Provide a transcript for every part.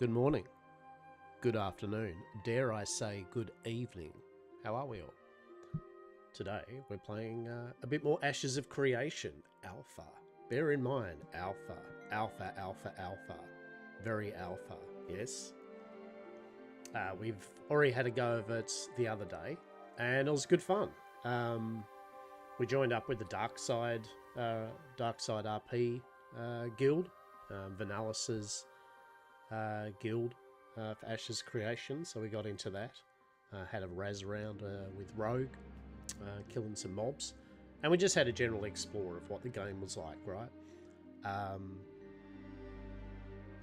Good morning, good afternoon, dare I say good evening. How are we all? Today we're playing a bit more Ashes of Creation, Alpha. Bear in mind, Alpha, Alpha, Alpha, Alpha. Very Alpha, yes? We've already had a go of it the other day, and it was good fun. We joined up with the Dark Side RP guild, Vanalis's guild for Ashes Creation, so we got into that. Had a razz around with Rogue, killing some mobs, and we just had a general explore of what the game was like, right?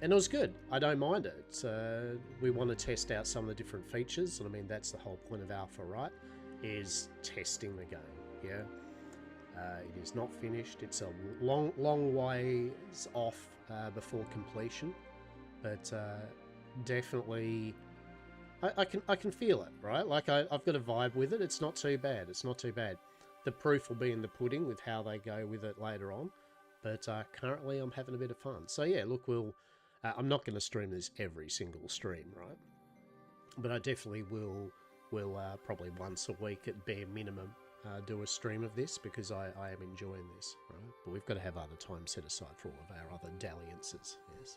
And it was good. I don't mind it. We want to test out some of the different features, and I mean that's the whole point of Alpha, right? Is testing the game. Yeah. It is not finished. It's a long ways off before completion, but definitely I can feel it, right? Like I've got a vibe with it. It's not too bad. It's not too bad. The proof will be in the pudding with how they go with it later on. But currently I'm having a bit of fun. So yeah, look, I'm not going to stream this every single stream, right? But I definitely will probably once a week at bare minimum do a stream of this, because I am enjoying this, right? But we've got to have other time set aside for all of our other dalliances, yes.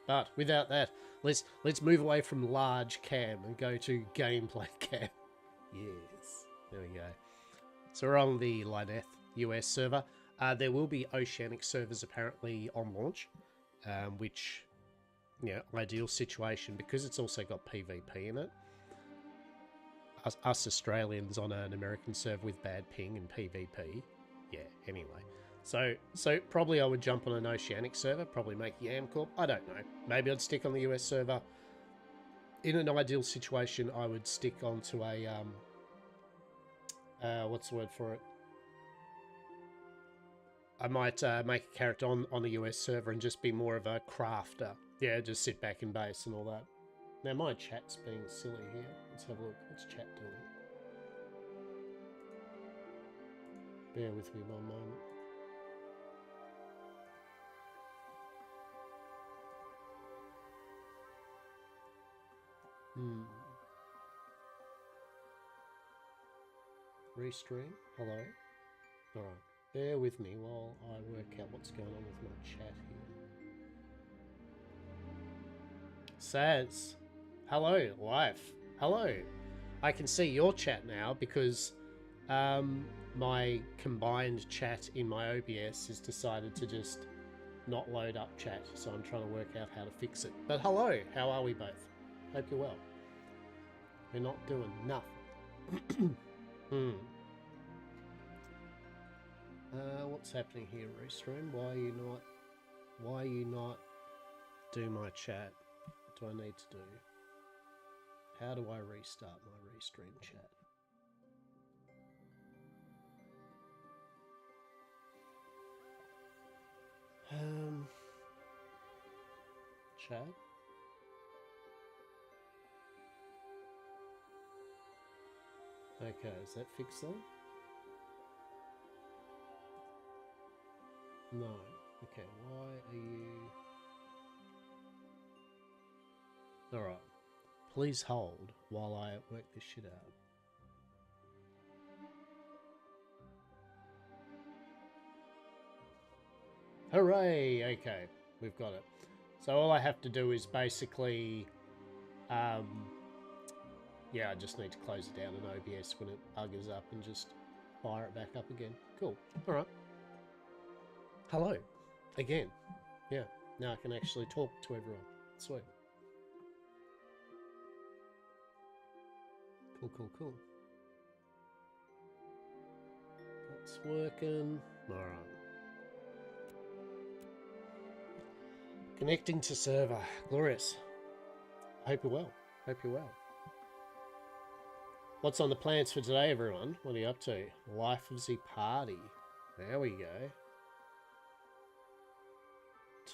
But without that, let's move away from large cam and go to gameplay cam. Yes, there we go. So we're on the Lineth US server. There will be Oceanic servers apparently on launch, which, yeah, ideal situation because it's also got PvP in it. Us Australians on an American server with bad ping and PvP. Yeah, anyway. So probably I would jump on an Oceanic server, probably make Yam Corp. I don't know. Maybe I'd stick on the US server. In an ideal situation, I would stick onto a, what's the word for it? I might make a character on the US server and just be more of a crafter. Yeah, just sit back and base and all that. Now my chat's being silly here. Let's have a look. What's chat doing? Bear with me one moment. Restream. Hello. Alright. Bear with me while I work out what's going on with my chat here. Saz. Hello, life. Hello. I can see your chat now because my combined chat in my OBS has decided to just not load up chat, so I'm trying to work out how to fix it. But hello, how are we both? Hope you're well. We're not doing nothing. What's happening here, Restream? Why are you not do my chat? What do I need to do? How do I restart my Restream chat? Chat? Okay, is that fixed then? No. Okay, why are you... Alright. Please hold while I work this shit out. Hooray! Okay, we've got it. So all I have to do is basically... yeah, I just need to close it down in OBS when it buggers up and just fire it back up again. Cool. Alright. Hello. Again. Yeah. Now I can actually talk to everyone. Sweet. Cool. That's working. Alright. Connecting to server. Glorious. Hope you're well. What's on the plans for today, everyone? What are you up to? Life of the party. There we go.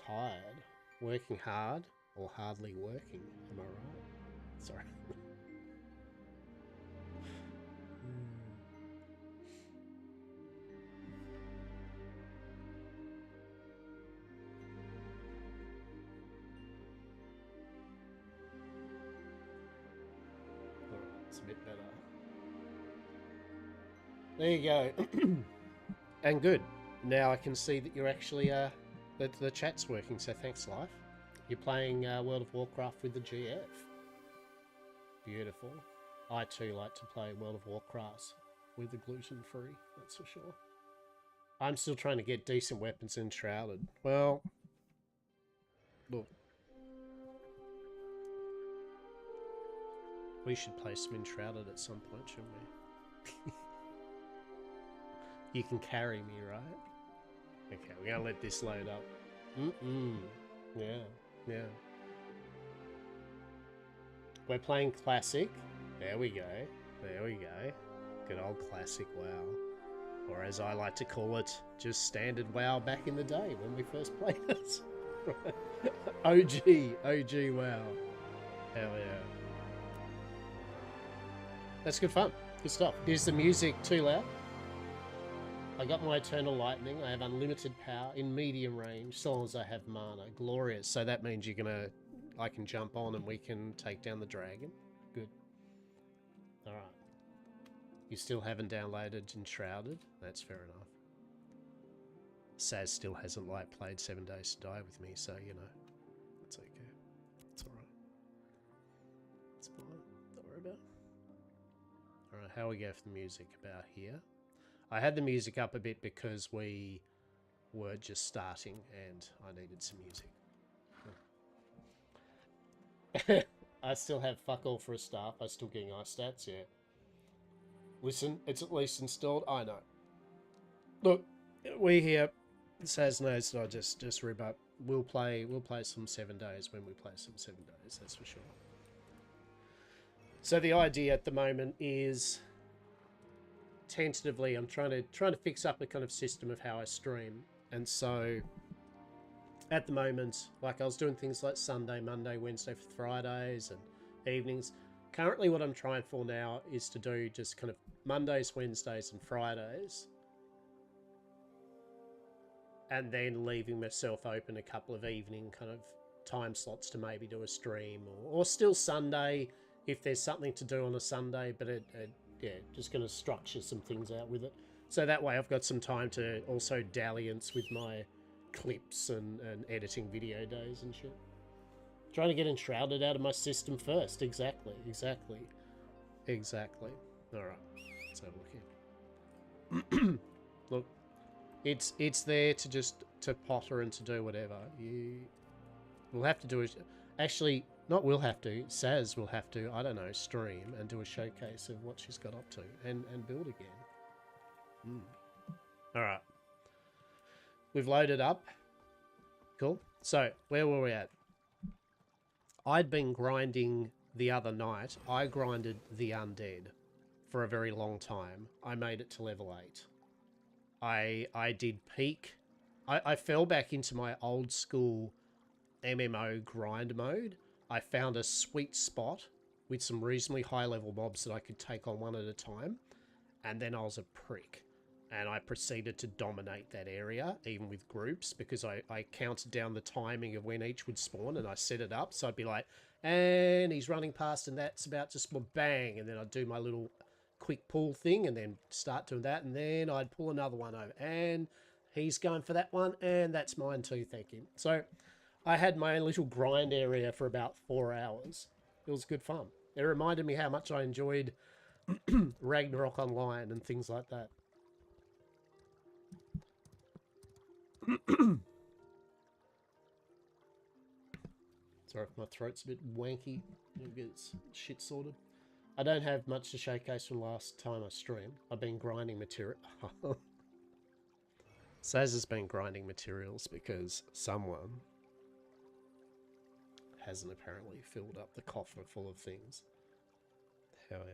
Tired. Working hard or hardly working? Am I right? Sorry. There you go. And good. Now I can see that you're actually, that the chat's working, so thanks, Life. You're playing World of Warcraft with the GF. Beautiful. I too like to play World of Warcraft with the gluten-free, that's for sure. I'm still trying to get decent weapons in Shrouded. Well, look. We should play some Enshrouded at some point, shouldn't we? You can carry me, right? Okay, we're gonna let this load up. Yeah, yeah. We're playing Classic. There we go. There we go. Good old Classic WoW. Or as I like to call it, just standard WoW back in the day when we first played it. OG WoW. Hell yeah. That's good fun. Good stuff. Is the music too loud? I got my Eternal Lightning. I have unlimited power in medium range, so long as I have mana. Glorious. So that means I can jump on and we can take down the dragon. Good. Alright. You still haven't downloaded Enshrouded? That's fair enough. Saz still hasn't played 7 Days to Die with me, so you know. It's okay. It's alright. It's fine. Don't worry about it. Alright, how we go for the music about here? I had the music up a bit because we were just starting and I needed some music. I still have fuck all for a staff. I'm still getting ice stats, yeah. Listen, it's at least installed. I know. Look, we here, Saz knows that I just rib up. We'll play some 7 Days when we play some 7 Days, that's for sure. So the idea at the moment is, tentatively, I'm trying to fix up a kind of system of how I stream. And so at the moment, like I was doing things like Sunday, Monday, Wednesday, Fridays and evenings. Currently what I'm trying for now is to do just kind of Mondays, Wednesdays and Fridays. And then leaving myself open a couple of evening kind of time slots to maybe do a stream, or still Sunday if there's something to do on a Sunday, but yeah, just going to structure some things out with it. So that way I've got some time to also dalliance with my clips and editing video days and shit. Trying to get Enshrouded out of my system first. Exactly. Alright, let's have a look here. Look, it's there to just to potter and to do whatever. We'll have to do it. Actually, not we'll have to. Saz will have to, I don't know, stream and do a showcase of what she's got up to and build again. Alright. We've loaded up. Cool. So, where were we at? I'd been grinding the other night. I grinded the undead for a very long time. I made it to level 8. I did peak. I fell back into my old school MMO grind mode. I found a sweet spot with some reasonably high level mobs that I could take on one at a time. And then I was a prick. And I proceeded to dominate that area, even with groups, because I counted down the timing of when each would spawn and I set it up. So I'd be like, and he's running past and that's about to spawn, bang. And then I'd do my little quick pull thing and then start doing that. And then I'd pull another one over and he's going for that one. And that's mine too, thank you. So I had my own little grind area for about 4 hours. It was good fun. It reminded me how much I enjoyed Ragnarok Online and things like that. Sorry if my throat's a bit wanky. I'll get shit sorted. I don't have much to showcase from last time I streamed. I've been grinding material. Saz has been grinding materials because someone hasn't apparently filled up the coffer full of things. Hell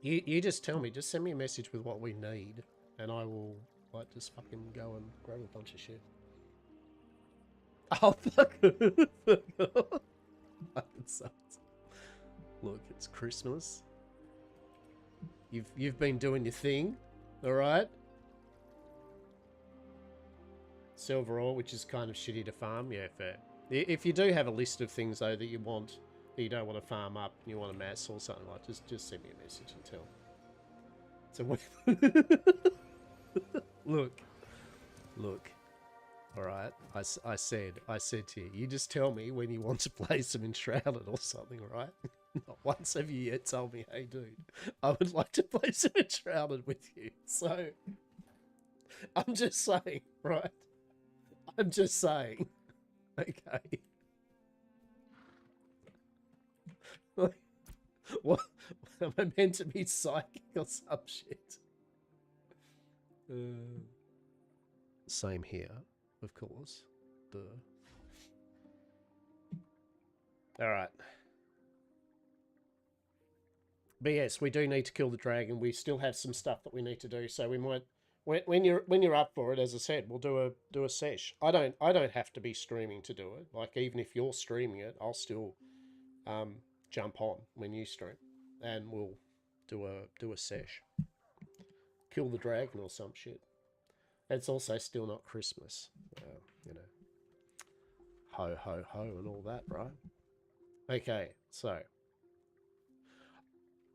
yeah. You just tell me, just send me a message with what we need and I will like just fucking go and grab a bunch of shit. Oh fuck. Fucking sucks. Look, it's Christmas. You've been doing your thing, alright? Silver ore, which is kind of shitty to farm, yeah, fair. If you do have a list of things though that you want, that you don't want to farm up, and you want to mass or something like, just send me a message and tell. So look. All right, I said to you, you just tell me when you want to play some Enshrouded or something, right? Not once have you yet told me, hey, dude, I would like to play some Enshrouded with you. So, I'm just saying, right? I'm just saying, okay. What? Am I meant to be psychic or some shit? Same here, of course. Duh. All right. But yes, we do need to kill the dragon. We still have some stuff that we need to do, so we might when you're up for it, as I said, we'll do a sesh. I don't have to be streaming to do it. Like even if you're streaming it, I'll still jump on when you stream, and we'll do a sesh. Kill the dragon or some shit. It's also still not Christmas, you know. Ho ho ho and all that, right? Okay, so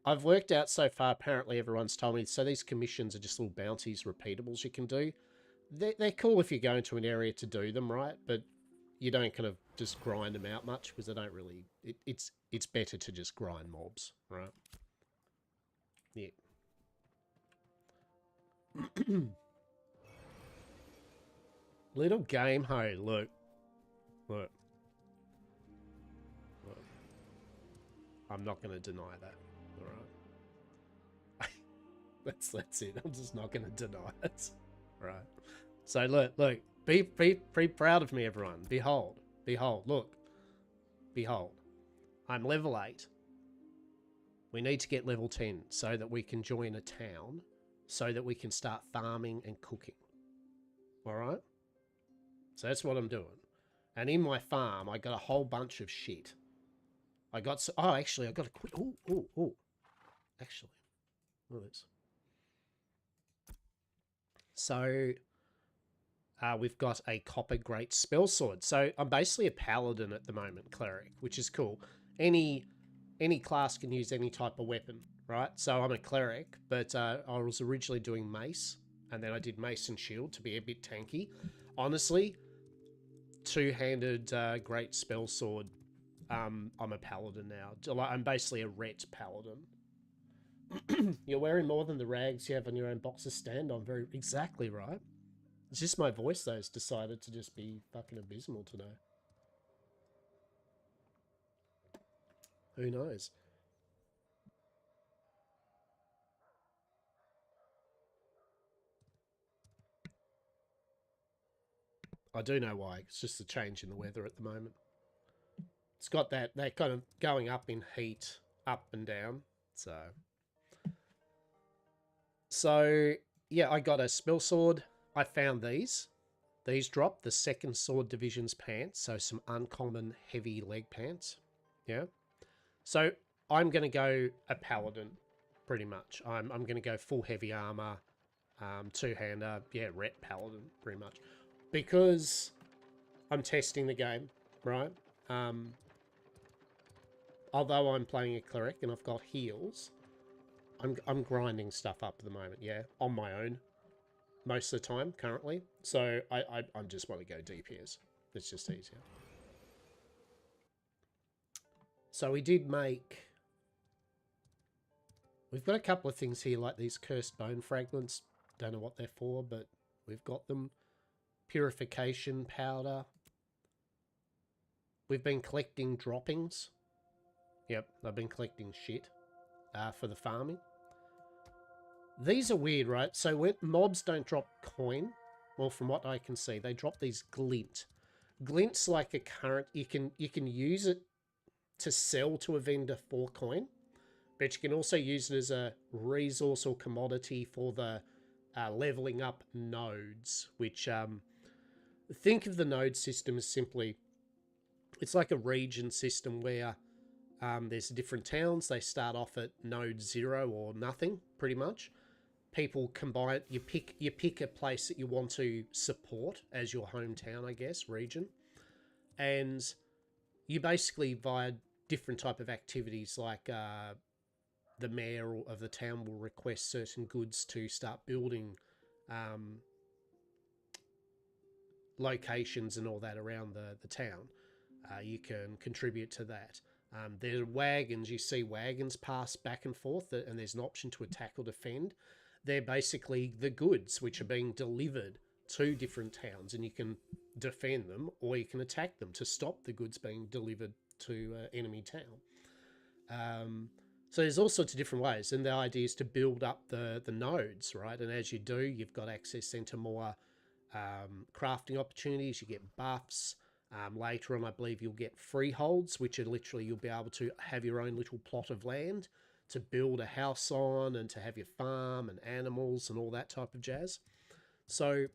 I've worked out so far, apparently everyone's told me, so these commissions are just little bounties, repeatables you can do. They're cool if you go into an area to do them, right? But you don't kind of just grind them out much because they don't really... It's better to just grind mobs, right? Yeah. Little game ho, look. Look. I'm not going to deny that, alright? That's it. I'm just not going to deny it. Right. So look. Be proud of me, everyone. Behold. Look. Behold. I'm level 8. We need to get level 10 so that we can join a town, so that we can start farming and cooking. Alright? So that's what I'm doing. And in my farm, I got a whole bunch of shit. I got... actually, I got a quick... Oh. Actually. Look at this. So, we've got a copper great spell sword. So I'm basically a paladin at the moment, cleric, which is cool. Any class can use any type of weapon, right? So I'm a cleric, but I was originally doing mace, and then I did mace and shield to be a bit tanky. Honestly, two-handed great spell sword. I'm a paladin now. I'm basically a ret paladin. You're wearing more than the rags you have on your own box of stand on. Very exactly right. It's just my voice though has decided to just be fucking abysmal today. Who knows? I do know why. It's just the change in the weather at the moment. It's got that kind of going up in heat, up and down. So yeah, I got a spell sword. I found these. These drop the second sword division's pants, so some uncommon heavy leg pants. Yeah. So I'm going to go a paladin, pretty much. I'm going to go full heavy armor, two-hander, yeah, ret paladin, pretty much. Because I'm testing the game, right? Although I'm playing a cleric and I've got heals, I'm grinding stuff up at the moment, yeah, on my own. Most of the time, currently. So I just want to go DPS. It's just easier. So we did make... We've got a couple of things here, like these cursed bone fragments. Don't know what they're for, but we've got them. Purification powder. We've been collecting droppings. Yep, I've been collecting shit for the farming. These are weird, right? So when mobs don't drop coin, well, from what I can see, they drop these glint. Glint's like a current. You can use it to sell to a vendor for coin, but you can also use it as a resource or commodity for the leveling up nodes, which think of the node system as simply, it's like a region system where there's different towns. They start off at node 0 or nothing, pretty much. People combine, you pick a place that you want to support as your hometown, I guess, region. And you basically, via different type of activities like the mayor of the town will request certain goods to start building um, locations and all that around the town. You can contribute to that. There are wagons, you see wagons pass back and forth, and there's an option to attack or defend. They're basically the goods which are being delivered to different towns, and you can defend them or you can attack them to stop the goods being delivered to enemy town. So there's all sorts of different ways, and the idea is to build up the nodes, right? And as you do, you've got access then to more crafting opportunities. You get buffs. Later on, I believe you'll get freeholds, which are literally you'll be able to have your own little plot of land to build a house on and to have your farm and animals and all that type of jazz. So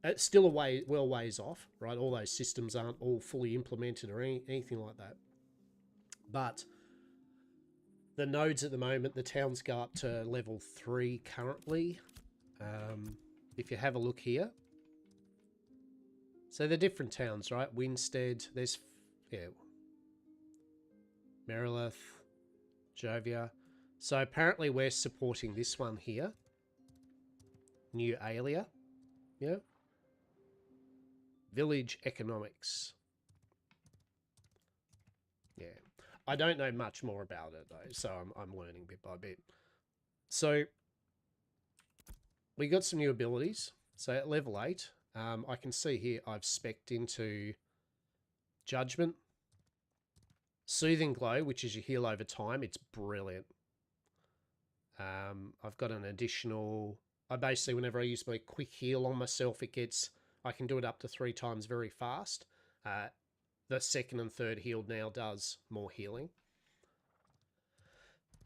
it's still well ways off, right? All those systems aren't all fully implemented or anything like that. But the nodes at the moment, the towns go up to level 3 currently. If you have a look here, so they're different towns, right? Winstead, there's, Merilith, Jovia. So apparently we're supporting this one here. New Alia. Yeah. Village economics. Yeah. I don't know much more about it though, so I'm learning bit by bit. So we got some new abilities. So at level 8, I can see here I've specced into Judgment. Soothing Glow, which is your heal over time. It's brilliant. I've got an additional... I basically, whenever I use my quick heal on myself, I can do it up to 3 times very fast. The second and third heal now does more healing.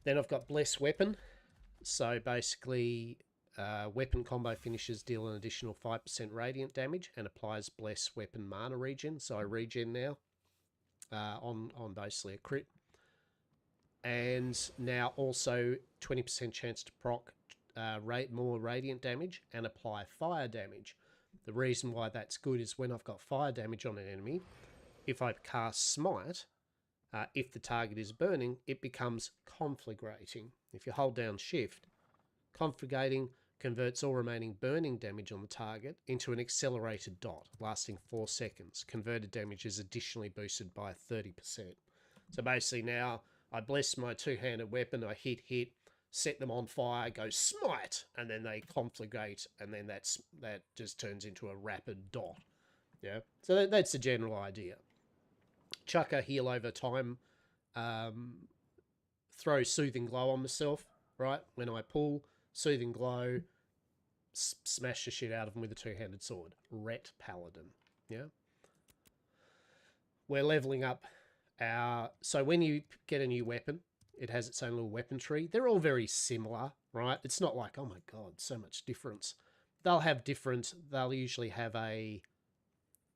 Then I've got Bless Weapon. So basically, weapon combo finishes deal an additional 5% radiant damage and applies Bless Weapon mana regen. So I regen now on basically a crit. And now also 20% chance to proc more radiant damage and apply fire damage. The reason why that's good is when I've got fire damage on an enemy, if I cast Smite, if the target is burning, it becomes conflagrating. If you hold down Shift, conflagrating converts all remaining burning damage on the target into an accelerated dot, lasting 4 seconds. Converted damage is additionally boosted by 30%. So basically now, I bless my two-handed weapon, I hit, set them on fire, go smite, and then they conflagrate, and then that just turns into a rapid dot. Yeah, so that's the general idea. Chuck a heal over time, throw Soothing Glow on myself, right? When I pull, Soothing Glow, smash the shit out of them with a two-handed sword. Ret Paladin, yeah? We're leveling up our... So when you get a new weapon, it has its own little weapon tree. They're all very similar, right? It's not like, oh my god, so much difference. They'll usually have a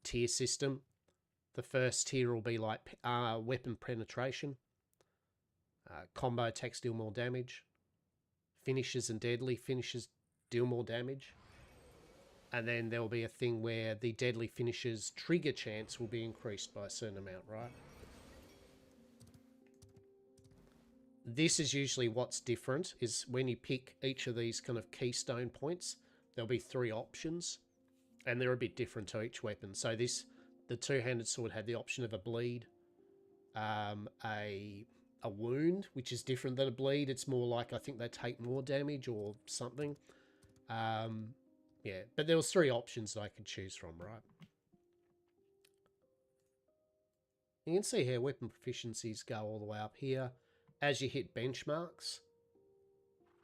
tier system. The first tier will be like weapon penetration, combo attacks deal more damage, finishes and deadly finishes deal more damage. And then there will be a thing where the deadly finishes trigger chance will be increased by a certain amount, right? This is usually what's different, is when you pick each of these kind of keystone points, there'll be 3 options, and they're a bit different to each weapon. So the two-handed sword had the option of a bleed, a wound, which is different than a bleed. It's more like, I think they take more damage or something. Yeah, but there was 3 options that I could choose from, right? You can see here weapon proficiencies go all the way up here. As you hit benchmarks,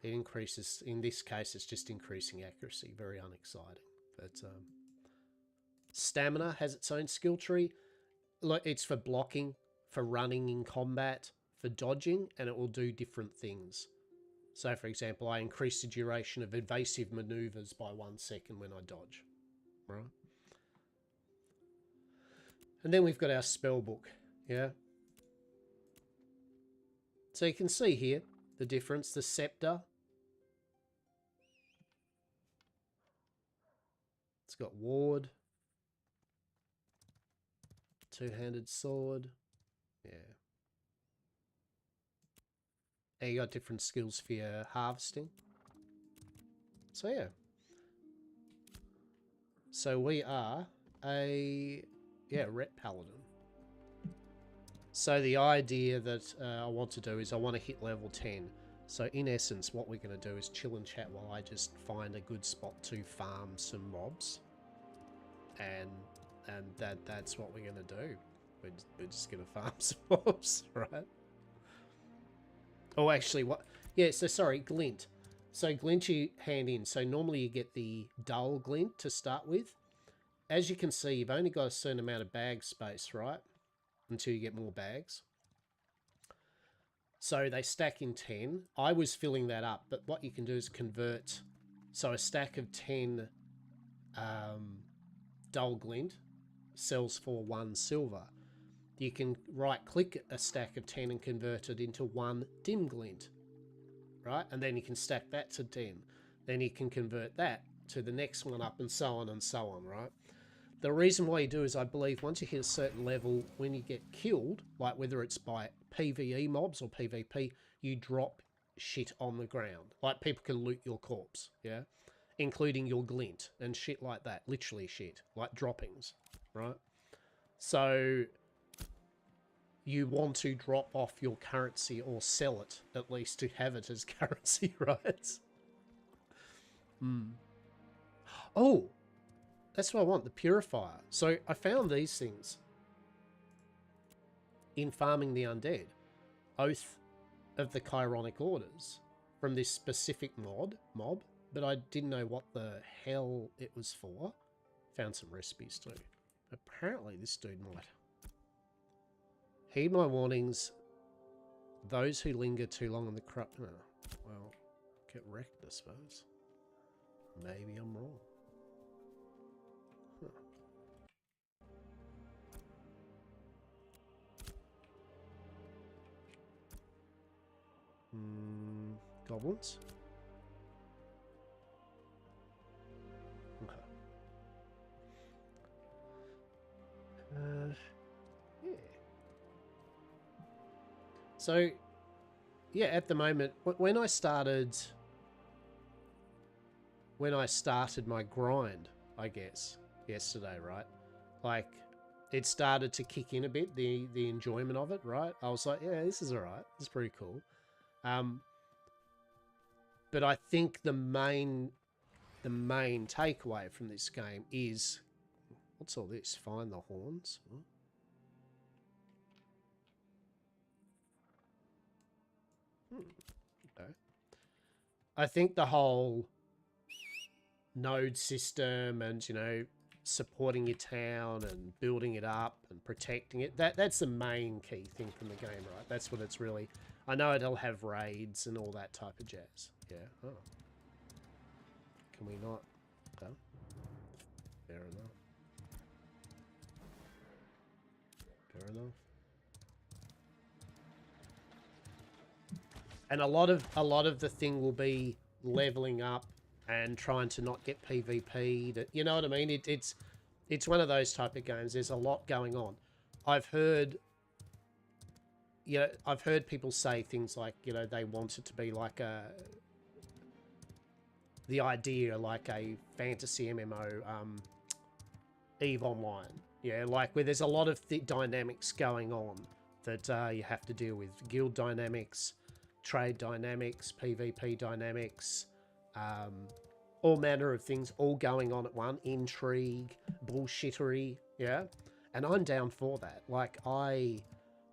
it increases. In this case, it's just increasing accuracy. Very unexciting. But stamina has its own skill tree. It's for blocking, for running in combat, for dodging, and it will do different things. So, for example, I increase the duration of evasive maneuvers by 1 second when I dodge. Right? And then we've got our spell book. Yeah. So you can see here the difference. The scepter. It's got ward. Two-handed sword. Yeah. And you got different skills for your harvesting. So yeah. So we are a Ret Paladin. So the idea that I want to do is I want to hit level 10. So in essence, what we're going to do is chill and chat while I just find a good spot to farm some mobs. And that's what we're going to do. We're just going to farm some mobs, right? Oh, actually, what? Yeah, so sorry, glint. So glint you hand in. So normally you get the dull glint to start with. As you can see, you've only got a certain amount of bag space, right? Until you get more bags. So they stack in 10. I was filling that up, but what you can do is convert. So a stack of 10 dull glint sells for 1 silver. You can right click a stack of 10 and convert it into 1 dim glint, right? And then you can stack that to 10. Then you can convert that to the next one up and so on, right? The reason why you do is I believe once you hit a certain level, when you get killed, like whether it's by PvE mobs or PvP, you drop shit on the ground. Like people can loot your corpse, yeah? Including your glint and shit like that. Literally shit, like droppings, right? So you want to drop off your currency or sell it, at least to have it as currency, right? Oh! That's what I want, the purifier. So I found these things in farming the undead. Oath of the Chironic Orders from this specific mob, but I didn't know what the hell it was for. Found some recipes too. Apparently this dude might. Heed my warnings. Those who linger too long on the crop. Oh, well, get wrecked, I suppose. Maybe I'm wrong. Goblins? Okay. Yeah. So, yeah, at the moment, when I started my grind, I guess, yesterday, right? Like, it started to kick in a bit, the enjoyment of it, right? I was like, yeah, this is all right. This is pretty cool. But I think the main takeaway from this game is, what's all this? Find the horns. Okay. I think the whole node system and, you know, supporting your town and building it up and protecting it, that's the main key thing from the game, right? That's what it's really. I know it'll have raids and all that type of jazz. Yeah. Oh. Can we not? Okay. Fair enough. Fair enough. And a lot of the thing will be leveling up and trying to not get PvP'd. You know what I mean? It's one of those type of games. There's a lot going on. I've heard people say things like, you know, they want it to be like the idea like a fantasy MMO, EVE Online. Yeah, like where there's a lot of dynamics going on that you have to deal with. Guild dynamics, trade dynamics, PvP dynamics, all manner of things all going on at one. Intrigue, bullshittery, yeah? And I'm down for that. Like, I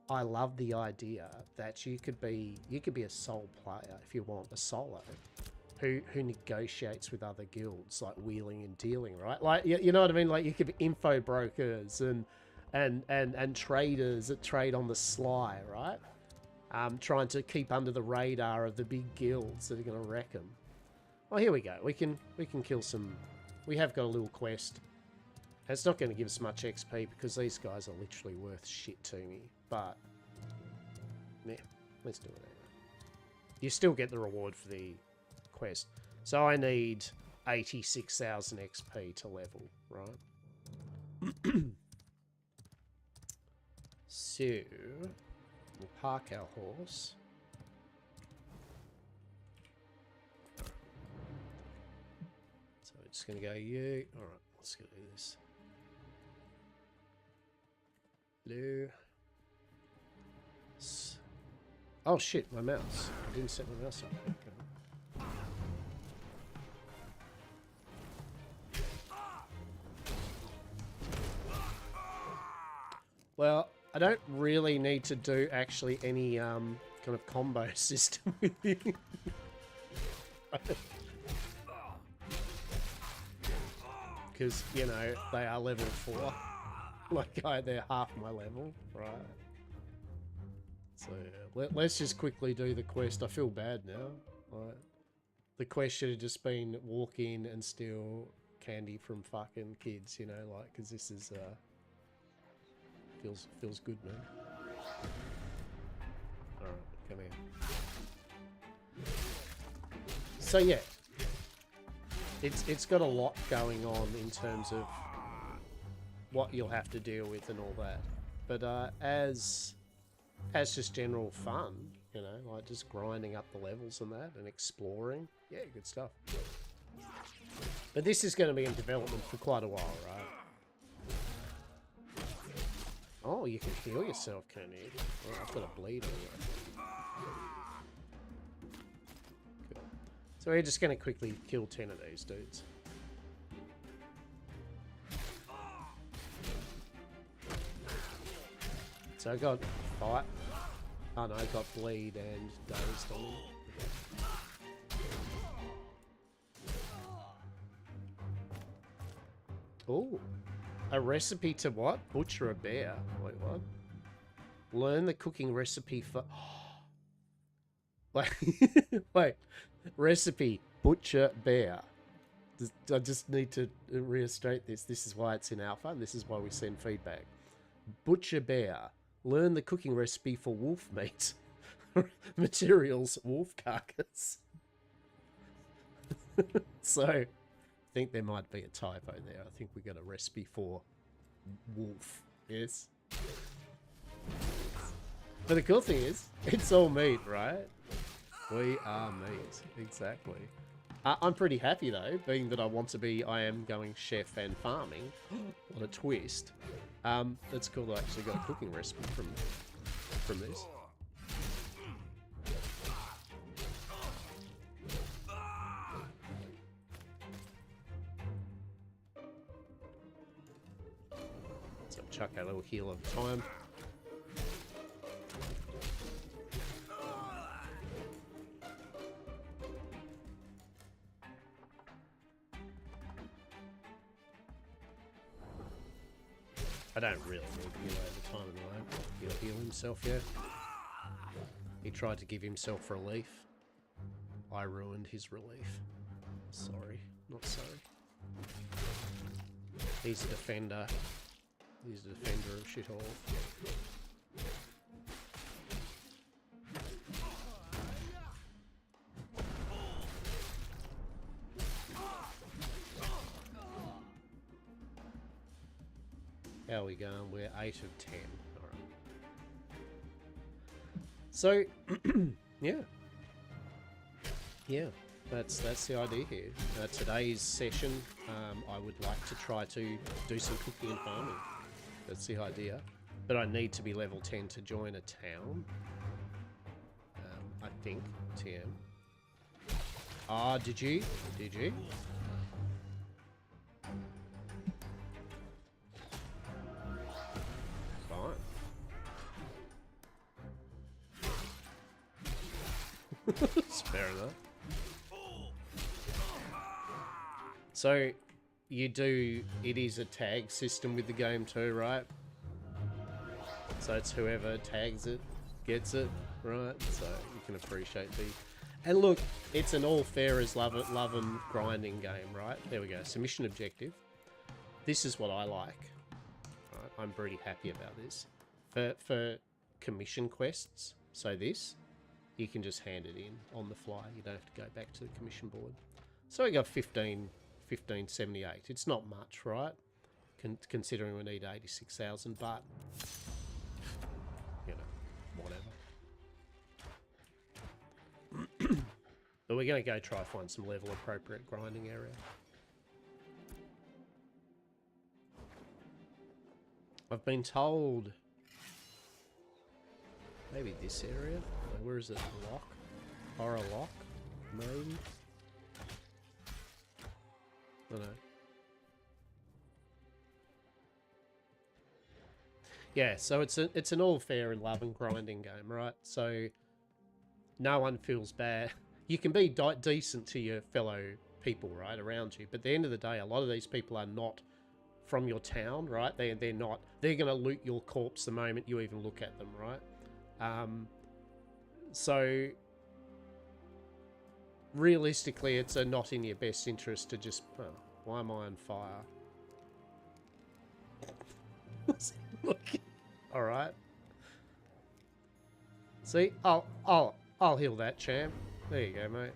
love the idea that you could be a sole player if you want, a solo, who negotiates with other guilds, like wheeling and dealing, right? Like, you know what I mean? Like, you could be info brokers and traders that trade on the sly, right? Trying to keep under the radar of the big guilds that are going to wreck them. Well, here we go. We can kill some. We have got a little quest. It's not going to give us much XP because these guys are literally worth shit to me. But yeah, let's do it anyway. You still get the reward for the quest. So I need 86,000 XP to level, right? So we'll park our horse. just gonna go you. All right, let's go do this. Blue. Oh shit, my mouse. I didn't set my mouse up. Okay. Well, I don't really need to do actually any kind of combo system with you. Because, you know, they are level 4. Like, they're half my level, right? So, let's just quickly do the quest. I feel bad now. Right? The quest should have just been walk in and steal candy from fucking kids, you know, like, because this is, feels good, man. Alright, come here. So, yeah. It's got a lot going on in terms of what you'll have to deal with and all that. But as just general fun, you know, like just grinding up the levels and that and exploring. Yeah, good stuff. But this is going to be in development for quite a while, right? Oh, you can heal yourself, can't you? Oh, I've got a bleed on you. Cool. So we're just going to quickly kill 10 of these dudes. So I got fight. Oh no, I got bleed and dazed on him. Oh, a recipe to what? Butcher a bear. Wait, what? Learn the cooking recipe for... Wait, wait. Recipe, butcher bear. I just need to reiterate this. This is why it's in alpha, and this is why we send feedback. Butcher bear. Learn the cooking recipe for wolf meat. Materials, wolf carcass. So, I think there might be a typo there. I think we got a recipe for wolf. Yes. But the cool thing is, it's all meat, right? We are meat. Exactly. I'm pretty happy though, being that I am going chef and farming. What a twist. That's cool. I actually got a cooking recipe from this. So chuck a little heal of time. I don't really need heal over time anyway. He'll heal himself, yeah. He tried to give himself relief. I ruined his relief. Sorry, not sorry. He's a defender. He's a defender of shithole. How are we going? We're 8 of 10. Alright. So, yeah. Yeah, that's the idea here. Today's session, I would like to try to do some cooking and farming. That's the idea. But I need to be level 10 to join a town. I think, TM. Ah, did you? Did you? Fair enough. So, it is a tag system with the game too, right? So it's whoever tags it, gets it, right? So you can appreciate the... And look, it's an all fair as love and grinding game, right? There we go, submission objective. This is what I like. Right? I'm pretty happy about this. For commission quests, so this... you can just hand it in on the fly. You don't have to go back to the commission board. So we got 1578. It's not much, right? Considering we need 86,000, but you know, whatever. But we're going to go try find some level appropriate grinding area. I've been told maybe this area. Like, where is it? Lock? Horror Lock? Maybe? I don't know. Yeah, so it's an all fair and love and grinding game, right? So no one feels bad. You can be decent to your fellow people, right, around you, but at the end of the day, a lot of these people are not from your town, right? They're not. They're going to loot your corpse the moment you even look at them, right? So realistically, it's not in your best interest to just. Oh, why am I on fire? Look. All right. See, I'll heal that, champ. There you go, mate.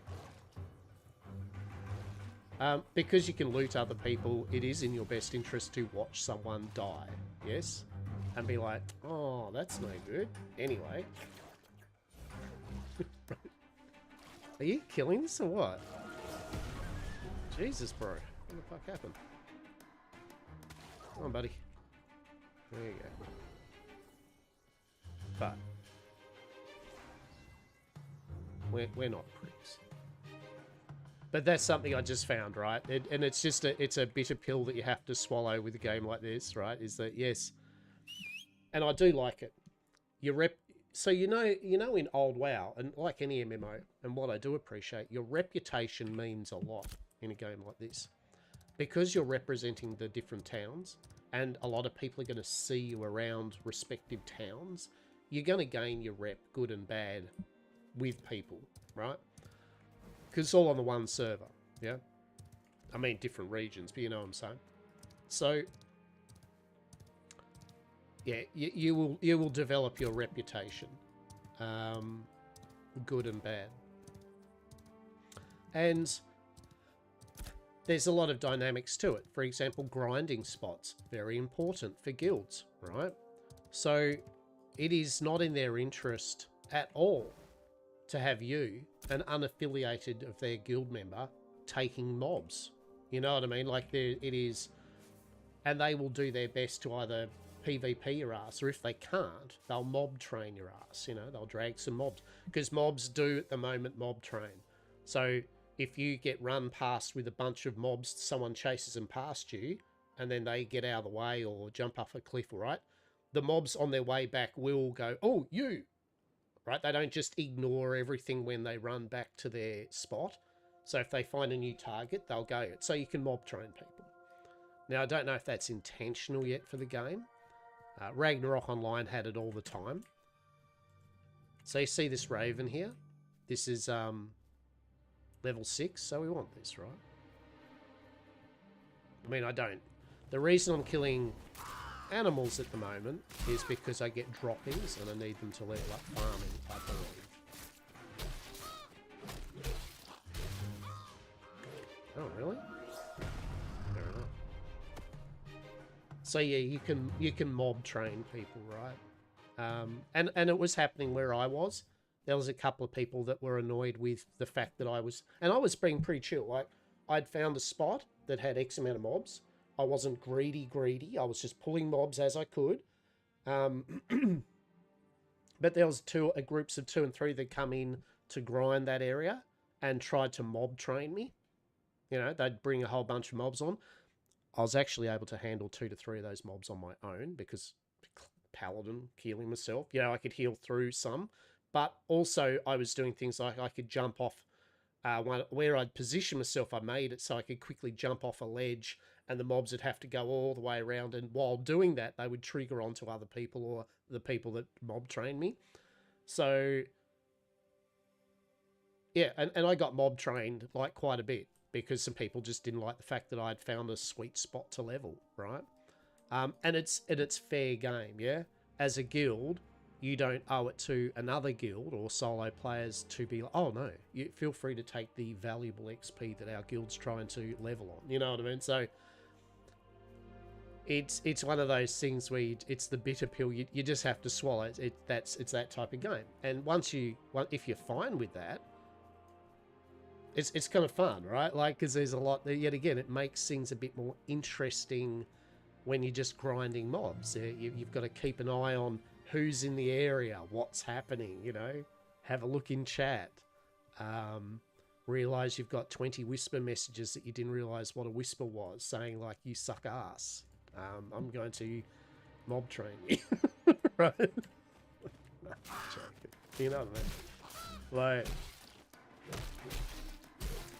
Because you can loot other people, it is in your best interest to watch someone die, yes? And be like, oh, that's no good. Anyway. Are you killing this or what? Jesus, bro. What the fuck happened? Come on, buddy. There you go. But we're not pricks. But that's something I just found, right? And it's just it's a bitter pill that you have to swallow with a game like this, right? Is that yes, and I do like it. So you know in old WoW and like any MMO, and what I do appreciate, your reputation means a lot in a game like this, because you're representing the different towns, and a lot of people are going to see you around respective towns. You're going to gain your rep, good and bad, with people, right? Because it's all on the one server, yeah? I mean, different regions, but you know what I'm saying? So, yeah, you will develop your reputation, good and bad. And there's a lot of dynamics to it. For example, grinding spots, very important for guilds, right? So it is not in their interest at all to have you, an unaffiliated of their guild member, taking mobs. You know what I mean? Like, it is... And they will do their best to either PvP your ass, or if they can't, they'll mob train your ass, you know? They'll drag some mobs. Because mobs do, at the moment, mob train. So if you get run past with a bunch of mobs, someone chases them past you, and then they get out of the way or jump off a cliff, right? The mobs on their way back will go, oh, you! Right? They don't just ignore everything when they run back to their spot. So if they find a new target, they'll go. So you can mob train people. Now, I don't know if that's intentional yet for the game. Ragnarok Online had it all the time. So you see this Raven here? This is level 6, so we want this, right? I mean, I don't. The reason I'm killing animals at the moment is because I get droppings and I need them to level up farming, I believe. Oh, really? Fair enough. So yeah, you can mob train people, right? And it was happening where I was. There was a couple of people that were annoyed with the fact that I was being pretty chill. Like, I'd found a spot that had X amount of mobs. I wasn't greedy. I was just pulling mobs as I could. But there was groups of 2 and 3 that come in to grind that area and tried to mob train me. You know, they'd bring a whole bunch of mobs on. I was actually able to handle 2 to 3 of those mobs on my own because paladin, healing myself. You know, I could heal through some. But also I was doing things like I could jump off where I'd position myself. I made it so I could quickly jump off a ledge, and the mobs would have to go all the way around. And while doing that, they would trigger onto other people or the people that mob trained me. So, yeah, and I got mob trained like quite a bit because some people just didn't like the fact that I'd found a sweet spot to level, right? And it's fair game, yeah? As a guild, you don't owe it to another guild or solo players to be like, oh no, you feel free to take the valuable XP that our guild's trying to level on. You know what I mean? So it's one of those things where it's the bitter pill. You just have to swallow it. It's that type of game. And if you're fine with that, it's kind of fun, right? Like, because there's a lot. Yet again, it makes things a bit more interesting when you're just grinding mobs. You've got to keep an eye on who's in the area, what's happening, you know, have a look in chat. Realize you've got 20 whisper messages that you didn't realize what a whisper was, saying like, you suck ass. I'm going to mob train you. Right? No, you know what I mean? Like,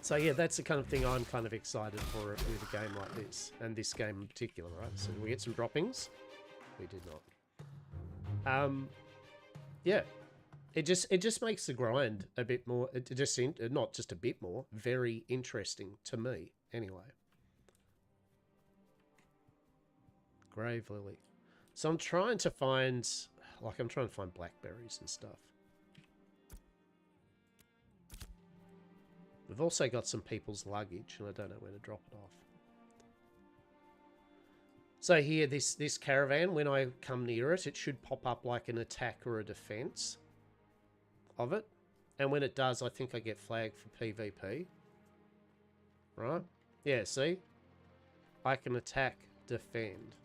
so yeah, that's the kind of thing I'm kind of excited for with a game like this, and this game in particular, right? So we get some droppings. We did not. Yeah, it just makes the grind a bit more. It just not just a bit more, very interesting to me. Anyway, Grave Lily. So I'm trying to find, like, I'm trying to find blackberries and stuff. We've also got some people's luggage, and I don't know where to drop it off. So here, this caravan, when I come near it, it should pop up like an attack or a defense of it. And when it does, I think I get flagged for PvP. Right? Yeah, see? I can attack, defend.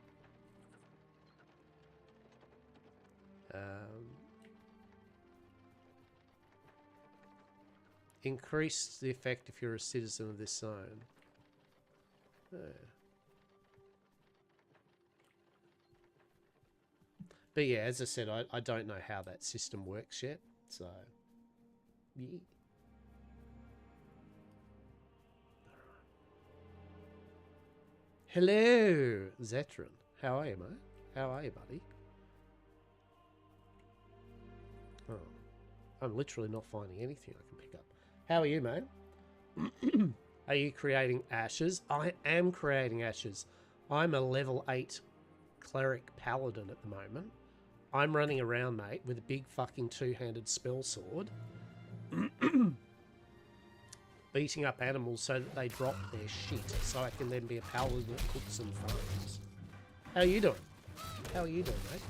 Increase the effect if you're a citizen of this zone. But yeah, as I said, I don't know how that system works yet. So, yeah. Hello, Zetron. How are you, mate? How are you, buddy? Oh, I'm literally not finding anything I can pick up. How are you, mate? Are you creating ashes? I am creating ashes. I'm a level 8 cleric paladin at the moment. I'm running around, mate, with a big fucking two-handed spell sword. Beating up animals so that they drop their shit, so I can then be a paladin that cooks and farms. How are you doing? How are you doing, mate?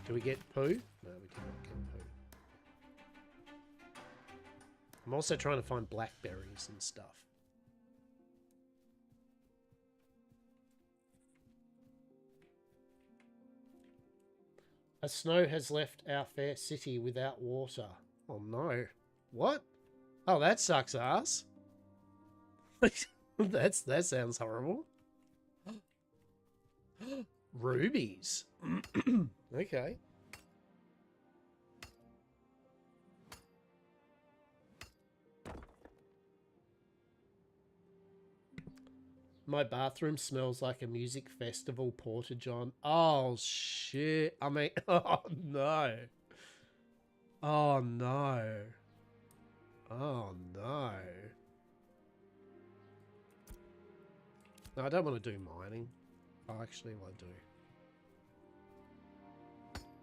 Do we get poo? No, we did not get poo. I'm also trying to find blackberries and stuff. A snow has left our fair city without water. Oh no. What? Oh, that sucks ass. That sounds horrible. Rubies. Okay. My bathroom smells like a music festival, Porta John. Oh, shit. I mean, oh, no. Oh, no. Oh, no. No, I don't want to do mining. Oh, actually, what I do.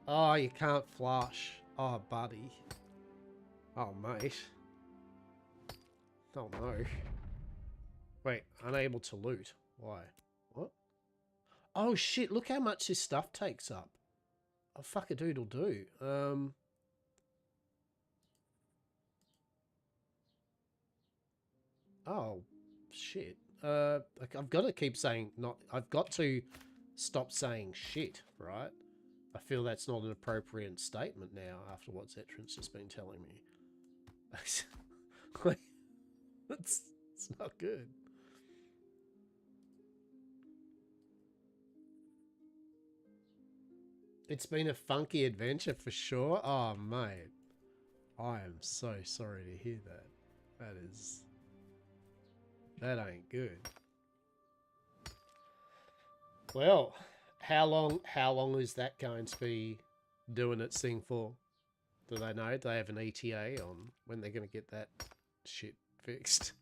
Oh, you can't flush. Oh, buddy. Oh, mate. Oh, no. Wait, unable to loot. Why? What? Oh, shit, look how much this stuff takes up. Oh, fuck a doodle do. Oh, shit. I've got to keep saying not... I've got to stop saying shit, right? I feel that's not an appropriate statement now after what Zetron's just been telling me. it's not good. It's been a funky adventure for sure. Oh, mate. I am so sorry to hear that. That ain't good. Well, how long is that going to be doing its thing for? Do they know? Do they have an ETA on when they're going to get that shit fixed?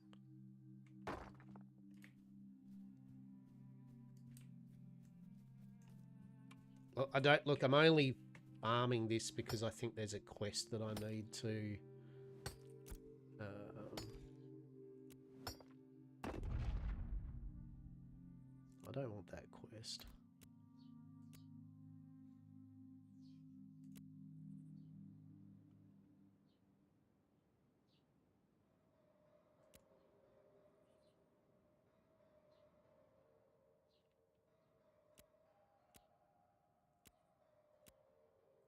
Look, I'm only farming this because I think there's a quest that I need to I don't want that quest.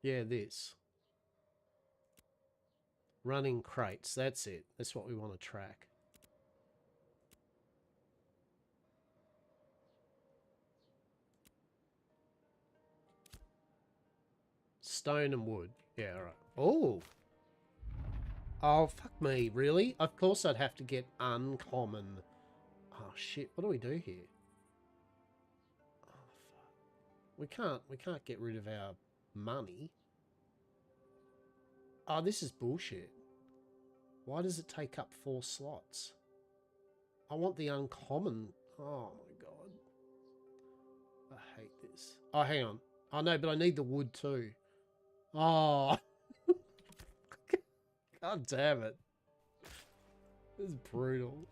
Yeah, this. Running crates, that's it. That's what we want to track. Stone and wood. Yeah, alright. Oh! Oh, fuck me, really? Of course I'd have to get uncommon. Oh, shit, what do we do here? Oh, fuck. We can't get rid of our money. Oh, this is bullshit. Why does it take up 4 slots? I want the uncommon. Oh, my God. I hate this. Oh, hang on. Oh, no, but I need the wood too. Oh. God damn it. This is brutal.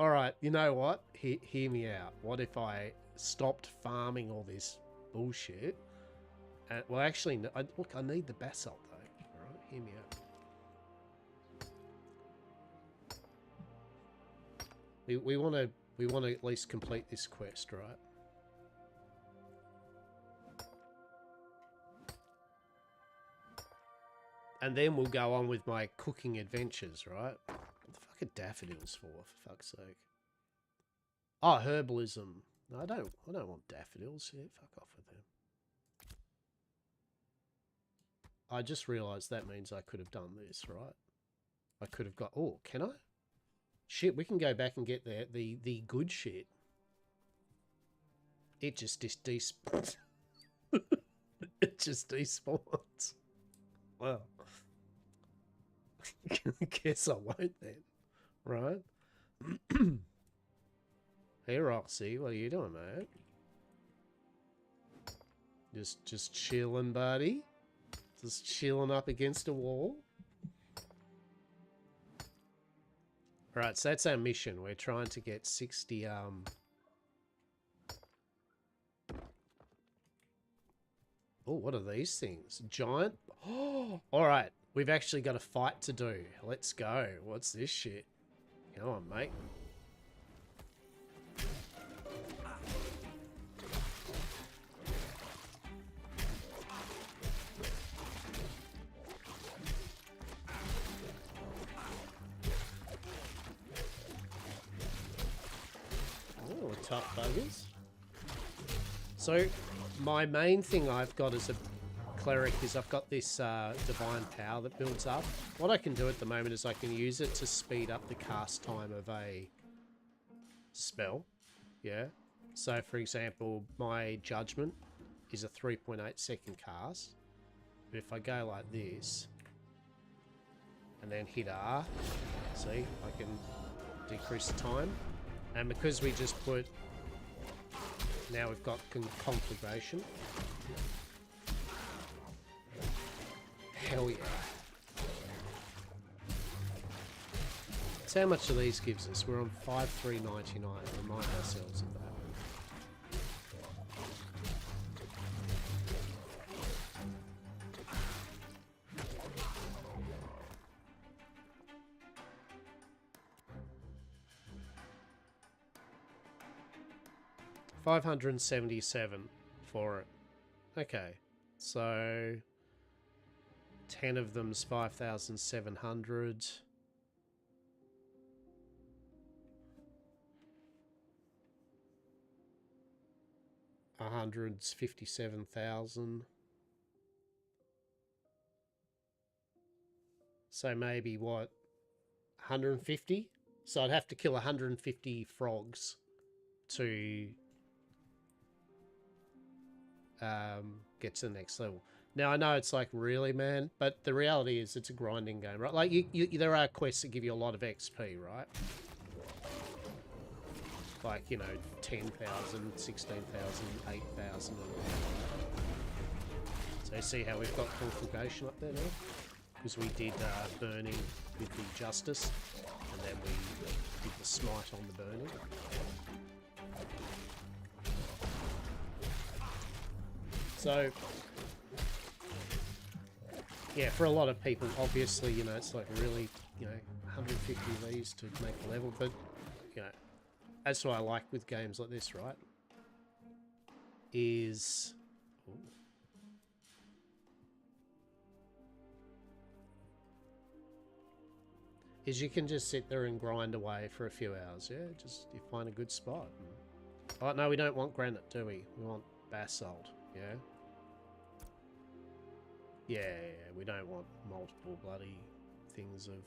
Alright, you know what? Hear me out. What if I stopped farming all this bullshit? Well, actually, no, look, I need the basalt, though. Alright, hear me out. We want to at least complete this quest, right? And then we'll go on with my cooking adventures, right? What the fuck are daffodils for fuck's sake? Oh, herbalism. No, I don't want daffodils. Yeah, fuck off with them. I just realised that means I could have done this, right? I could have got... Oh, can I? Shit, we can go back and get the good shit. It just despawns. It just despawns. Well, guess I won't then, right? Hey, Roxy, what are you doing, mate? Just chilling, buddy. Just chilling up against a wall. Right, so that's our mission. We're trying to get 60, Oh, what are these things? Giant? Oh, alright. We've actually got a fight to do. Let's go. What's this shit? Come on, mate. Oh, tough buggers. So, my main thing I've got as a cleric is I've got this divine power that builds up. What I can do at the moment is I can use it to speed up the cast time of a spell. Yeah. So, for example, my judgment is a 3.8 second cast. But if I go like this and then hit R, see, I can decrease the time. And because we just put... Now we've got conflagration. Hell yeah. So how much do these gives us? We're on 5,399. Remind ourselves of that. $577 for it. Okay, so 10 of them's 5,700. A hundred's 57,000. So maybe what? 150? So I'd have to kill 150 frogs to get to the next level. Now I know it's like, really, man, but the reality is it's a grinding game, right? Like there are quests that give you a lot of XP, right? Like, you know, 10,000, 16,000, 8,000. So see how we've got conflagration up there now? Because we did burning with the justice, and then we did the smite on the burning. So, yeah, for a lot of people, obviously, you know, it's like really, you know, 150 of these to make a level, but, you know, that's what I like with games like this, right? Is... Ooh. is you can just sit there and grind away for a few hours. Yeah, just you find a good spot. Oh no, we don't want granite, do we? We want basalt. Yeah. Yeah, we don't want multiple bloody things of.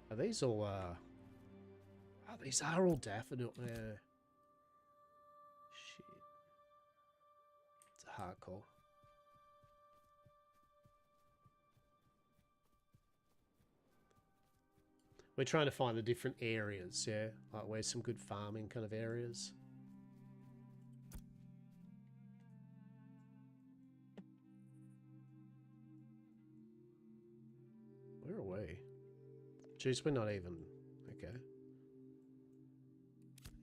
Are these all? Oh, these are all daffodil. Yeah. Shit. It's a hard call. We're trying to find the different areas, yeah? Like where's some good farming kind of areas. Where are we? Jeez, we're not even... Okay.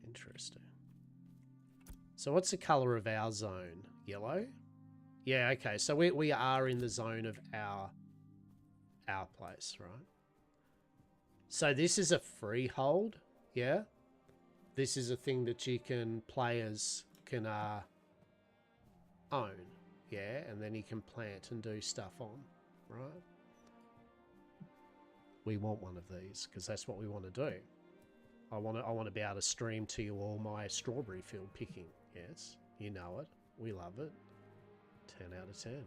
Interesting. So what's the colour of our zone? Yellow? Yeah, okay. So we are in the zone of our place, right? So this is a freehold, yeah? This is a thing that you can, players can own, yeah? And then you can plant and do stuff on, right? We want one of these because that's what we want to do. I want to be able to stream to you all my strawberry field picking. Yes, you know it. We love it. 10 out of 10.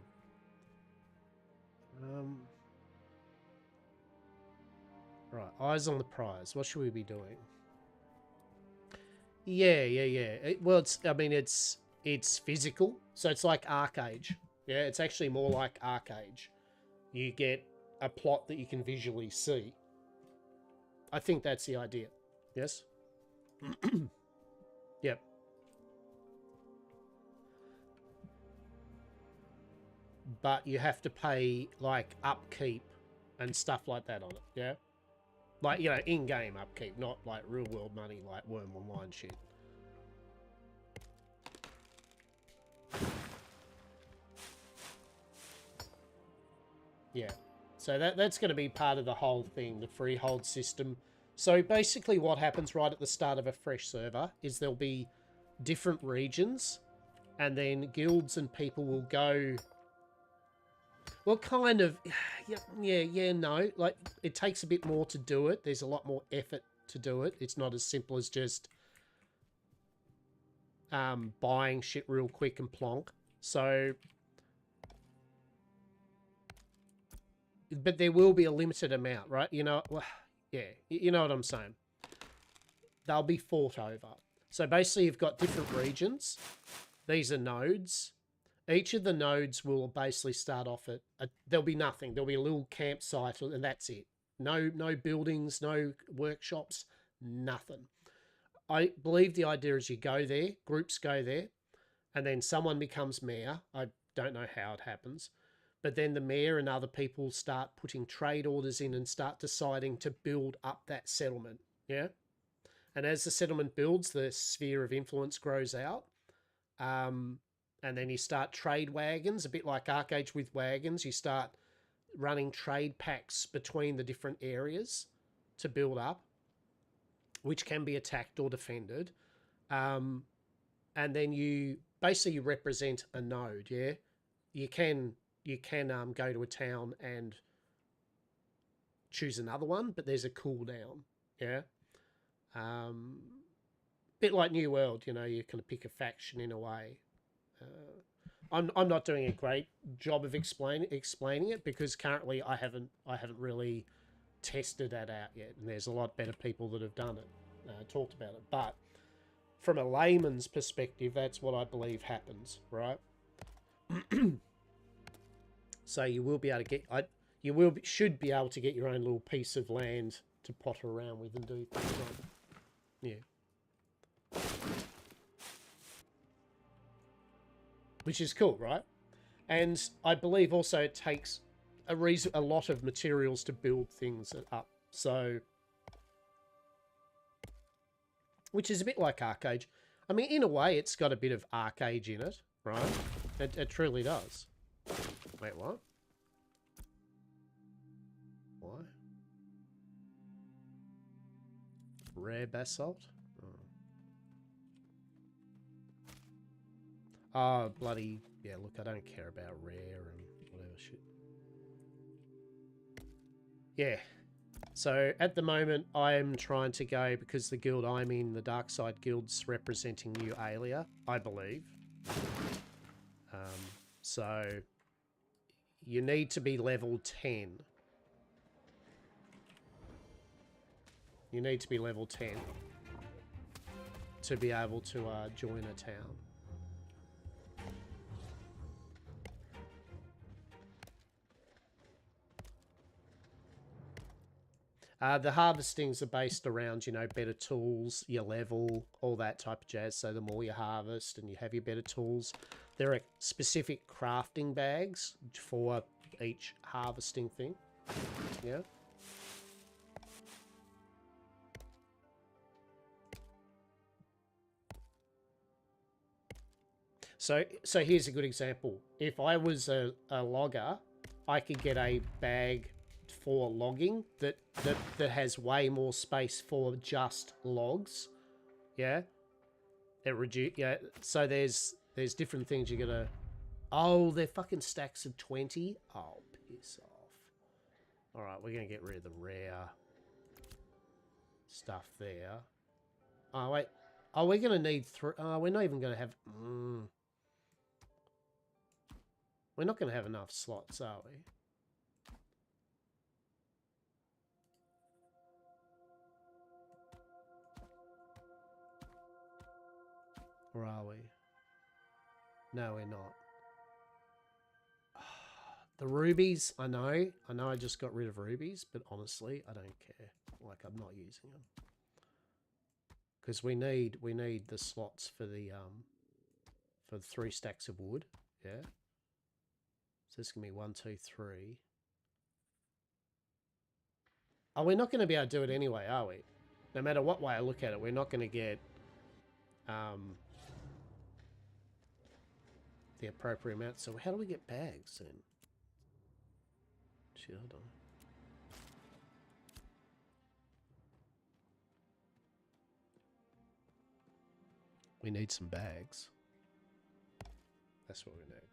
Right, eyes on the prize. What should we be doing? Yeah. Well, it's physical, so it's like Arcade. Yeah, it's actually more like Arcade. You get a plot that you can visually see. I think that's the idea. Yes? Yep. But you have to pay, like, upkeep and stuff like that on it, yeah? Like, you know, in-game upkeep, not, like, real-world money like Worm Online shit. Yeah. So that's going to be part of the whole thing, the freehold system. So basically what happens right at the start of a fresh server is there'll be different regions, and then guilds and people will go... Well, kind of... no. Like, it takes a bit more to do it. There's a lot more effort to do it. It's not as simple as just buying shit real quick and plonk. So... But there will be a limited amount, right? You know, well, yeah, you know what I'm saying. They'll be fought over. So basically you've got different regions. These are nodes. Each of the nodes will basically start off at... there'll be nothing. There'll be a little campsite and that's it. No buildings, no workshops, nothing. I believe the idea is you go there, groups go there, and then someone becomes mayor. I don't know how it happens. But then the mayor and other people start putting trade orders in and start deciding to build up that settlement, yeah? And as the settlement builds, the sphere of influence grows out. And then you start trade wagons, a bit like Arcade with wagons. You start running trade packs between the different areas to build up, which can be attacked or defended. And then you basically represent a node, yeah? You can go to a town and choose another one, but there's a cooldown, yeah? Bit like New World, you know, you can pick a faction in a way. I'm not doing a great job of explaining it because currently I haven't really tested that out yet, and there's a lot better people that have done it, talked about it. But from a layman's perspective, that's what I believe happens, right? So you will be able to get, should be able to get your own little piece of land to potter around with and do things on. Yeah. Which is cool, right? And I believe also it takes a lot of materials to build things up. So, which is a bit like Arcade. I mean, in a way, it's got a bit of Arcade in it, right? It truly does. Wait, what? Why? Rare basalt? Oh, bloody... Yeah, look, I don't care about rare and whatever shit. Yeah. So at the moment, I'm trying to go, because the guild I'm in, the Dark Side Guild's representing New Alia, I believe. So you need to be level 10. You need to be level 10 to be able to join a town. The harvestings are based around, you know, better tools, your level, all that type of jazz. So the more you harvest and you have your better tools, there are specific crafting bags for each harvesting thing. Yeah. So here's a good example. If I was a logger, I could get a bag for logging that has way more space for just logs. Yeah. Yeah. So there's different things you gotta. Oh, they're fucking stacks of 20. Oh, piss off. All right, we're gonna get rid of the rare stuff there. Oh wait. Oh, we're gonna need 3. Oh, we're not even gonna have. We're not gonna have enough slots, are we? Or are we? No, we're not. The rubies, I know I just got rid of rubies, but honestly, I don't care. Like, I'm not using them. Because we need the slots for the 3 stacks of wood, yeah? So this is gonna be 1, 2, 3. Oh, we're not gonna be able to do it anyway, are we? No matter what way I look at it, we're not gonna get the appropriate amount. So how do we get bags then? Shit, hold on. We need some bags. That's what we need.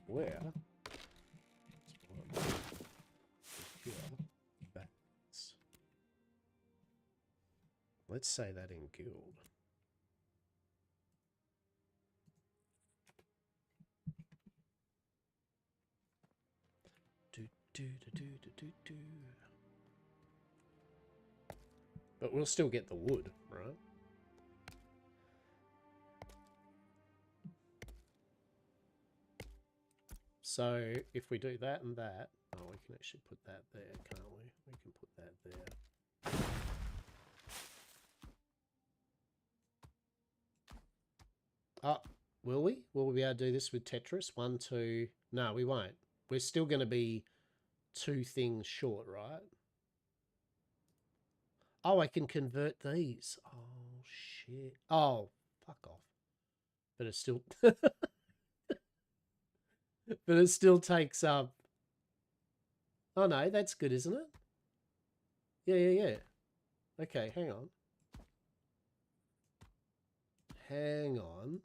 Where? Bags. Let's say that in guild. But we'll still get the wood, right? So if we do that and that, oh, we can actually put that there, can't we? We can put that there. Oh, will we? Will we be able to do this with Tetris? 1, 2... No, we won't. We're still going to be 2 things short, right? Oh, I can convert these. Oh, shit. Oh, fuck off. But it still... but it still takes up... Oh, no, that's good, isn't it? Yeah. Okay, hang on. Hang on.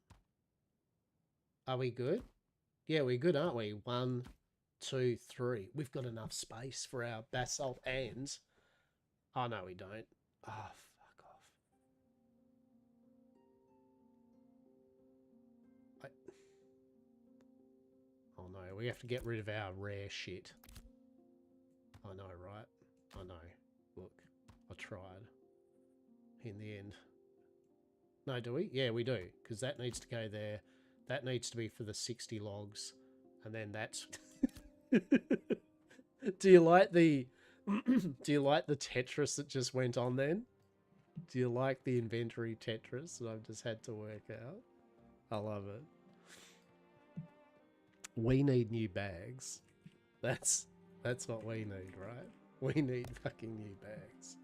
Are we good? Yeah, we're good, aren't we? 1, 2, 3. We've got enough space for our basalt and... Oh, no, we don't. Oh, fuck off. Oh, no, we have to get rid of our rare shit. I know, right? I know. Look, I tried. In the end. No, do we? Yeah, we do. Because that needs to go there. That needs to be for the 60 logs. And then that's... Do you like the... Do you like the Tetris that just went on then? Do you like the inventory Tetris that I've just had to work out? I love it. We need new bags. That's what we need, right? We need fucking new bags.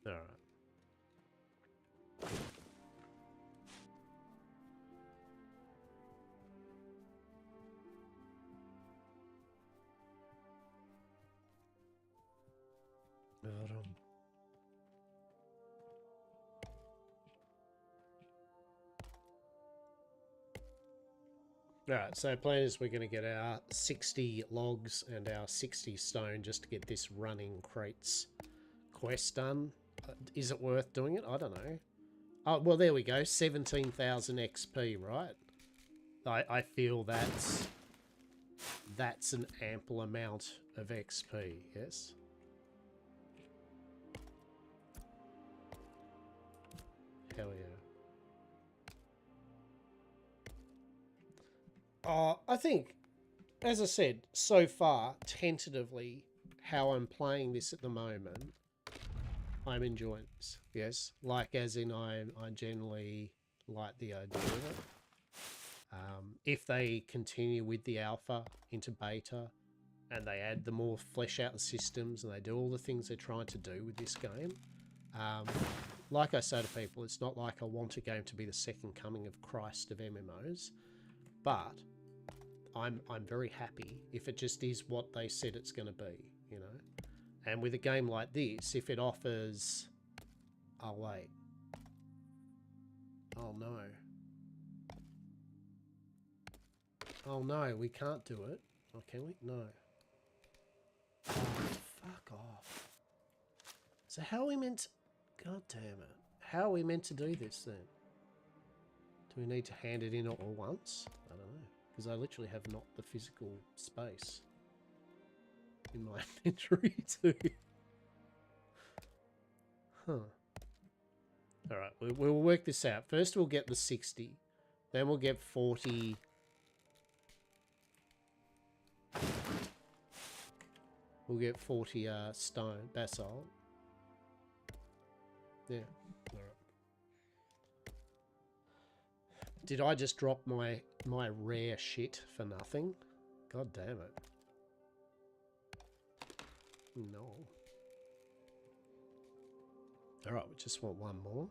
All right. Alright, so plan is we're going to get our 60 logs and our 60 stone just to get this running crates quest done. Is it worth doing it? I don't know. Oh, well, there we go. 17,000 XP, right? I feel that's an ample amount of XP, yes? Hell yeah. I think, as I said, so far, tentatively, how I'm playing this at the moment, I'm enjoying this. Yes, like as in I generally like the idea of it. If they continue with the alpha into beta, and they add the more flesh out the systems, and they do all the things they're trying to do with this game, like I say to people, it's not like I want a game to be the second coming of Christ of MMOs, but I'm very happy if it just is what they said it's going to be, you know. And with a game like this, if it offers... Oh, wait. Oh, no. Oh, no, we can't do it. Oh, can we? No. Oh, fuck off. So how are we meant to... God damn it. How are we meant to do this, then? Do we need to hand it in all once? I don't know. Because I literally have not the physical space in my inventory to... Huh. Alright, we'll work this out. First we'll get the 60. Then we'll get 40... We'll get 40 stone, basalt. Yeah. Alright. Did I just drop my rare shit for nothing? God damn it. No. Alright, we just want one more.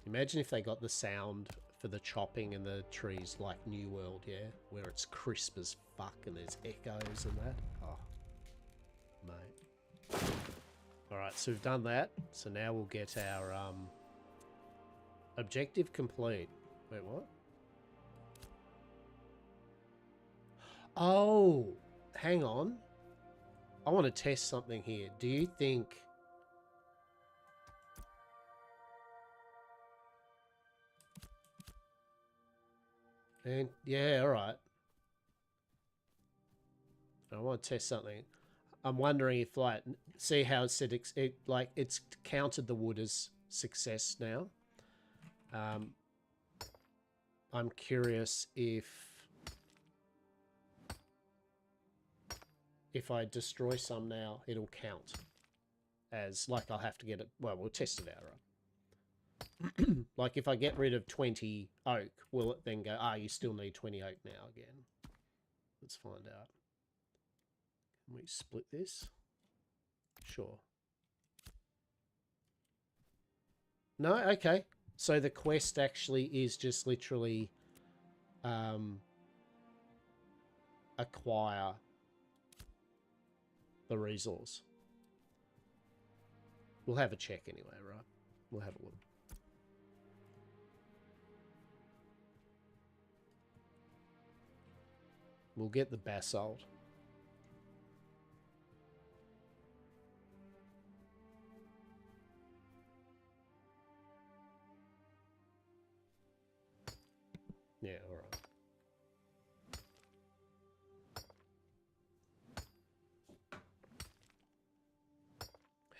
Imagine if they got the sound for the chopping and the trees like New World, yeah? Where it's crisp as fuck and there's echoes and that. Oh, mate. Alright, so we've done that. So now we'll get our objective complete. Wait, what? Oh, hang on. I want to test something here. Do you think... And yeah, alright. I want to test something. I'm wondering if, like, see how it said like it's counted the wood as success now. I'm curious if I destroy some now, it'll count as, like, I'll have to get it. Well, we'll test it out, right? Like, if I get rid of 20 oak, will it then go, you still need 20 oak now again? Let's find out. Can we split this? Sure. No? Okay. So the quest actually is just literally acquire the resource. We'll have a check anyway, right? We'll have a look. We'll get the basalt. Yeah, alright.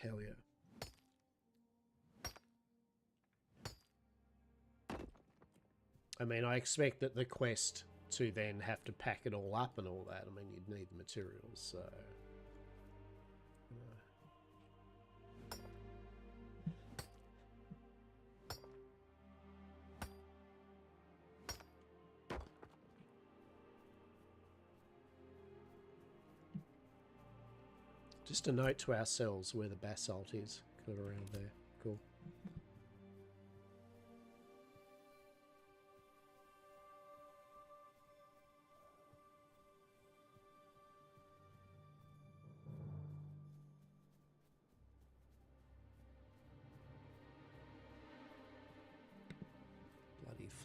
Hell yeah. I mean, I expect that the quest to then have to pack it all up and all that. I mean, you'd need the materials, so... Just a note to ourselves where the basalt is. Got it around there. Cool.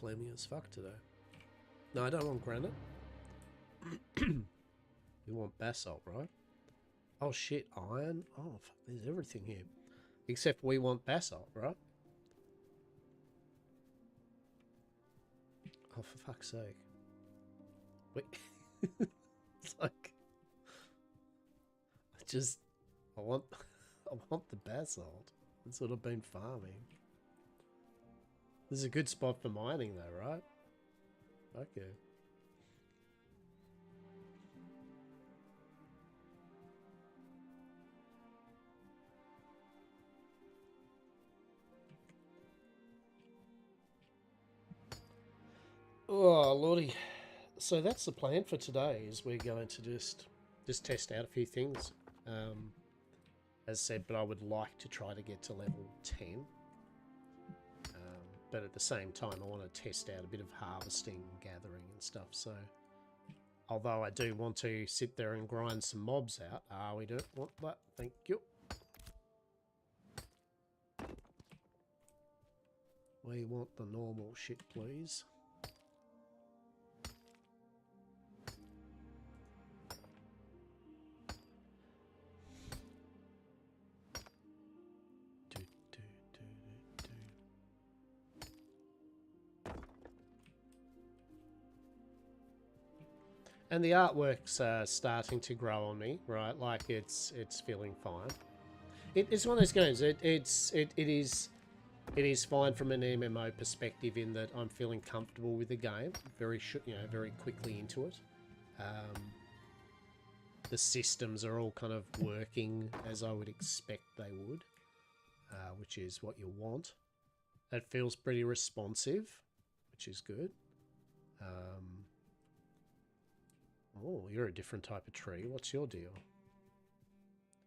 phlegmy as fuck today. No, I don't want granite. We want basalt, right? Oh shit, iron. Oh, fuck, there's everything here. Except we want basalt, right? Oh, for fuck's sake. Wait. It's like... I want the basalt. That's what I've been farming. This is a good spot for mining though, right? Okay. Oh, lordy. So that's the plan for today, is we're going to just test out a few things. As said, but I would like to try to get to level 10. But at the same time, I want to test out a bit of harvesting, gathering and stuff. So, although I do want to sit there and grind some mobs out. We don't want that. Thank you. We want the normal shit, please. And the artwork's starting to grow on me, right? Like it's feeling fine. It's one of those games. It is fine from an MMO perspective in that I'm feeling comfortable with the game. Very quickly into it. The systems are all kind of working as I would expect they would, which is what you want. It feels pretty responsive, which is good. Oh, you're a different type of tree. What's your deal?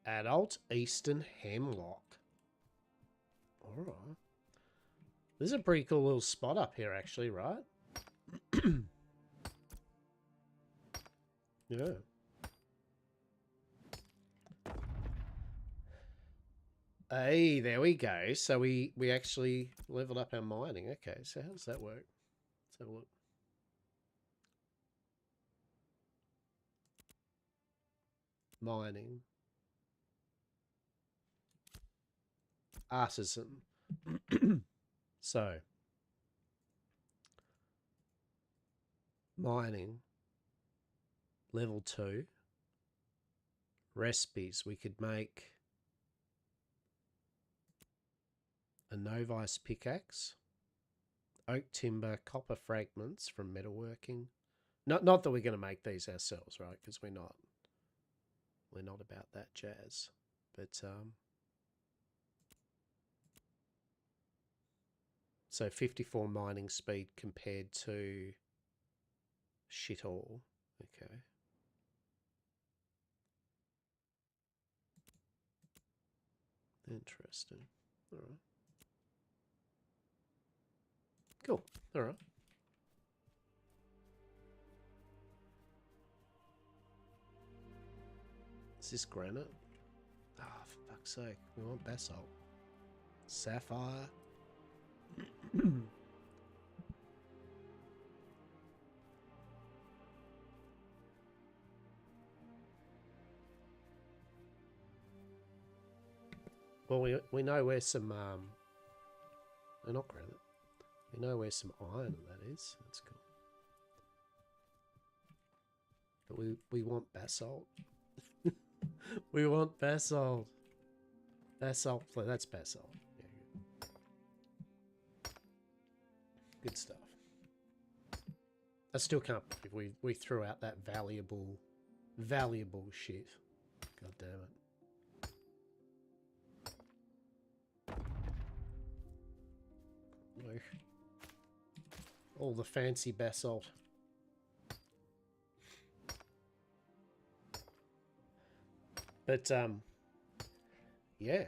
Adult Eastern Hemlock. Alright. This is a pretty cool little spot up here, actually, right? Yeah. Hey, there we go. So we actually leveled up our mining. Okay, so how does that work? Let's have a look. Mining. Artisan. So. Mining. Level 2. Recipes. We could make a novice pickaxe. Oak timber, copper fragments from metalworking. Not that we're going to make these ourselves, right? Because we're not about that jazz. But so 54 mining speed compared to shit all. Okay. Interesting. All right. Cool. All right. Is this granite? Ah, oh, for fuck's sake. We want basalt. Sapphire. Well, we know where some no, not granite. We know where some iron that is. That's cool. But we want basalt. We want basalt. Basalt. That's basalt. Yeah, good stuff. I still can't believe we threw out that valuable shit. God damn it. All the fancy basalt. But yeah,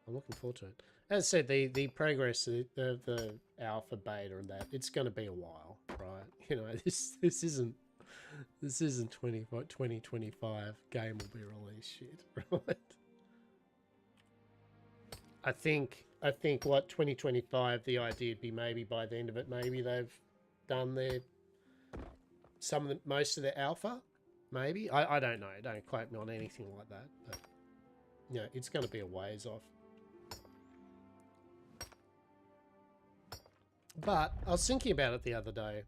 I'm looking forward to it. As I said, the progress, the alpha, beta, and that, it's going to be a while, right? You know, this isn't 2025 game will be released shit, right? I think I think what 2025, the idea would be maybe by the end of it, maybe they've done their most of their alpha. Maybe I don't know. Don't quote me on anything like that. But yeah, it's going to be a ways off. But I was thinking about it the other day.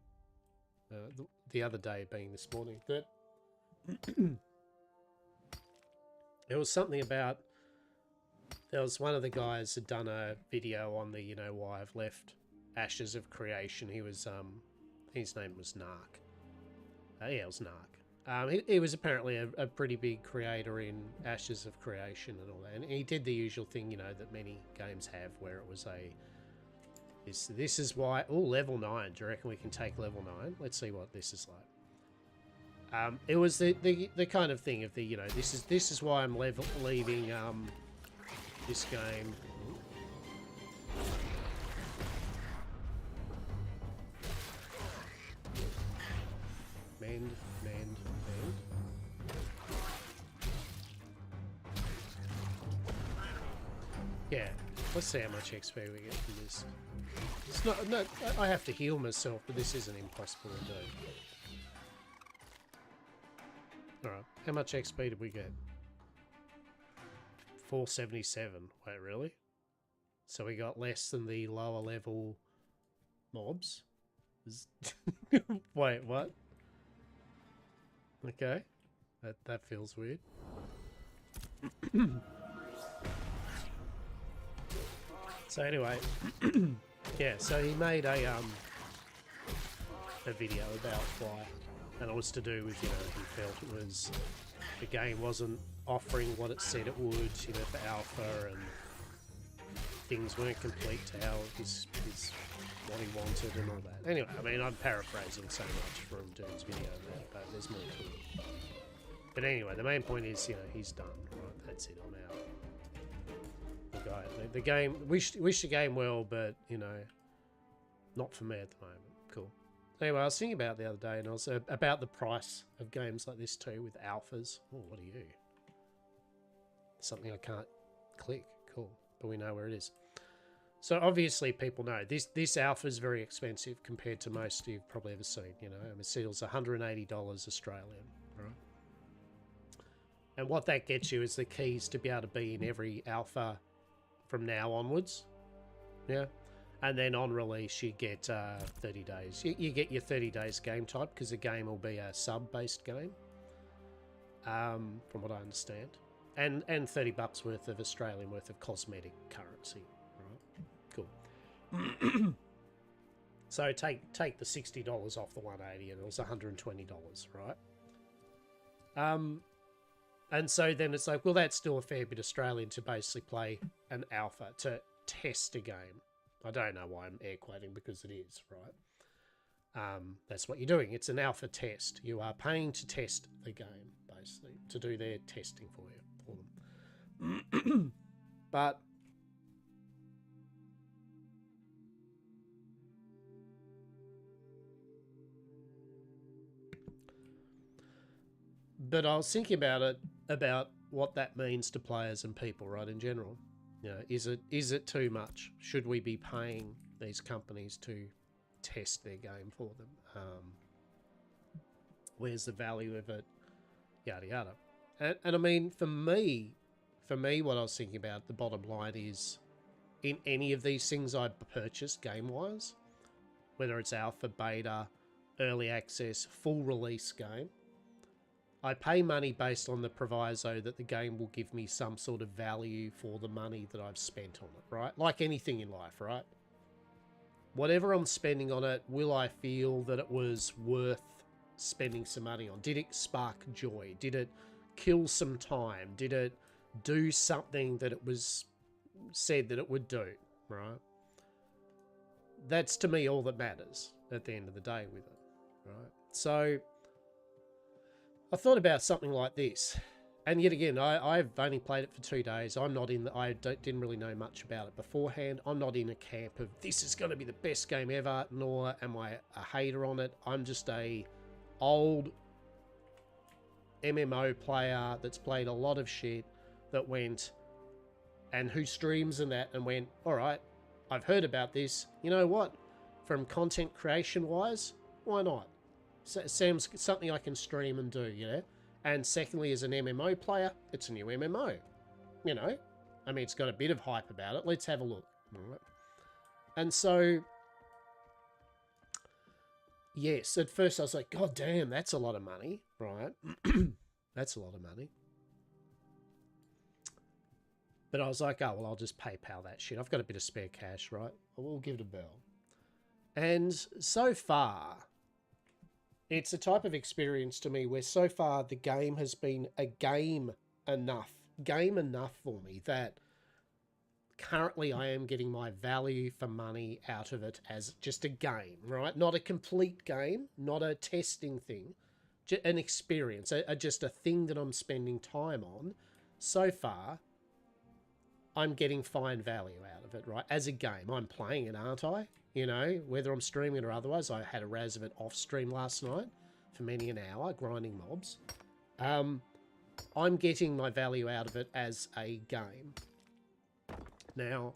The other day being this morning, that there was something about, there was one of the guys had done a video on the, you know, why I've left Ashes of Creation. He was his name was Narc. Yeah, it was Narc. He was apparently a pretty big creator in Ashes of Creation and all that, and he did the usual thing, you know, that many games have, where it was a this is why. Oh, level 9. Do you reckon we can take level 9? Let's see what this is like. It was the kind of thing of the, you know, this is why I'm leaving this game. Mend. Yeah, let's see how much XP we get from this. It's not, no, I have to heal myself, but this isn't impossible to do. Alright, how much XP did we get? 477. Wait, really? So we got less than the lower level mobs? Wait, what? Okay. That feels weird. So anyway, yeah, so he made a video about why, and it was to do with, you know, he felt it was, the game wasn't offering what it said it would, you know, for alpha, and things weren't complete to how his what he wanted and all that. Anyway, I mean, I'm paraphrasing so much from Dune's video there, but there's more to it. But anyway, the main point is, you know, he's done, right? That's it, I'm out. The guy, the game, wish the game well, but, you know, not for me at the moment. Cool. Anyway, I was thinking about it the other day, and I was about the price of games like this too, with alphas. Oh, what are you? Something I can't click. Cool. But we know where it is. So obviously people know this alpha is very expensive compared to most you've probably ever seen. You know, it was $180 Australian, right? And what that gets you is the keys to be able to be in every alpha from now onwards. Yeah. And then on release, you get 30 days. You get your 30 days game type, because the game will be a sub-based game, from what I understand. And $30 worth of Australian worth of cosmetic currency. Cool. So take the $60 off the 180, and it was $120, right? And so then it's like, well, that's still a fair bit Australian to basically play an alpha, to test a game. I don't know why I'm air quoting, because it is, right? That's what you're doing. It's an alpha test. You are paying to test the game, basically, to do their testing for them. But I was thinking about it, about what that means to players and people, right, in general. You know, is it too much? Should we be paying these companies to test their game for them? Where's the value of it? Yada yada. And I mean, for me, what I was thinking about, the bottom line is, in any of these things I purchase game-wise, whether it's alpha, beta, early access, full release game, I pay money based on the proviso that the game will give me some sort of value for the money that I've spent on it, right? Like anything in life, right? Whatever I'm spending on it, will I feel that it was worth spending some money on? Did it spark joy? Did it kill some time? Did it do something that it was said that it would do, right? That's, to me, all that matters at the end of the day with it, right? So I thought about something like this, and yet again, I've only played it for 2 days. I'm not in didn't really know much about it beforehand. I'm not in a camp of this is going to be the best game ever, nor am I a hater on it. I'm just a old MMO player that's played a lot of shit, that went, and who streams and that, and went, all right, I've heard about this. You know what? From content creation wise, why not? Seems something I can stream and do, you know? And secondly, as an MMO player, it's a new MMO, you know? I mean, it's got a bit of hype about it. Let's have a look. All right. And so, yes, at first I was like, God damn, that's a lot of money, right? That's a lot of money. But I was like, oh, well, I'll just PayPal that shit. I've got a bit of spare cash, right? We'll give it a bell. And so far, it's a type of experience to me where so far the game has been a game enough for me that currently I am getting my value for money out of it as just a game, right? Not a complete game, not a testing thing, just an experience, just a thing that I'm spending time on. So far, I'm getting fine value out of it, right? As a game, I'm playing it, aren't I? You know, whether I'm streaming it or otherwise. I had a raz of it off stream last night for many an hour, grinding mobs. I'm getting my value out of it as a game. Now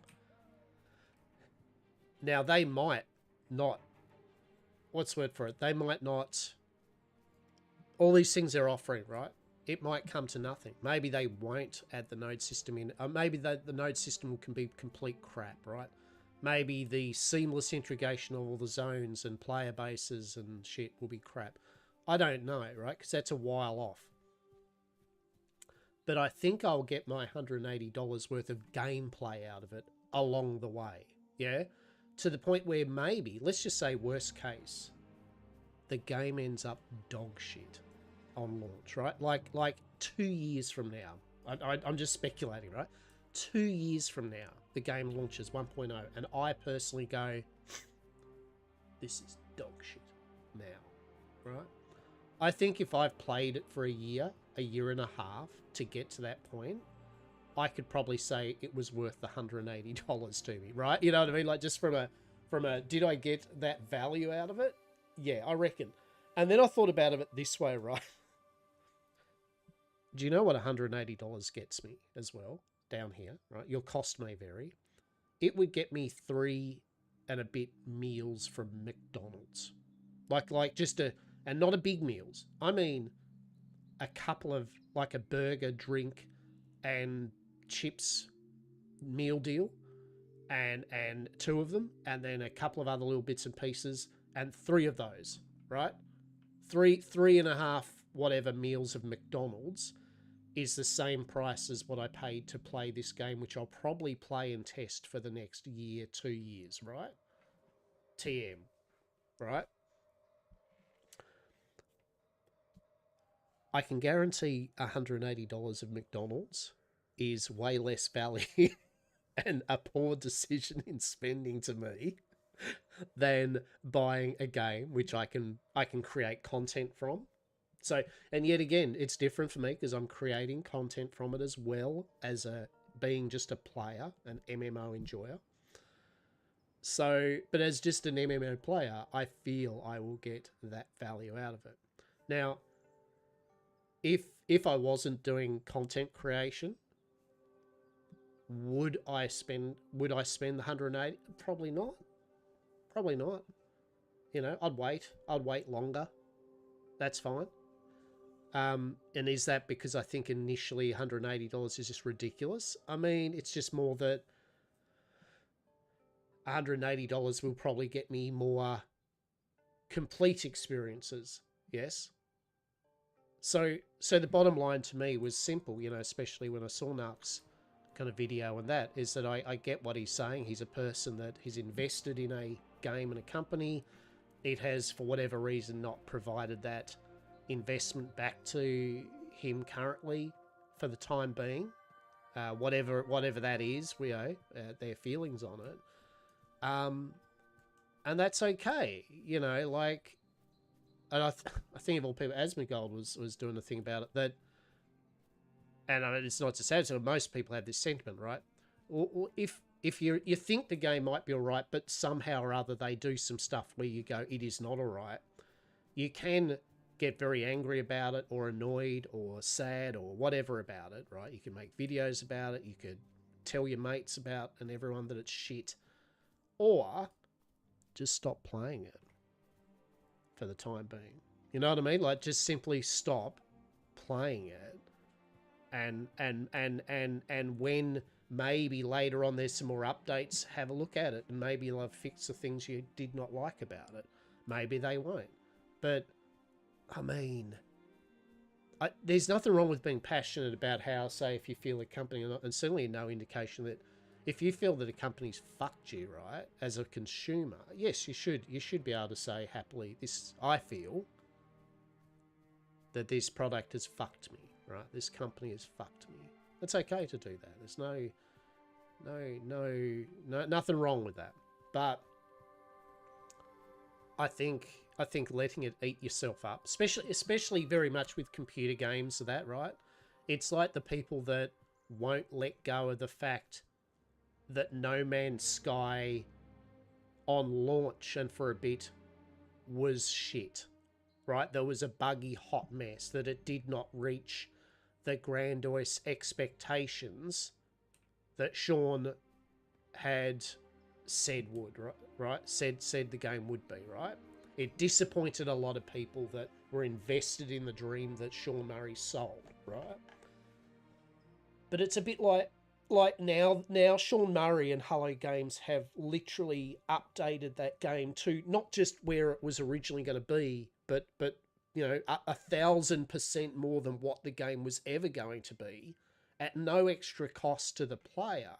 they might not, what's the word for it? They might not, all these things they're offering, right? It might come to nothing. Maybe they won't add the node system in. Maybe the node system can be complete crap, right? Maybe the seamless integration of all the zones and player bases and shit will be crap. I don't know, right? Because that's a while off. But I think I'll get my $180 worth of gameplay out of it along the way, yeah? To the point where maybe, let's just say worst case, the game ends up dog shit on launch, right? Like 2 years from now. I'm just speculating, right? 2 years from now, the game launches 1.0, and I personally go, this is dog shit now, right? I think if I've played it for a year and a half to get to that point, I could probably say it was worth the $180 to me, right? You know what I mean? Like just from a did I get that value out of it? Yeah, I reckon. And then I thought about it this way, right? Do you know what $180 gets me as well? Down here, right? Your cost may vary. It would get me 3 and a bit meals from McDonald's. Like just and not a big meals. I mean a couple of, like a burger, drink, and chips meal deal, and 2 of them, and then a couple of other little bits and pieces, and 3 of those, right? Three and a half whatever meals of McDonald's is the same price as what I paid to play this game, which I'll probably play and test for the next year, 2 years, right? TM, right? I can guarantee $180 of McDonald's is way less value and a poor decision in spending to me than buying a game which I can create content from. So, and yet again, it's different for me because I'm creating content from it as well as being just a player, an MMO enjoyer. So, but as just an MMO player, I feel I will get that value out of it. Now, if I wasn't doing content creation, would I spend the 180? Probably not. Probably not. You know, I'd wait longer. That's fine. And is that because I think initially $180 is just ridiculous? I mean, it's just more that $180 will probably get me more complete experiences. Yes. So the bottom line to me was simple, you know, especially when I saw Narc's kind of video and that, is that I get what he's saying. He's a person that he's invested in a game and a company. It has, for whatever reason, not provided that investment back to him currently for the time being. Whatever that is, we know their feelings on it. And that's okay, you know, like, and I think of all people, Asmongold was doing a thing about it that, and I mean, it's not to say so most people have this sentiment, right? Or if you think the game might be all right, but somehow or other they do some stuff where you go, it is not all right, you can get very angry about it or annoyed or sad or whatever about it, right? You can make videos about it. You could tell your mates about and everyone that it's shit, or just stop playing it for the time being. You know what I mean? Like, just simply stop playing it, and when maybe later on there's some more updates, have a look at it, and maybe they'll fix the things you did not like about it. Maybe they won't. But, I mean, there's nothing wrong with being passionate about how, say, if you feel a company, and certainly no indication that if you feel that a company's fucked you, right, as a consumer, yes, you should be able to say happily, I feel that this product has fucked me, right? This company has fucked me. It's okay to do that. There's nothing wrong with that. But I think letting it eat yourself up, especially very much with computer games, that, right? It's like the people that won't let go of the fact that No Man's Sky on launch and for a bit was shit, right? There was a buggy hot mess, that it did not reach the grandiose expectations that Sean had said would, right? Said the game would be, right? It disappointed a lot of people that were invested in the dream that Sean Murray sold, right? But it's a bit like now Sean Murray and Hello Games have literally updated that game to not just where it was originally going to be, but you know, 1,000% more than what the game was ever going to be, at no extra cost to the player.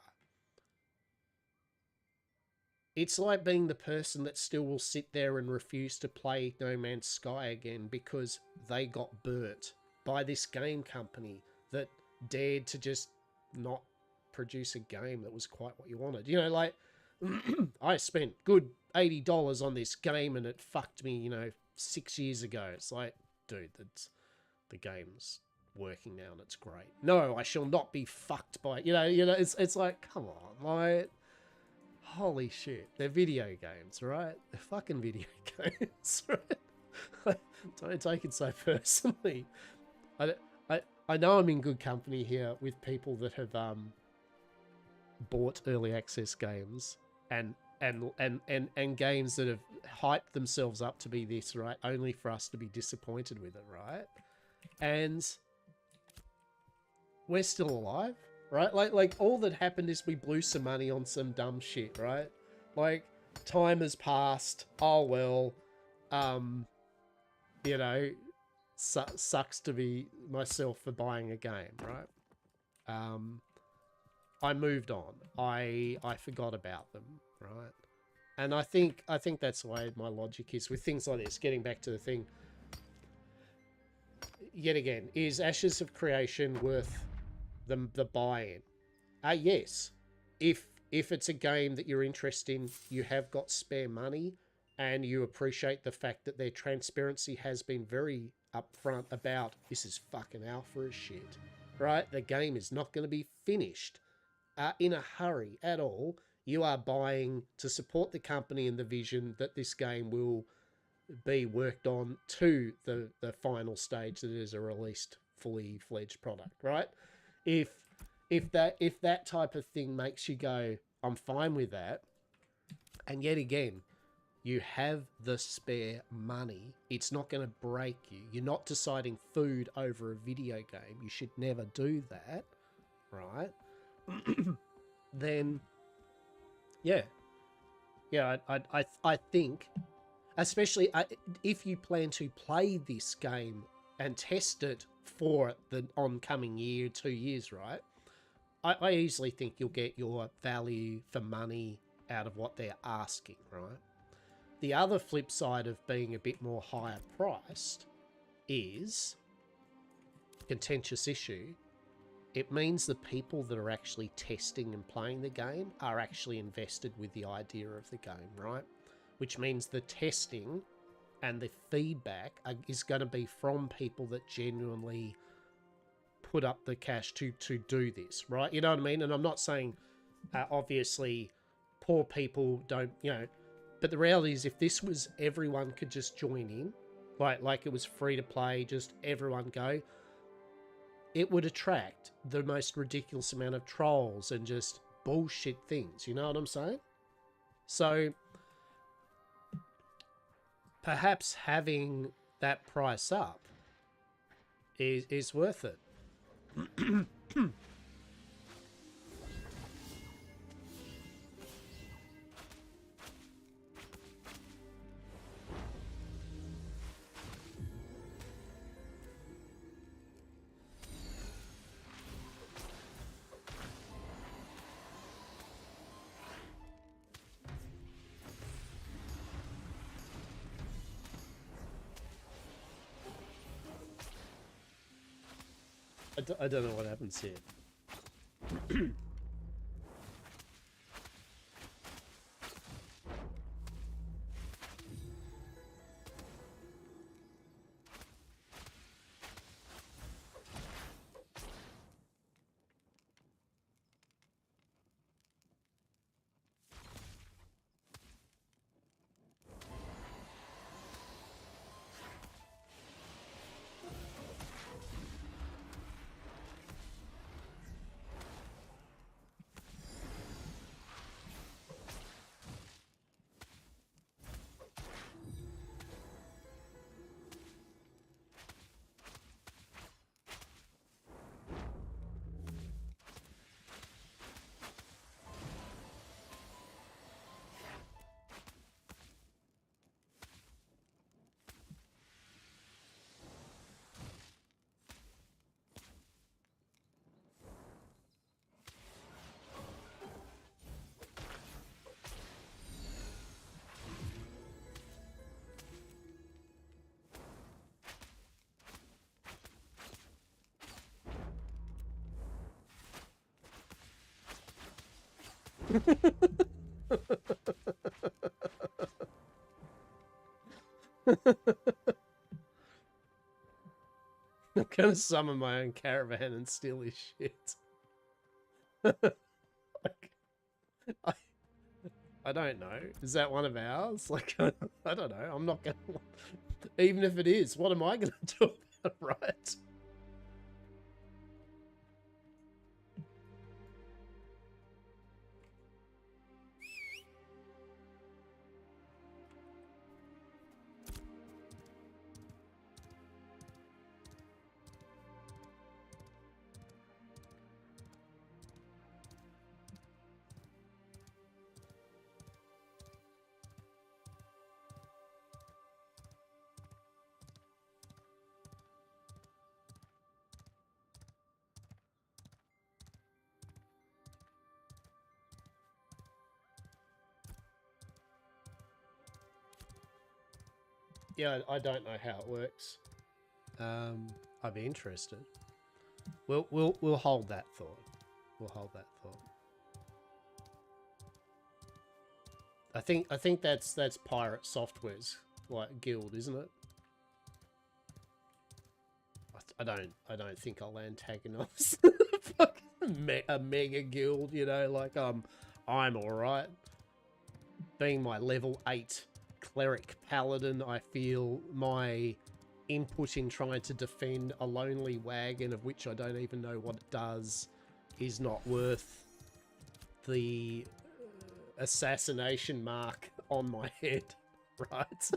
It's like being the person that still will sit there and refuse to play No Man's Sky again because they got burnt by this game company that dared to just not produce a game that was quite what you wanted. You know, like, I spent good $80 on this game and it fucked me, you know, 6 years ago. It's like, dude, the game's working now and it's great. No, I shall not be fucked by it. You know, it's like, come on, like, holy shit, they're video games, right? They're fucking video games, right? Don't take it so personally. I know I'm in good company here with people that have bought early access games and games that have hyped themselves up to be this, right? Only for us to be disappointed with it, right? And we're still alive, right? Like all that happened is we blew some money on some dumb shit, right? Like, time has passed. Oh well, you know, sucks to be myself for buying a game, right? I moved on. I forgot about them, right? And I think that's the way my logic is with things like this. Getting back to the thing, yet again, is Ashes of Creation worth the buy-in? Yes. If it's a game that you're interested in, you have got spare money, and you appreciate the fact that their transparency has been very upfront about, this is fucking alpha as shit, right? The game is not going to be finished in a hurry at all. You are buying to support the company and the vision that this game will be worked on to the final stage that is a released, fully fledged product, right? If that type of thing makes you go, I'm fine with that, and yet again, you have the spare money, it's not going to break you. You're not deciding food over a video game. You should never do that, right? Then, yeah, I think, especially if you plan to play this game and test it for the oncoming year, 2 years, right? I easily think you'll get your value for money out of what they're asking, right? The other flip side of being a bit more higher priced is contentious issue. It means the people that are actually testing and playing the game are actually invested with the idea of the game, right? Which means the testing and the feedback is going to be from people that genuinely put up the cash to do this, right? You know what I mean? And I'm not saying, obviously, poor people don't, you know, but the reality is, if this was everyone could just join in, like it was free to play, just everyone go, it would attract the most ridiculous amount of trolls and just bullshit things. You know what I'm saying? So perhaps having that price up is worth it. I don't know what happens here. I'm gonna summon my own caravan and steal his shit. Like, I don't know. Is that one of ours? Like, I don't know. I'm not gonna... Even if it is, what am I gonna do about it, right? Yeah, I don't know how it works. I'd be interested. We'll hold that thought. We'll hold that thought. I think that's Pirate Software's like guild, isn't it? I don't think I'll antagonize a mega guild. You know, like I'm all right. Being my level 8 cleric paladin, I feel my input in trying to defend a lonely wagon of which I don't even know what it does is not worth the assassination mark on my head, right?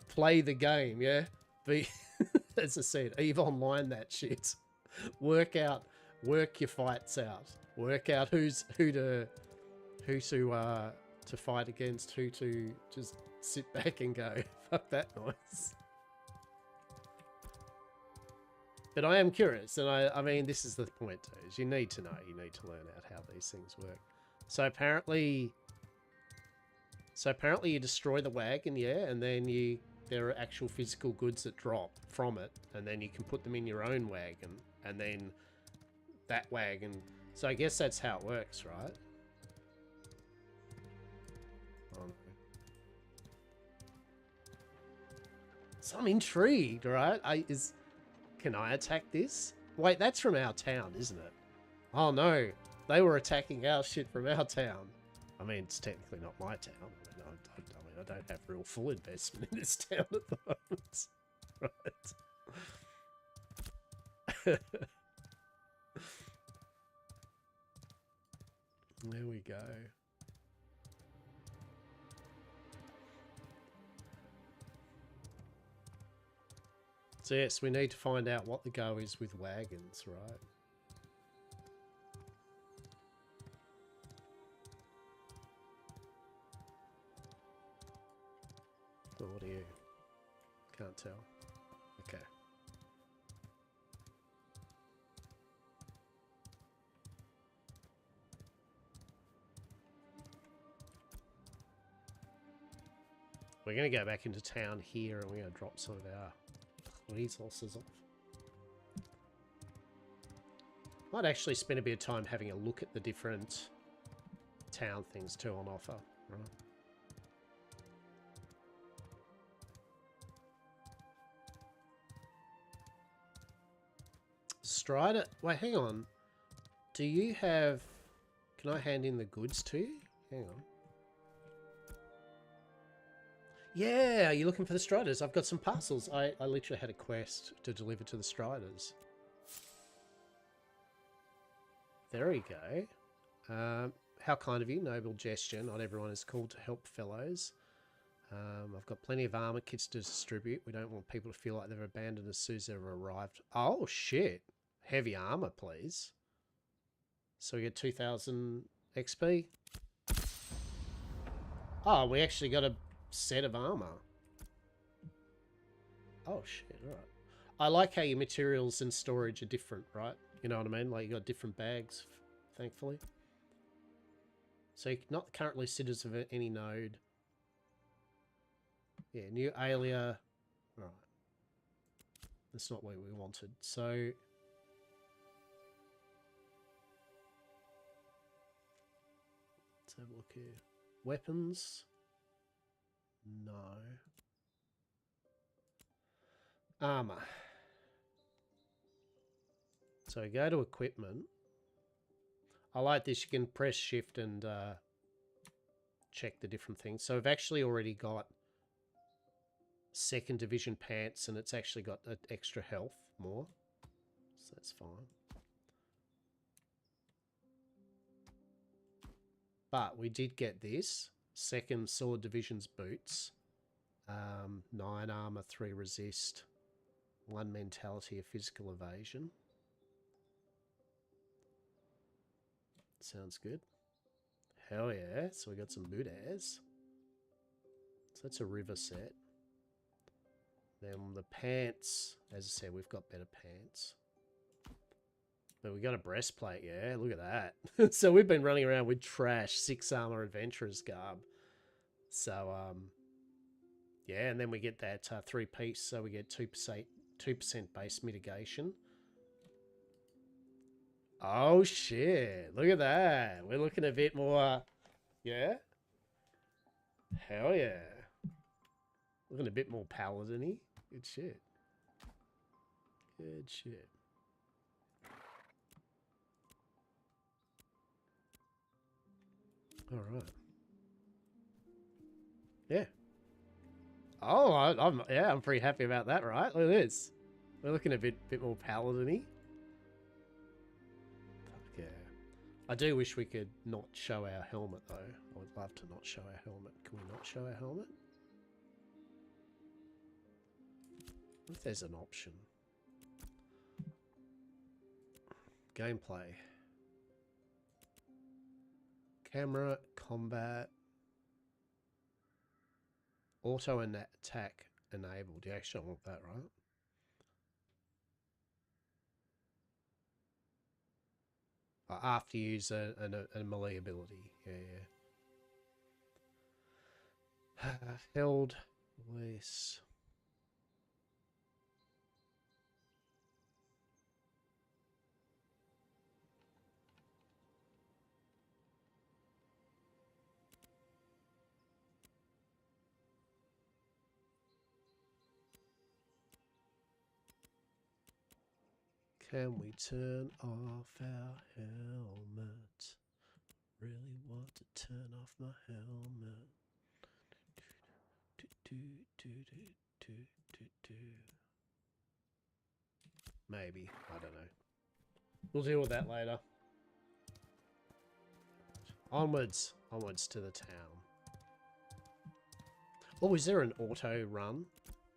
Play the game, yeah? Be, as I said, EVE Online that shit. Work your fights out. Work out who to fight against, who to just sit back and go, fuck that noise. But I am curious, and I mean, this is the point, too, is you need to know, you need to learn out how these things work. So apparently you destroy the wagon, yeah, and then there are actual physical goods that drop from it, and then you can put them in your own wagon, and then that wagon. So I guess that's how it works, right? So I'm intrigued, right? Can I attack this? Wait, that's from our town, isn't it? Oh no, they were attacking our shit from our town. I mean, it's technically not my town. I don't have real full investment in this town at the moment. Right. There we go. So yes, we need to find out what the go is with wagons, right? Or what are you? Can't tell. Okay. We're going to go back into town here and we're going to drop some of our resources off. Might actually spend a bit of time having a look at the different town things too on offer, right? Strider, wait, hang on. Do you have... Can I hand in the goods to you? Hang on. Yeah, are you looking for the Striders? I've got some parcels. I literally had a quest to deliver to the Striders. There we go. How kind of you, noble gesture. Not everyone is called to help fellows. I've got plenty of armor kits to distribute. We don't want people to feel like they've abandoned as soon as they've arrived. Oh, shit. Heavy armor, please. So we get 2,000 XP. Oh, we actually got a set of armor. Oh, shit. All right. I like how your materials and storage are different, right? You know what I mean? Like, you got different bags, thankfully. So you're not currently citizens of any node. Yeah, new alia. Right. That's not what we wanted. So... Let's have a look here. Weapons. No. Armor. So we go to equipment. I like this. You can press shift and check the different things. So I've actually already got 2nd division pants and it's actually got an extra health more. So that's fine. But we did get this. 2nd sword division's boots. 9 armor, 3 resist. 1 mentality of physical evasion. Sounds good. Hell yeah. So we got some boots. So that's a river set. Then the pants, as I said, we've got better pants. But we got a breastplate, yeah. Look at that. So we've been running around with trash 6 armor adventurers garb. So, yeah, and then we get that 3-piece, so we get 2% base mitigation. Oh, shit. Look at that. We're looking a bit more... Yeah? Hell yeah. Looking a bit more paladin-y. Good shit. Good shit. All right. Yeah. Oh, I'm pretty happy about that, right? Look at this. We're looking a bit more paladin-y. Fuck yeah. I do wish we could not show our helmet, though. I would love to not show our helmet. Can we not show our helmet? What if there's an option? Gameplay. Camera, combat. Auto and attack enabled. You actually want that, right? After you use a melee ability. Yeah. Held. Release. Can we turn off our helmet? Really want to turn off my helmet. Maybe. I don't know. We'll deal with that later. Onwards. Onwards to the town. Oh, is there an auto run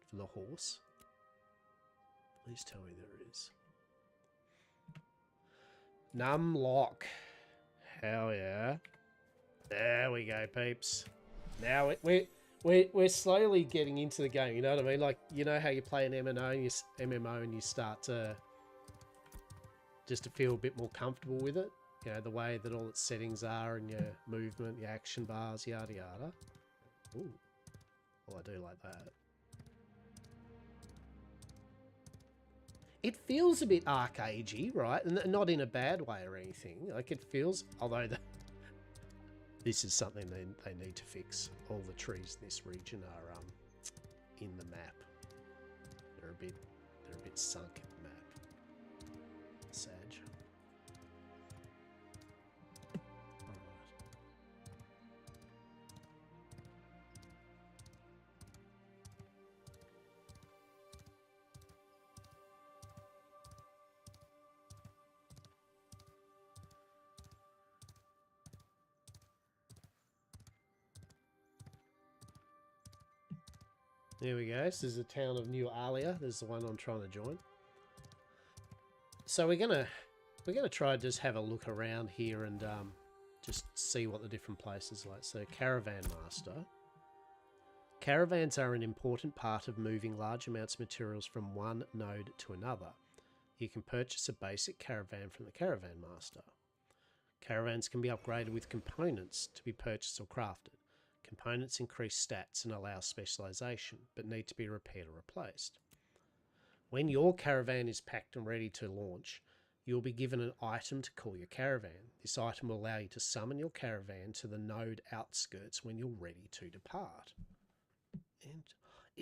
for the horse? Please tell me there is. Numlock. Hell yeah. There we go, peeps. Now we're slowly getting into the game, you know what I mean? Like, you know how you play an MMO and you start to just to feel a bit more comfortable with it? You know, the way that all its settings are and your movement, your action bars, yada yada. Ooh. Oh, I do like that. It feels a bit arcadey, right? And not in a bad way or anything. Like, it feels, although this is something they need to fix. All the trees in this region are in the map. They're a bit sunk in the map. Sad. There we go. This is the town of New Alia. This is the one I'm trying to join. So we're gonna try to just have a look around here and just see what the different places are like. So Caravan Master. Caravans are an important part of moving large amounts of materials from one node to another. You can purchase a basic caravan from the Caravan Master. Caravans can be upgraded with components to be purchased or crafted. Components increase stats and allow specialization, but need to be repaired or replaced. When your caravan is packed and ready to launch, you'll be given an item to call your caravan. This item will allow you to summon your caravan to the node outskirts when you're ready to depart. And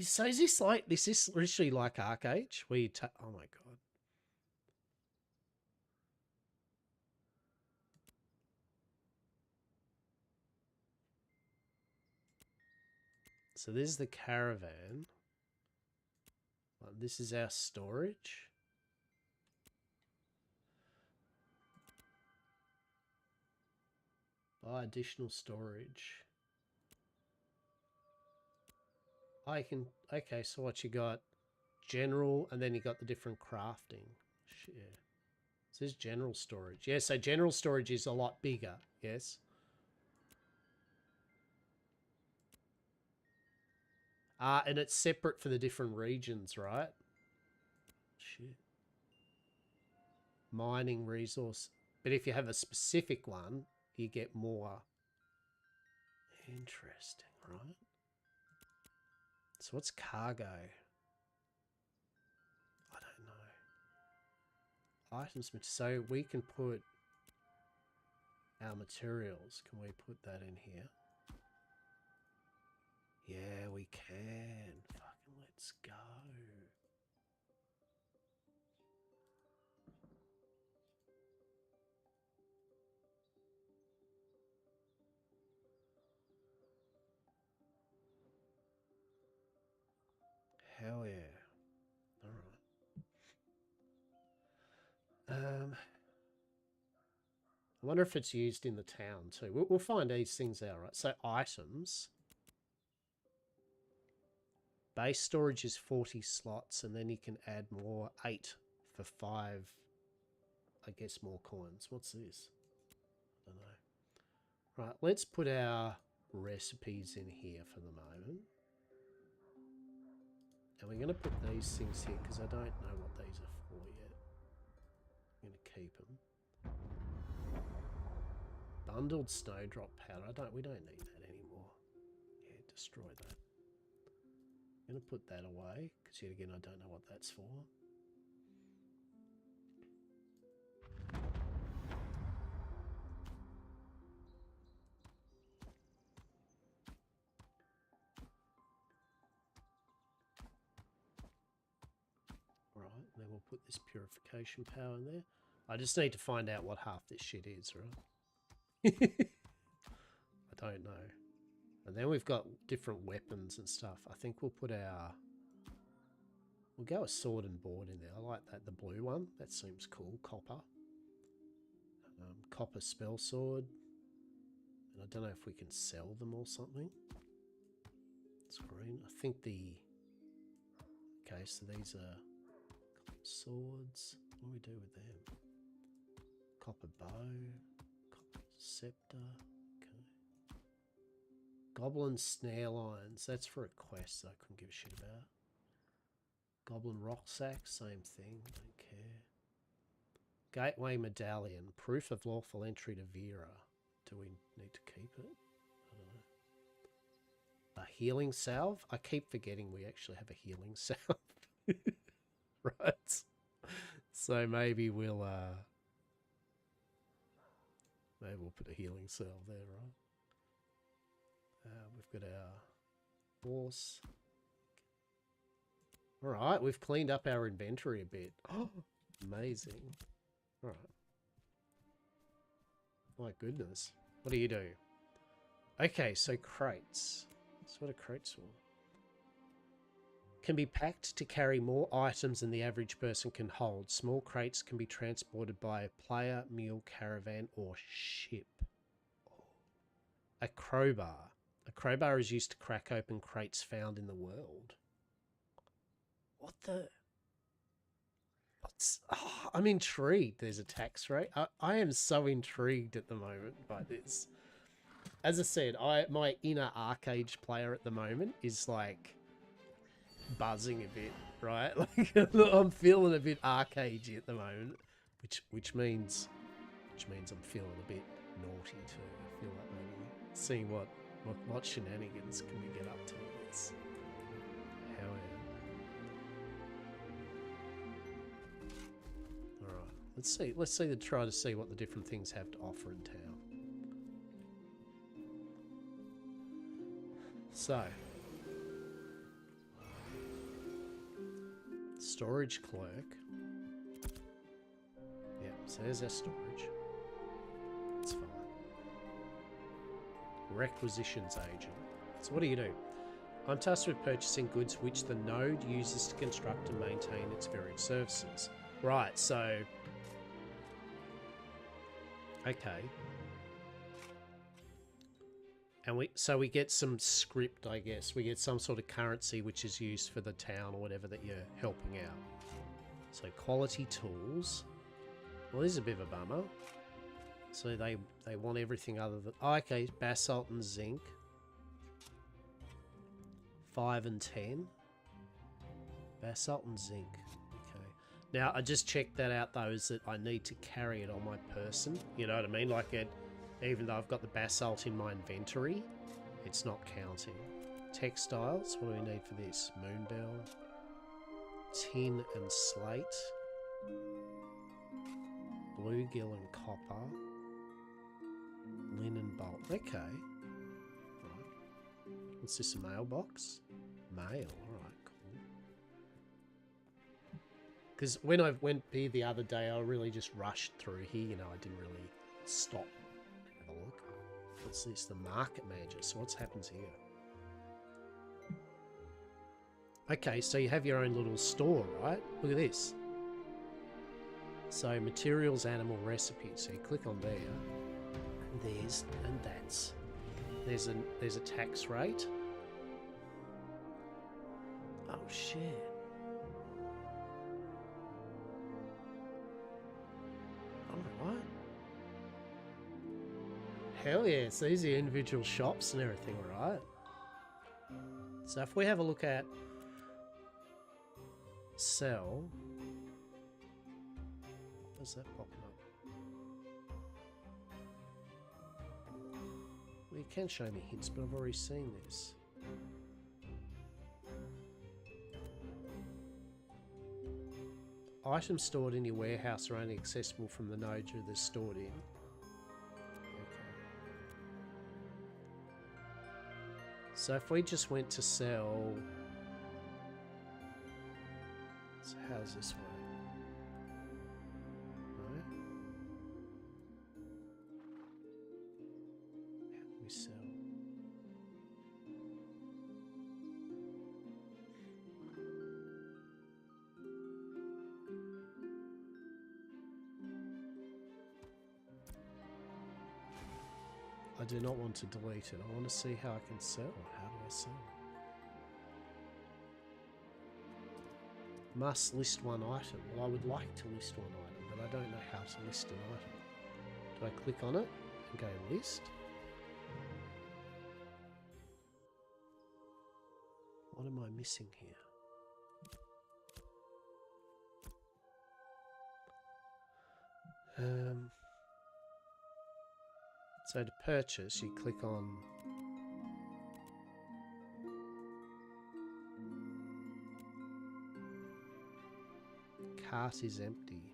so is this literally like Arcade? Where you oh my god. So this is the caravan. This is our storage. Buy additional storage. I can, okay, so what you got? General, and then you got the different crafting. Shit. This is general storage. Yeah, so general storage is a lot bigger, yes? And it's separate for the different regions, right? Shit. Mining resource. But if you have a specific one, you get more. Interesting, right? So what's cargo? I don't know. Items, so we can put our materials. Can we put that in here? Yeah, we can. Fucking let's go. Hell yeah. Alright. I wonder if it's used in the town too. We'll find these things out, right? So items. Base storage is 40 slots, and then you can add more 8 for 5, I guess, more coins. What's this? I don't know. Right, let's put our recipes in here for the moment. And we're going to put these things here because I don't know what these are for yet. I'm going to keep them. Bundled snowdrop powder. We don't need that anymore. Yeah, destroy that. I'm going to put that away because yet again I don't know what that's for. Right, and then we'll put this purification power in there. I just need to find out what half this shit is, right? I don't know. And then we've got different weapons and stuff. I think we'll put our We'll go a sword and board in there. I like that, the blue one. That seems cool. Copper. Copper spell sword. And I don't know if we can sell them or something. It's green. I think the... Okay, so these are swords. What do we do with them? Copper bow. Copper scepter. Okay. Goblin snare lines. That's for a quest that I couldn't give a shit about. Goblin rucksack. Same thing. Don't care. Gateway medallion. Proof of lawful entry to Vera. Do we need to keep it? I don't know. A healing salve? I keep forgetting we actually have a healing salve. Right. So maybe we'll put a healing salve there, right? We've got our horse. Alright, we've cleaned up our inventory a bit. Oh, amazing. Alright. My goodness. What do you do? Okay, so crates. That's what a crate's for. Can be packed to carry more items than the average person can hold. Small crates can be transported by a player, mule, caravan, or ship. A crowbar. A crowbar is used to crack open crates found in the world. What the... Oh, I'm intrigued. There's a tax rate. I am so intrigued at the moment by this. As I said, my inner arcade player at the moment is like buzzing a bit, right? Like I'm feeling a bit arcadey at the moment, which means I'm feeling a bit naughty too. I feel like maybe seeing what shenanigans can we get up to with this. Alright, let's try to see what the different things have to offer in town. So, storage clerk. Yeah, so there's our storage. It's fine. Requisitions agent. So what do you do? I'm tasked with purchasing goods which the node uses to construct and maintain its various services. Right, so... Okay. And we get some script, I guess. We get some sort of currency which is used for the town or whatever that you're helping out. So quality tools. Well, this is a bit of a bummer. So they want everything other than... Oh, okay, basalt and zinc. 5 and 10. Basalt and zinc. Okay. Now, I just checked that out, though, is that I need to carry it on my person. You know what I mean? Like, even though I've got the basalt in my inventory, it's not counting. Textiles. What do we need for this? Moonbell. Tin and slate. Bluegill and copper. Linen bolt. Okay. Right. What's this, a mailbox? Mail. Alright, cool. Because when I went here the other day, I really just rushed through here. You know, I didn't really stop and have a look. What's this? The market manager. So what's happened here? Okay, so you have your own little store, right? Look at this. So materials, animal recipes. So you click on there. There's and that's. There's a tax rate. Oh shit. Alright. Hell yeah, so these are individual shops and everything, right? So if we have a look at sell, where's that popping up? Well, you can show me hints, but I've already seen this. Items stored in your warehouse are only accessible from the node they're stored in. Okay. So if we just went to sell... So how's this work? No? How do we sell? do not want to delete it. I want to see how I can sell. How do I sell? Must list one item. Well, I would like to list one item, but I don't know how to list an item. Do I click on it and go list? What am I missing here? So to purchase, you click on cart is empty.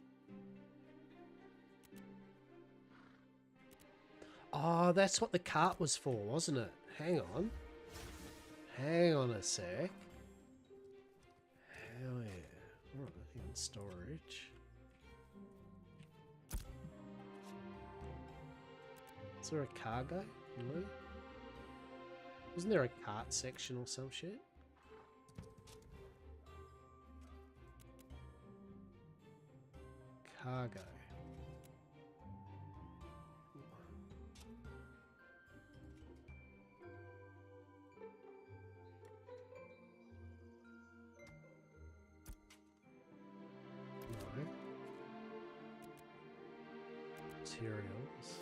Oh, that's what the cart was for, wasn't it? Hang on. Hang on a sec. Hell yeah. Alright, in storage. Is there a cargo? No? Isn't there a cart section or some shit? Cargo. No. Materials.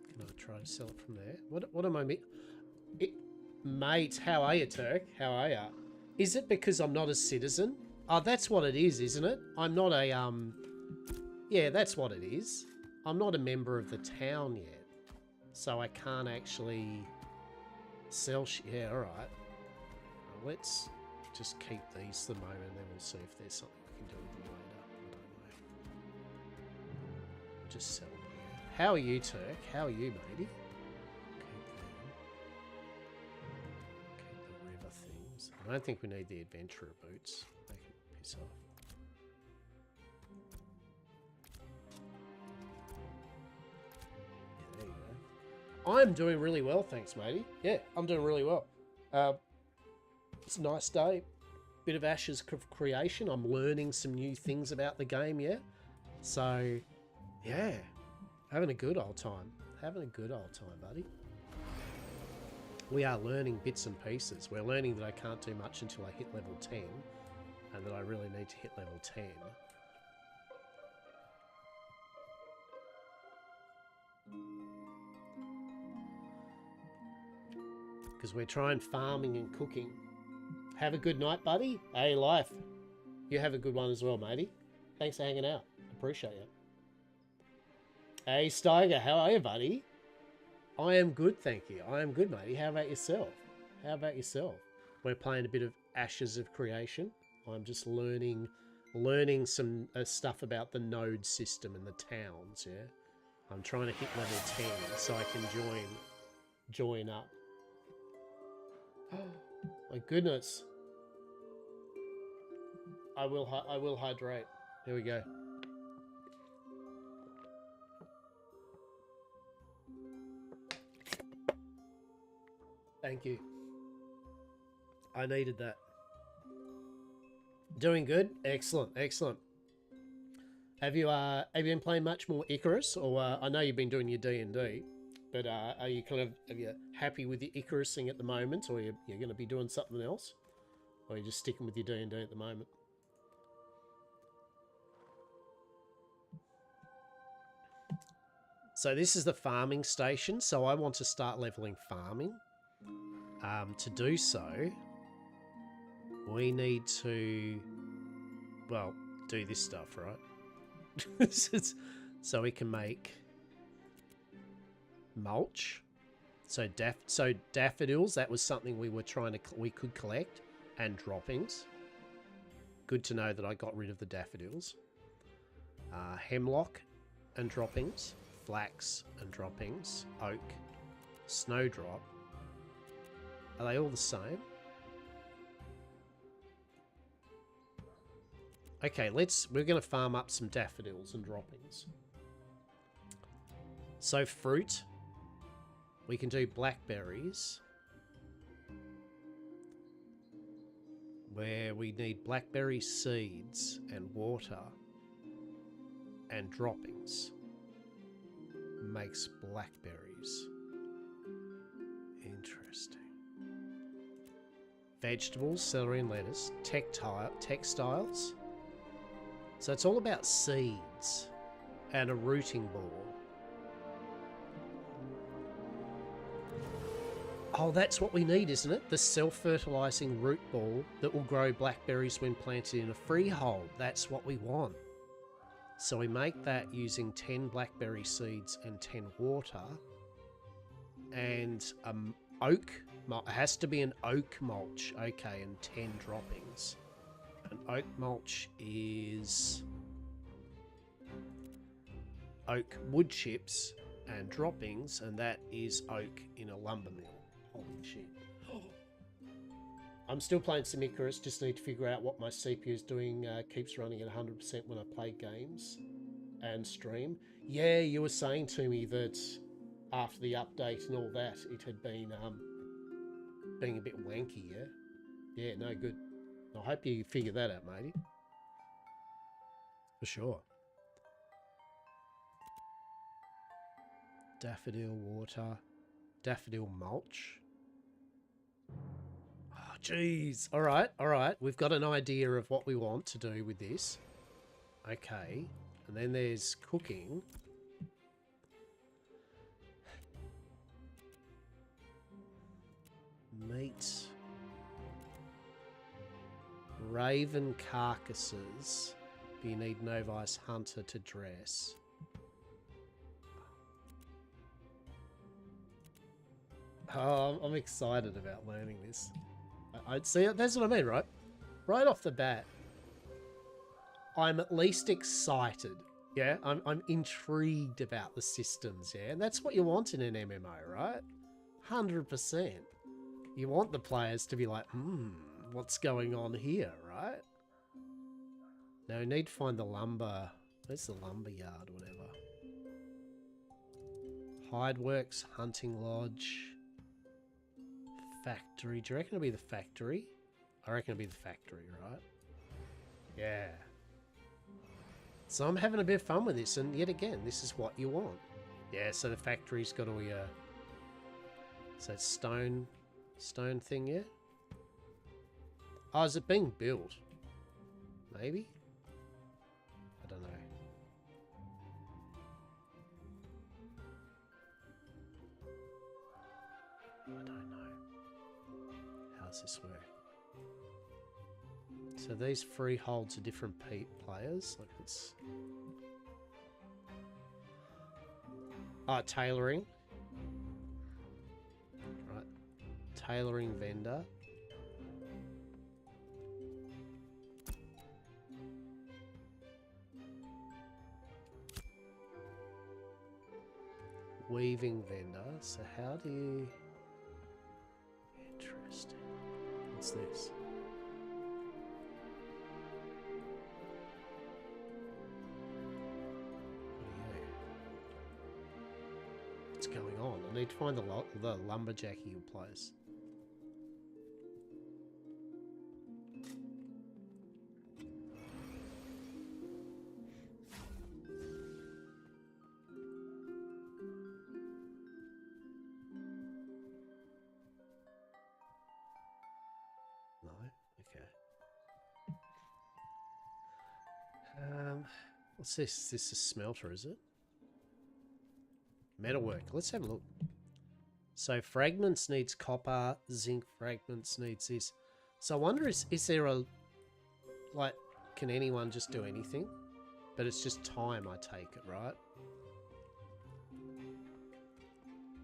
Can I try to sell it from there? What am I Mate, how are you, Turk? How are you? Is it because I'm not a citizen? Oh, that's what it is, isn't it? I'm not a, yeah, that's what it is. I'm not a member of the town yet. So I can't actually sell shit. Yeah, alright. Well, let's just keep these for the moment and then we'll see if there's something we can do with them later. I don't know. Just sell them here. How are you, Turk? How are you, matey? I don't think we need the adventurer boots. They can piss off. Yeah, there you go. I'm doing really well, thanks, matey. Yeah, I'm doing really well. It's a nice day. Bit of Ashes of Creation. I'm learning some new things about the game, yeah? So, yeah. Having a good old time. Having a good old time, buddy. We are learning bits and pieces. We're learning that I can't do much until I hit level 10, and that I really need to hit level 10. Because we're trying farming and cooking. Have a good night, buddy. Hey, life. You have a good one as well, matey. Thanks for hanging out. Appreciate it. Hey, Steiger. How are you, buddy? I am good, thank you. I am good, matey. How about yourself? How about yourself? We're playing a bit of Ashes of Creation. I'm just learning some stuff about the node system and the towns, yeah? I'm trying to hit level 10 so I can join up. Oh, my goodness. I will hydrate. Here we go. Thank you. I needed that. Doing good? Excellent, excellent. Have you been playing much more Icarus? Or I know you've been doing your D&D, but are you happy with your Icarusing at the moment, or you're going to be doing something else? Or are you just sticking with your D&D at the moment? So this is the farming station, so I want to start leveling farming. To do so, we need to, well, do this stuff, right? So we can make mulch. So daffodils, that was something we could collect, and droppings. Good to know that I got rid of the daffodils. Hemlock and droppings, flax and droppings, oak, snowdrop. Are they all the same? Okay, we're going to farm up some daffodils and droppings. So fruit, we can do blackberries, where we need blackberry seeds and water and droppings. Makes blackberries. Interesting. Vegetables, celery and lettuce, textiles. So it's all about seeds and a rooting ball. Oh, that's what we need, isn't it? The self-fertilizing root ball that will grow blackberries when planted in a freehold. That's what we want. So we make that using 10 blackberry seeds and 10 water. And oak, it has to be an oak mulch, okay, and 10 droppings. An oak mulch is oak wood chips and droppings, and that is oak in a lumber mill. Holy shit. I'm still playing some Icarus, just need to figure out what my CPU is doing. Keeps running at 100% when I play games and stream. Yeah, you were saying to me that after the update and all that, it had been being a bit wanky, yeah? Yeah, no, good. I hope you figure that out, matey. For sure. Daffodil water. Daffodil mulch. Oh, jeez. All right. We've got an idea of what we want to do with this. Okay. And then there's cooking. Meat. Raven carcasses. But you need Novice Hunter to dress. Oh, I'm excited about learning this. I'd see it. That's what I mean, right? Right off the bat, I'm at least excited. Yeah, I'm intrigued about the systems. Yeah, and that's what you want in an MMO, right? 100%. You want the players to be like, what's going on here, right? Now we need to find the lumber. Where's the lumber yard, whatever? Hideworks, hunting lodge. Factory. Do you reckon it'll be the factory? I reckon it'll be the factory, right? Yeah. So I'm having a bit of fun with this, and yet again, this is what you want. Yeah, so the factory's got all your... So it's stone thing, yeah? Oh, is it being built? Maybe? I don't know. I don't know. How's this work? So these freeholds are different players. Like it's... Oh, tailoring. Right. Tailoring vendor. Weaving vendor. So how do you... Interesting. What's this? What's going on? I need to find the lumberjacking place. No? Okay. What's this? Is this a smelter, is it? Metalwork. Let's have a look. So fragments needs copper, zinc fragments needs this. So I wonder, is there a... Like, can anyone just do anything? But it's just time, I take it, right?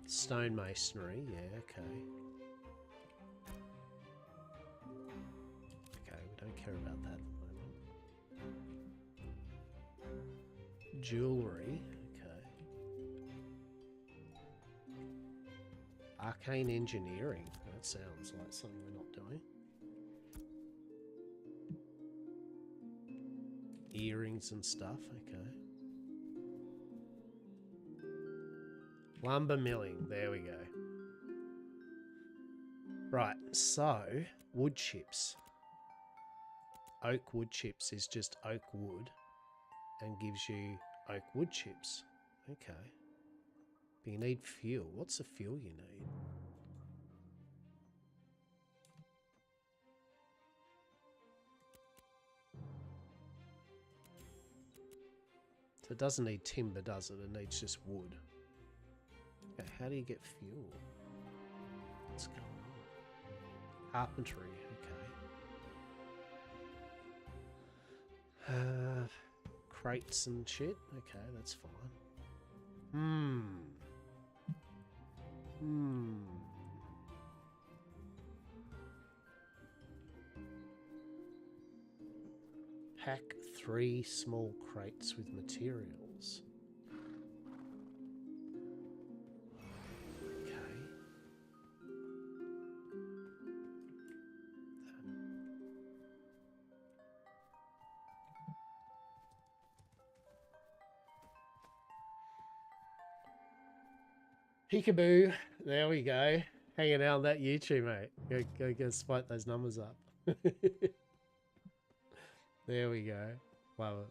Stone masonry. Yeah, okay. Okay, we don't care about that at the moment. Jewelry. Arcane engineering. That sounds like something we're not doing. Earrings and stuff. Okay. Lumber milling. There we go. Right. So, wood chips. oak wood chips is just oak wood and gives you oak wood chips. Okay. But you need fuel. What's the fuel you need? So it doesn't need timber, does it? It needs just wood. Okay, how do you get fuel? What's going on? Carpentry, okay. Crates and shit. Okay, that's fine. Pack 3 small crates with materials. Okay. Peekaboo. There we go. Hanging out on that YouTube, mate. Go spike those numbers up. There we go. Love it.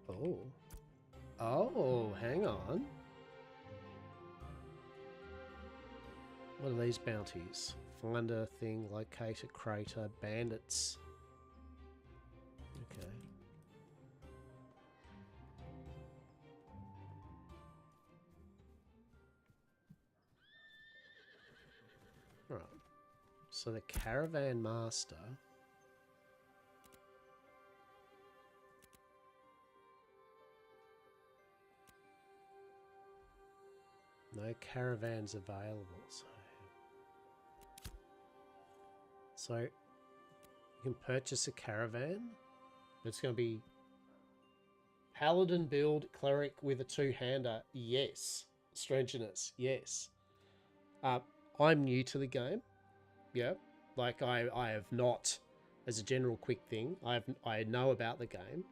Oh. Oh, hang on. What are these bounties? Find a thing, locate a crater, bandits. Okay. Alright. So the caravan master. No caravans available. So you can purchase a caravan. It's going to be paladin build, cleric with a two-hander. Yes. Strangeness. Yes. I'm new to the game. Yeah. Like I have not, as a general quick thing, I know about the game.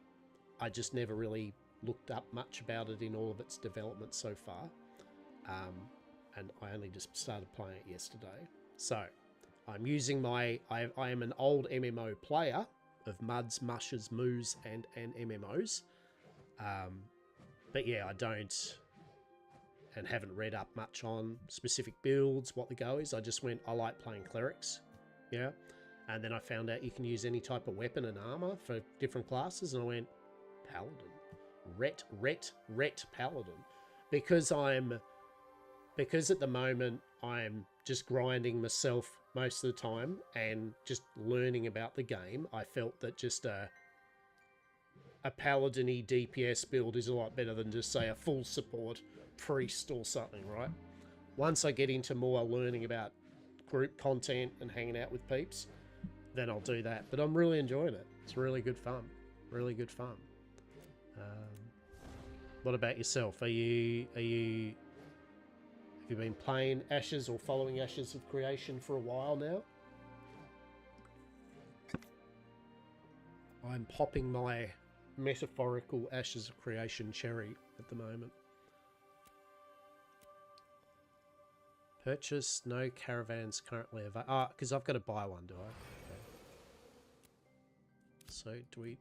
I just never really looked up much about it in all of its development so far. And I only just started playing it yesterday. So I'm using I am an old MMO player of muds, mushes, moos, and MMOs. But yeah, I don't and haven't read up much on specific builds, what the go is. I just went, I like playing clerics. Yeah. And then I found out you can use any type of weapon and armor for different classes. And I went, paladin. Ret paladin. Because at the moment I'm just grinding myself most of the time and just learning about the game, I felt that just a paladin-y DPS build is a lot better than just, say, a full support priest or something, right? Once I get into more learning about group content and hanging out with peeps, then I'll do that. But I'm really enjoying it. It's really good fun. Really good fun. What about yourself? Have you been playing Ashes or following Ashes of Creation for a while now? I'm popping my metaphorical Ashes of Creation cherry at the moment. Purchase, no caravans currently available. Ah, because I've got to buy one, do I? Okay. So do we...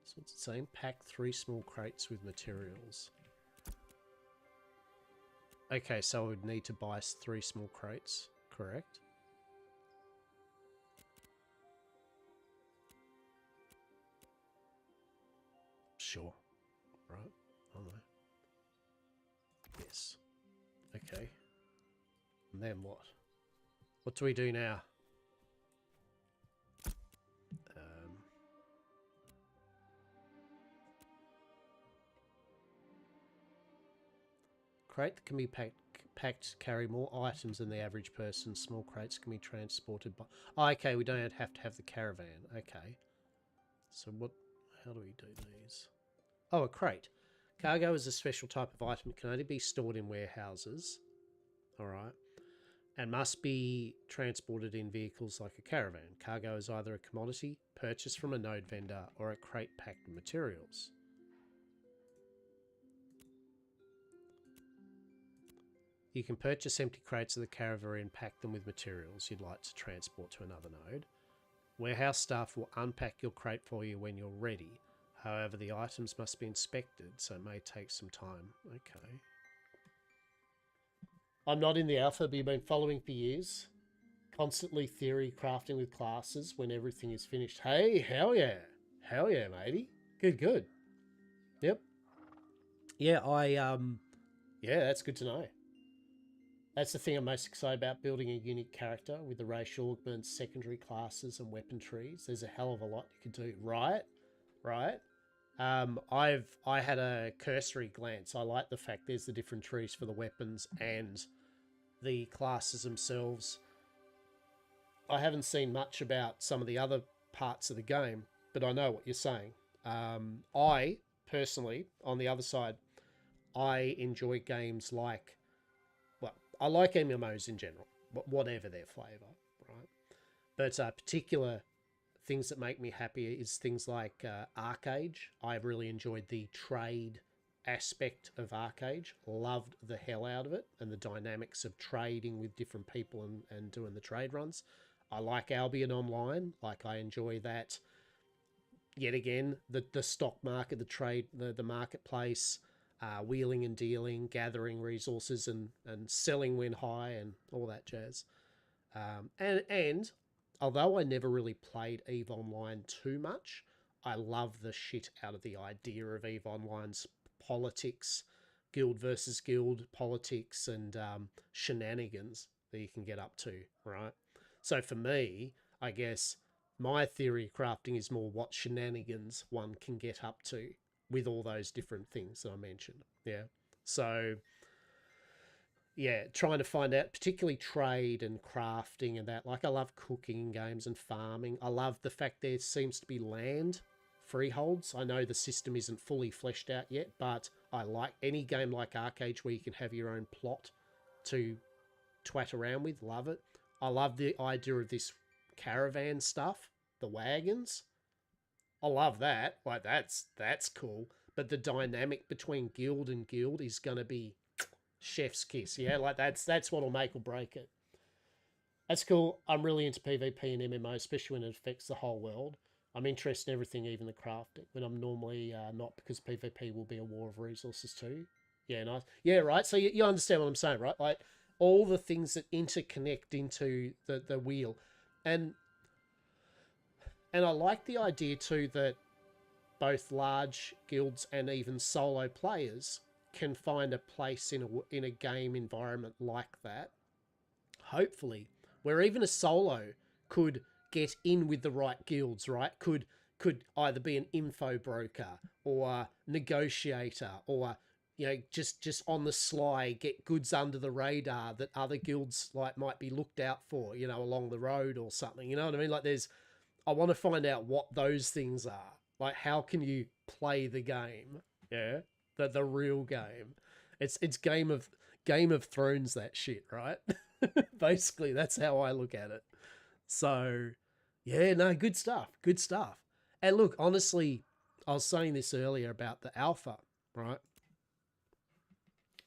So what's it saying? Pack 3 small crates with materials. Okay, so I would need to buy 3 small crates, correct? Sure. Right. I don't know. Yes. Okay. And then what? What do we do now? Crate can be packed to carry more items than the average person. Small crates can be transported by... Oh, okay, we don't have to have the caravan. Okay. So what... How do we do these? Oh, a crate. Cargo is a special type of item. It can only be stored in warehouses. Alright. And must be transported in vehicles like a caravan. Cargo is either a commodity, purchased from a node vendor, or a crate packed with materials. You can purchase empty crates of the caravan and pack them with materials you'd like to transport to another node. Warehouse staff will unpack your crate for you when you're ready. However, the items must be inspected, so it may take some time. Okay. I'm not in the alpha, but you've been following for years. Constantly theory crafting with classes when everything is finished. Hey, hell yeah. Hell yeah, matey. Good. Yep. Yeah, yeah, that's good to know. That's the thing I'm most excited about, building a unique character with the racial augments, secondary classes, and weapon trees. There's a hell of a lot you can do. Right? I had a cursory glance. I like the fact there's the different trees for the weapons and the classes themselves. I haven't seen much about some of the other parts of the game, but I know what you're saying. I personally, on the other side, I enjoy games like, well, I like MMOs in general, whatever their flavour, right? But particular things that make me happy is things like Arcade. I really enjoyed the trade aspect of Arcade. Loved the hell out of it and the dynamics of trading with different people and doing the trade runs. I like Albion Online. Like, I enjoy that. Yet again, the stock market, the trade, the marketplace, wheeling and dealing, gathering resources and selling when high and all that jazz. And although I never really played EVE Online too much, I love the shit out of the idea of EVE Online's politics, guild versus guild politics, and shenanigans that you can get up to, right? So for me, I guess my theory of crafting is more what shenanigans one can get up to with all those different things that I mentioned. Yeah. So yeah, trying to find out, particularly trade and crafting and that. Like, I love cooking games and farming. I love the fact there seems to be land freeholds. I know the system isn't fully fleshed out yet, but I like any game like Arcade where you can have your own plot to twat around with. Love it. I love the idea of this caravan stuff, the wagons. I love that. Like, that's cool. But the dynamic between guild and guild is going to be chef's kiss. Yeah, like that's what'll make or break it. That's cool. I'm really into PvP and MMO, especially when it affects the whole world. I'm interested in everything, even the crafting, when I'm normally not, because PvP will be a war of resources too. Yeah, nice. Yeah, right. So you understand what I'm saying, right? Like, all the things that interconnect into the wheel. And I like the idea too that both large guilds and even solo players can find a place in a game environment like that. Hopefully, where even a solo could get in with the right guilds, right? Could either be an info broker or a negotiator, or just on the sly get goods under the radar that other guilds like might be looked out for, along the road or something. You know what I mean? Like, I want to find out what those things are. Like, how can you play the game? Yeah, the real game. It's Game of Thrones, that shit, right? Basically, that's how I look at it. So, yeah, no, good stuff. Good stuff. And look, honestly, I was saying this earlier about the alpha, right?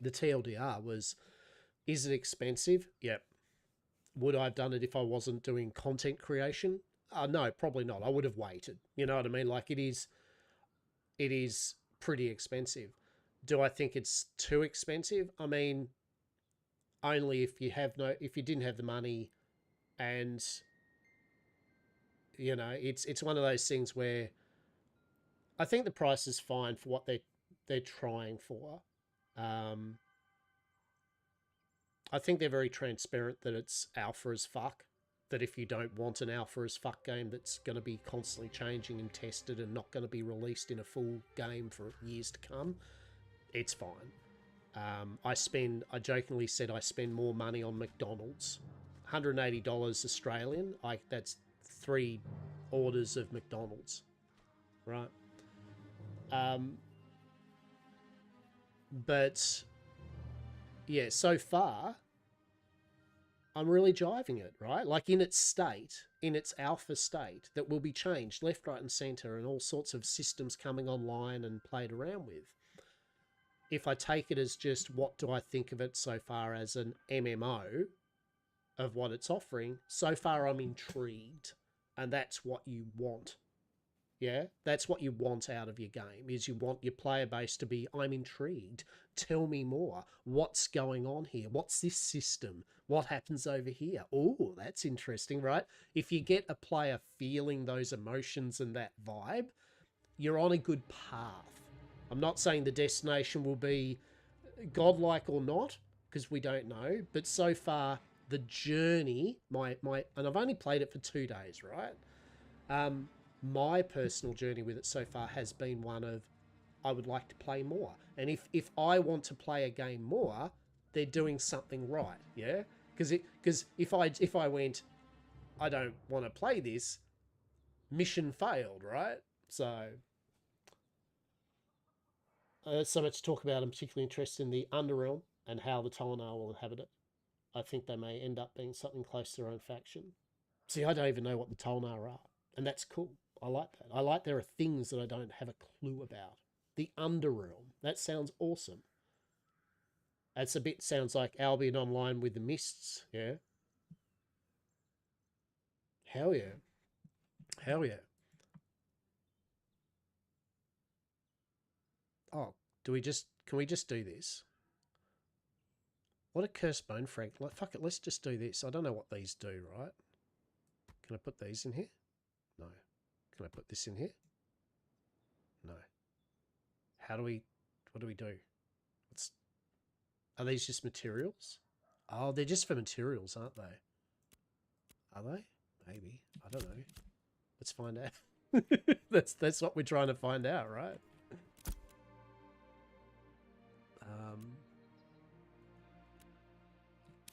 The TLDR was, is it expensive? Yep. Would I have done it if I wasn't doing content creation? No, probably not. I would have waited. You know what I mean? Like, it is pretty expensive. Do I think it's too expensive? I mean, only if you didn't have the money, and it's one of those things where I think the price is fine for what they're trying for. I think they're very transparent that it's alpha as fuck. That if you don't want an alpha as fuck game that's going to be constantly changing and tested and not going to be released in a full game for years to come, it's fine. I jokingly said I spend more money on McDonald's. $180 Australian. That's 3 orders of McDonald's, right? But yeah, so far I'm really jiving it, right? Like, in its alpha state, that will be changed left, right, and center, and all sorts of systems coming online and played around with. if I take it as just what do I think of it so far as an MMO of what it's offering, so far I'm intrigued. And that's what you want. Yeah, that's what you want out of your game, is you want your player base to be, I'm intrigued. Tell me more. What's going on here? What's this system? What happens over here? Oh, that's interesting, right? If you get a player feeling those emotions and that vibe, you're on a good path. I'm not saying the destination will be godlike or not, because we don't know, but so far the journey, and I've only played it for 2 days, right? My personal journey with it so far has been one of, I would like to play more. And if I want to play a game more, they're doing something right, yeah? Because if I went, I don't want to play this, mission failed, right? So so much to talk about. I'm particularly interested in the Underrealm and how the Tolnar will inhabit it. I think they may end up being something close to their own faction. See, I don't even know what the Tolnar are, and that's cool. I like that. I like there are things that I don't have a clue about. The Underrealm. That sounds awesome. It's a bit sounds like Albion Online with the mists, yeah? Hell yeah. Hell yeah. Oh, can we just do this? What a cursed bone frag. Like, fuck it, let's just do this. I don't know what these do, right? Can I put these in here? No. Can I put this in here? No. What do we do? Are these just materials? Oh, they're just for materials, aren't they? Are they? Maybe. I don't know. Let's find out. That's what we're trying to find out, right?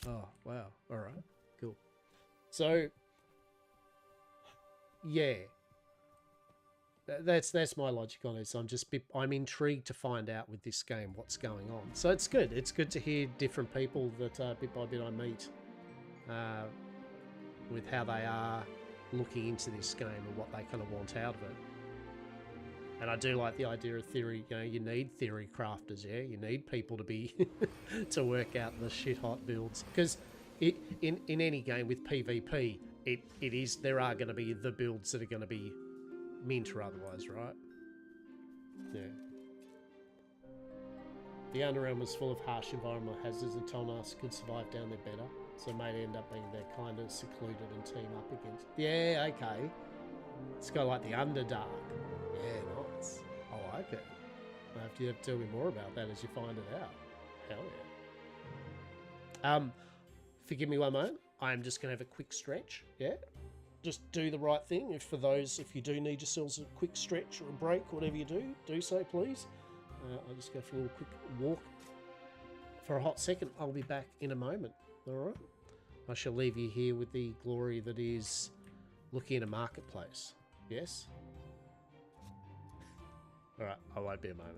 Oh, wow. All right. Cool. So, yeah. That's my logic on it. So I'm intrigued to find out with this game what's going on. So it's good. It's good to hear different people that bit by bit I meet with how they are looking into this game and what they kind of want out of it. And I do like the idea of theory. You know, you need theory crafters, yeah? You need people to be to work out the shit hot builds. Because in any game with PvP, there are going to be the builds that are going to be mint or otherwise, right? Yeah. The Underrealm was full of harsh environmental hazards and Tolnas could survive down there better. So it may end up being they're kind of secluded and team up against. Yeah, okay. It's kind of like the Underdark. Yeah, nice. I like it. I have to tell me more about that as you find it out. Hell yeah. Forgive me one moment. I'm just going to have a quick stretch. Yeah. Just do the right thing. If you do need yourselves a quick stretch or a break, whatever you do so, please. I'll just go for a little quick walk for a hot second. I'll be back in a moment. All right. I shall leave you here with the glory that is looking at a marketplace. Yes? All right. I won't be a moment.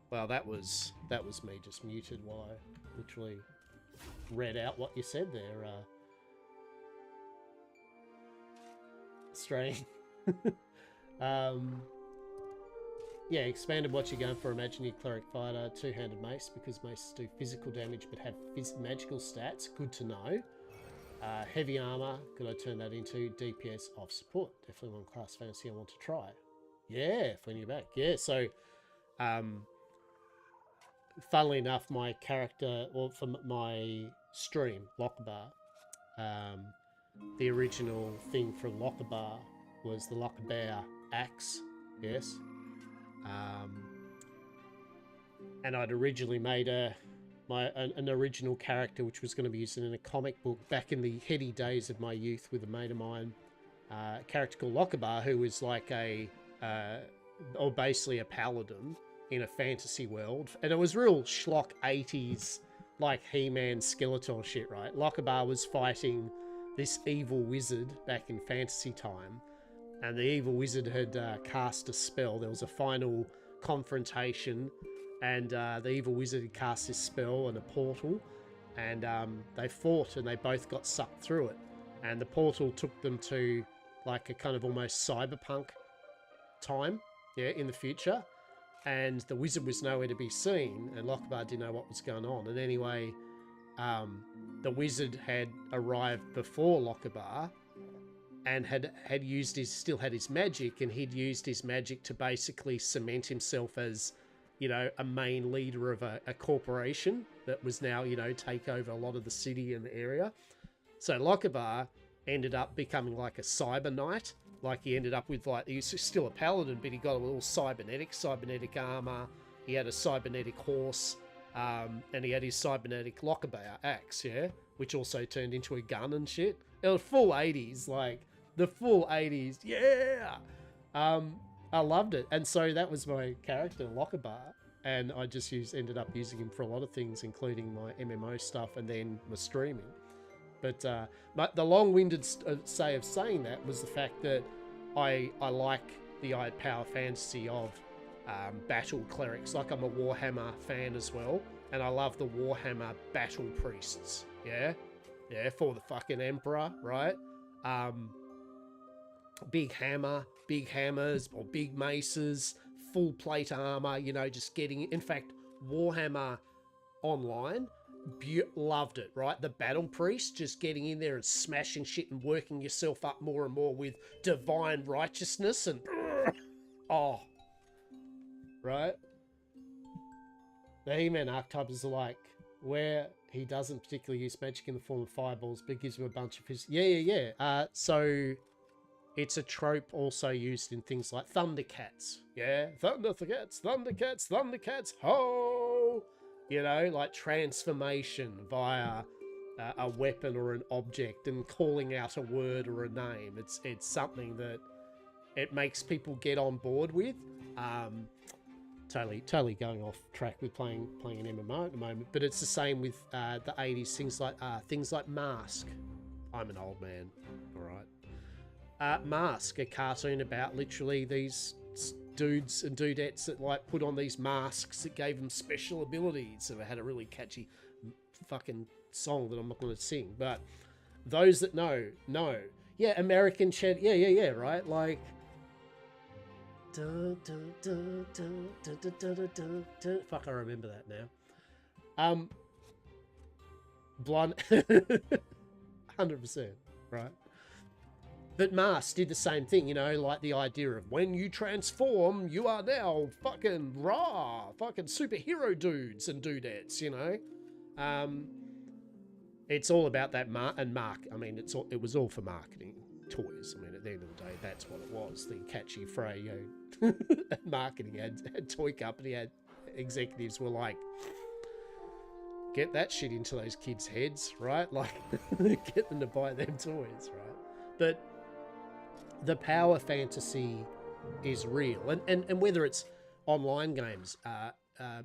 Well, that was me just muted while I literally read out what you said there, Stray. Yeah, expanded what you're going for. Imagine your cleric fighter, two-handed mace, because maces do physical damage but have magical stats. Good to know. Heavy armor, could I turn that into DPS off support? Definitely one class fantasy I want to try. Yeah, when you're back. Yeah, so funnily enough, my character, or for my stream, Lochabar, the original thing for Lochabar was the Lochabar axe, yes. And I'd originally made an original character which was going to be used in a comic book back in the heady days of my youth with a mate of mine, a character called Lochabar, who was like or basically a paladin in a fantasy world. And it was real schlock 80s, like He-Man Skeletor shit, right? Lochabar was fighting this evil wizard back in fantasy time, and the evil wizard had cast a spell. There was a final confrontation, and the evil wizard had cast this spell and a portal, and they fought, and they both got sucked through it. And the portal took them to like a kind of almost cyberpunk time, yeah, in the future. And the wizard was nowhere to be seen, and Lochabar didn't know what was going on. And anyway, the wizard had arrived before Lochabar, and had still had his magic, and he'd used his magic to basically cement himself as, you know, a main leader of a corporation that was now, you know, take over a lot of the city and the area. So Lochabar ended up becoming like a cyber knight. Like he ended up with like, he was still a paladin, but he got a little cybernetic armor. He had a cybernetic horse, and he had his cybernetic Lochabar axe, yeah, which also turned into a gun and shit. It was full 80s, like the full 80s, yeah. I loved it, and so that was my character, Lochabar, and I just ended up using him for a lot of things, including my MMO stuff and then my streaming. But the long-winded say of saying that was the fact that I like the power fantasy of battle clerics. Like, I'm a Warhammer fan as well, and I love the Warhammer battle priests. Yeah, for the fucking Emperor, right? Big hammers or big maces, full plate armor. You know, just getting. In fact, Warhammer Online. Loved it, right? The battle priest, just getting in there and smashing shit and working yourself up more and more with divine righteousness and oh, right? The He-Man archetype is like where he doesn't particularly use magic in the form of fireballs, but gives him a bunch of his so it's a trope also used in things like Thundercats, yeah, Thundercats, ho. You know, like transformation via a weapon or an object, and calling out a word or a name. It's something that it makes people get on board with. Totally going off track with playing an MMO at the moment, but it's the same with the 80s things like Mask. I'm an old man, all right. Mask, a cartoon about literally these dudes and dudettes that like put on these masks that gave them special abilities, and it had a really catchy fucking song that I'm not going to sing, but those that know. Yeah, American Shed, yeah, right? Like fuck, I remember that now. Blonde 100%, right? But Mars did the same thing, you know, like the idea of when you transform, you are now fucking fucking superhero dudes and dudettes, you know. It's all about that I mean, it was all for marketing toys. I mean, at the end of the day, that's what it was. The catchy phrase, you know, marketing had toy company had executives were like, get that shit into those kids' heads, right? Like, get them to buy them toys, right? But the power fantasy is real, and whether it's online games,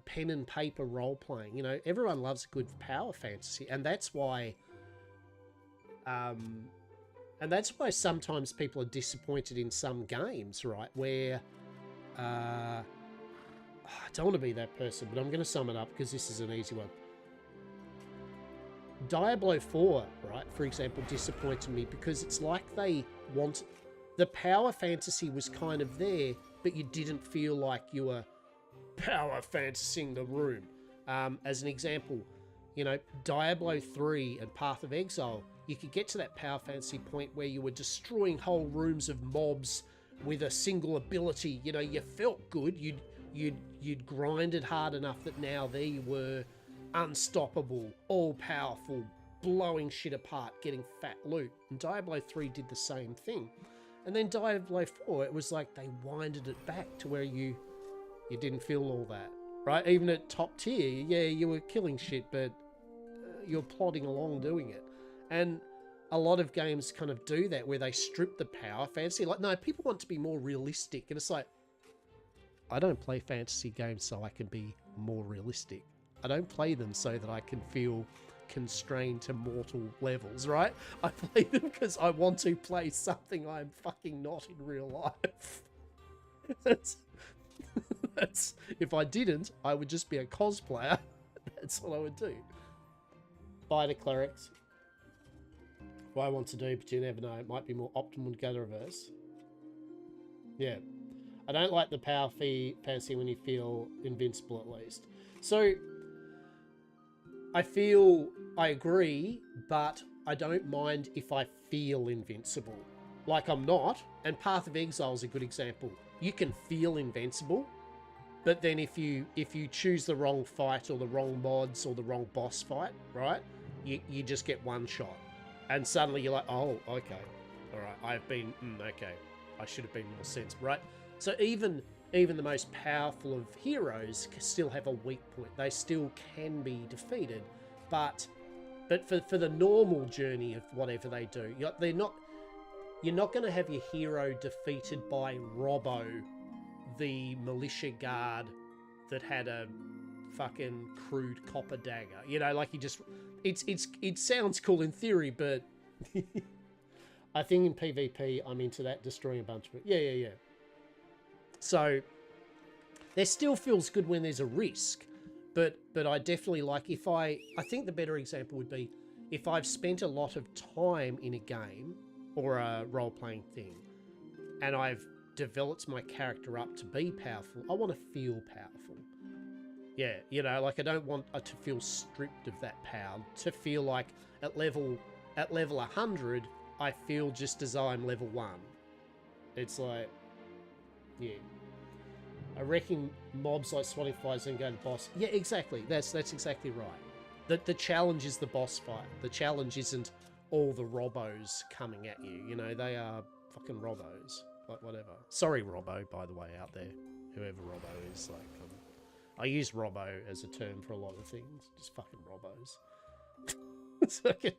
pen and paper role playing, you know, everyone loves a good power fantasy, and that's why sometimes people are disappointed in some games, right? Where don't want to be that person, but I'm going to sum it up because this is an easy one. Diablo 4, right, for example, disappointed me because it's like they want... The power fantasy was kind of there, but you didn't feel like you were power fantasying the room. As an example, you know, Diablo 3 and Path of Exile, you could get to that power fantasy point where you were destroying whole rooms of mobs with a single ability. You know, you felt good. You'd grinded hard enough that now there you were, unstoppable, all-powerful, blowing shit apart, getting fat loot. And Diablo 3 did the same thing. And then Diablo 4, it was like they winded it back to where you didn't feel all that, right? Even at top tier, yeah, you were killing shit, but you're plodding along doing it. And a lot of games kind of do that, where they strip the power fantasy. Like, no, people want to be more realistic. And it's like, I don't play fantasy games so I can be more realistic. I don't play them so that I can feel constrained to mortal levels, right? I play them because I want to play something I'm fucking not in real life. That's if I didn't, I would just be a cosplayer. That's what I would do. Fighter clerics. What I want to do, but you never know. It might be more optimal to go to reverse. Yeah. I don't like the power fantasy when you feel invincible, at least. So, I agree, but I don't mind if I feel invincible. Like I'm not, and Path of Exile is a good example. You can feel invincible, but then if you choose the wrong fight or the wrong mods or the wrong boss fight, right, you just get one shot. And suddenly you're like, oh, okay. All right, I've been, okay. I should have been more sensible, right? So even the most powerful of heroes still have a weak point. They still can be defeated, but for the normal journey of whatever they do, you're not going to have your hero defeated by Robbo, the militia guard that had a fucking crude copper dagger. You know, like it sounds cool in theory, but I think in PvP I'm into that, destroying a bunch of it. Yeah. So there still feels good when there's a risk, but I definitely like I think the better example would be if I've spent a lot of time in a game or a role-playing thing and I've developed my character up to be powerful, I want to feel powerful. Yeah, you know, like I don't want to feel stripped of that power, to feel like at level 100, I feel just as though I'm level 1. It's like, yeah. I reckon mobs like swatting flies and go to boss. Yeah, exactly. That's exactly right. The challenge is the boss fight. The challenge isn't all the Robbos coming at you. You know, they are fucking Robbos. Like, whatever. Sorry, Robbo, by the way, out there. Whoever Robbo is. Like, I use Robbo as a term for a lot of things. Just fucking Robbos. It's like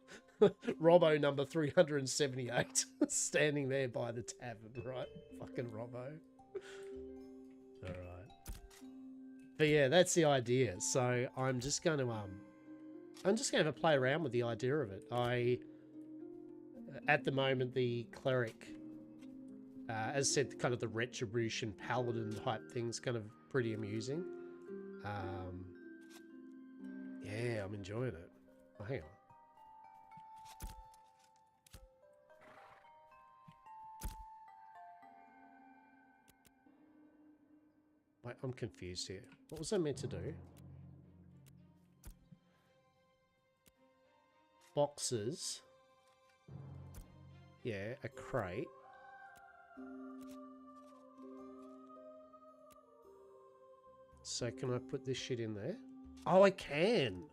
Robbo number 378. Standing there by the tavern, right? Fucking Robbo. Alright. But yeah, that's the idea. So I'm just going to have a play around with the idea of it. At the moment, the cleric, as I said, kind of the retribution paladin type thing's kind of pretty amusing. Yeah, I'm enjoying it. Oh, hang on. Wait, I'm confused here. What was I meant to do? Boxes. Yeah, a crate. So can I put this shit in there? Oh, I can.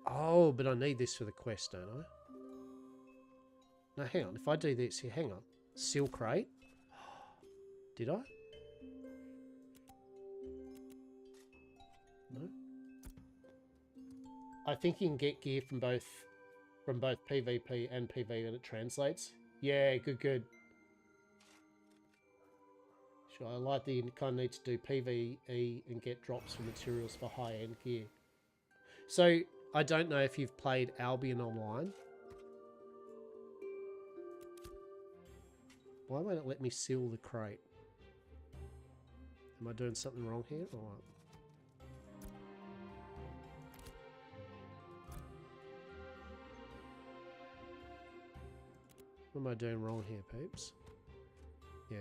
Oh, but I need this for the quest, don't I? No, hang on. If I do this here, hang on. Seal crate. Did I? No. I think you can get gear from both PvP and PvE and it translates. Yeah, good. Sure, I like that you kind of need to do PvE and get drops for materials for high-end gear. So, I don't know if you've played Albion Online. Why won't it let me seal the crate? Am I doing something wrong here or what? What am I doing wrong here, peeps? Yeah.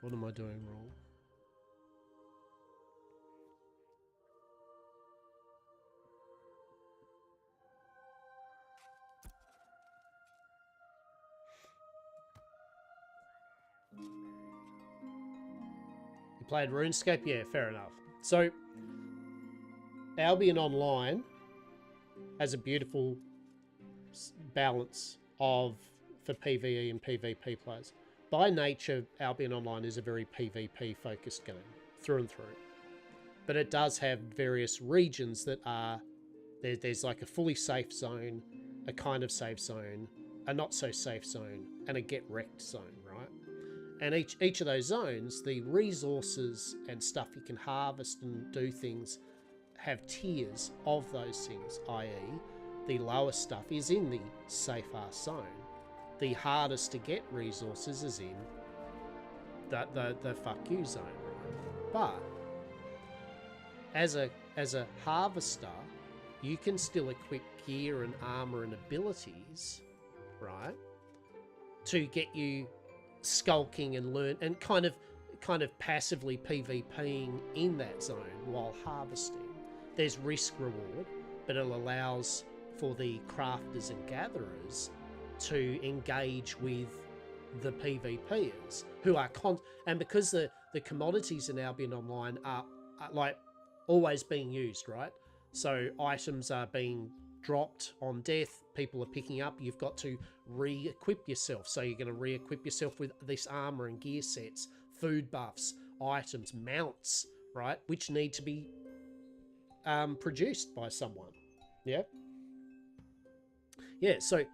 What am I doing wrong? You played RuneScape? Yeah, fair enough. So, Albion Online has a beautiful balance of for PvE and PvP players. By nature, Albion Online is a very PvP focused game through and through, but it does have various regions that are there's like a fully safe zone, a kind of safe zone, a not so safe zone, and a get wrecked zone, right? And each of those zones, the resources and stuff you can harvest and do things have tiers of those things, i.e. the lowest stuff is in the safe ass zone. The hardest to get resources is in the fuck you zone, right? But as a harvester, you can still equip gear and armor and abilities, right, to get you skulking and learn and kind of passively PvPing in that zone while harvesting. There's risk reward, but it allows for the crafters and gatherers to engage with the PvPers who are and because the commodities in Albion Online are like always being used, right? So items are being dropped on death, people are picking up, you've got to re-equip yourself. So you're going to re-equip yourself with this armor and gear sets, food buffs, items, mounts, right? Which need to be produced by someone. Yeah. Yeah, so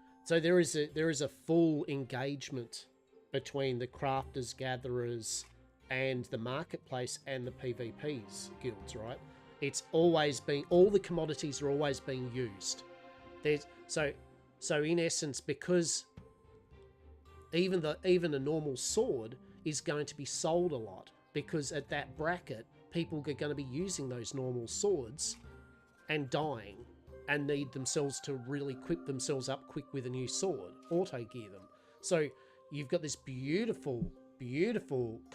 there is a full engagement between the crafters, gatherers, and the marketplace and the PvPs guilds, right? It's always being, all the commodities are always being used. There's so in essence, because even a normal sword is going to be sold a lot, because at that bracket people are going to be using those normal swords and dying and need themselves to really equip themselves up quick with a new sword, auto gear them. So you've got this beautiful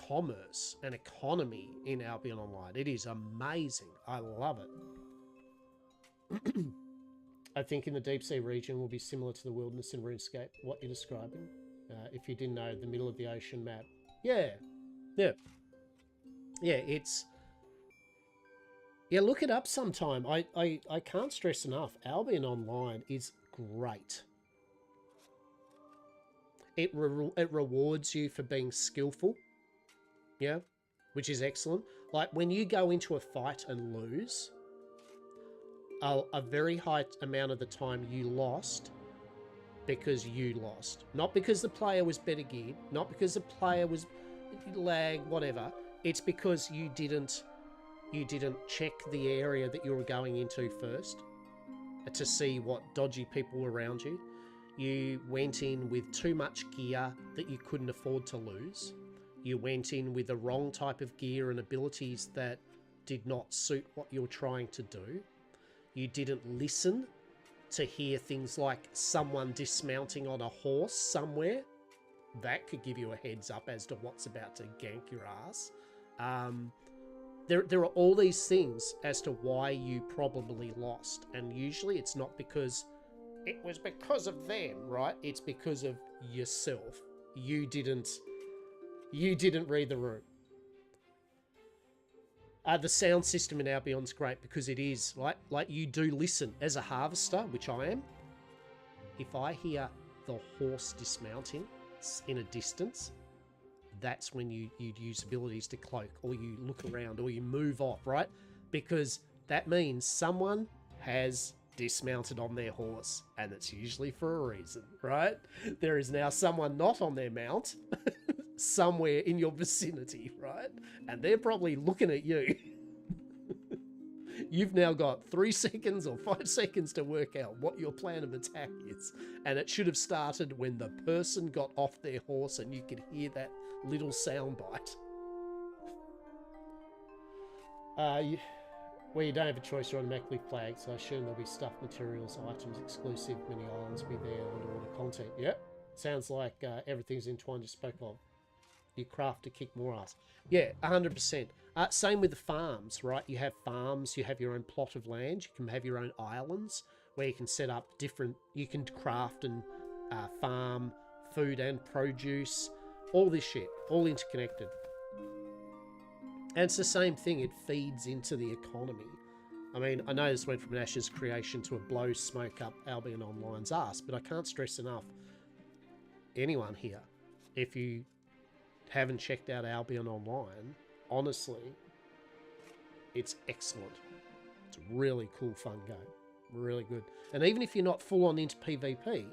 commerce and economy in Albion Online. It is amazing. I love it. I think in the deep sea region will be similar to the wilderness in RuneScape, what you're describing. If you didn't know, the middle of the ocean map. Yeah, it's... Yeah, look it up sometime. I can't stress enough. Albion Online is great. It rewards you for being skillful. Yeah, which is excellent. Like when you go into a fight and lose, a very high amount of the time you lost because you lost. Not because the player was better geared, not because the player was lag, whatever. It's because you didn't check the area that you were going into first to see what dodgy people were around you. You went in with too much gear that you couldn't afford to lose. You went in with the wrong type of gear and abilities that did not suit what you were trying to do. You didn't listen to hear things like someone dismounting on a horse somewhere. That could give you a heads up as to what's about to gank your ass. There are all these things as to why you probably lost. And usually it's not because it was because of them, right? It's because of yourself. You didn't read the room. The sound system in Albion's great because it is like you do listen as a harvester, which I am. If I hear the horse dismounting in a distance, that's when you'd use abilities to cloak, or you look around, or you move off, right? Because that means someone has dismounted on their horse, and it's usually for a reason, right? There is now someone not on their mount somewhere in your vicinity, right? And they're probably looking at you. You've now got 3 seconds or 5 seconds to work out what your plan of attack is. And it should have started when the person got off their horse and you could hear that little soundbite. Where you don't have a choice, you're automatically flagged, so I assume there'll be stuff, materials, items, exclusive mini islands be there, underwater content. Yep. Sounds like everything's entwined. You spoke of. You craft to kick more ass. Yeah, 100%. Same with the farms, right? You have farms, you have your own plot of land, you can have your own islands where you can set up different, you can craft and farm food and produce, all this shit, all interconnected. And it's the same thing, it feeds into the economy. I mean, I know this went from an Ash's creation to a blow smoke up Albion Online's ass, but I can't stress enough, anyone here, if you haven't checked out Albion Online, honestly, it's excellent. It's a really cool, fun game. Really good. And even if you're not full on into PvP,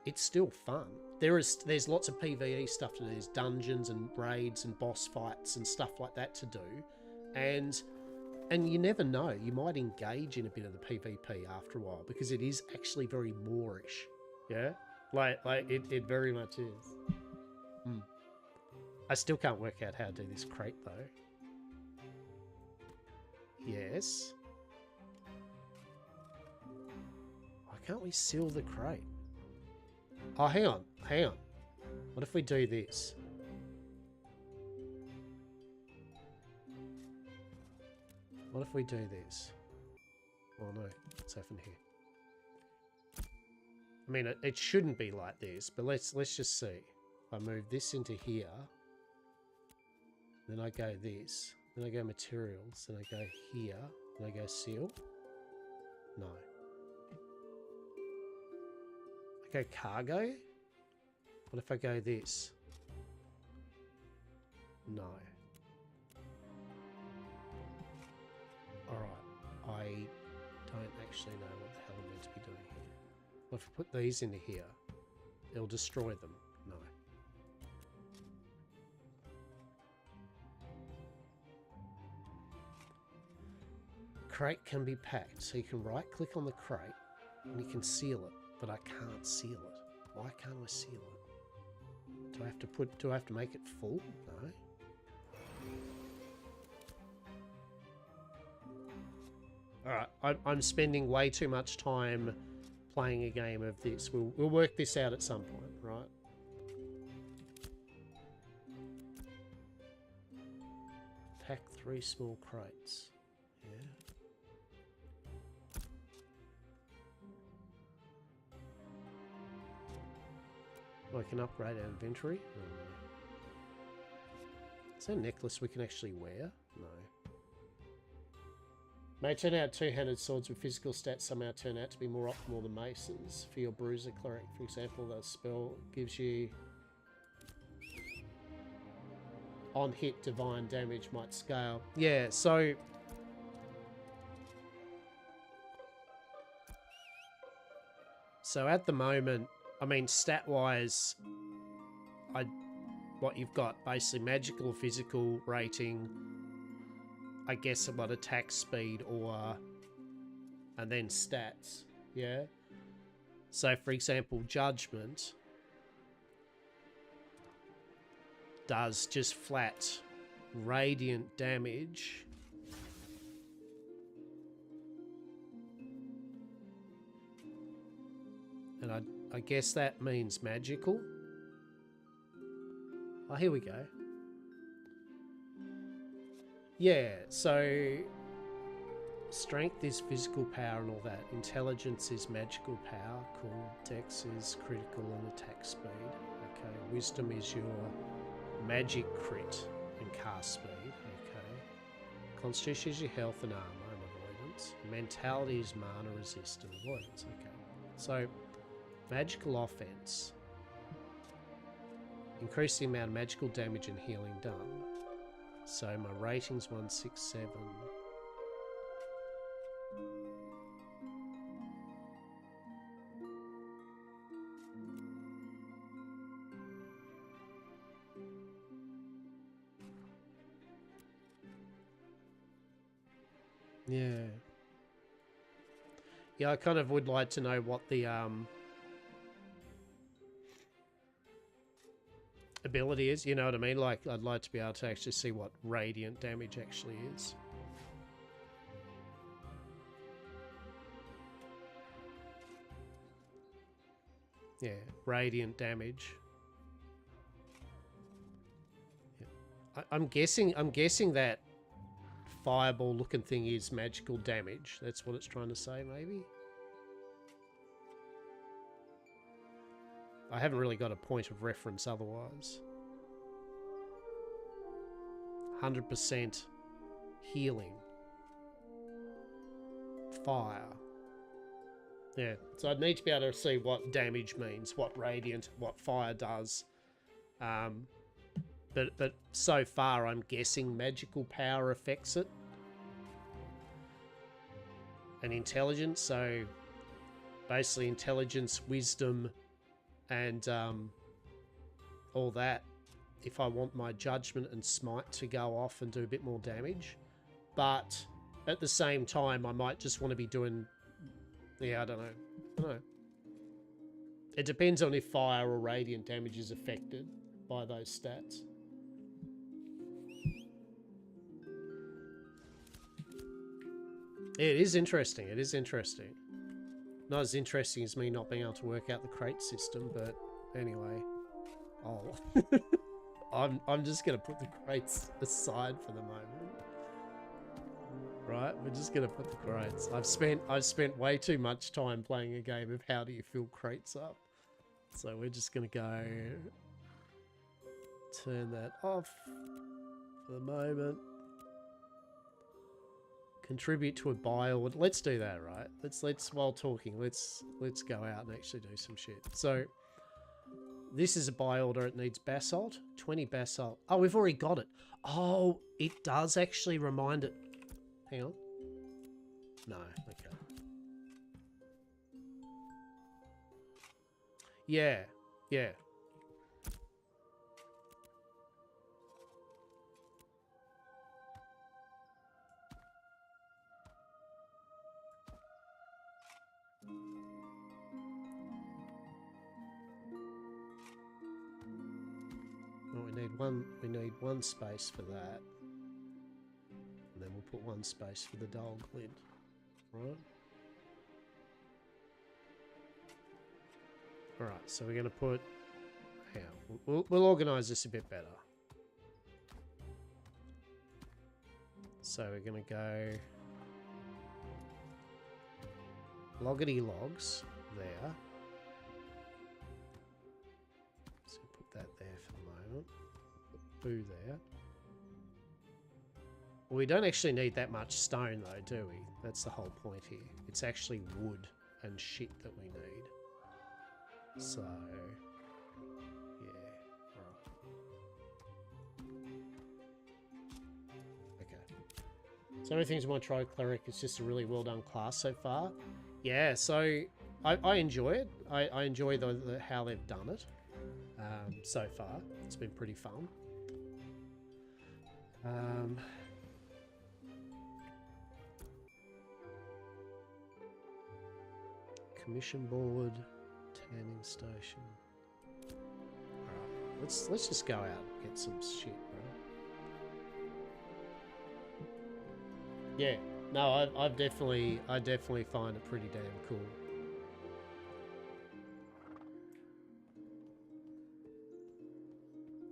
it's still fun. There's lots of PvE stuff to do. There's dungeons and raids and boss fights and stuff like that to do. And you never know, you might engage in a bit of the PvP after a while because it is actually very Moorish. Yeah? Like it very much is. I still can't work out how to do this crate though. Yes. Why can't we seal the crate? Oh, hang on. What if we do this? What if we do this? Oh no, what's happened here? I mean, it shouldn't be like this, but let's just see. If I move this into here, then I go this, then I go materials, then I go here, then I go seal. No. I go cargo. What if I go this? No. Alright, I don't actually know what the hell I'm meant to be doing here. What if I put these into here? It'll destroy them. No. Crate can be packed, so you can right click on the crate and you can seal it, but I can't seal it. Why can't I seal it? Do I have to make it full? No. Alright, I'm spending way too much time playing a game of this. We'll work this out at some point, right? Pack 3 small crates. Yeah. Oh, I can upgrade our inventory? No. Is that a necklace we can actually wear? No. May turn out two-handed swords with physical stats somehow turn out to be more optimal than maces. For your bruiser cleric, for example, that spell gives you on hit divine damage might scale. Yeah, so at the moment, I mean, stat-wise, what you've got basically magical, physical rating, I guess about attack speed and then stats, yeah? So for example, judgment does just flat radiant damage. And I guess that means magical. Oh, here we go. Yeah, so strength is physical power and all that. Intelligence is magical power. Cool. Dex is critical and attack speed. Okay. Wisdom is your magic crit and cast speed. Okay. Constitution is your health and armor and avoidance. Mentality is mana resist and avoidance. Okay. So magical offense. Increase the amount of magical damage and healing done. So my rating's 167. Yeah. Yeah, I kind of would like to know what the ability is, you know what I mean? Like, I'd like to be able to actually see what radiant damage actually is. Yeah, radiant damage. Yeah. I'm guessing that fireball looking thing is magical damage. That's what it's trying to say, maybe? I haven't really got a point of reference otherwise. 100% healing. Fire. Yeah, so I'd need to be able to see what damage means, what radiant, what fire does. But so far, I'm guessing magical power affects it. And intelligence, so basically intelligence, wisdom, and all that. If I want my judgment and smite to go off and do a bit more damage. But at the same time, I might just want to be doing... Yeah, I don't know. It depends on if fire or radiant damage is affected by those stats. It is interesting. It is interesting. Not as interesting as me not being able to work out the crate system, but anyway. Oh. I'm just going to put the crates aside for the moment. Right, we're just gonna put the crates. I've spent way too much time playing a game of how do you fill crates up. So we're just gonna go turn that off for the moment. Contribute to a buy order. Let's do that, right? Let's while talking, let's go out and actually do some shit. So this is a buy order. It needs basalt. 20 basalt. Oh, we've already got it. Oh, it does actually remind it. Hang on. No, okay. Yeah, yeah. Well, we need one space for that. And then we'll put one space for the dog lid. Right? Alright, so we're going to put... Hang on. We'll organise this a bit better. So we're going to go... Loggity logs there. So put that there for the moment. Put boo there. Well, we don't actually need that much stone though, do we? That's the whole point here. It's actually wood and shit that we need. So, yeah, right. Okay. So everything's in my Tri Cleric. It's just a really well done class so far. Yeah, so I enjoy it. I enjoy the how they've done it so far. It's been pretty fun. Commission board, tanning station. Alright, let's just go out and get some shit, bro. Yeah, no, I definitely find it pretty damn cool.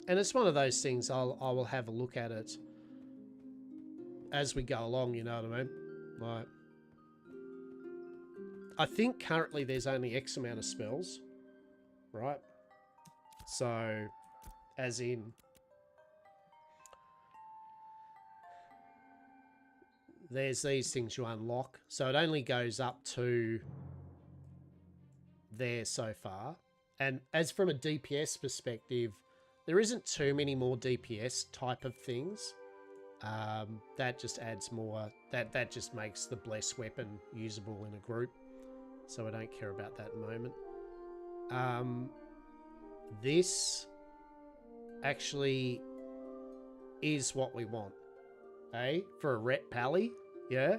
And it's one of those things I will have a look at it as we go along, you know what I mean? Like, I think currently there's only X amount of spells, right? So, as in, there's these things you unlock. So it only goes up to there so far. And as from a DPS perspective, there isn't too many more DPS type of things. That just adds more. That just makes the blessed weapon usable in a group. So I don't care about that at the moment. This actually is what we want, eh? For a Ret Pally, yeah?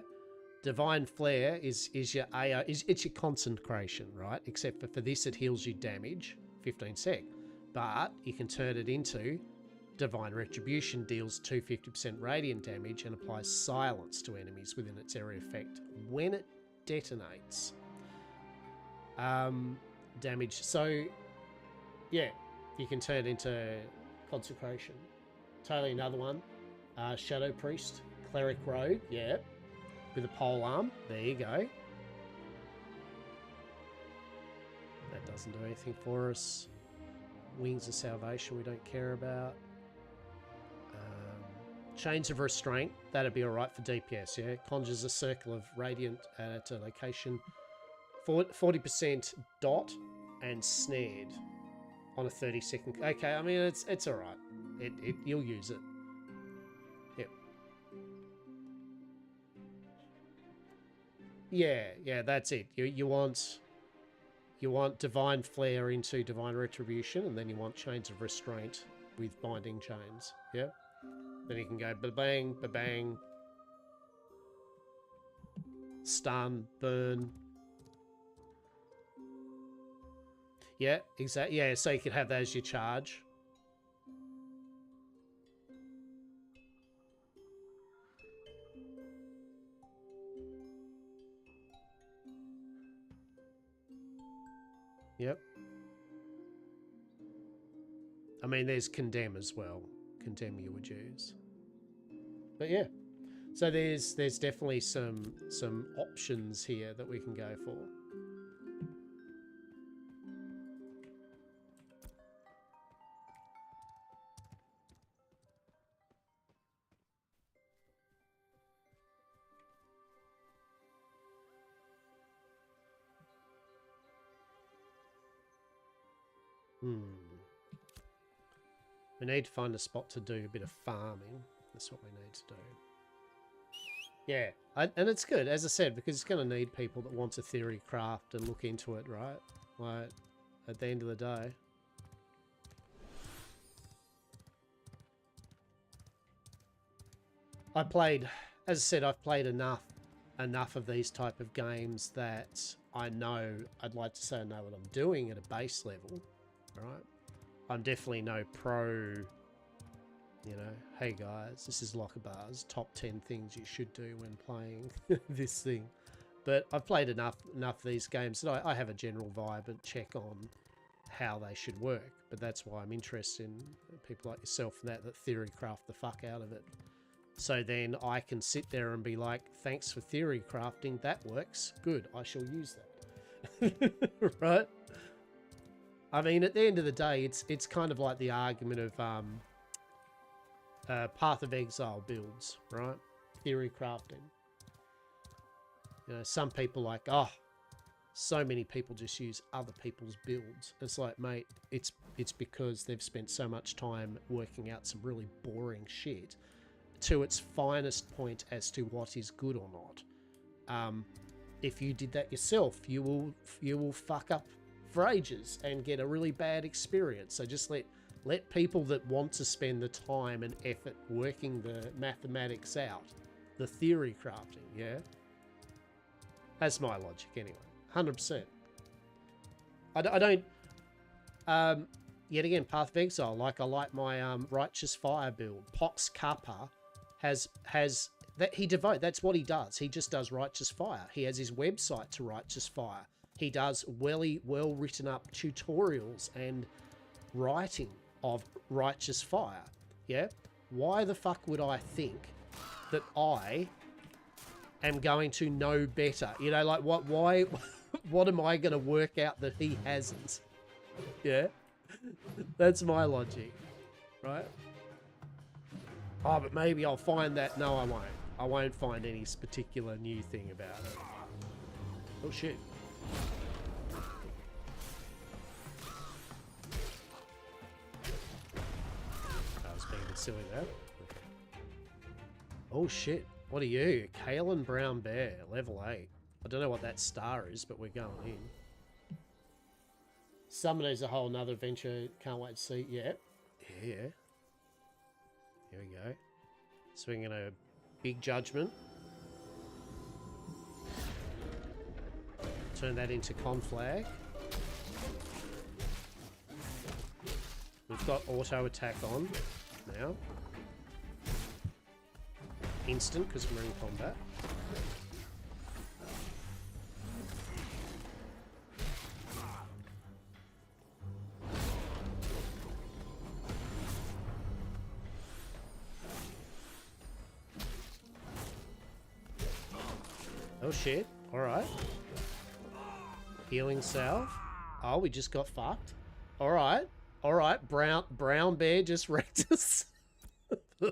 Divine Flare is your AO, it's your concentration, right? Except for this, it heals you damage, 15 sec. But you can turn it into Divine Retribution, deals 250% radiant damage and applies silence to enemies within its area effect when it detonates. Damage. So, yeah, you can turn it into Consecration. Totally another one. Shadow Priest, Cleric Rogue, yeah. With a pole arm. There you go. That doesn't do anything for us. Wings of Salvation we don't care about. Chains of Restraint. That'd be alright for DPS, yeah. Conjures a circle of radiant at a location. 40% dot and snared on a 30-second. Okay, I mean, it's alright. You'll use it. Yep. Yeah, that's it. You want Divine Flare into Divine Retribution, and then you want Chains of Restraint with Binding Chains. Yeah. Then you can go ba-bang, ba-bang, stun, burn. Yeah, exactly. Yeah, so you could have that as your charge. Yep. I mean, there's Condemn as well. Condemn you would use. But yeah. So there's definitely some options here that we can go for. We need to find a spot to do a bit of farming. That's what we need to do. Yeah, and it's good, as I said, because it's going to need people that want to theory craft and look into it, right? Like, at the end of the day. As I said, I've played enough of these type of games that I know, I'd like to say I know what I'm doing at a base level, right? I'm definitely no pro, you know, hey guys, this is Lockerbar's top 10 things you should do when playing this thing. But I've played enough of these games that I have a general vibe and check on how they should work. But that's why I'm interested in people like yourself and that theory craft the fuck out of it. So then I can sit there and be like, thanks for theory crafting, that works, good, I shall use that. Right? I mean, at the end of the day, it's kind of like the argument of Path of Exile builds, right? Theory crafting. You know, some people like, oh, so many people just use other people's builds. It's like, mate, it's because they've spent so much time working out some really boring shit to its finest point as to what is good or not. If you did that yourself, you will fuck up for ages and get a really bad experience. So just let people that want to spend the time and effort working the mathematics out, the theory crafting, yeah? That's my logic anyway, 100%. I don't, yet again, Path of Exile, like I like my Righteous Fire build. Pox Kappa has that that's what he does. He just does Righteous Fire. He has his website to Righteous Fire. He does well written up tutorials and writing of Righteous Fire. Yeah? Why the fuck would I think that I am going to know better? You know, like why what am I going to work out that he hasn't? Yeah? That's my logic. Right? Oh, but maybe I'll find that. No, I won't. I won't find any particular new thing about it. Oh shit. I was being a bit silly there. Okay. Oh shit. What are you? Kalen Brown Bear, level 8. I don't know what that star is, but we're going in. Summoner's a whole nother adventure. Can't wait to see. Yeah. Yeah. Here we go. Swinging a big judgment. Turn that into conflag. We've got auto attack on now. Instant because we're in combat. Oh shit, alright. Healing salve. Oh, we just got fucked. Alright, alright, brown bear just wrecked us. Oh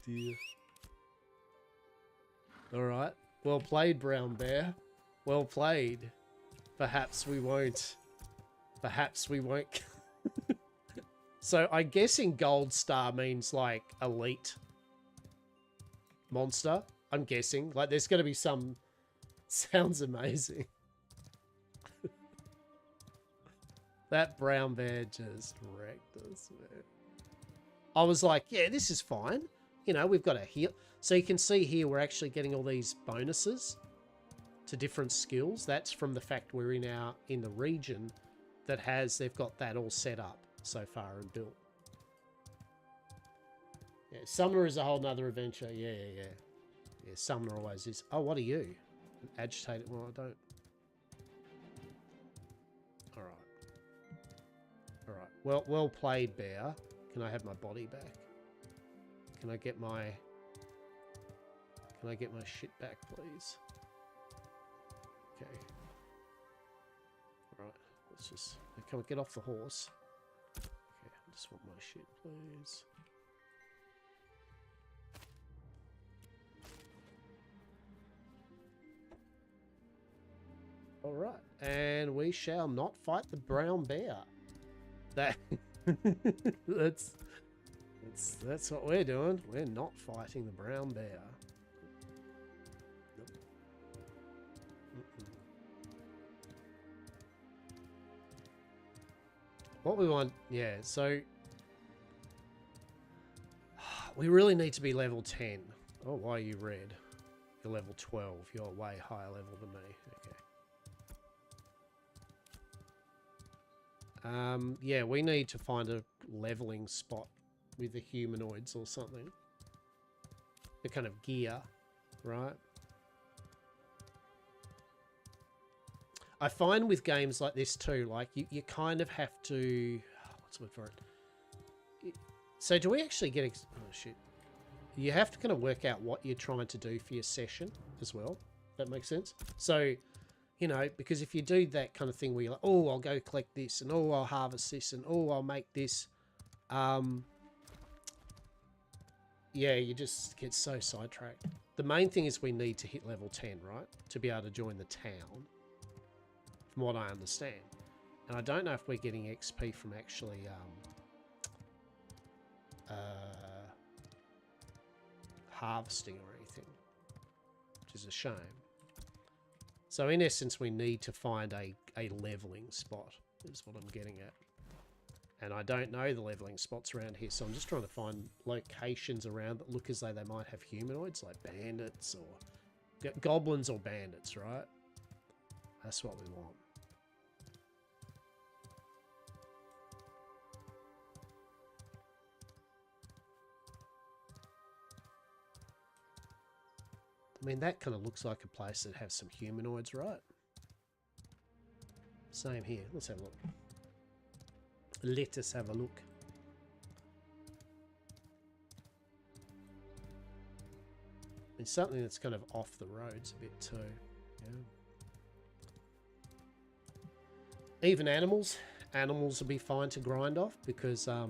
dear. Alright, well played, brown bear. Well played. Perhaps we won't. Perhaps we won't. So I'm guessing gold star means like elite monster. I'm guessing. Like there's going to be some... Sounds amazing. That brown bear just wrecked us, man. I was like, yeah, this is fine. You know, we've got a heal. So you can see here we're actually getting all these bonuses to different skills. That's from the fact we're in the region that they've got that all set up so far and built. Yeah, Summoner is a whole nother adventure. Yeah. Yeah, Summoner always is. Oh, what are you? Agitated. Well, I don't. Alright. Well played, bear. Can I have my body back? Can I get my shit back, please? Okay. Right. Let's just... Come on, get off the horse. Okay, I just want my shit, please. Alright. And we shall not fight the brown bear. That's what we're doing. We're not fighting the brown bear. Nope. What we want, yeah, so we really need to be level 10. Oh, why are you red? You're level 12. You're way higher level than me. Okay. Yeah, we need to find a leveling spot with the humanoids or something. The kind of gear, right? I find with games like this too, like you kind of have to... What's the word for it? So do we actually get... Oh, shit. You have to kind of work out what you're trying to do for your session as well. That makes sense? So... You know, because if you do that kind of thing where you're like, oh, I'll go collect this, and oh, I'll harvest this, and oh, I'll make this. Yeah, you just get so sidetracked. The main thing is we need to hit level 10, right? To be able to join the town, from what I understand. And I don't know if we're getting XP from actually harvesting or anything, which is a shame. So in essence, we need to find a leveling spot, is what I'm getting at. And I don't know the leveling spots around here, so I'm just trying to find locations around that look as though they might have humanoids, like bandits or goblins or bandits, right? That's what we want. I mean, that kind of looks like a place that has some humanoids, right? Same here. Let's have a look. Let us have a look. It's something that's kind of off the roads a bit too. Yeah. Even animals. Animals will be fine to grind off because, I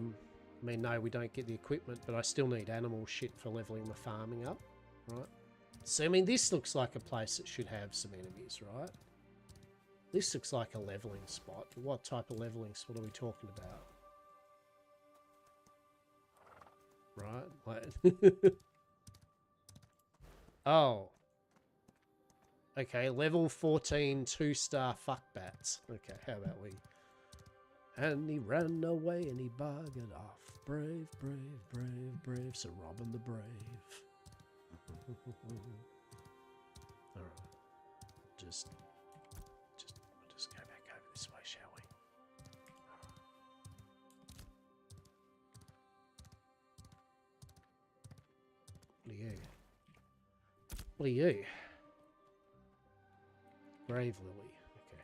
mean, no, we don't get the equipment, but I still need animal shit for leveling my farming up, right? So, I mean, this looks like a place that should have some enemies, right? This looks like a leveling spot. What type of leveling spot are we talking about? Right? Like oh. Okay, level 14 2-star fuck bats. Okay, how about we And he ran away and he buggered off. Brave, brave, brave, brave, Sir Robin the Brave. Alright. Just go back over this way, shall we? What are you? What are you? Grave Lily. Okay.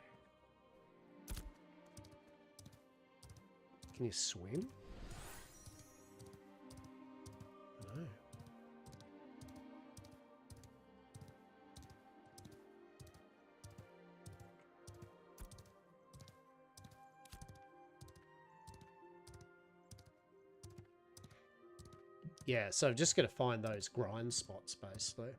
Can you swim? No. Yeah, so I'm just going to find those grind spots, basically.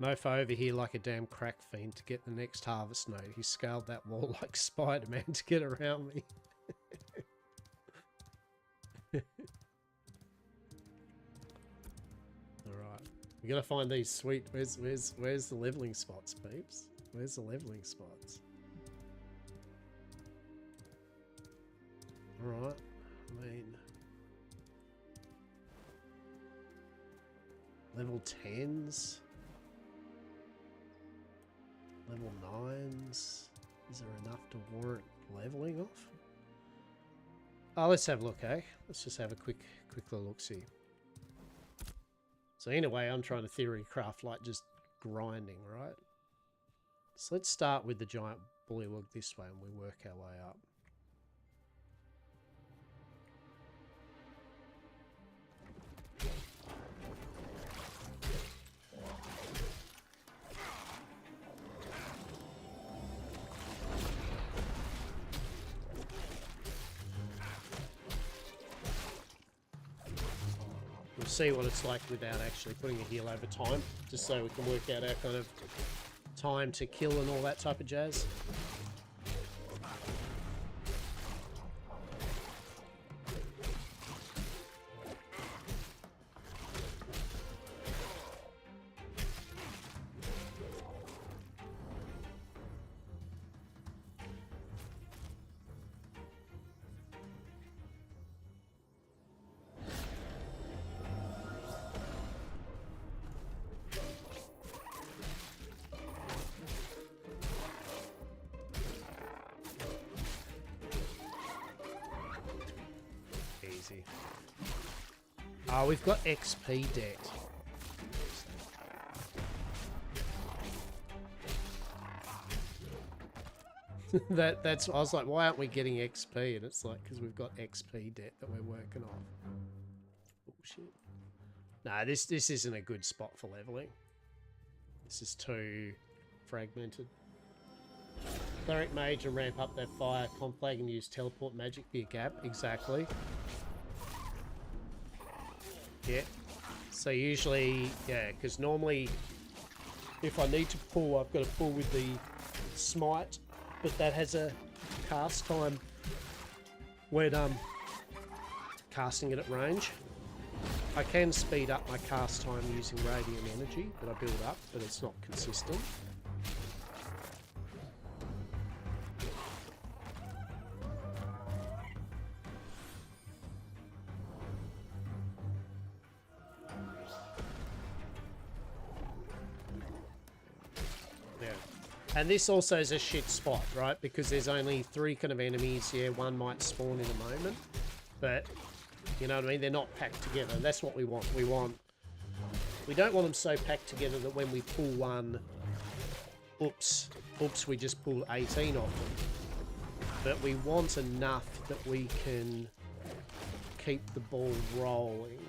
Mofo over here like a damn crack fiend to get the next harvest node. He scaled that wall like Spider-Man to get around me. Alright. We gotta find these sweet... Where's the leveling spots, peeps? Where's the leveling spots? Alright. I mean... Level 10s? Level 9s? Is there enough to warrant leveling off? Oh, let's have a look, eh? Let's just have a quick little look-see. So in a way, I'm trying to theory craft like just grinding, right? So let's start with the giant bullywug this way and we work our way up. We'll see what it's like without actually putting a heal over time, just so we can work out our kind of time to kill and all that type of jazz. Oh, we've got XP debt. That's. I was like, why aren't we getting XP? And it's like, because we've got XP debt that we're working on. Bullshit. Nah, this isn't a good spot for leveling. This is too fragmented. Cleric Mage and ramp up that fire. Conflag and use teleport magic via gap. Exactly. Yeah. So usually, yeah, because normally if I need to pull, I've got to pull with the smite, but that has a cast time when casting it at range. I can speed up my cast time using radiant energy that I build up, but it's not consistent. And this also is a shit spot, right? Because there's only 3 kind of enemies. Yeah, one might spawn in a moment. But, you know what I mean? They're not packed together. That's what we want. We don't want them so packed together that when we pull one... Oops, we just pulled 18 off them. But we want enough that we can keep the ball rolling.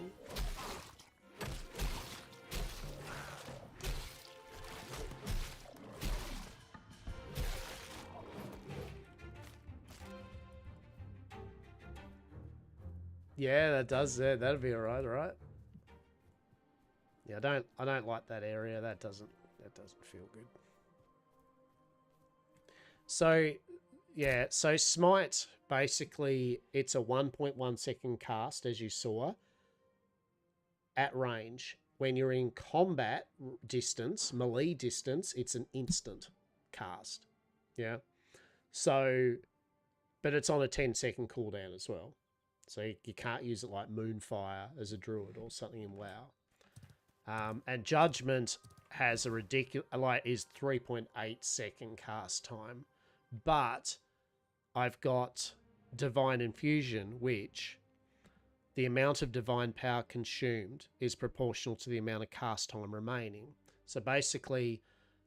Yeah, that does. Yeah, that'd be alright, right? Yeah, I don't like that area. That doesn't feel good. So, yeah, so smite basically it's a 1.1 second cast, as you saw, at range. When you're in combat distance, melee distance, it's an instant cast. Yeah. So, but it's on a 10-second cooldown as well. So you can't use it like Moonfire as a druid or something in WoW. And Judgment has a ridiculous, like, is 3.8 second cast time. But I've got Divine Infusion, which the amount of divine power consumed is proportional to the amount of cast time remaining. So basically,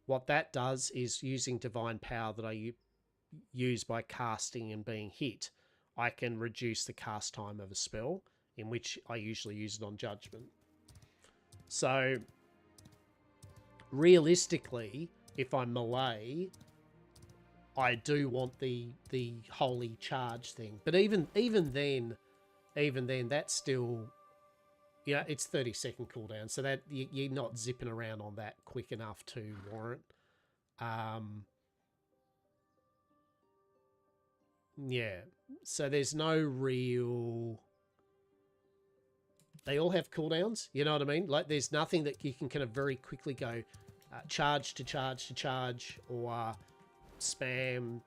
what that does is using divine power that I use by casting and being hit, I can reduce the cast time of a spell, in which I usually use it on Judgment. So realistically, if I'm melee, I do want the holy charge thing. But even then, that's still, it's 30-second cooldown, so that you're not zipping around on that quick enough to warrant. Yeah, so there's no real... They all have cooldowns, you know what I mean? Like, there's nothing that you can kind of very quickly go charge to charge to charge, or spam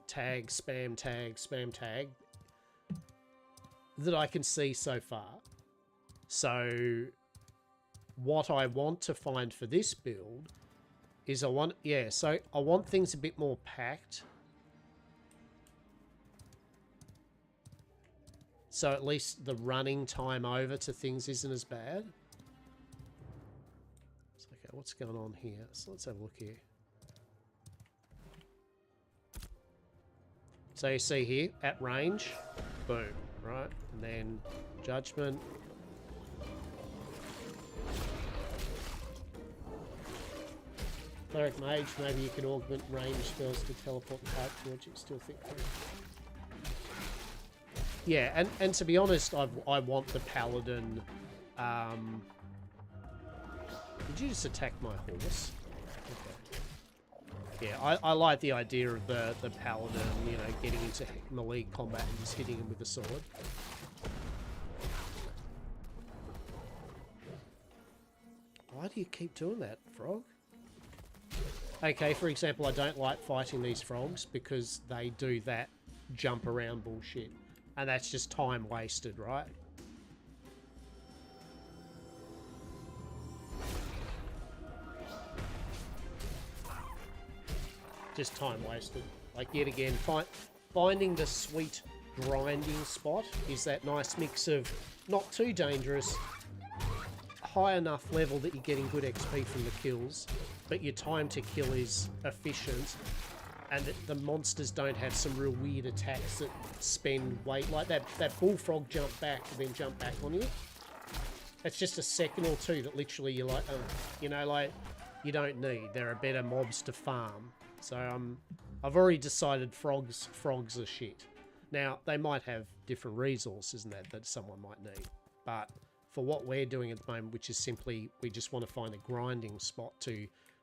tag, spam tag, spam tag, that I can see so far. So what I want to find for this build is I want things a bit more packed. So at least the running time over to things isn't as bad. So, okay, what's going on here? So let's have a look here. So you see here, at range, boom, right? And then Judgment. Cleric Mage, maybe you can augment range spells to teleport and type towards you. Still think through. Yeah, and to be honest, I want the Paladin. Did you just attack my horse? Okay. Yeah, I like the idea of the Paladin, getting into melee combat and just hitting him with a sword. Why do you keep doing that, frog? Okay, for example, I don't like fighting these frogs because they do that jump around bullshit. And that's just time wasted, right? Just time wasted. Like, yet again, finding the sweet grinding spot is that nice mix of not too dangerous, high enough level that you're getting good XP from the kills, but your time to kill is efficient, and the monsters don't have some real weird attacks that spend weight, like that bullfrog jump back and then jump back on you. It's just a second or two that literally you're like, like, you don't need. There are better mobs to farm. So I've already decided frogs are shit. Now, they might have different resources and that someone might need, but for what we're doing at the moment, which is simply, we just want to find a grinding spot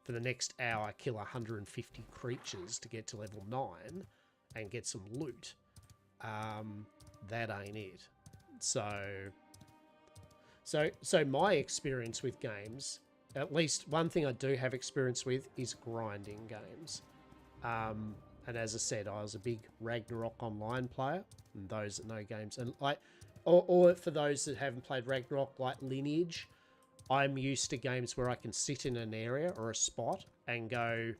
for the next hour, kill 150 creatures to get to level 9 and get some loot. That ain't it. So my experience with games, at least one thing I do have experience with, is grinding games. And as I said, I was a big Ragnarok Online player, and those that know games, and or for those that haven't played Ragnarok, like Lineage, I'm used to games where I can sit in an area or a spot and go,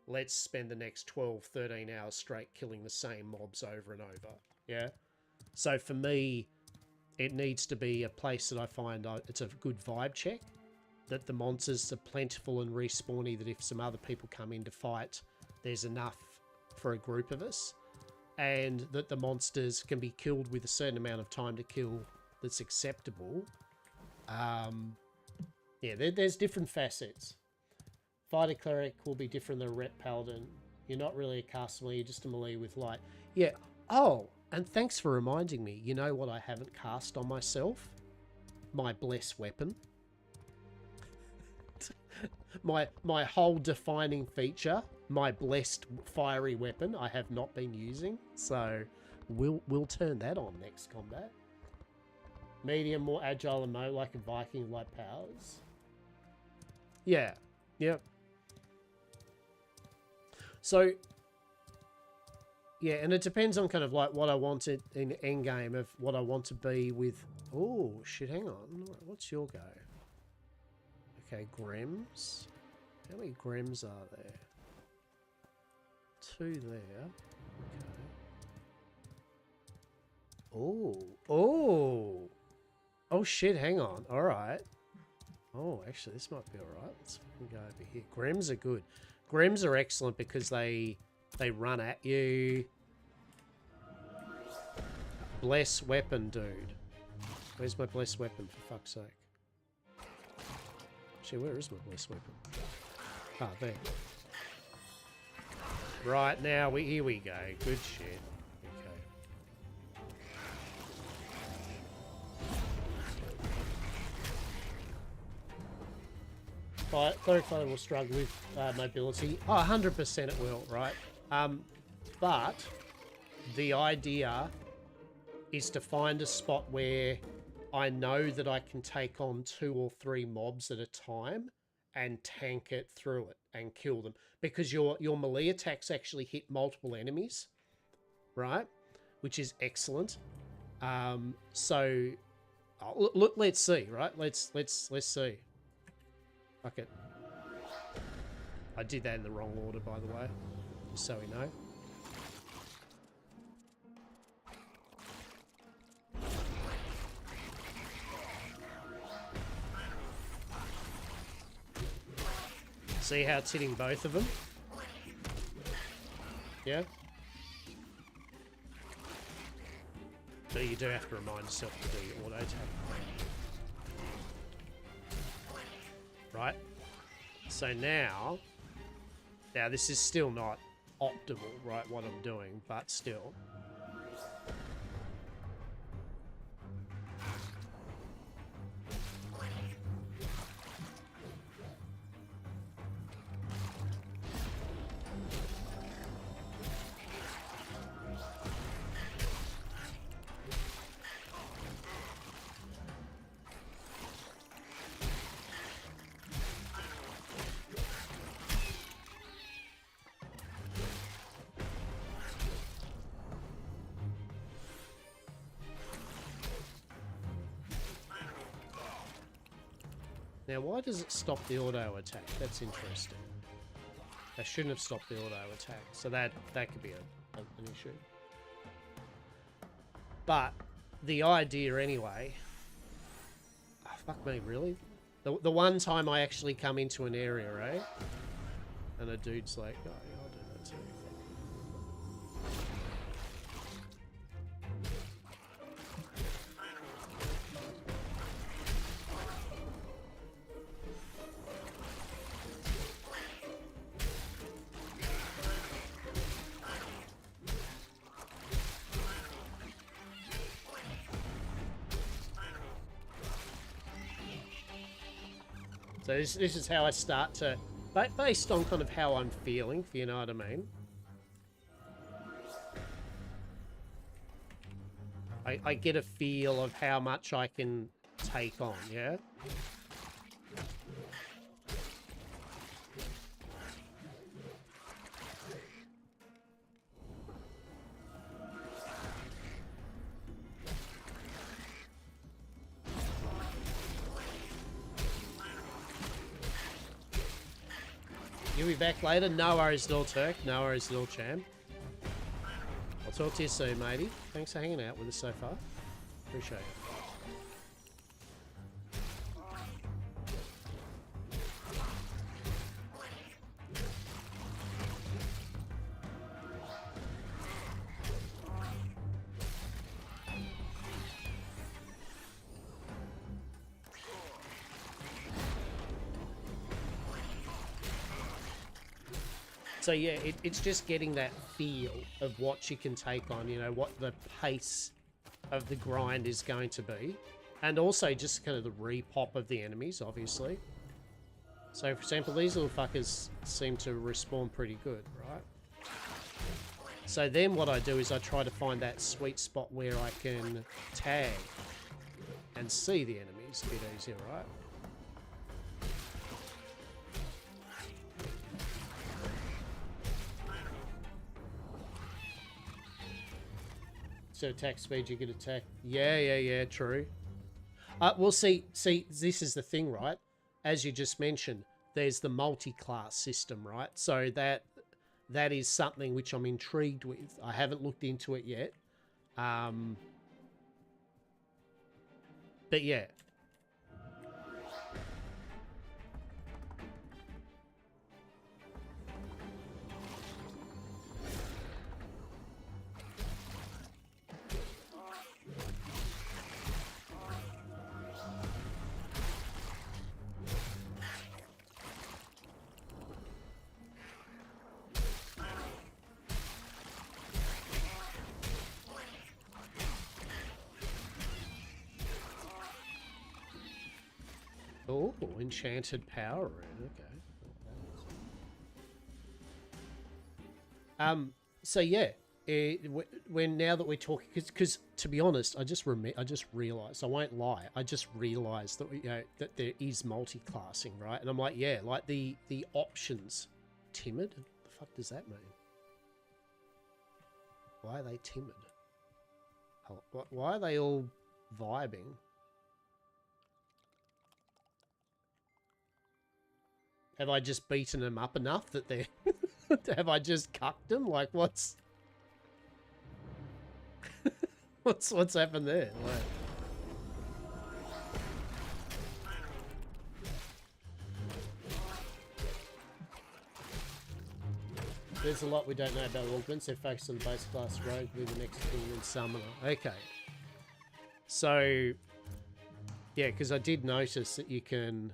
let's spend the next 12, 13 hours straight killing the same mobs over and over. Yeah. So for me, it needs to be a place that I find it's a good vibe check, that the monsters are plentiful and respawny, that if some other people come in to fight, there's enough for a group of us, and that the monsters can be killed with a certain amount of time to kill that's acceptable. Yeah, there's different facets. Fighter Cleric will be different than a Rep Paladin. You're not really a caster melee, you're just a melee with light. Yeah, oh, and thanks for reminding me. You know what I haven't cast on myself? My Bless weapon. my whole defining feature, my blessed fiery weapon, I have not been using. So we'll turn that on next combat. Medium, more agile and mo like a Viking, light powers. Yeah. Yep. So yeah, and it depends on kind of like what I wanted in endgame of what I want to be with. Oh shit! Hang on. What's your go? Okay, Grems. How many Grems are there? 2 there. Okay. Oh. Oh shit! Hang on. All right. Oh, actually, this might be all right. Let's go over here. Grems are good. Grems are excellent because they run at you. Bless weapon, dude. Where's my blessed weapon, for fuck's sake? Actually, where is my blessed weapon? Ah, there. Right, now, here we go. Good shit. Okay. Cleric Fighter will struggle with mobility. Oh, 100% it will, right? But the idea is to find a spot where I know that I can take on 2 or 3 mobs at a time and tank it through it and kill them. Because your melee attacks actually hit multiple enemies, right? Which is excellent. So look, let's see, right? Let's see. Fuck it. I did that in the wrong order, by the way, just so we know. See how it's hitting both of them? Yeah? But you do have to remind yourself to do your auto attack. Right? So now this is still not optimal, right, what I'm doing, but still. Now, why does it stop the auto attack? That's interesting. I shouldn't have stopped the auto attack, so that could be an issue. But the idea, anyway. Oh, fuck me, really? The one time I actually come into an area, right? And a dude's like, oh, yeah, I'll do that too. So this is how I start to, based on kind of how I'm feeling, if you know what I mean. I get a feel of how much I can take on, yeah? You'll be back later. No worries, little Turk. No worries, little champ. I'll talk to you soon, matey. Thanks for hanging out with us so far. Appreciate it. So yeah, it's just getting that feel of what you can take on, you know, what the pace of the grind is going to be. And also just kind of the repop of the enemies, obviously. So, for example, these little fuckers seem to respawn pretty good, right? So then what I do is I try to find that sweet spot where I can tag and see the enemies a bit easier, right? So attack speed, you get attack. Yeah, true. Well, see, this is the thing, right? As you just mentioned, there's the multi-class system, right? So that is something which I'm intrigued with. I haven't looked into it yet. But yeah. Oh, enchanted power rune. Okay. So yeah, when now that we're talking, because to be honest, I just realized. I won't lie. I just realized that that there is multi-classing, right? And I'm like, yeah, like the options. Timid. What the fuck does that mean? Why are they timid? Why are they all vibing? Have I just beaten them up enough that they're... Have I just cucked them? Like, what's... what's happened there? Like... There's a lot we don't know about augments. They're focused on the base class rogue with the next king and summoner. Okay. So... Yeah, because I did notice that you can...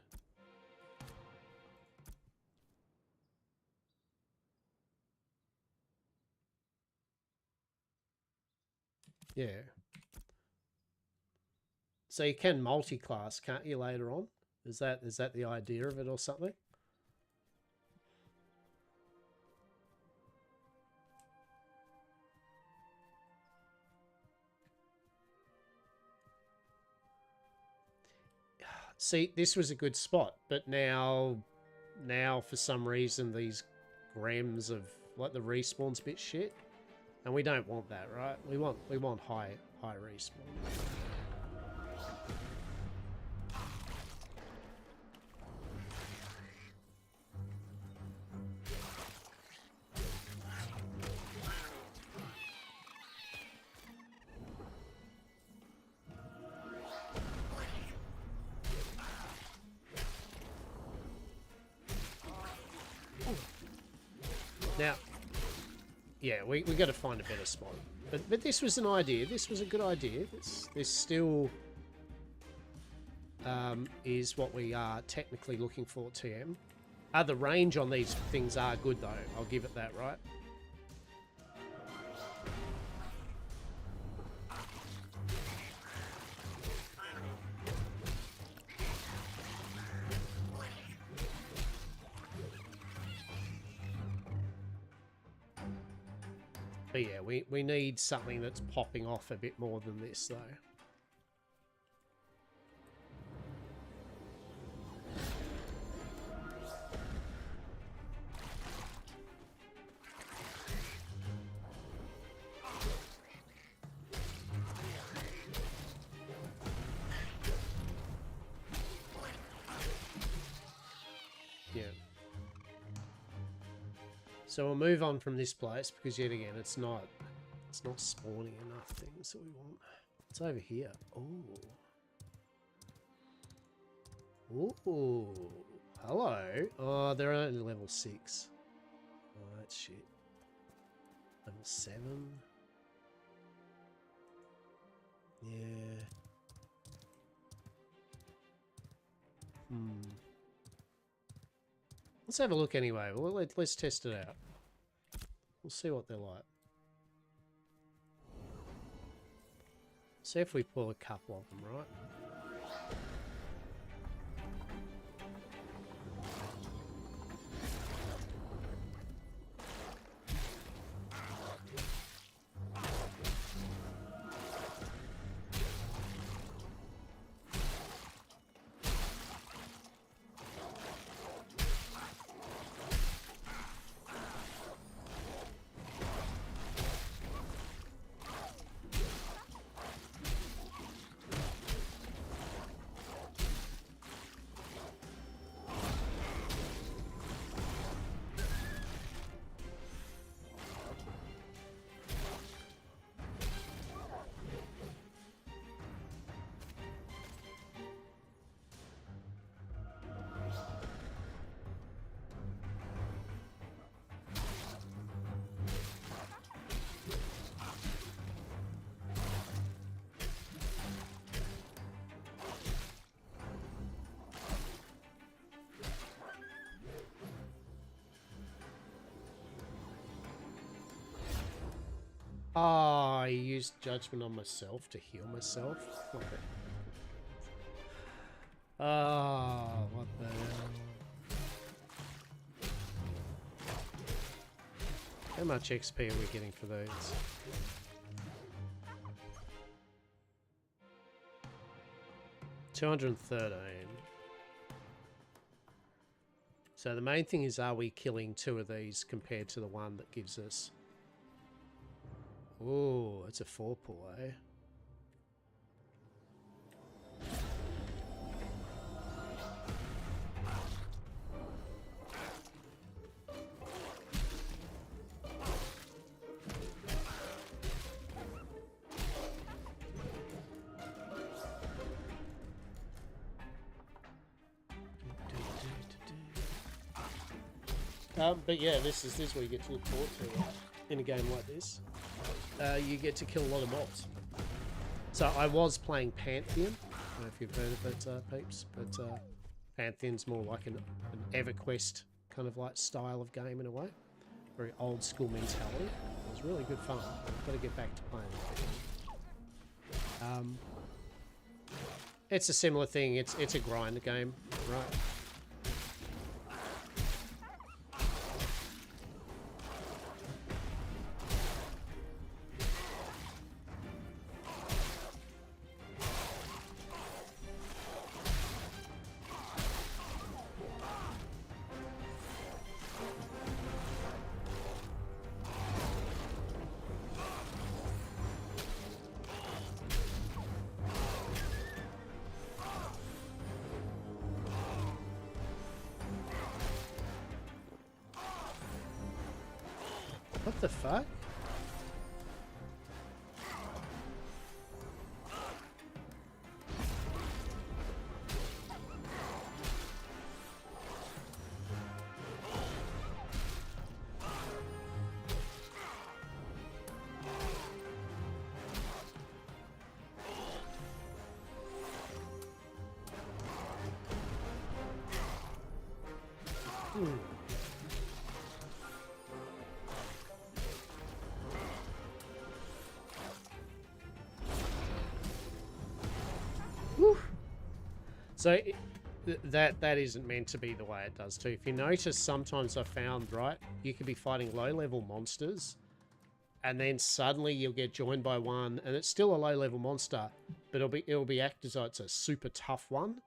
Yeah. So you can multi-class, can't you, later on? Is that the idea of it or something? See, this was a good spot, but now for some reason these grams of like the respawn's a bit shit. And we don't want that, right? We want high respawn. Now, yeah, we got to find a better spot. But this was an idea. This was a good idea. This still is what we are technically looking for, TM. The range on these things are good, though. I'll give it that, right? But yeah, we need something that's popping off a bit more than this, though. Yeah. So we'll move on from this place because yet again it's not spawning enough things that we want. It's over here. Ooh, hello. Oh, they're only level 6. Oh, that's shit. Level 7. Yeah. Let's have a look anyway. Well, let's test it out. We'll see what they're like. See if we pull a couple of them, right? I used judgment on myself to heal myself. Okay. Oh, what the hell? How much XP are we getting for those? $213. So the main thing is, are we killing 2 of these compared to the one that gives us... Ooh, it's a 4-pull, eh? But yeah, this is where you get to look forward to, right? In a game like this. You get to kill a lot of mobs. So I was playing Pantheon. I don't know if you've heard of it, peeps, but Pantheon's more like an EverQuest kind of like style of game in a way. Very old school mentality. It was really good fun. I've got to get back to playing it. It's a similar thing. It's a grind game, right? What the fuck? Woo. So that isn't meant to be the way it does too. If you notice, sometimes I found, right, you could be fighting low-level monsters, and then suddenly you'll get joined by one, and it's still a low-level monster, but it'll be acted as though it's a super tough one.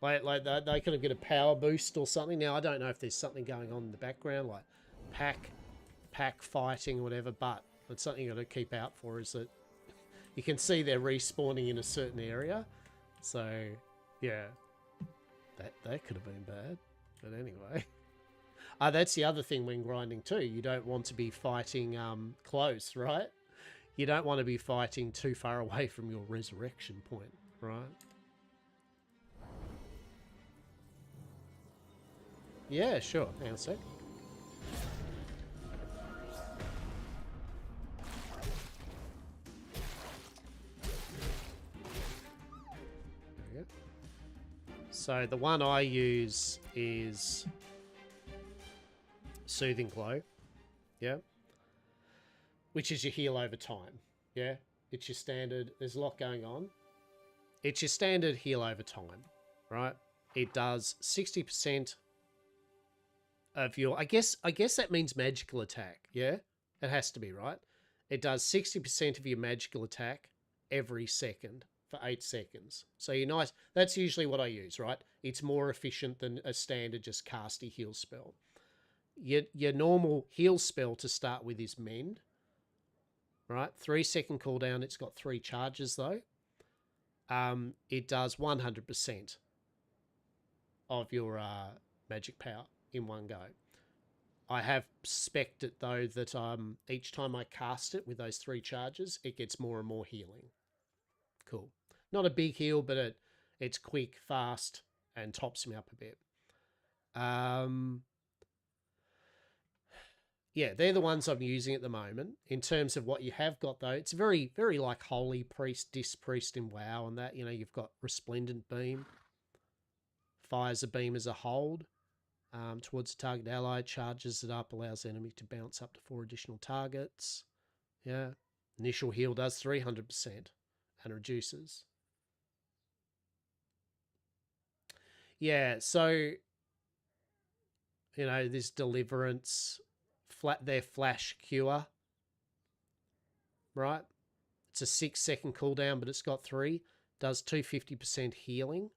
Like they kind of get a power boost or something. Now I don't know if there's something going on in the background, like pack fighting or whatever, but it's something you got to keep out for. Is that you can see they're respawning in a certain area, so yeah, that could have been bad. But anyway, that's the other thing when grinding too. You don't want to be fighting close, right? You don't want to be fighting too far away from your resurrection point, right? Yeah, sure. Hang on a sec. There we go. So the one I use is Soothing Glow. Yeah. Which is your heal over time. Yeah. It's your standard. There's a lot going on. It's your standard heal over time, right? It does 60% of your, I guess that means magical attack. Yeah, it has to be, right? It does 60% of your magical attack every second for 8 seconds. So you're nice. That's usually what I use, right? It's more efficient than a standard just casty heal spell. Your normal heal spell to start with is Mend, right? 3-second cooldown. It's got 3 charges though. It does 100% of your magic power in one go. I have spec'd it though that each time I cast it with those 3 charges, it gets more and more healing. Cool. Not a big heal, but it's quick, fast, and tops me up a bit. Yeah, they're the ones I'm using at the moment. In terms of what you have got though, it's very, very like Holy Priest, Disc Priest in WoW and that. You know, you've got Resplendent Beam, fires a beam as a hold. Towards the target ally, charges it up, allows the enemy to bounce up to 4 additional targets. Yeah. Initial heal does 300% and reduces. Yeah, so, you know, this Deliverance, their flash cure, right? It's a 6-second cooldown, but it's got 3. Does 250% healing.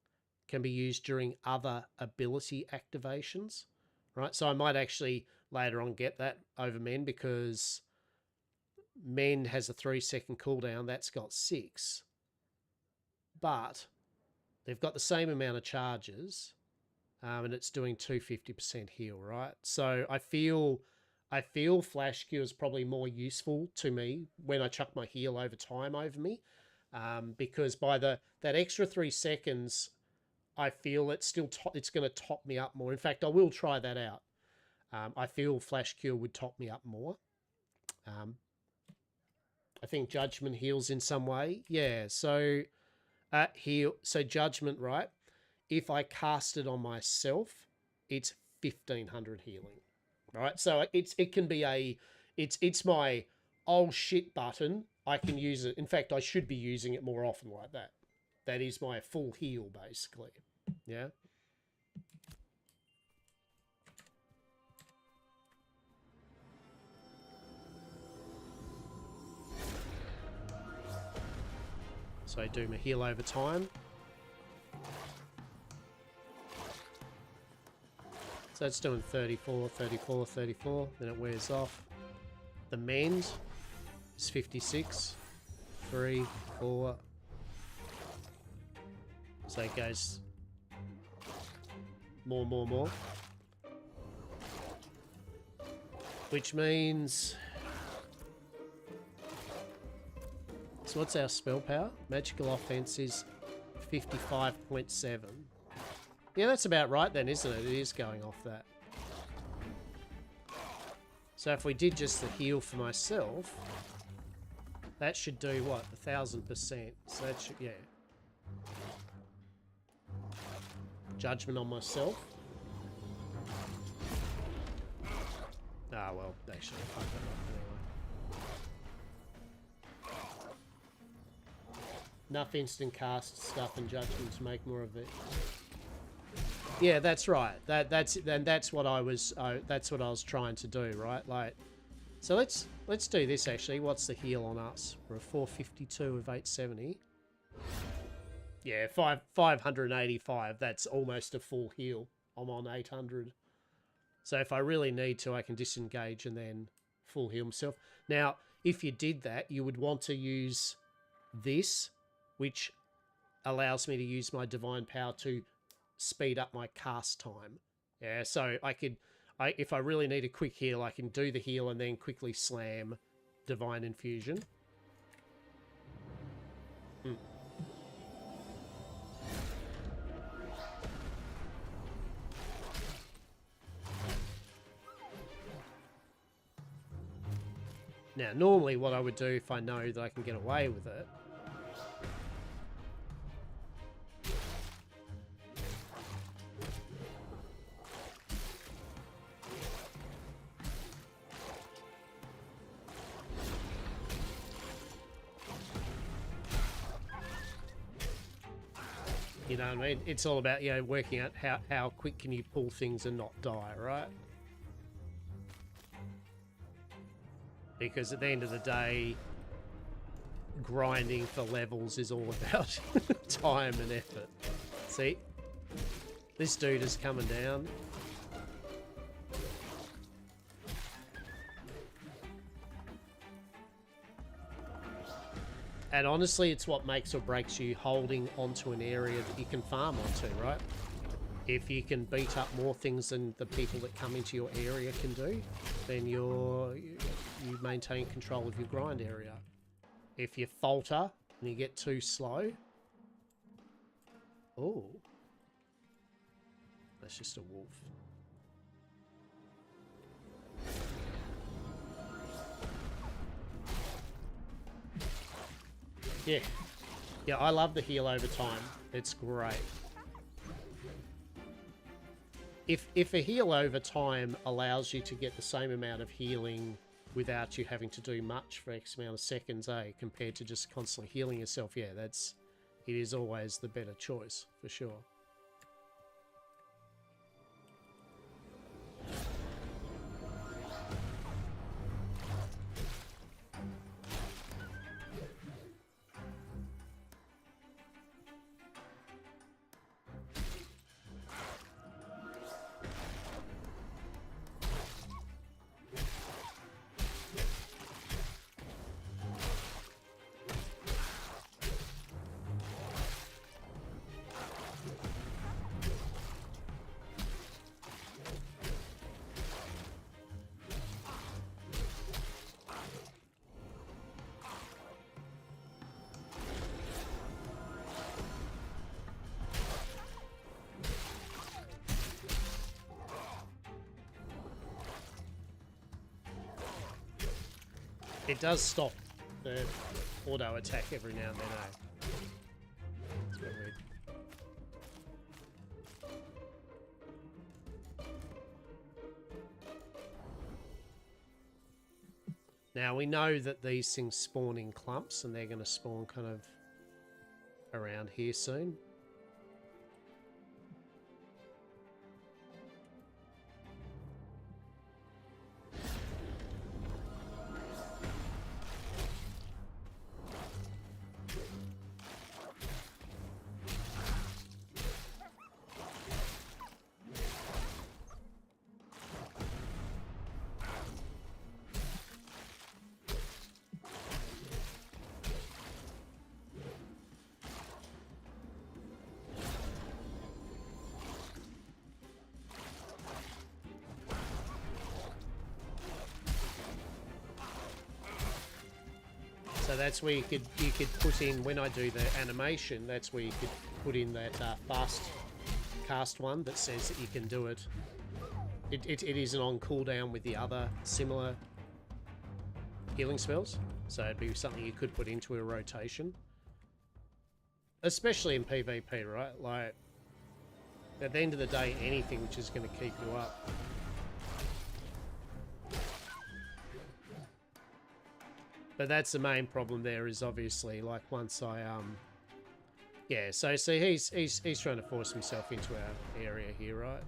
Can be used during other ability activations, right? So I might actually later on get that over Mend, because Mend has a 3-second cooldown. That's got 6. But they've got the same amount of charges, and it's doing 250% heal, right? So I feel Flash Cure is probably more useful to me when I chuck my heal over time over me, because by that extra 3 seconds, I feel it's still it's going to top me up more. In fact, I will try that out. I feel Flash Cure would top me up more. I think Judgment heals in some way. Yeah, so Judgment, right? If I cast it on myself, it's 1500 healing, right? So it can be it's my oh shit button. I can use it. In fact, I should be using it more often like that. That is my full heal, basically. Yeah. So I do my heal over time. So that's doing 34, 34, 34. Then it wears off. The Mend is 56. 3, 4. So it goes more. Which means... So what's our spell power? Magical offense is 55.7. Yeah, that's about right then, isn't it? It is going off that. So if we did just the heal for myself, that should do what? 1000%. So that should, yeah. Judgment on myself. Ah, well, actually, fuck that up anyway. Enough instant cast stuff and Judgment to make more of it. Yeah, that's right. That's what I was trying to do, right? Like, so let's do this actually. What's the heal on us? We're a 452 of 870. Yeah, 585. That's almost a full heal. I'm on 800. So if I really need to, I can disengage and then full heal myself. Now, if you did that, you would want to use this, which allows me to use my divine power to speed up my cast time. Yeah, so if I really need a quick heal, I can do the heal and then quickly slam divine infusion. Now, normally what I would do if I know that I can get away with it, you know what I mean? It's all about, you know, working out how quick can you pull things and not die, right? Because at the end of the day, grinding for levels is all about time and effort. See? This dude is coming down. And honestly, it's what makes or breaks you holding onto an area that you can farm onto, right? If you can beat up more things than the people that come into your area can do, then you maintain control of your grind area. If you falter and you get too slow... Oh. That's just a wolf. Yeah. Yeah, I love the heal over time. It's great. If a heal over time allows you to get the same amount of healing without you having to do much for X amount of seconds, compared to just constantly healing yourself. Yeah, it is always the better choice, for sure. It does stop the auto attack every now and then, It's a bit weird. Now we know that these things spawn in clumps, and they're going to spawn kind of around here soon. So that's where you could put in, when I do the animation, that's where you could put in that fast cast one that says that you can do it. It isn't on cooldown with the other similar healing spells, so it'd be something you could put into a rotation. Especially in PvP, right? Like, at the end of the day, anything which is going to keep you up. But that's the main problem there, is obviously, like, once I, yeah, so see, he's trying to force himself into our area here, right?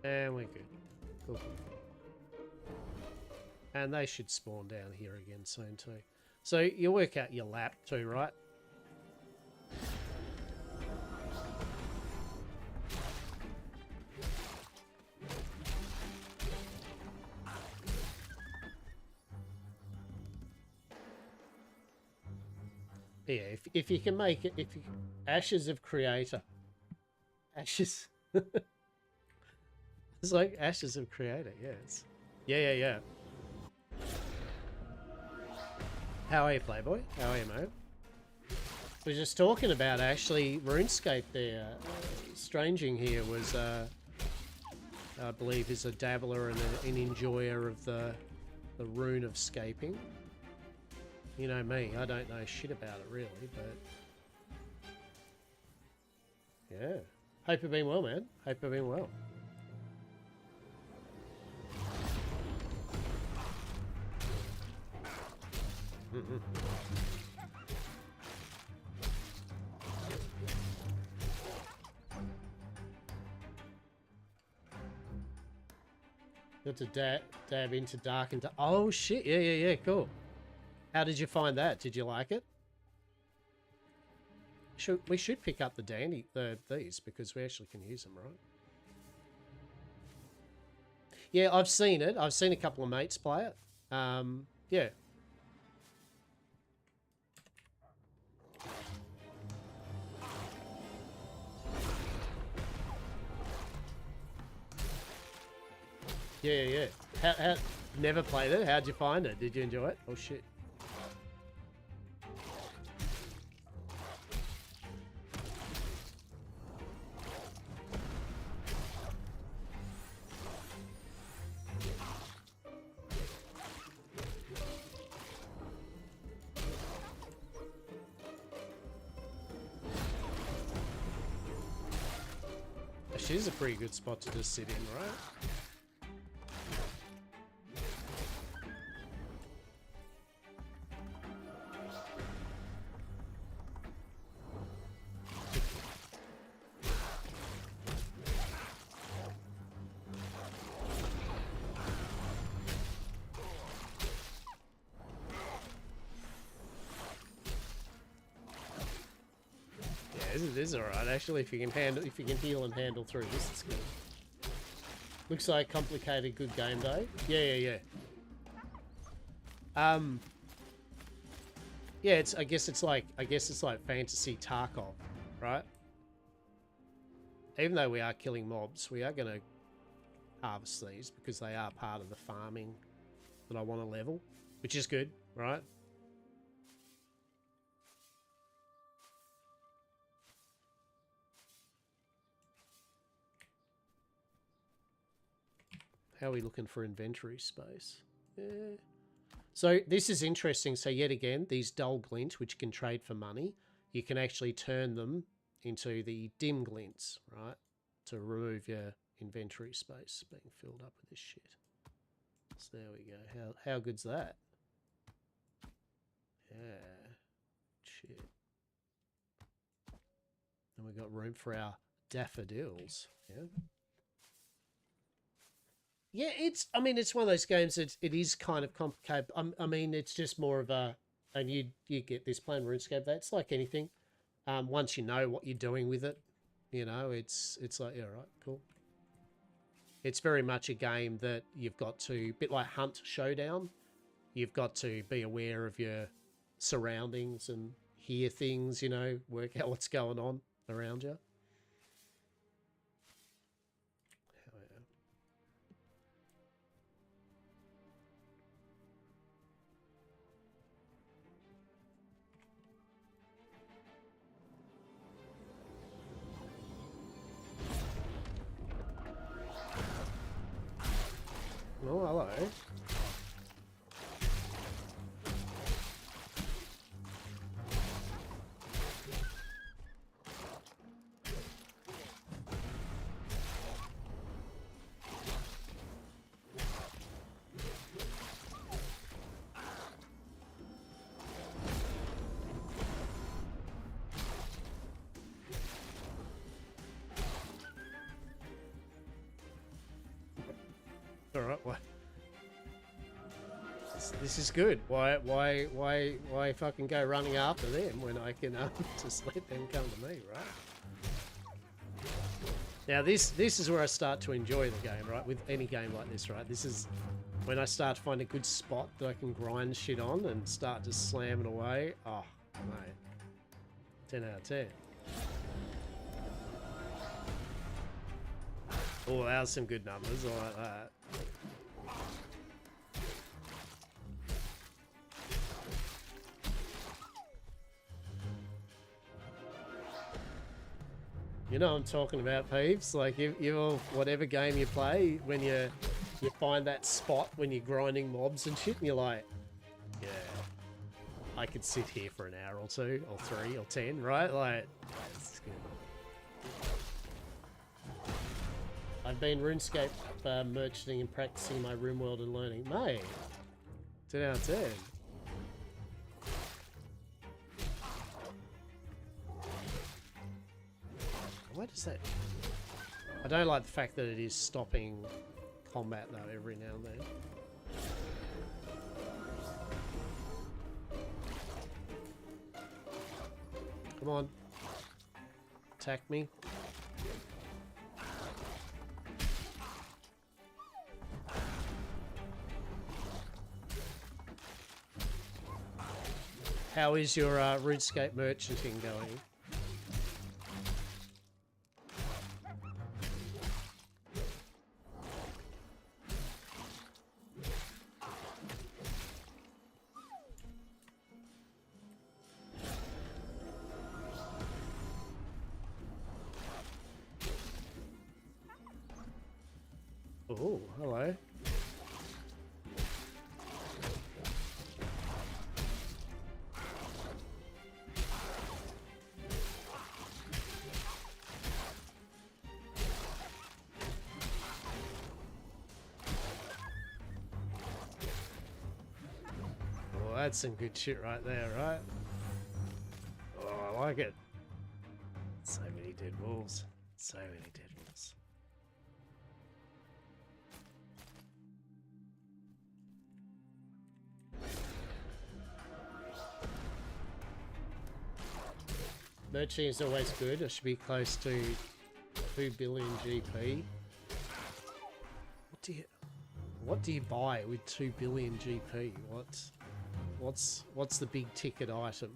And we're good. Cool. And they should spawn down here again soon too. So you work out your lap too, right? Yeah, if you can make it, if you, Ashes of Creator. Ashes. It's like Ashes of Creator, yeah. Yeah. How are you, Playboy? How are you, mate? We're just talking about actually RuneScape there. Stranging here was, I believe, is a dabbler and an enjoyer of the rune of scaping. You know me, I don't know shit about it really, but yeah. Hope you've been well, man. Hope you've been well. Got to dab into dark and oh shit, yeah, cool. How did you find that? Did you like it? We should pick up these because we actually can use them, right? Yeah, I've seen it. I've seen a couple of mates play it. Yeah. Yeah, yeah, yeah. How, never played it. How'd you find it? Did you enjoy it? Oh, shit. Actually, this is a pretty good spot to just sit in, right? This is alright actually. If you can heal and handle through this, it's good. Looks like complicated, good game day. Yeah. Yeah. I guess it's like fantasy Tarkov, right? Even though we are killing mobs, we are going to harvest these because they are part of the farming that I want to level, which is good, right? How are we looking for inventory space? Yeah. So this is interesting. So yet again, these dull glints, which can trade for money, you can actually turn them into the dim glints, right? To remove your inventory space being filled up with this shit. So there we go. How good's that? Yeah. Shit. And we've got room for our daffodils. Yeah. Yeah, it's one of those games that it is kind of complicated. I mean, it's just more of a, and you get this playing RuneScape, that's like anything. Once you know what you're doing with it, you know, it's like, yeah, right, cool. It's very much a game that you've got to, a bit like Hunt Showdown, you've got to be aware of your surroundings and hear things, you know, work out what's going on around you. Oh, hello. All right, what? This is good. Why fucking go running after them when I can just let them come to me, right? Now this is where I start to enjoy the game, right? With any game like this, right? This is when I start to find a good spot that I can grind shit on and start just slamming away. Oh, mate. 10 out of 10. Oh, that was some good numbers. I like that. You know what I'm talking about, peeps. Like you whatever game you play, when you find that spot when you're grinding mobs and shit, and you're like, yeah, I could sit here for an hour or two, or 3, or 10, right? Like, that's good. I've been RuneScape merchanting and practicing my RuneWorld and learning. Mate, 10 out of 10. Why does that... I don't like the fact that it is stopping combat though every now and then. Come on. Attack me. How is your RuneScape merchanting going? Oh, hello. Oh, that's some good shit right there, right? Oh, I like it. So many dead wolves. So many dead wolves. Merching is always good. I should be close to 2 billion GP. What do you buy with 2 billion GP? What's the big ticket item?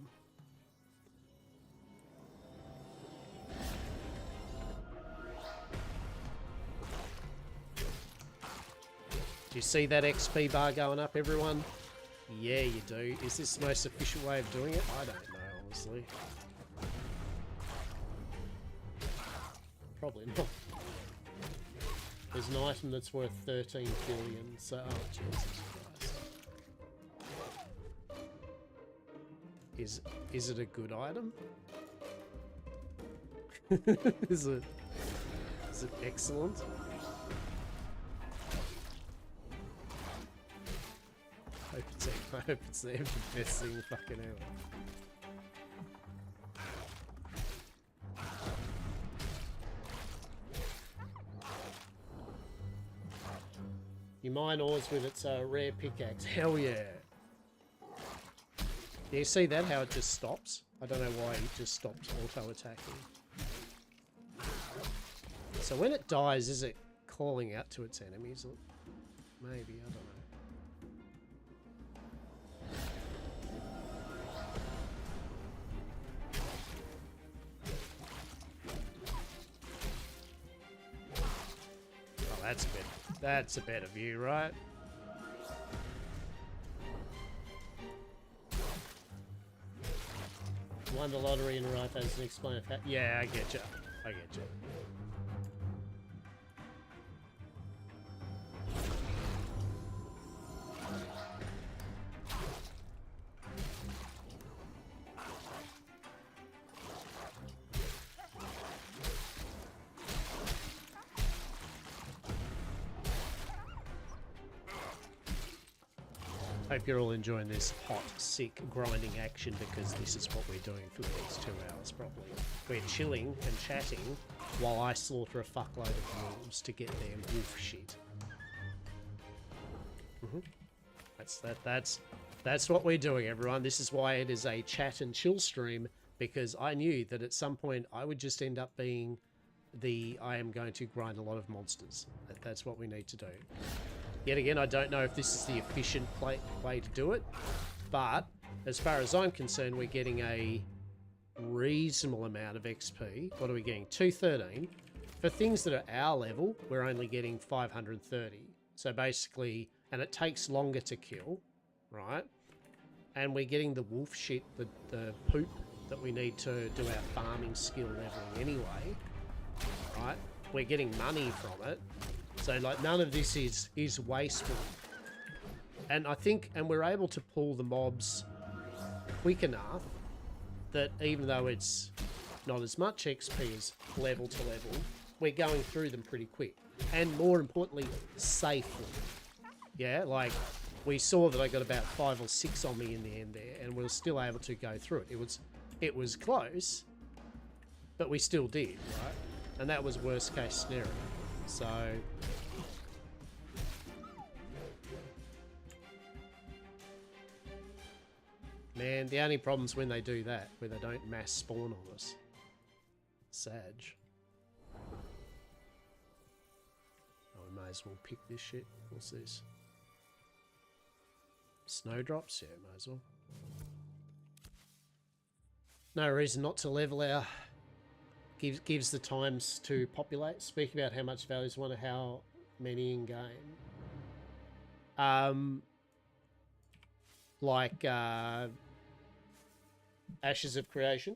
Do you see that XP bar going up, everyone? Yeah, you do. Is this the most efficient way of doing it? I don't know, honestly. Probably not. There's an item that's worth 13 billion, so... Oh, Jesus Christ. Is it a good item? Is it excellent? I hope it's the best thing fucking ever. You mine ores with its rare pickaxe. Hell yeah. Do you see that? How it just stops? I don't know why it just stops auto-attacking. So when it dies, is it calling out to its enemies? Or maybe, I don't know. Oh, that's a better view, right? Won the lottery in life as an explain fact. Yeah, I get you. I get you. Hope you're all enjoying this hot, sick, grinding action because this is what we're doing for the next 2 hours, probably. We're chilling and chatting while I slaughter a fuckload of wolves to get their wolf shit. That's what we're doing, everyone. This is why it is a chat and chill stream, because I knew that at some point I would just end up being I am going to grind a lot of monsters. That's what we need to do. Yet again, I don't know if this is the efficient way to do it, but as far as I'm concerned, we're getting a reasonable amount of XP. What are we getting? 213. For things that are our level, we're only getting 530. So basically, and it takes longer to kill, right? And we're getting the wolf shit, the poop that we need to do our farming skill leveling anyway, right? We're getting money from it. So, like, none of this is wasteful. And I think, and we're able to pull the mobs quick enough that even though it's not as much XP as level to level, we're going through them pretty quick. And more importantly, safely. Yeah, like, we saw that I got about 5 or 6 on me in the end there, and we were still able to go through it. It was close, but we still did, right? And that was worst case scenario. So... Man, the only problem's when they do that, where they don't mass spawn on us. Sag. Oh, we may as well pick this shit. What's this? Snowdrops? Yeah, might as well. No reason not to level our... Gives the times to populate. Speak about how much values one, how many in game. Like Ashes of Creation.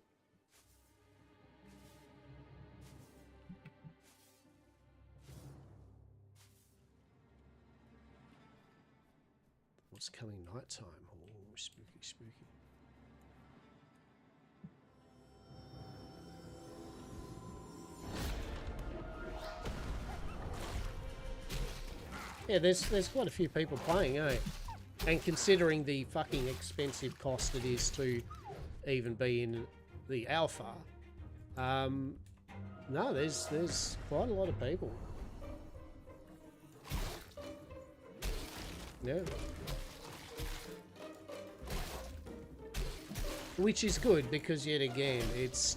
It's coming nighttime. Oh, spooky, spooky. Yeah, there's quite a few people playing, eh? And considering the fucking expensive cost it is to even be in the alpha, no, there's quite a lot of people. Yeah. Which is good because yet again, it's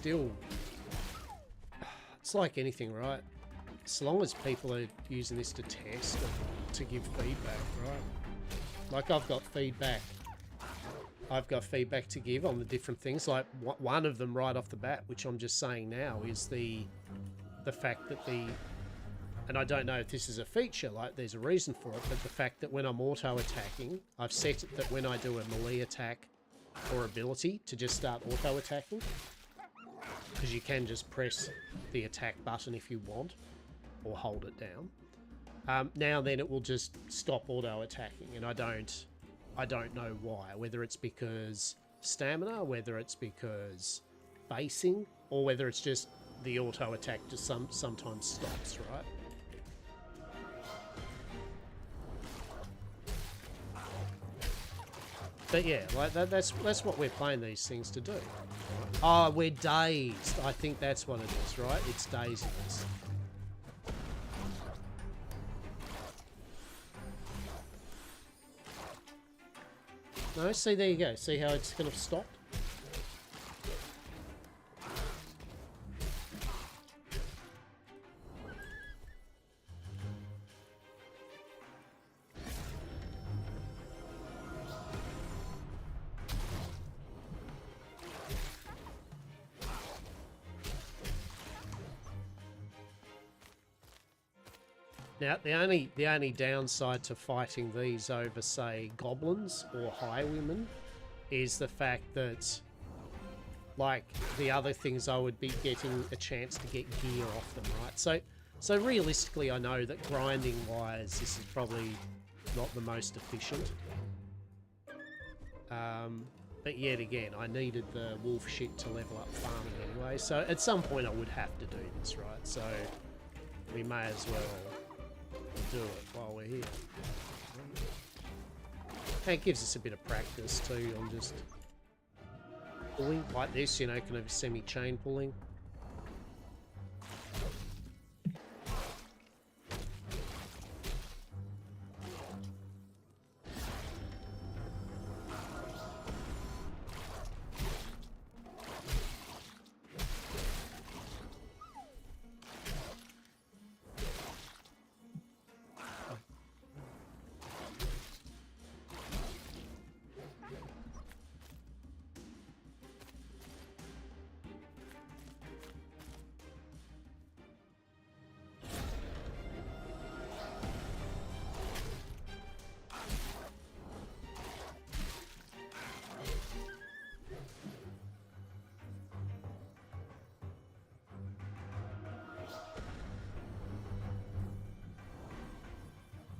like anything, right? As long as people are using this to test and to give feedback, right? Like I've got feedback to give on the different things. Like one of them right off the bat, which I'm just saying now, is the fact that and I don't know if this is a feature, like there's a reason for it, but the fact that when I'm auto-attacking, I've set it that when I do a melee attack or ability to just start auto-attacking, because you can just press the attack button if you want, or hold it down. Now then it will just stop auto-attacking, and I don't know why, whether it's because stamina, whether it's because basing, or whether it's just the auto-attack just sometimes stops, right? But yeah, like that's what we're playing these things to do. Oh, we're dazed. I think that's what it is, right? It's daziness. No, see, there you go. See how it's kind of stopped? Now, the only downside to fighting these over, say, goblins or highwaymen is the fact that, like, the other things I would be getting a chance to get gear off them, right? So realistically, I know that grinding-wise, this is probably not the most efficient. But yet again, I needed the wolf shit to level up farming anyway, so at some point I would have to do this, right? So we may as well do it while we're here. And it gives us a bit of practice too on just pulling like this, you know, kind of semi-chain pulling.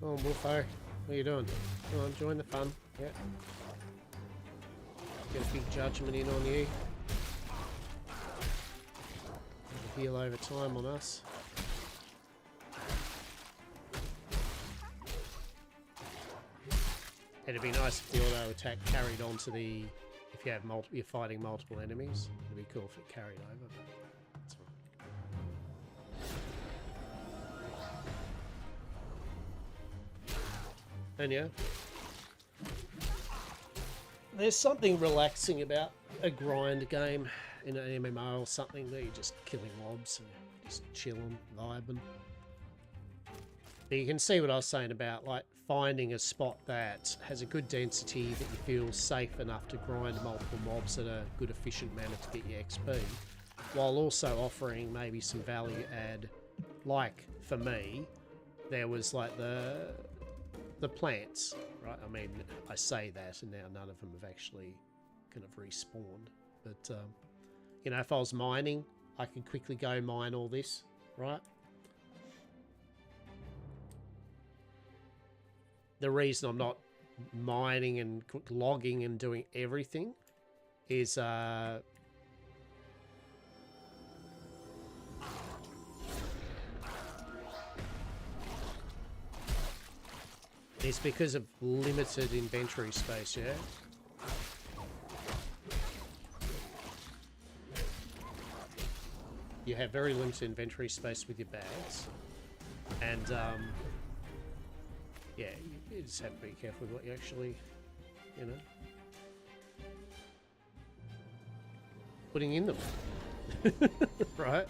Oh, Wolfo, what are you doing? Oh, I'm enjoying the fun. Yeah. Get a big judgment in on you. Heal over time on us. It'd be nice if the auto attack carried on to the. If you have you're fighting multiple enemies, it'd be cool if it carried over. But that's fine. And yeah, there's something relaxing about a grind game in an MMO or something that you're just killing mobs and just chilling, vibing. But you can see what I was saying about like finding a spot that has a good density, that you feel safe enough to grind multiple mobs at a good efficient manner to get your XP, while also offering maybe some value add. Like for me, there was like the plants, right? I mean, I say that and now none of them have actually kind of respawned. But, you know, if I was mining, I could quickly go mine all this, right? The reason I'm not mining and logging and doing everything is it's because of limited inventory space, yeah? You have very limited inventory space with your bags. And, yeah, you just have to be careful with what you actually, you know, putting in them. Right?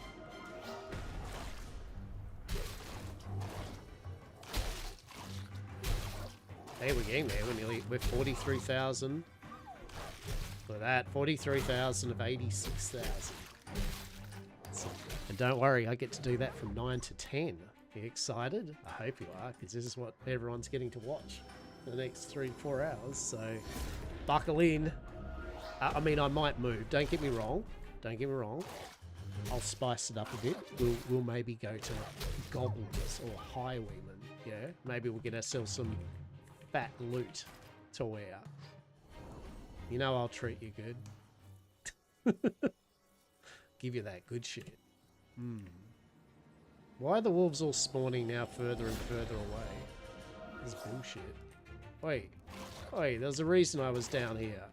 Hey, we're getting there. We're 43,000. Look at that, 43,000 of 86,000. And don't worry, I get to do that from 9 to 10. Are you excited? I hope you are, because this is what everyone's getting to watch for the next 3 to 4 hours. So buckle in. I mean, I might move. Don't get me wrong. Don't get me wrong. I'll spice it up a bit. We'll maybe go to goblins or highwaymen. Yeah, maybe we'll get ourselves some fat loot to wear. You know I'll treat you good. Give you that good shit. Why are the wolves all spawning now further and further away? This is bullshit. Wait, there's a reason I was down here.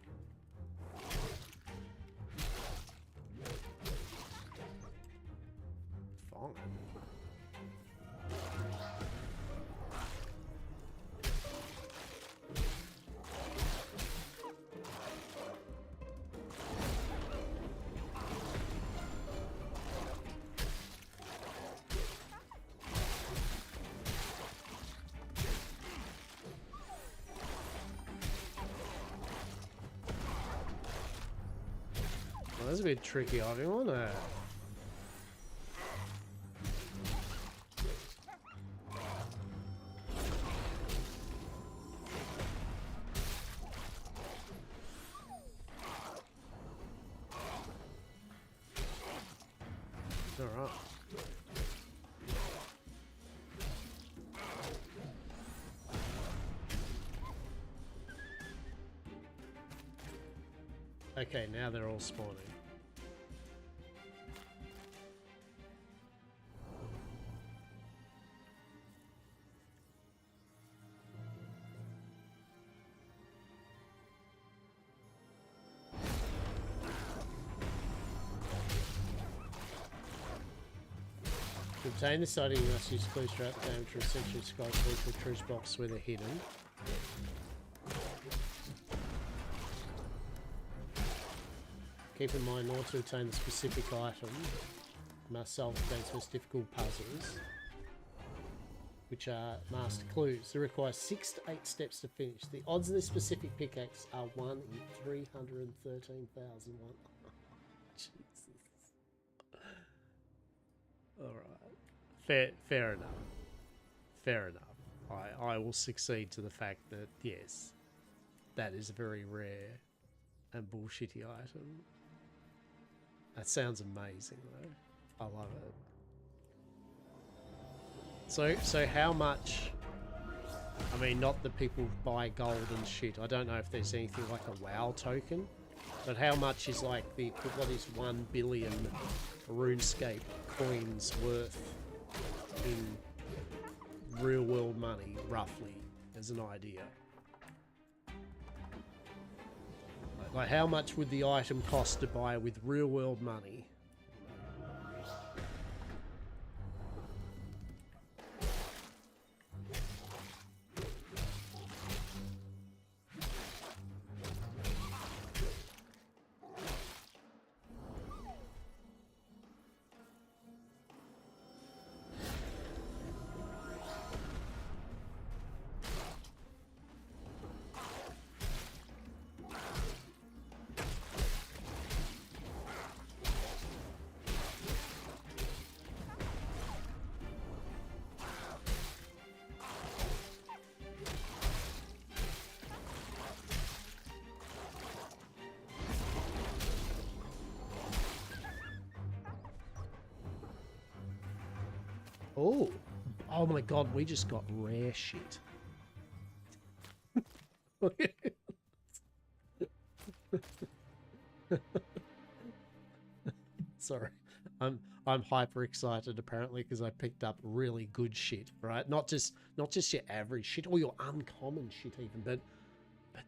Fine. Well, that's a bit tricky. I don't want to. All right. Okay, now they're all spawning. To obtain this item, you must use clues throughout the game to essentially scroll through the treasure box where they're hidden. Keep in mind, in order to obtain the specific item, you must solve against most difficult puzzles, which are master clues. They require 6 to 8 steps to finish. The odds of this specific pickaxe are 1 in 313,001. Jesus. Alright. Fair enough. Fair enough. I will succeed to the fact that, yes, that is a very rare and bullshitty item. That sounds amazing, though. I love it. So how much... I mean, not that people buy gold and shit. I don't know if there's anything like a WoW token. But how much is like the... What is 1 billion RuneScape coins worth in real-world money, roughly, as an idea? Like, how much would the item cost to buy with real-world money? Oh my god, we just got rare shit. Sorry. I'm hyper excited apparently because I picked up really good shit, right? Not just your average shit or your uncommon shit even, but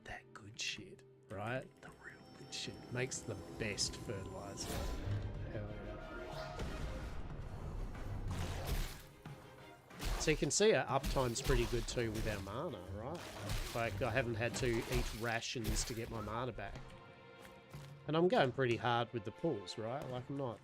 that good shit, right? The real good shit makes the best fertilizer. Hell yeah. So you can see our uptime's pretty good too with our mana, right? Like I haven't had to eat rations to get my mana back. And I'm going pretty hard with the pulls, right? Like I'm not...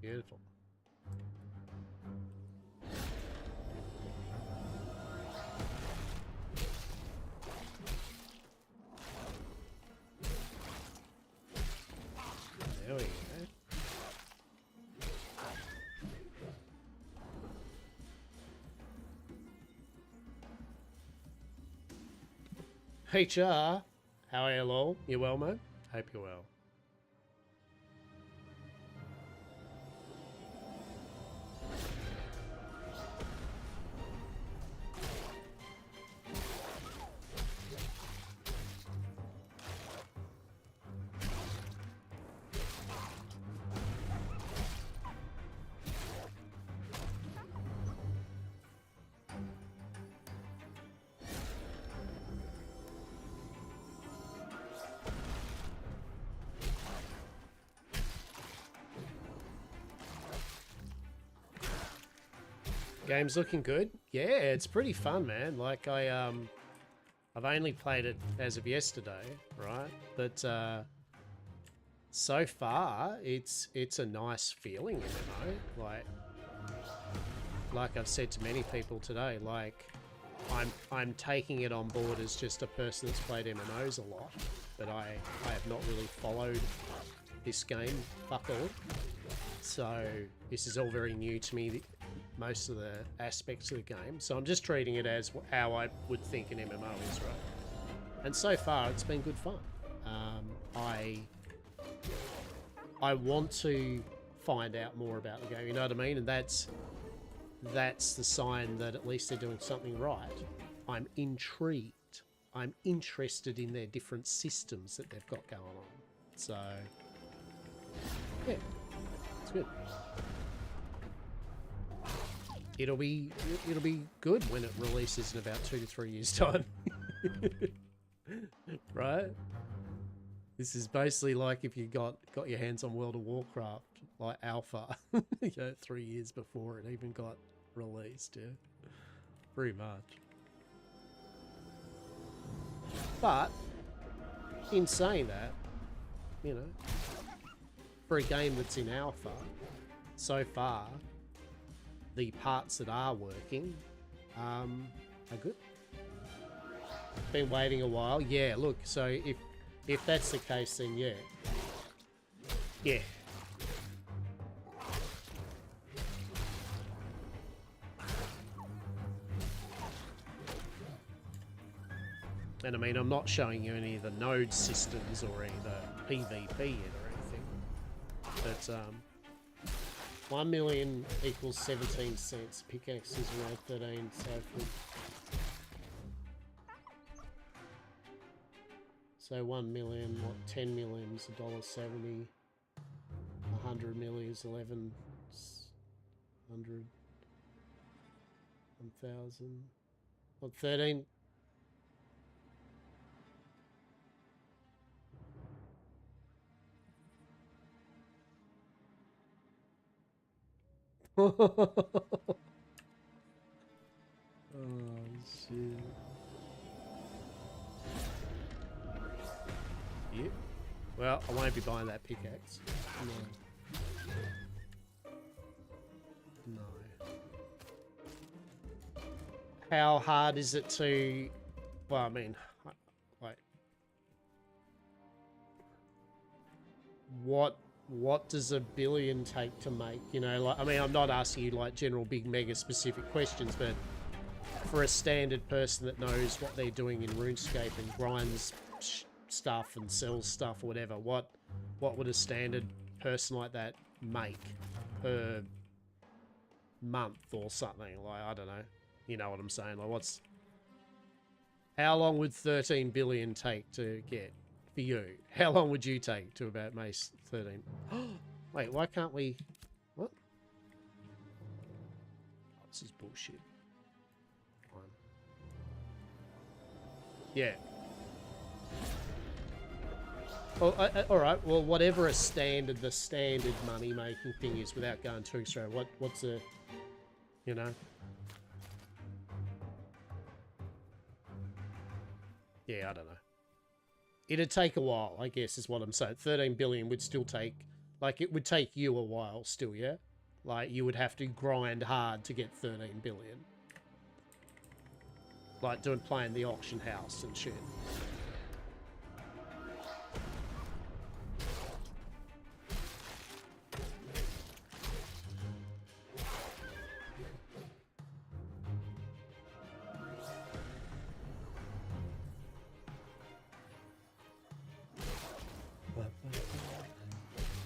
Beautiful. There we go. HR, how are you, lol? You well, mate? Hope you're well. Game's looking good. Yeah, it's pretty fun, man. Like I've only played it as of yesterday, right? But so far it's a nice feeling MMO. Like I've said to many people today, like I'm taking it on board as just a person that's played MMOs a lot, but I have not really followed this game fuck all. So this is all very new to me, most of the aspects of the game. So I'm just treating it as how I would think an MMO is, right? And so far it's been good fun. I want to find out more about the game, you know what I mean? And that's the sign that at least they're doing something right. I'm intrigued. I'm interested in their different systems that they've got going on. So yeah, it's good. It'll be good when it releases in about 2 to 3 years' time. Right? This is basically like if you got your hands on World of Warcraft, like alpha, 3 years before it even got released, yeah. Pretty much. But in saying that, you know, for a game that's in alpha, so far the parts that are working are good. Been waiting a while. Yeah, look, so if that's the case, then yeah. Yeah. And I mean, I'm not showing you any of the node systems or any of the PvP yet or anything. But 1 million equals 17 cents. Pickaxe is worth 13, so so 1 million, what, 10 million is $1.70. 100 million is 1100. 1,000. What, 13? Oh shit. Yep. Well, I won't be buying that pickaxe. No. How hard is it to... Well, I mean... Like... What does a billion take to make? You know, like... I mean, I'm not asking you, like, general big mega specific questions, but... For a standard person that knows what they're doing in RuneScape and grinds stuff and sells stuff or whatever, what would a standard person like that make per month or something? Like, I don't know. You know what I'm saying? Like, how long would 13 billion take to get for you? How long would you take to about make 13? Wait, why can't we... What? Oh, this is bullshit. Yeah. Well, alright, well, whatever the standard money-making thing is without going too straight, what's a... You know? Yeah, I don't know. It'd take a while, I guess, is what I'm saying. 13 billion would still take... Like, it would take you a while still, yeah? Like, you would have to grind hard to get 13 billion. Like playing the auction house and shit.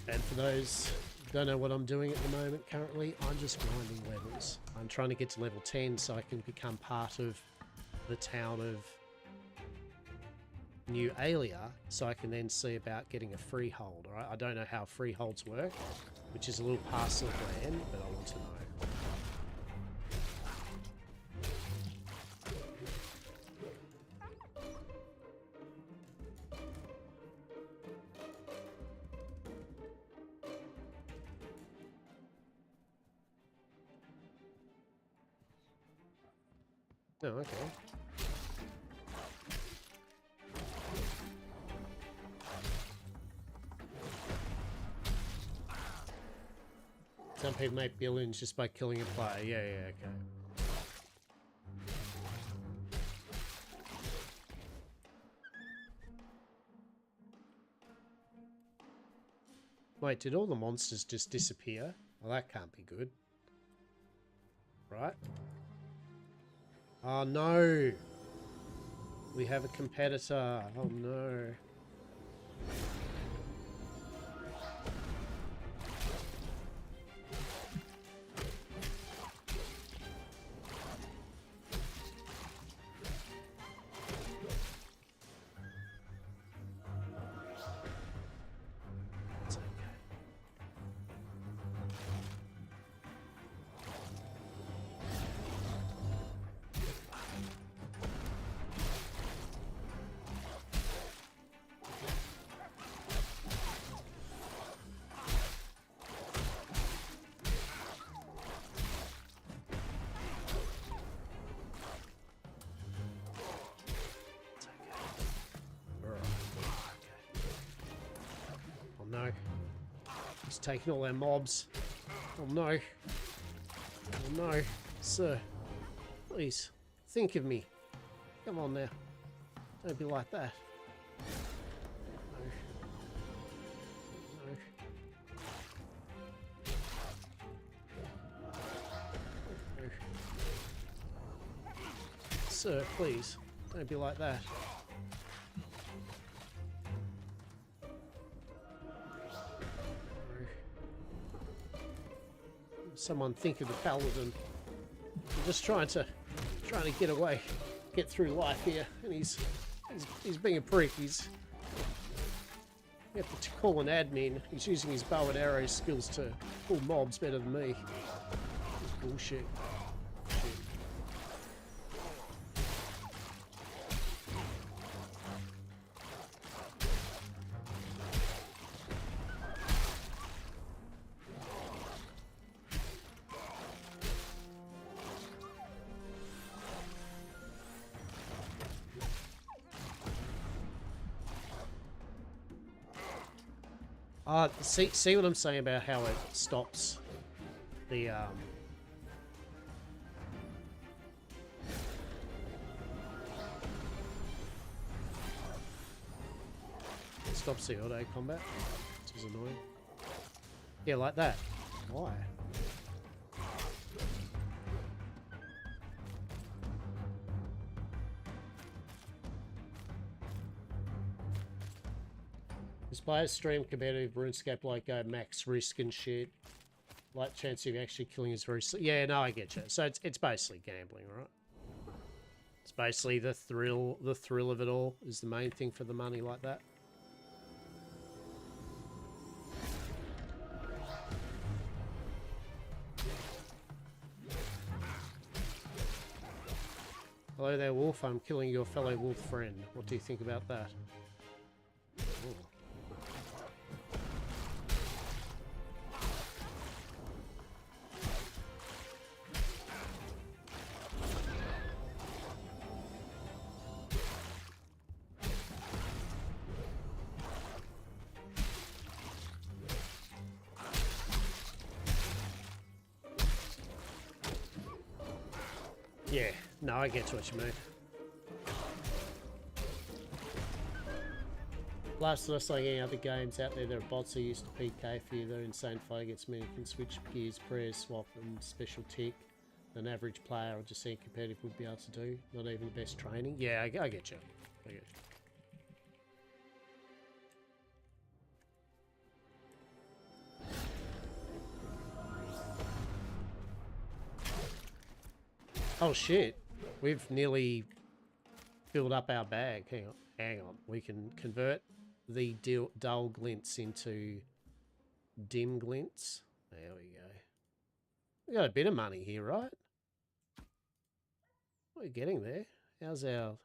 And for those who don't know what I'm doing at the moment currently, I'm just grinding levels. I'm trying to get to level 10 so I can become part of the town of New Alia, so I can then see about getting a freehold. Alright, I don't know how freeholds work, which is a little parcel of land, but I want to know. Oh, okay. Some people make billions just by killing a player. Yeah, okay. Wait, did all the monsters just disappear? Well, that can't be good. Right? Oh no! We have a competitor. Oh no. No. He's taking all our mobs. Oh no. Oh no. Sir. Please. Think of me. Come on now. Don't be like that. No. No. No. Sir, please. Don't be like that. Someone think of the paladin. I'm just trying to get away, get through life here, and he's being a prick. You have to call an admin. He's using his bow and arrow skills to pull mobs better than me. It's bullshit. See what I'm saying about how it stops the it stops the auto combat, which is annoying. Yeah, like that. Why? This players stream competitive RuneScape like max risk and shit. Like chance of actually killing is very... Yeah, no, I get you. So it's basically gambling, right? It's basically the thrill of it all is the main thing for the money like that. Hello there, Wolf. I'm killing your fellow wolf friend. What do you think about that? Ooh. Yeah, no, I get what you mean. Plus, just like any other games out there, there are bots who used to PK for you. They're insane fight against me. You can switch gears, prayers, swap, and special tick. An average player or just seeing competitive would be able to do. Not even the best training. Yeah, I get you. I get you. Oh shit, we've nearly filled up our bag. Hang on. We can convert the dull glints into dim glints. There we go. We got a bit of money here, right? We're getting there. How's our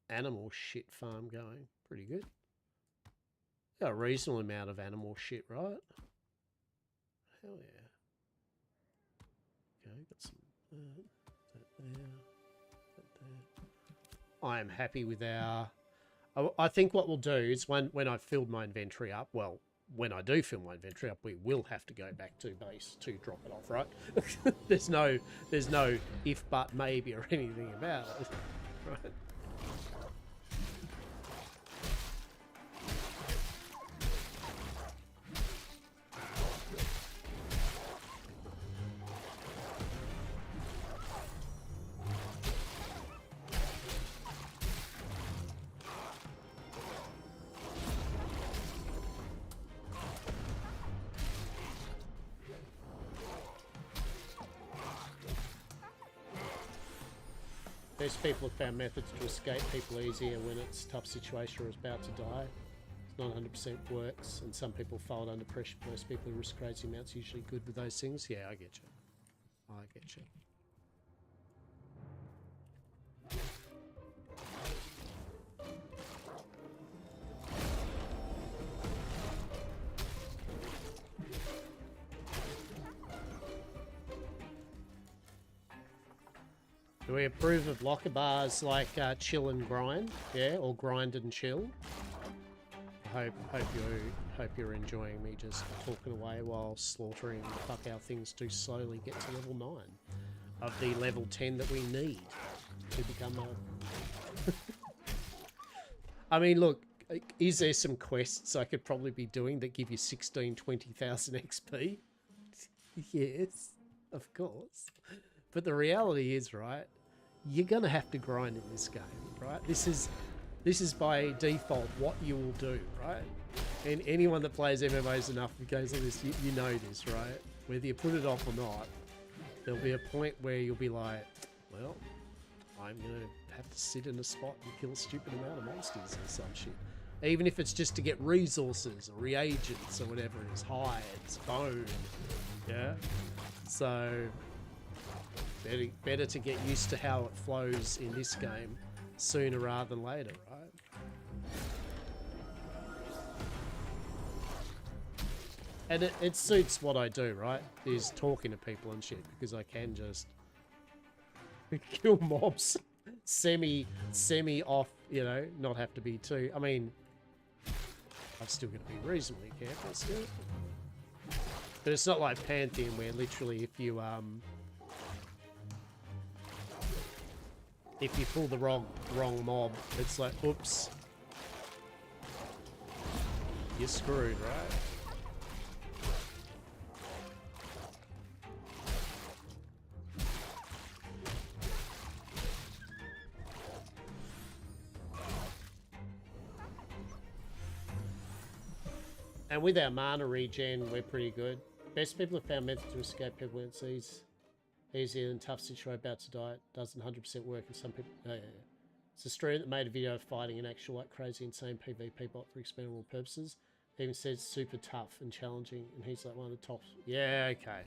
animal shit farm going? Pretty good. Got a reasonable amount of animal shit, right? Hell yeah. Okay, got some... that there. I am happy with our... I think what we'll do is when I've filled my inventory up, well, when I do fill my inventory up, we will have to go back to base to drop it off, right? there's no if, but, maybe or anything about it, right? These people have found methods to escape people easier when it's a tough situation or is about to die. It's not 100% works, and some people fold under pressure. Most people who risk crazy amounts are usually good with those things. Yeah, I get you. I get you. Do we approve of locker bars like chill and grind? Yeah, or grind and chill? I hope you're enjoying me just talking away while slaughtering the fuck our things to slowly get to level 9 of the level 10 that we need to become a... I mean, look, is there some quests I could probably be doing that give you 16, 20,000 XP? Yes, of course. But the reality is, right, you're going to have to grind in this game, right? This is by default what you will do, right? And anyone that plays MMOs enough and goes like this, you know this, right? Whether you put it off or not, there'll be a point where you'll be like, well, I'm going to have to sit in a spot and kill a stupid amount of monsters or some shit. Even if it's just to get resources or reagents or whatever it is, hides, bone, yeah? So... Better to get used to how it flows in this game sooner rather than later, right? And it suits what I do, right? Is talking to people and shit, because I can just kill mobs semi off, you know, not have to be too... I mean, I've still got to be reasonably careful still. But it's not like Pantheon where literally if you pull the wrong mob, it's like, oops. You're screwed, right? And with our mana regen, we're pretty good. Best people have found methods to escape people when it's easier than tough situation about to die. It doesn't 100% work and some people... Oh, yeah. It's a streamer that made a video of fighting an actual like crazy insane PvP bot for experimental purposes. He even said it's super tough and challenging and he's like one of the tops. Yeah, okay.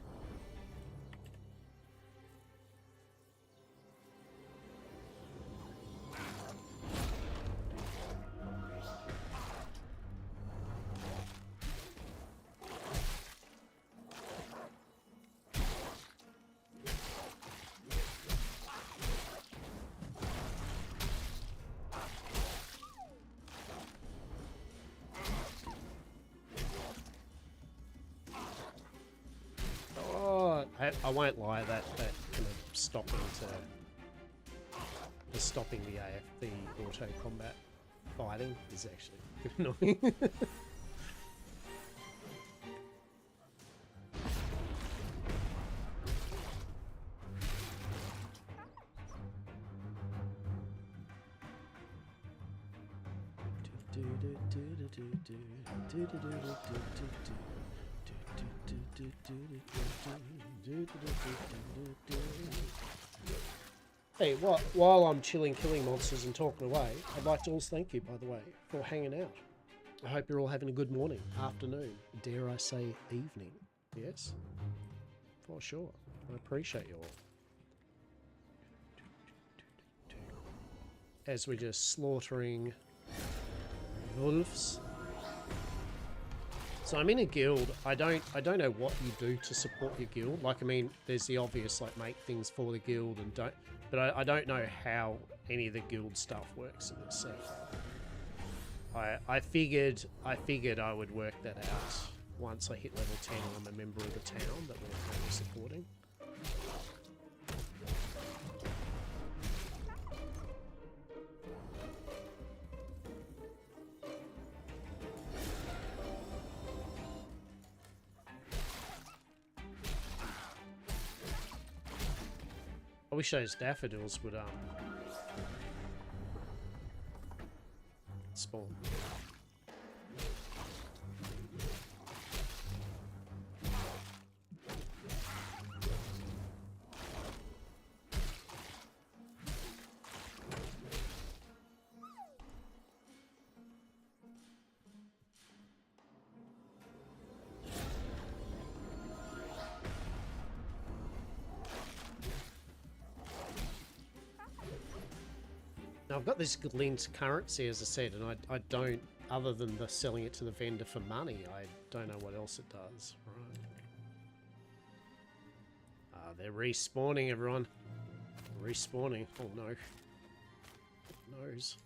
I won't lie, that kind of stopping the auto combat fighting is actually annoying. Hey, while I'm chilling, killing monsters and talking away, I'd like to also thank you, by the way, for hanging out. I hope you're all having a good morning, afternoon, dare I say evening. Yes? For sure. I appreciate you all. As we're just slaughtering wolves. So I'm in a guild. I don't know what you do to support your guild. Like, I mean, there's the obvious, like, make things for the guild and don't... But I don't know how any of the guild stuff works in this set. I figured I would work that out once I hit level 10 and I'm a member of the town that we're currently supporting. I wish those daffodils would spawn. Now I've got this glint currency, as I said, and I don't, other than the selling it to the vendor for money, I don't know what else it does. Right. They're respawning, everyone. Respawning. Oh no. Nose.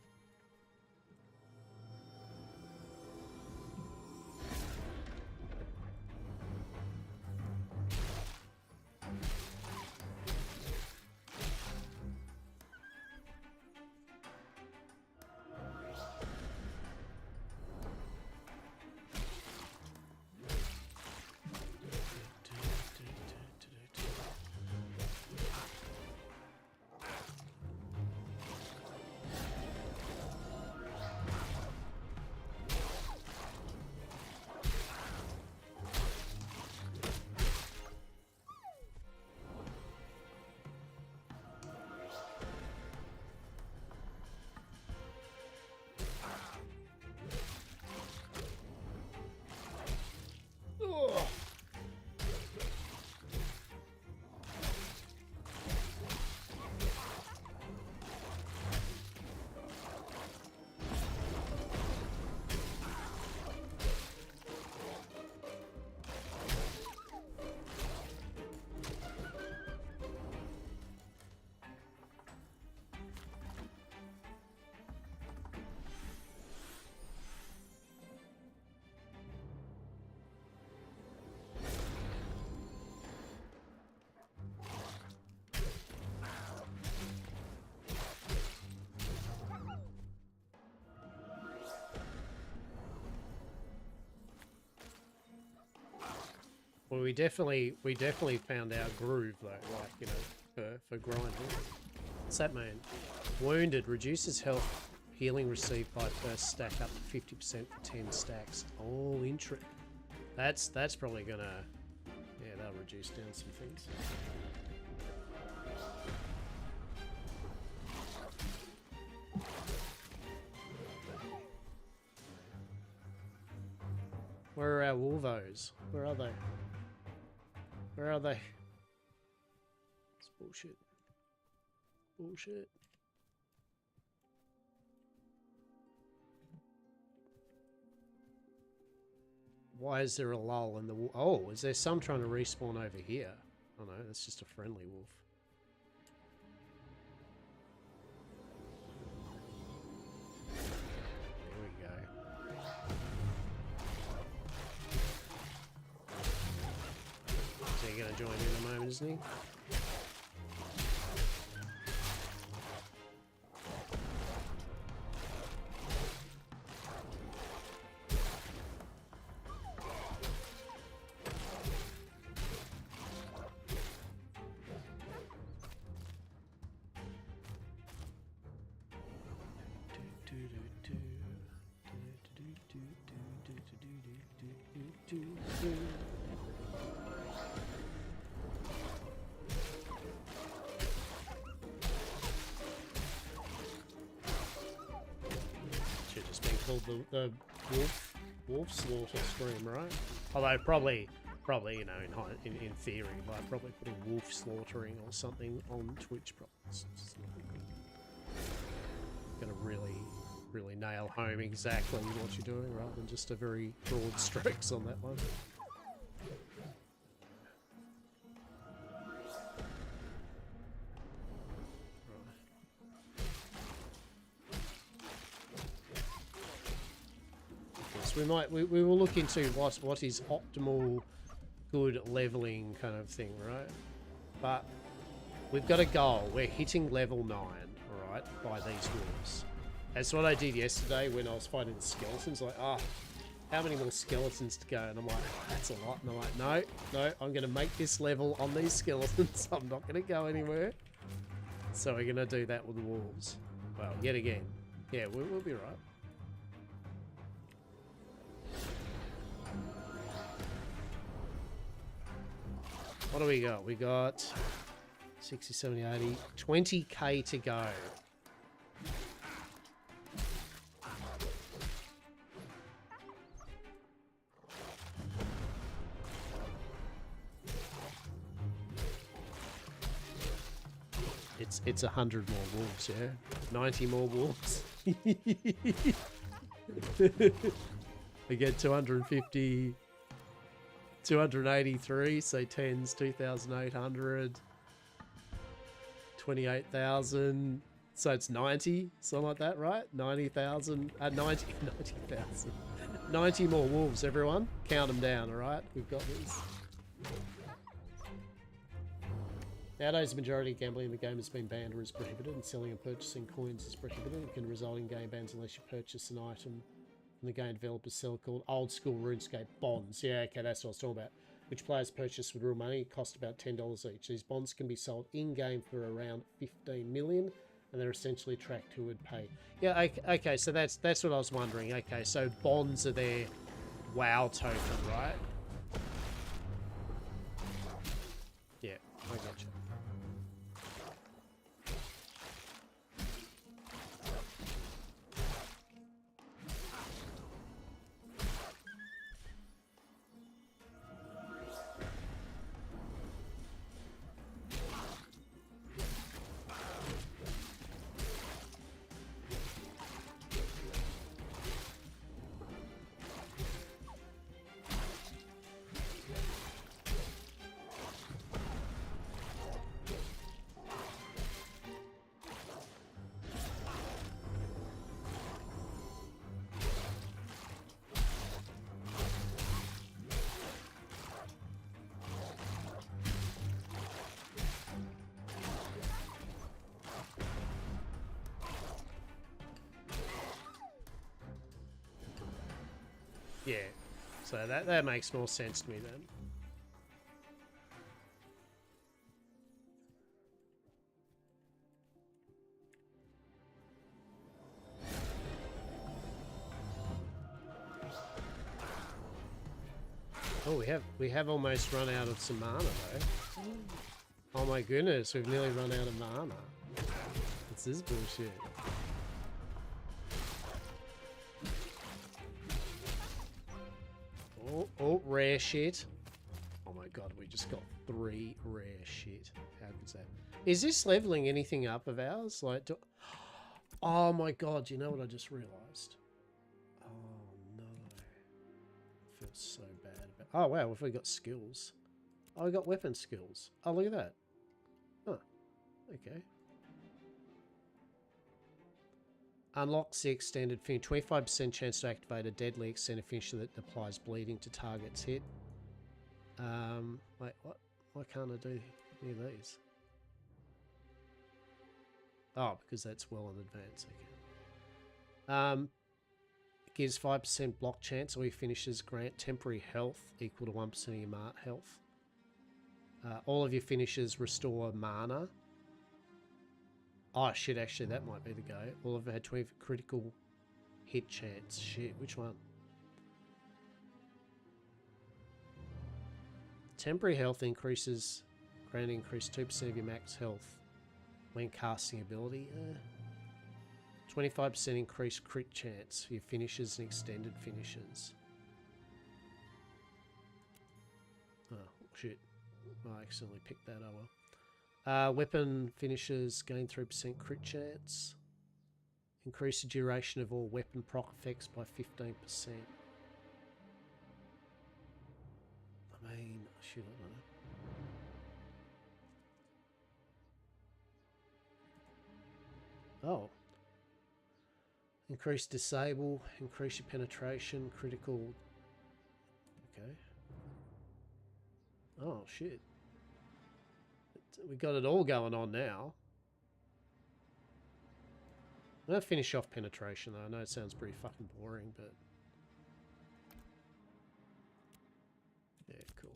Well, we definitely found our groove though, like, you know, for grinding. What's that mean? Wounded reduces health healing received by first stack up to 50% for 10 stacks. Oh, interesting. That's probably gonna, yeah, that'll reduce down some things. Where are our wolvos? Where are they? Where are they? It's bullshit. Bullshit. Why is there a lull in the... Oh, is there some trying to respawn over here? Oh no, that's just a friendly wolf. There we go. So you're going to join in a moment, isn't he? Should have just been called the wolf slaughter stream, right? Although probably you know in theory, like probably putting wolf slaughtering or something on Twitch probably gonna really nail home exactly what you're doing rather than just a very broad strokes on that one. We will look into what is optimal good leveling kind of thing, right? But we've got a goal. We're hitting level 9, all right, by these wolves. That's what I did yesterday when I was fighting the skeletons. Like, how many more skeletons to go? And I'm like, that's a lot. And I'm like, no, I'm going to make this level on these skeletons. I'm not going to go anywhere. So we're going to do that with the wolves. Well, yet again. Yeah, we'll be right. What do we got? We got 60, 70, 80, 20k to go. It's 100 more wolves, yeah? 90 more wolves. I get 250... 283, so 10's 2,800, 28,000, so it's 90, something like that, right? 90,000, 90,000. 90 more wolves, everyone. Count them down, all right? We've got this. Nowadays, the majority of gambling in the game has been banned or is prohibited, and selling and purchasing coins is prohibited. It can result in game bans unless you purchase an item from the game developers sell called old school RuneScape bonds. Yeah, okay, that's what I was talking about. Which players purchase with real money, cost about $10 each. These bonds can be sold in-game for around 15 million, and they're essentially tracked who would pay. Yeah, okay, so that's what I was wondering. Okay, so bonds are their WoW token, right? Yeah, I got you. Yeah, so that makes more sense to me then. Oh, we have almost run out of some mana though. Oh my goodness, we've nearly run out of mana. What's this bullshit? Oh, rare shit. Oh my god, we just got 3 rare shit. How good's that? Is this leveling anything up of ours? Like, oh my god, you know what I just realised? Oh no. I feel so bad about. Oh wow, have we got skills? Oh, we got weapon skills. Oh, look at that. Huh. Okay. Unlocks the extended finish. 25% chance to activate a deadly extended finisher that applies bleeding to targets hit. Wait, what? Why can't I do any of these? Oh, because that's well in advance. Okay. It gives 5% block chance. All your finishes grant temporary health equal to 1% of your health. All of your finishes restore mana. Oh shit, actually that might be the go. All of them had 20 critical hit chance. Shit, which one? Temporary health increases, grant increase 2% of your max health when casting ability. 25% increased crit chance for your finishes and extended finishes. Oh shit, I accidentally picked that, oh well. Weapon finishes gain 3% crit chance. Increase the duration of all weapon proc effects by 15%. I mean, shit, I don't know. Oh. Increase disable, increase your penetration, critical. Okay. Oh, shit. We got it all going on now. I'm going to finish off penetration though. I know it sounds pretty fucking boring, but... yeah, cool.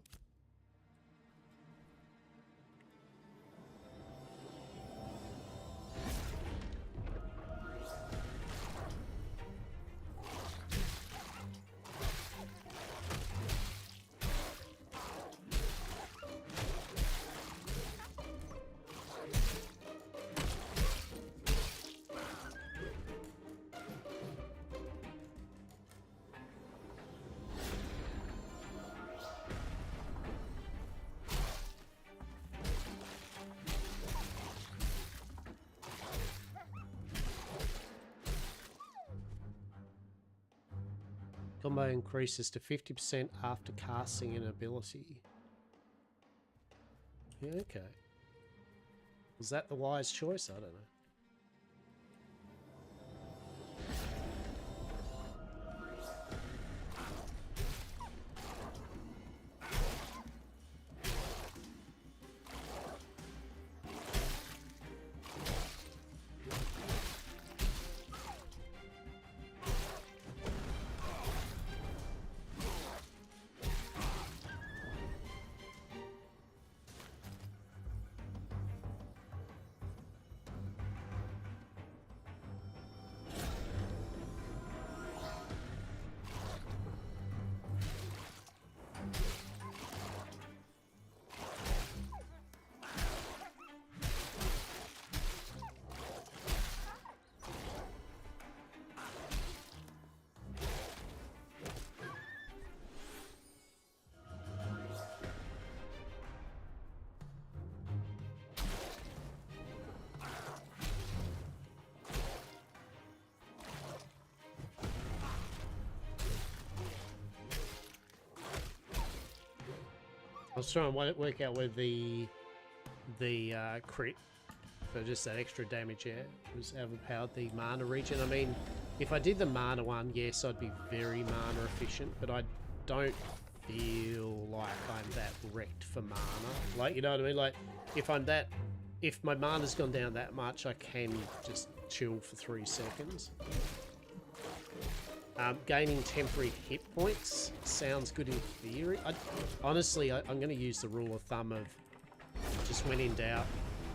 Combo increases to 50% after casting an ability. Yeah, okay. Was that the wise choice? I don't know. I was trying to work out where the crit for just that extra damage was overpowered the mana regen. I mean, if I did the mana one, yes, I'd be very mana efficient, but I don't feel like I'm that wrecked for mana. Like, you know what I mean? Like, if my mana's gone down that much, I can just chill for 3 seconds. Gaining temporary hit points sounds good in theory. Honestly, I'm going to use the rule of thumb of just when in doubt,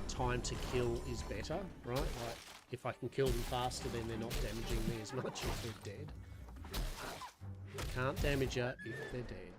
time to kill is better, right? Like, if I can kill them faster, then they're not damaging me as much if they're dead. Can't damage you if they're dead.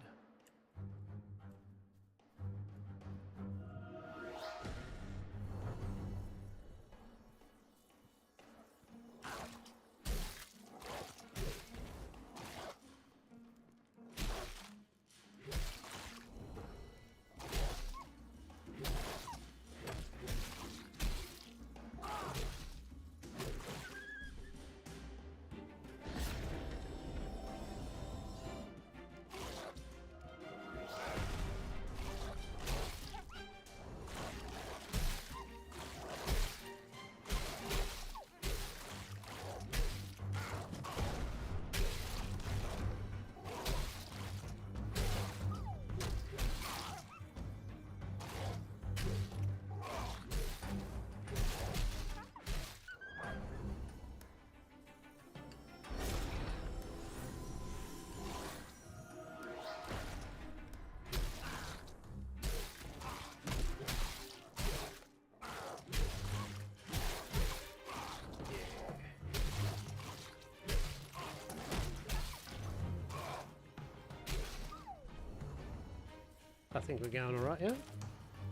I think we're going alright, yeah?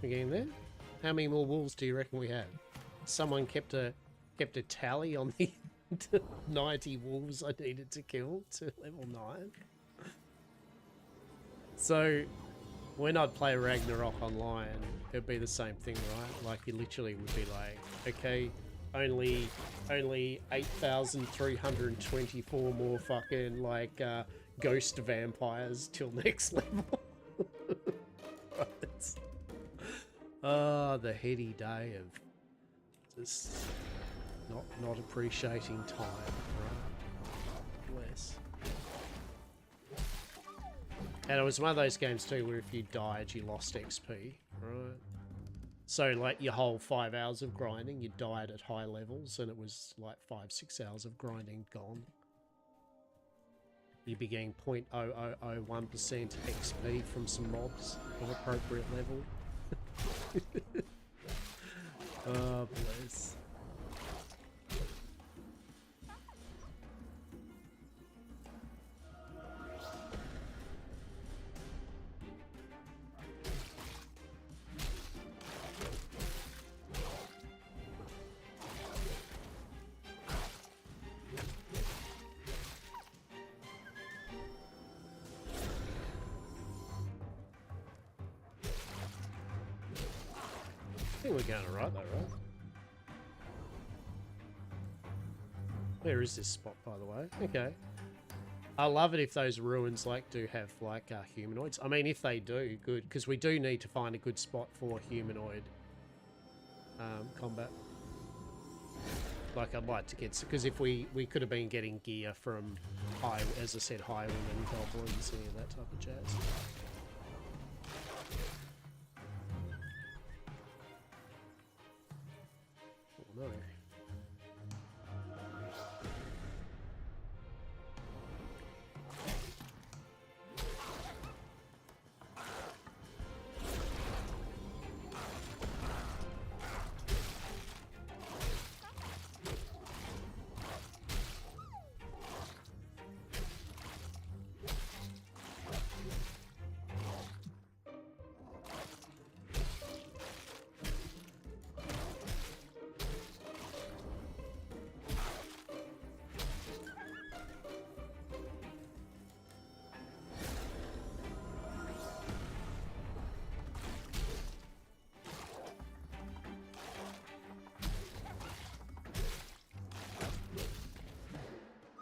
We're getting there? How many more wolves do you reckon we have? Someone kept a tally on the 90 wolves I needed to kill to level 9. So, when I'd play Ragnarok online, it'd be the same thing, right? Like, you literally would be like, okay, only 8,324 more fucking, like, ghost vampires till next level. Right. Oh, the heady day of just not appreciating time, right? Bless. And it was one of those games too where if you died, you lost XP, right? So like your whole 5 hours of grinding, you died at high levels, and it was like 5-6 hours of grinding gone. You be getting 0.0001% XP from some mobs of appropriate level. Oh, bless. I think we're going alright though, right? Where is this spot, by the way? Okay. I love it if those ruins like do have like humanoids. I mean, if they do, good, because we do need to find a good spot for humanoid combat. Like I'd like to get, because if we could have been getting gear from as I said, highwaymen, goblins, any of that type of jazz. Oh no.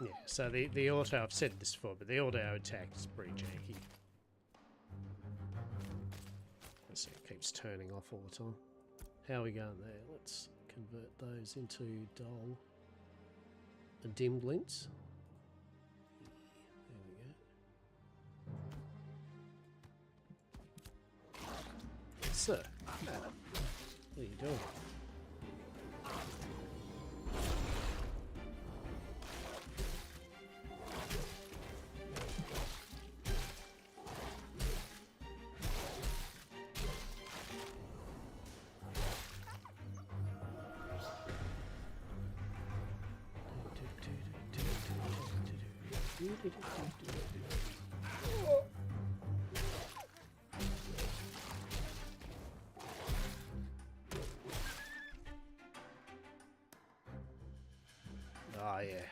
Yeah, so the auto, I've said this before, but the auto attack is pretty janky. Let's see, it keeps turning off all the time. How are we going there? Let's convert those into dull and dim glints. There we go. Sir, what are you doing? Oh, yeah.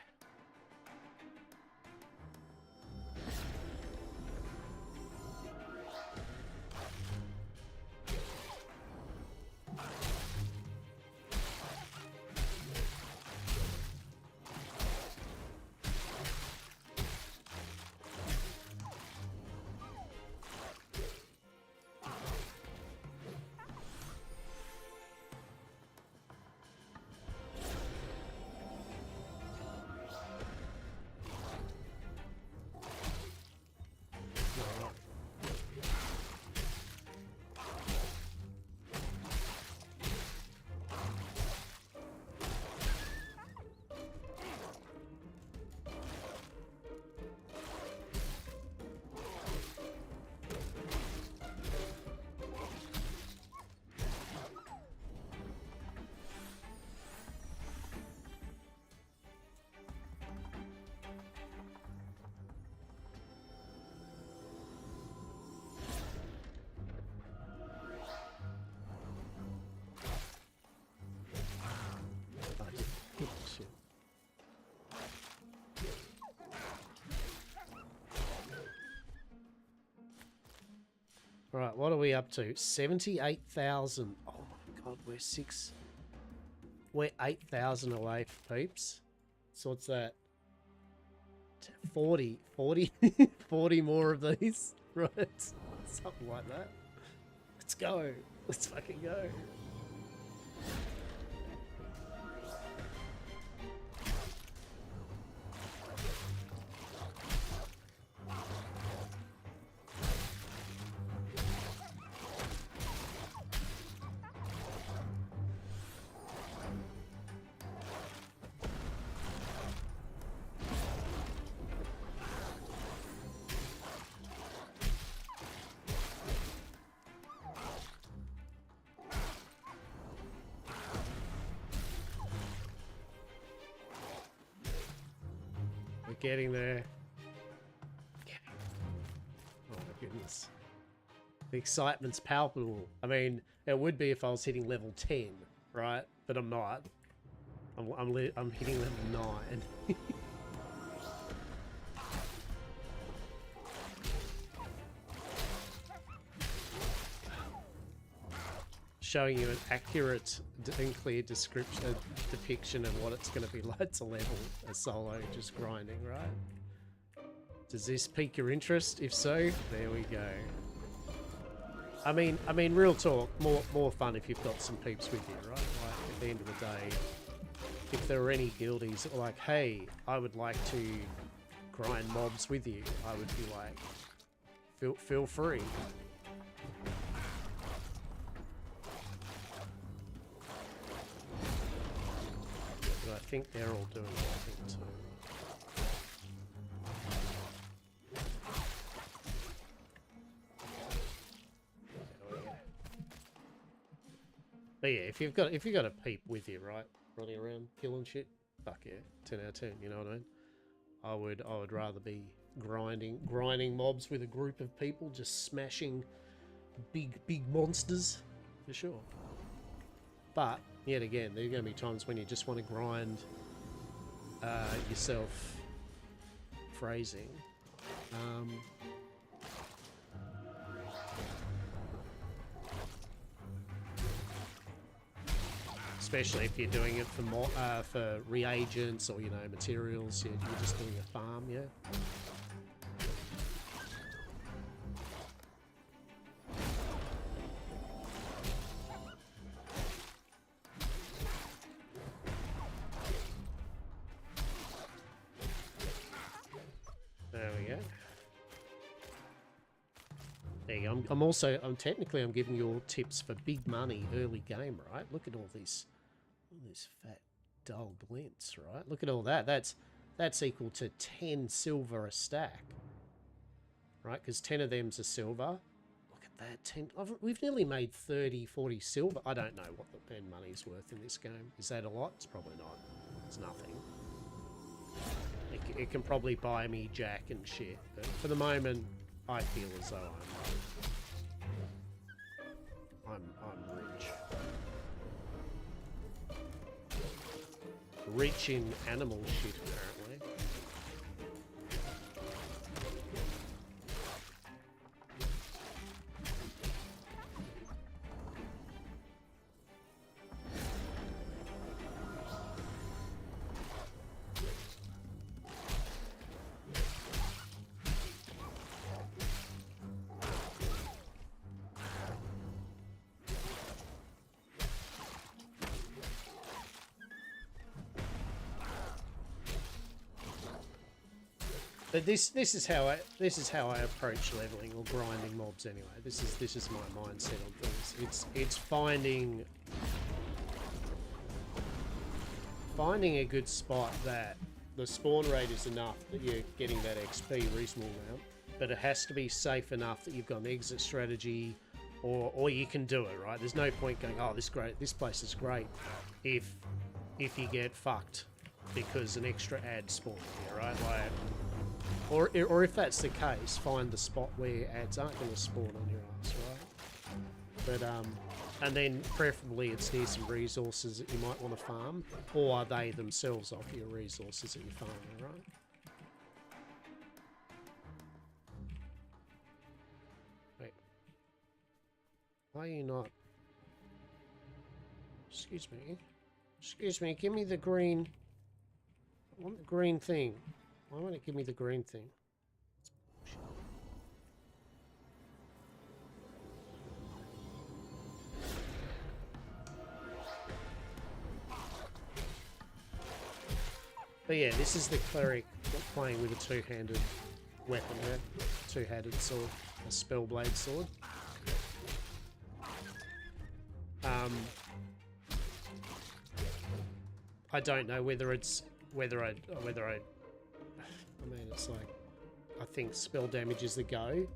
Right, what are we up to? 78,000. Oh my god, we're 8,000 away, peeps. So what's that? 40 more of these, right? Something like that. Let's go. Let's fucking go. We're getting there. Oh my goodness. The excitement's palpable. I mean, it would be if I was hitting level 10, right? But I'm not. I'm hitting level 9. Showing you an accurate and clear depiction of what it's going to be like to level a solo just grinding, right? Does this pique your interest? If so, there we go. I mean, real talk, more fun if you've got some peeps with you, right? Like at the end of the day, if there were any guildies that were like, hey, I would like to grind mobs with you, I would be like, feel free. But I think they're all doing it, too. But yeah, if you've got a peep with you, right, running around killing shit, fuck yeah, 10 out of 10. You know what I mean? I would rather be grinding mobs with a group of people, just smashing big monsters, for sure. But yet again, there are going to be times when you just want to grind yourself phrasing. Especially if you're doing it for reagents or, you know, materials, you're just doing a farm, yeah. There we go. There you go. I'm technically giving you all tips for big money early game, right? Look at all these fat dull glints, right? Look at all that. That's equal to 10 silver a stack, right? Because 10 of them's a silver. Look at that, 10. We've nearly made 30, 40 silver. I don't know what the pen money's worth in this game. Is that a lot? It's probably not. It's nothing. It can probably buy me Jack and shit, but for the moment, I feel as though I'm rich. Rich in animal shit, apparently. But this is how I approach leveling or grinding mobs anyway. This is my mindset on things. It's finding a good spot that the spawn rate is enough that you're getting that XP reasonable amount, but it has to be safe enough that you've got an exit strategy, or you can do it, right? There's no point going, oh, this place is great, if you get fucked because an extra ad spawned here, right? Like, or if that's the case, find the spot where ads aren't going to spawn on your ass, right? But and then preferably it's near some resources that you might want to farm, or they themselves offer you resources that you're farming, right? Wait. Why are you not? Excuse me. Excuse me, give me the green. I want the green thing. Why won't it give me the green thing? But yeah, this is the cleric playing with a two-handed weapon there. Two-handed sword. A spellblade sword. I don't know whether it's whether I mean, it's like, I think spell damage is the go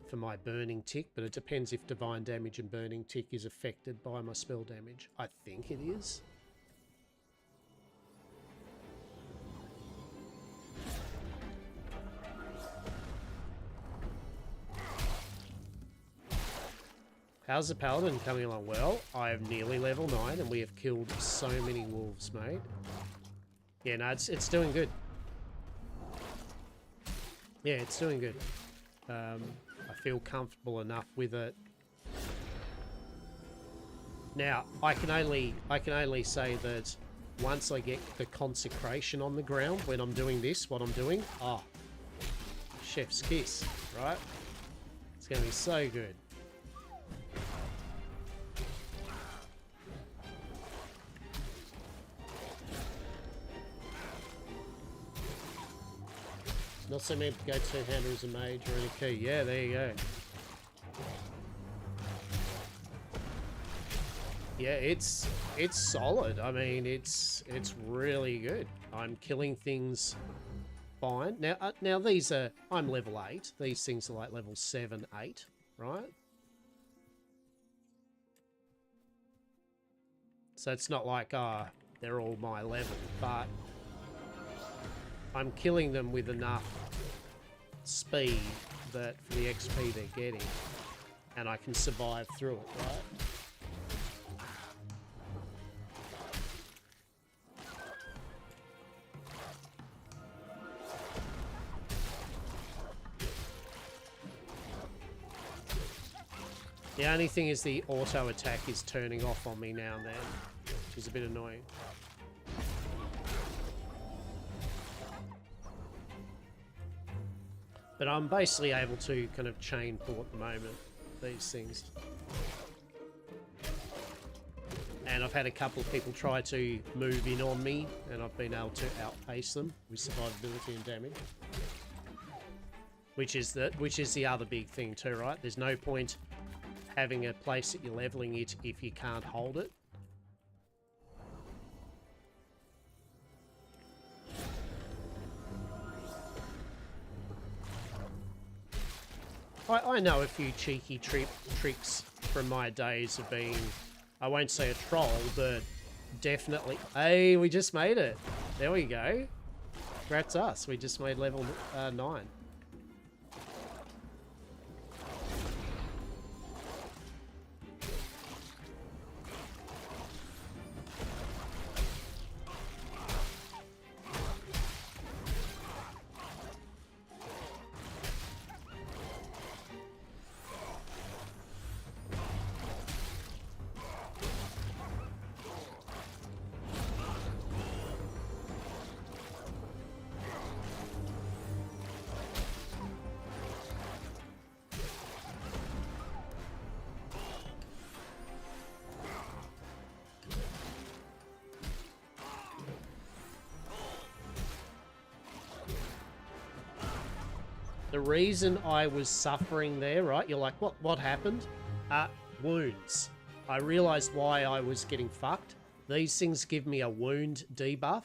for my burning tick, but it depends if divine damage and burning tick is affected by my spell damage. I think it is. How's the paladin coming along? Well, I am nearly level 9 and we have killed so many wolves, mate. Yeah, no, it's doing good. Yeah, it's doing good. I feel comfortable enough with it. Now, I can only say that once I get the consecration on the ground when I'm doing this, what I'm doing, oh, chef's kiss, right? It's going to be so good. Not so many go two-hander as a mage or any key. Yeah, there you go. Yeah, it's solid. I mean, it's really good. I'm killing things fine. Now these are, I'm level 8. These things are like level 7, 8, right? So it's not like, they're all my level, but I'm killing them with enough speed that for the XP they're getting, and I can survive through it, right? The only thing is the auto attack is turning off on me now and then, which is a bit annoying. But I'm basically able to kind of chain pull at the moment, these things. And I've had a couple of people try to move in on me, and I've been able to outpace them with survivability and damage. Which is the other big thing too, right? There's no point having a place that you're leveling it if you can't hold it. I know a few cheeky tricks from my days of being, I won't say a troll, but definitely... Hey, we just made it. There we go. Congrats us. We just made level 9. The reason I was suffering there, right? You're like, what happened? Wounds. I realized why I was getting fucked. These things give me a wound debuff,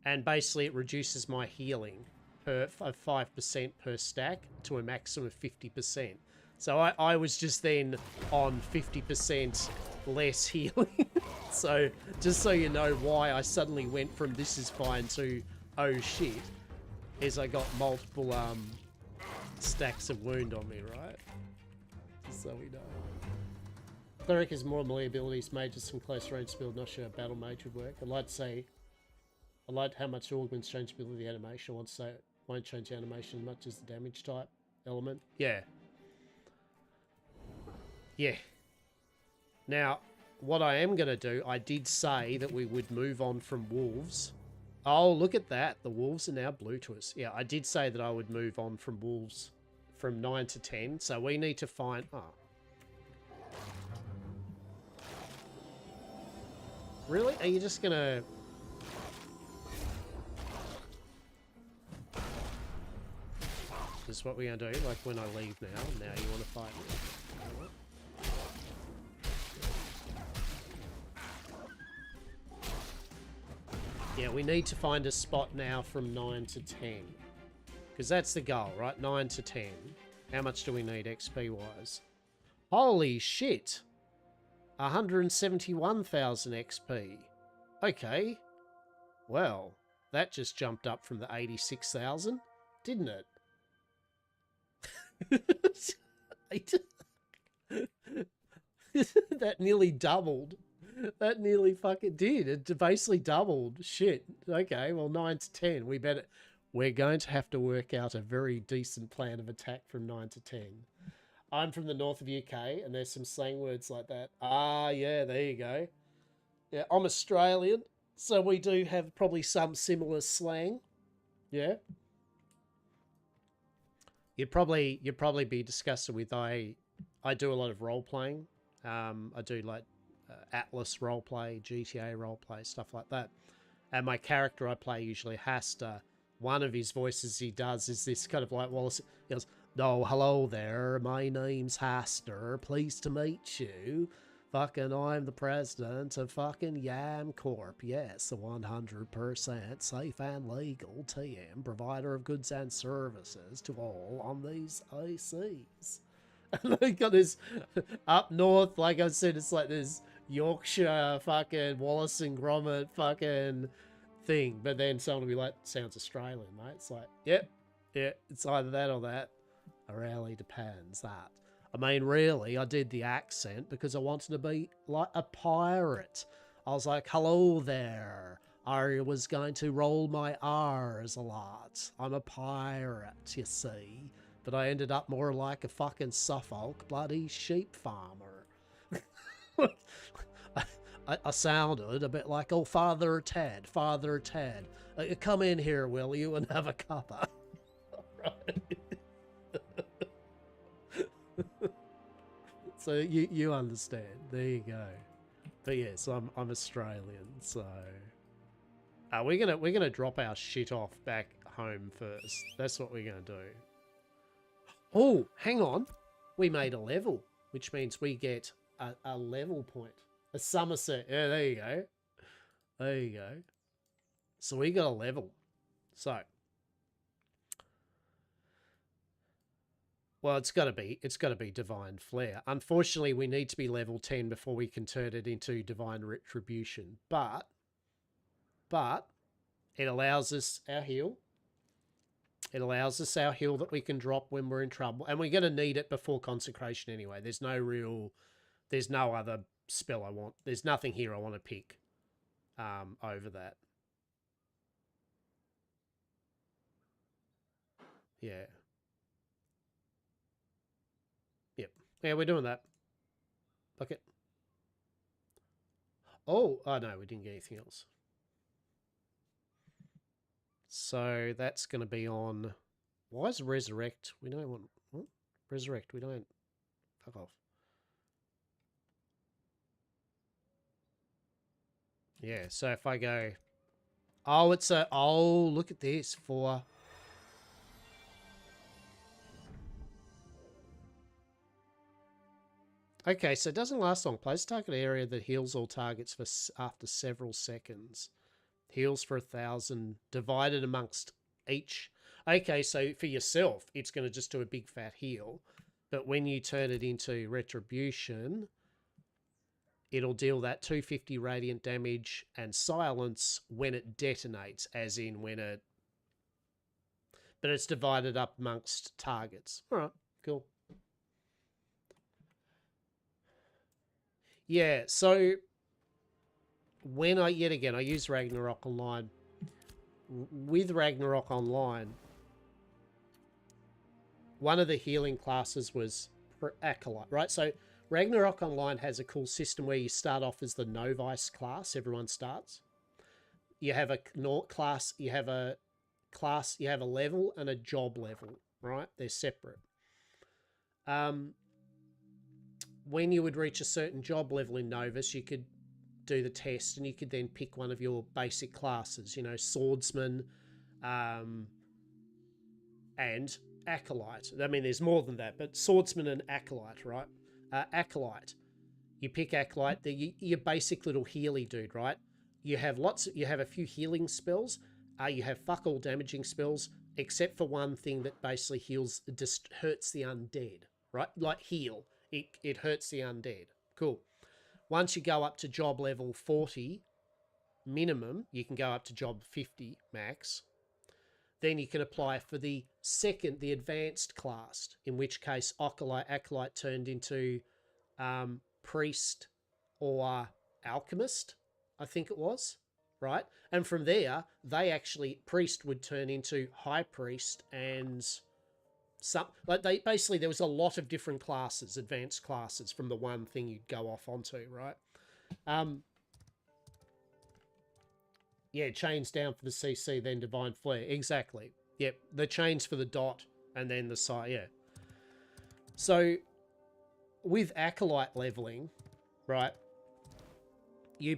and basically it reduces my healing of 5% per stack to a maximum of 50%. So I was just then on 50% less healing. So just so you know why I suddenly went from this is fine to oh shit, is I got multiple stacks of wound on me, right? Just so we know. Cleric has more melee abilities, mage has some close range build, not sure how battle mage would work. I'd like to say, I like how much augments changeability of the animation. I want to say it won't change the animation as much as the damage type element. Yeah. Yeah. Now, what I am going to do, I did say that we would move on from wolves. Oh, look at that. The wolves are now blue to us. Yeah, I did say that I would move on from wolves from 9 to 10. So we need to find... Oh. Really? Are you just going to... This is what we're going to do, like when I leave now. Now you want to fight me. Yeah, we need to find a spot now from 9 to 10. Because that's the goal, right? 9 to 10. How much do we need XP-wise? Holy shit! 171,000 XP. Okay. Well, that just jumped up from the 86,000, didn't it? That nearly doubled. That nearly fucking did. It basically doubled. Shit. Okay, well, 9 to 10. We're going to have to work out a very decent plan of attack from 9 to 10. I'm from the north of UK, and there's some slang words like that. Ah, yeah, there you go. Yeah, I'm Australian, so we do have probably some similar slang. Yeah. You'd probably be disgusted with I do a lot of role playing. I do like Atlas role play, GTA role play, stuff like that. And my character I play usually has to. One of his voices he does is this kind of like Wallace. He goes, "No, hello there. My name's Haster. Pleased to meet you. Fucking, I'm the president of fucking Yam Corp. Yes, a 100% safe and legal TM provider of goods and services to all on these ICs." And they got this up north, like I said, it's like this Yorkshire fucking Wallace and Gromit fucking thing. But then someone will be like, "Sounds Australian, mate." It's like, yep, yeah, it's either that or that. It really depends, that. I mean, really, I did the accent because I wanted to be like a pirate. I was like, "Hello there." I was going to roll my R's a lot. I'm a pirate, you see. But I ended up more like a fucking Suffolk bloody sheep farmer. I sounded a bit like, "Oh, Father Ted, Father Ted. Come in here, will you, and have a cuppa." Right. So you understand. There you go. But yes, I'm Australian, so we're gonna drop our shit off back home first. That's what we're gonna do. Oh, hang on. We made a level, which means we get a level point. A Somerset. Yeah, there you go. There you go. So we got a level. So, well, it's got to be Divine Flare. Unfortunately, we need to be level 10 before we can turn it into Divine Retribution. But it allows us our heal. It allows us our heal that we can drop when we're in trouble. And we're going to need it before Consecration anyway. There's no other spell I want. There's nothing here I want to pick over that. Yeah. Yep. Yeah, we're doing that. Look it. Oh, no, we didn't get anything else. So that's going to be on... Why is Resurrect? We don't want... What? Resurrect, we don't... Fuck off. Yeah, so if I go... Oh, it's a... Oh, look at this. For... Okay, so it doesn't last long. Place target area that heals all targets for after several seconds. Heals for 1,000, divided amongst each. Okay, so for yourself, it's going to just do a big fat heal. But when you turn it into Retribution, it'll deal that 250 radiant damage and silence when it detonates, as in when it... But it's divided up amongst targets. All right, cool. Yeah, so when I use Ragnarok Online. With Ragnarok Online, one of the healing classes was Acolyte, right? So Ragnarok Online has a cool system where you start off as the novice class. Everyone starts. You have a class. You have a class. You have a level and a job level. Right? They're separate. When you would reach a certain job level in Novus, you could do the test and you could then pick one of your basic classes, you know, swordsman and acolyte. I mean, there's more than that, but swordsman and acolyte, right? Acolyte. You pick acolyte, your basic little healy dude, right? You have a few healing spells. You have fuck all damaging spells, except for one thing that basically heals, just hurts the undead, right? Like heal. It hurts the undead. Cool. Once you go up to job level 40 minimum, you can go up to job 50 max. Then you can apply for the advanced class, in which case acolyte turned into priest or alchemist, I think it was, right? And from there, priest would turn into high priest and there was a lot of different classes, advanced classes from the one thing you'd go off onto, right? Yeah, chains down for the CC, then divine flare. Exactly. Yep, the chains for the dot and then the side. Yeah. So with acolyte leveling, right? You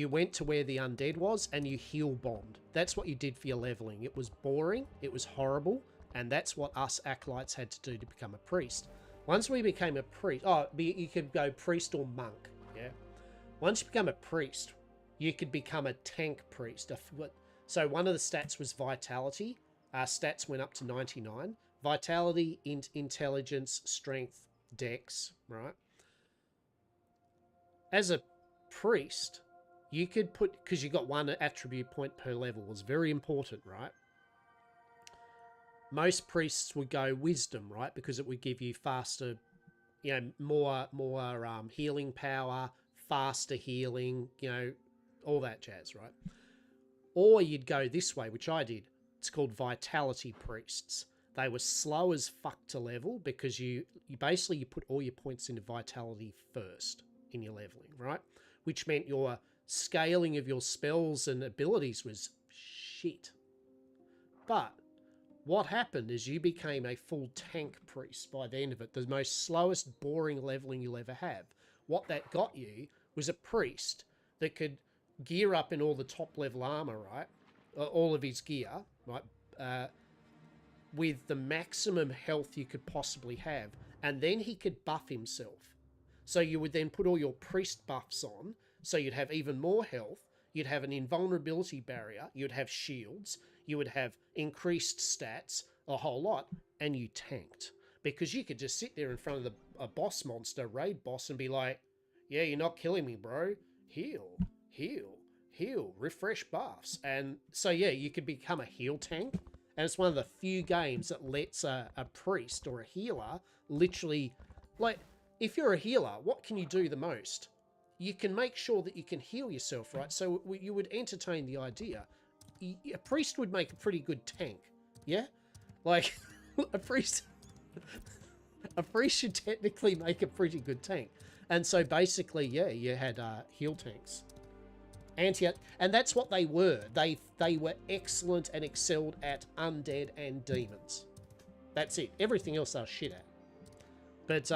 went to where the undead was and you heal bombed. That's what you did for your leveling. It was boring. It was horrible. And that's what us acolytes had to do to become a priest. Once we became a priest, you could go priest or monk, yeah? Once you become a priest, you could become a tank priest. So one of the stats was vitality. Our stats went up to 99. Vitality, intelligence, strength, dex, right? As a priest, you could because you got one attribute point per level, was very important, right? Most priests would go wisdom, right? Because it would give you faster, more healing power, faster healing, all that jazz, right? Or you'd go this way, which I did. It's called vitality priests. They were slow as fuck to level because you put all your points into vitality first in your leveling, right? Which meant your scaling of your spells and abilities was shit. But what happened is you became a full tank priest by the end of it, the most slowest, boring leveling you'll ever have. What that got you was a priest that could gear up in all the top level armor, right? All of his gear, right? With the maximum health you could possibly have. And then he could buff himself. So you would then put all your priest buffs on, so you'd have even more health. You'd have an invulnerability barrier. You'd have shields. You would have increased stats, a whole lot, and you tanked. Because you could just sit there in front of a boss monster, raid boss, and be like, yeah, you're not killing me, bro. Heal, heal, heal, refresh buffs. And so, yeah, you could become a heal tank. And it's one of the few games that lets a priest or a healer literally, like, if you're a healer, what can you do the most? You can make sure that you can heal yourself, right? So you would entertain the idea. A priest would make a pretty good tank, yeah? Like, a priest should technically make a pretty good tank. And so basically, yeah, you had heal tanks. And that's what they were. They were excellent and excelled at undead and demons. That's it. Everything else they're shit at. But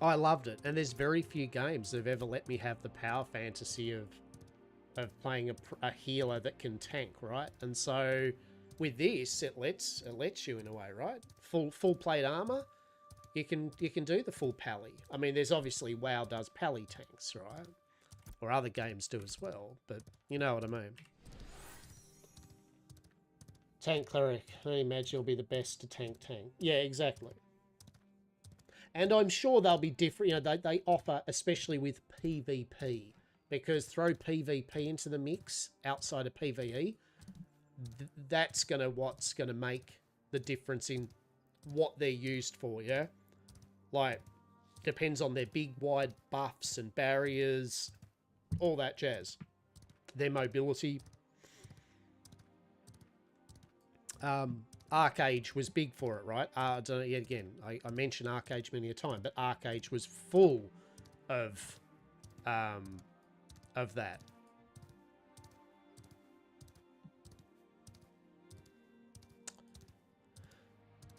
I loved it. And there's very few games that have ever let me have the power fantasy of playing a healer that can tank, right? And so with this, it lets you in a way, right? Full plate armor. You can do the full pally. I mean, there's obviously WoW does pally tanks, right? Or other games do as well, but you know what I mean. Tank cleric. I imagine you'll be the best to tank. Yeah, exactly. And I'm sure they'll be different. You know, they offer, especially with PvP, because throw PvP into the mix outside of PvE, that's what's gonna make the difference in what they're used for. Yeah, like depends on their big wide buffs and barriers. All that jazz. Their mobility. Arcage was big for it, right? I don't know, yet again, I mention Arcage many a time, but Arcage was full of that.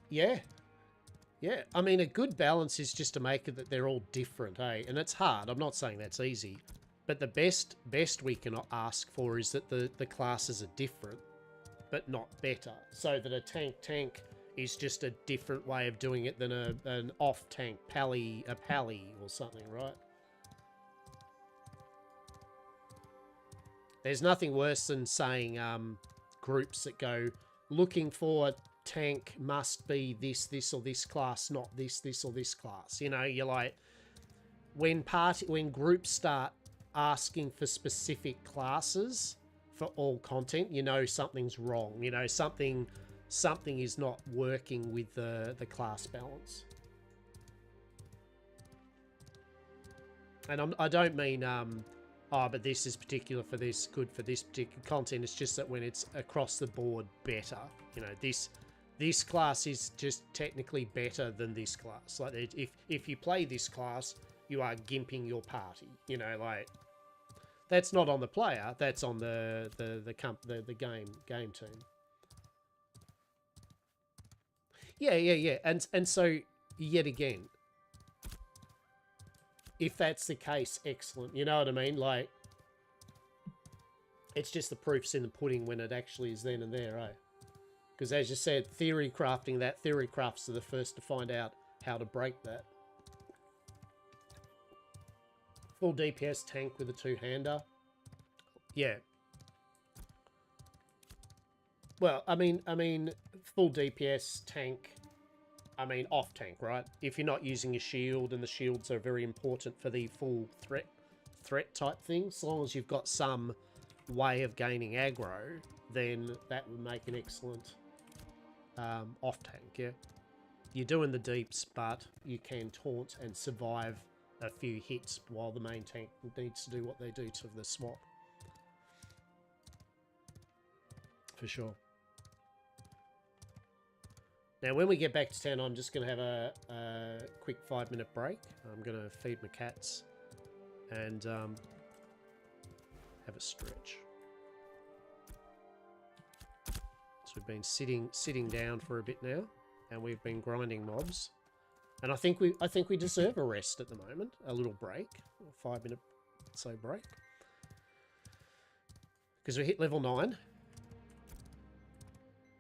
Yeah. Yeah, I mean, a good balance is just to make it that they're all different, eh? And it's hard. I'm not saying that's easy, but the best we can ask for is that the classes are different, but not better. So that a tank is just a different way of doing it than an off tank pally or something, right? There's nothing worse than saying groups that go looking for tank must be this or this class, not this or this class. You know, you're like, when groups start asking for specific classes for all content, you know something's wrong. You know something is not working with the class balance. And I don't mean oh, but this is particular for this, good for this particular content. It's just that when it's across the board better, you know, this class is just technically better than this class. Like, if you play this class, you are gimping your party. You know, like, that's not on the player. That's on the game team. Yeah. And so yet again, if that's the case, excellent. You know what I mean? Like, it's just the proof's in the pudding when it actually is then and there, eh? Because as you said, theory crafting that, theory crafts are the first to find out how to break that. Full DPS tank with a two-hander. Yeah. Well, I mean, full DPS tank, I mean, off tank, right? If you're not using a shield, and the shields are very important for the full threat type thing, as long as you've got some way of gaining aggro, then that would make an excellent off tank. Yeah, you're doing the deeps, but you can taunt and survive a few hits while the main tank needs to do what they do to the swap. For sure. Now, when we get back to town, I'm just going to have a quick 5-minute break. I'm going to feed my cats and have a stretch. So we've been sitting down for a bit now, and we've been grinding mobs. And I think we deserve a rest at the moment, a little break, a 5-minute so break, because we hit level 9.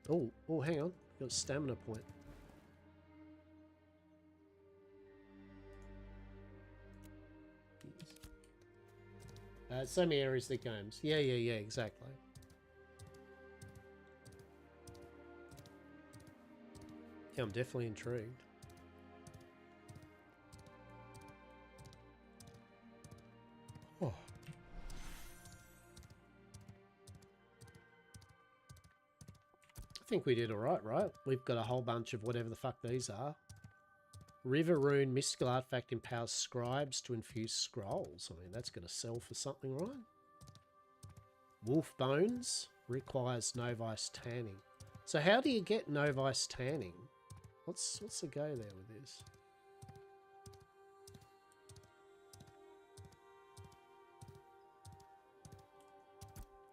Oh, hang on. Got a stamina point. So many areas that games. Yeah, exactly. Yeah, I'm definitely intrigued. Oh. I think we did alright, right? We've got a whole bunch of whatever the fuck these are. River Rune, mystical artifact empowers scribes to infuse scrolls. I mean, that's going to sell for something, right? Wolf Bones requires Novice Tanning. So how do you get Novice Tanning? What's the go there with this?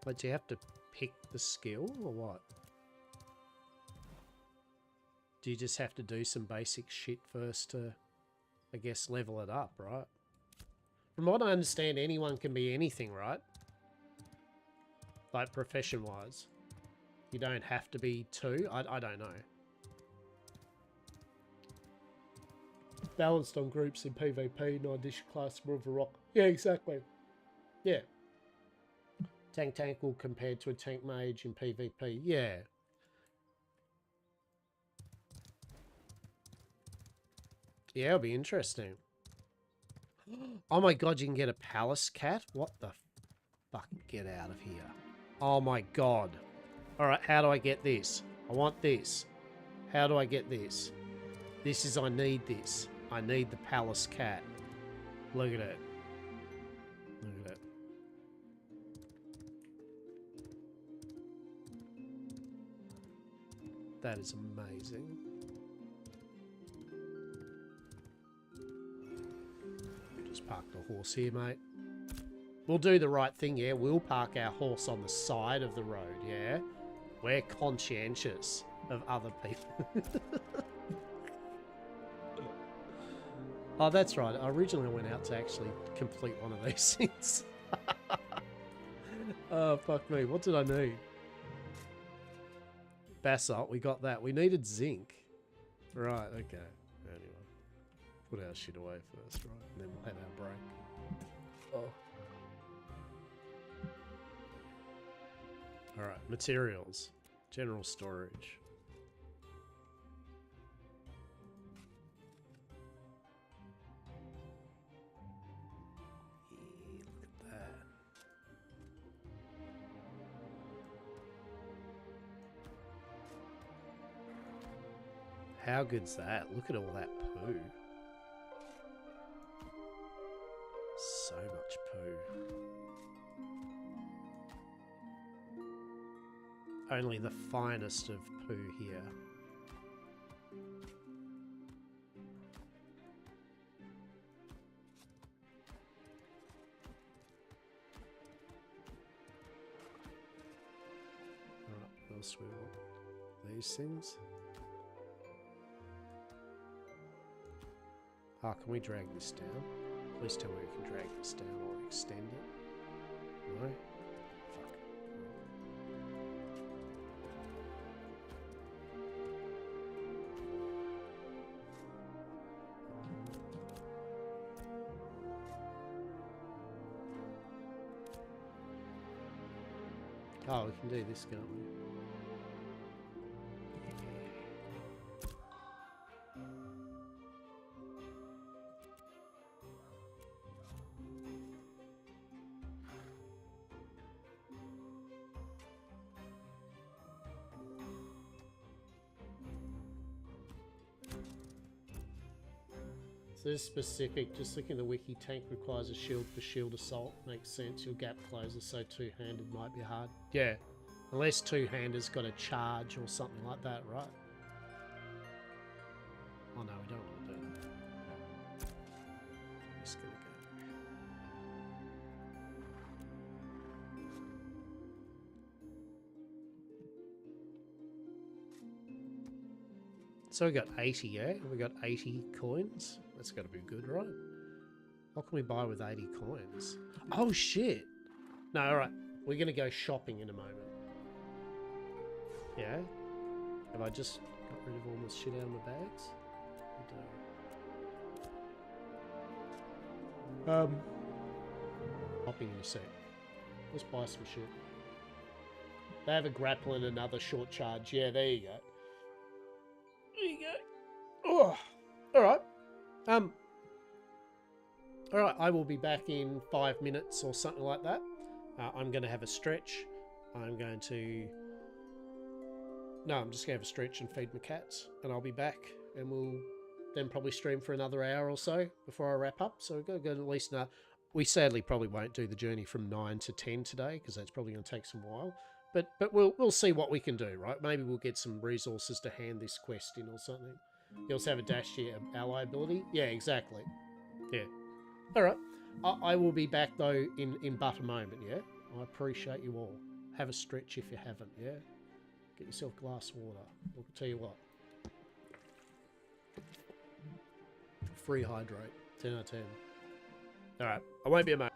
But do you have to pick the skill or what? Do you just have to do some basic shit first to, I guess, level it up, right? From what I understand, anyone can be anything, right? Like, profession-wise. You don't have to be 2. I don't know. Balanced on groups in PvP, non-addition class, more of a rock. Yeah, exactly. Yeah. Tank will compare to a tank mage in PvP. Yeah. Yeah, it'll be interesting. Oh my god, you can get a palace cat? What the fuck? Get out of here. Oh my god. Alright, how do I get this? I want this. How do I get this? This is, I need this. I need the palace cat. Look at it. Look at it. That is amazing. Just park the horse here, mate. We'll do the right thing, yeah? We'll park our horse on the side of the road, yeah? We're conscientious of other people. Oh, that's right. Originally I went out to actually complete one of these things. Oh, fuck me. What did I need? Basalt, we got that. We needed zinc. Right, okay. Anyway. Put our shit away first, right? And then we'll have our break. Oh. Alright, materials. General storage. Yeah, look at that. How good's that? Look at all that poo. So much poo. Only the finest of poo here. Alright, what else we want? These things. Oh, can we drag this down? Please tell me we can drag this down or extend it. No? Fuck. Oh, we can do this, can't we? So this is specific, just looking at the wiki, tank requires a shield for shield assault. Makes sense, your gap closes, so two-handed might be hard. Yeah, unless two-hander's got a charge or something like that, right? Oh no, we don't want to do that. I'm just gonna go. So we got 80, yeah? We got 80 coins. That's got to be good, right? What can we buy with 80 coins? Oh, shit. No, all right. We're going to go shopping in a moment. Yeah? Have I just got rid of all this shit out of my bags? Shopping in a sec. Let's buy some shit. They have a grapple and another short charge. Yeah, there you go. There you go. Oh, all right. All right. I will be back in 5 minutes or something like that. I'm going to have a stretch. I'm just going to have a stretch and feed my cats, and I'll be back, and we'll then probably stream for another hour or so before I wrap up. So we've got to go at least now. We sadly probably won't do the journey from 9 to 10 today because that's probably going to take some while. But we'll see what we can do, right? Maybe we'll get some resources to hand this quest in or something. You also have a dash to your ally ability. Yeah, exactly. Yeah. All right. I will be back though in but a moment. Yeah. I appreciate you all. Have a stretch if you haven't. Yeah. Get yourself a glass of water. I'll tell you what. Free hydrate. 10 out of 10. All right. I won't be a moment.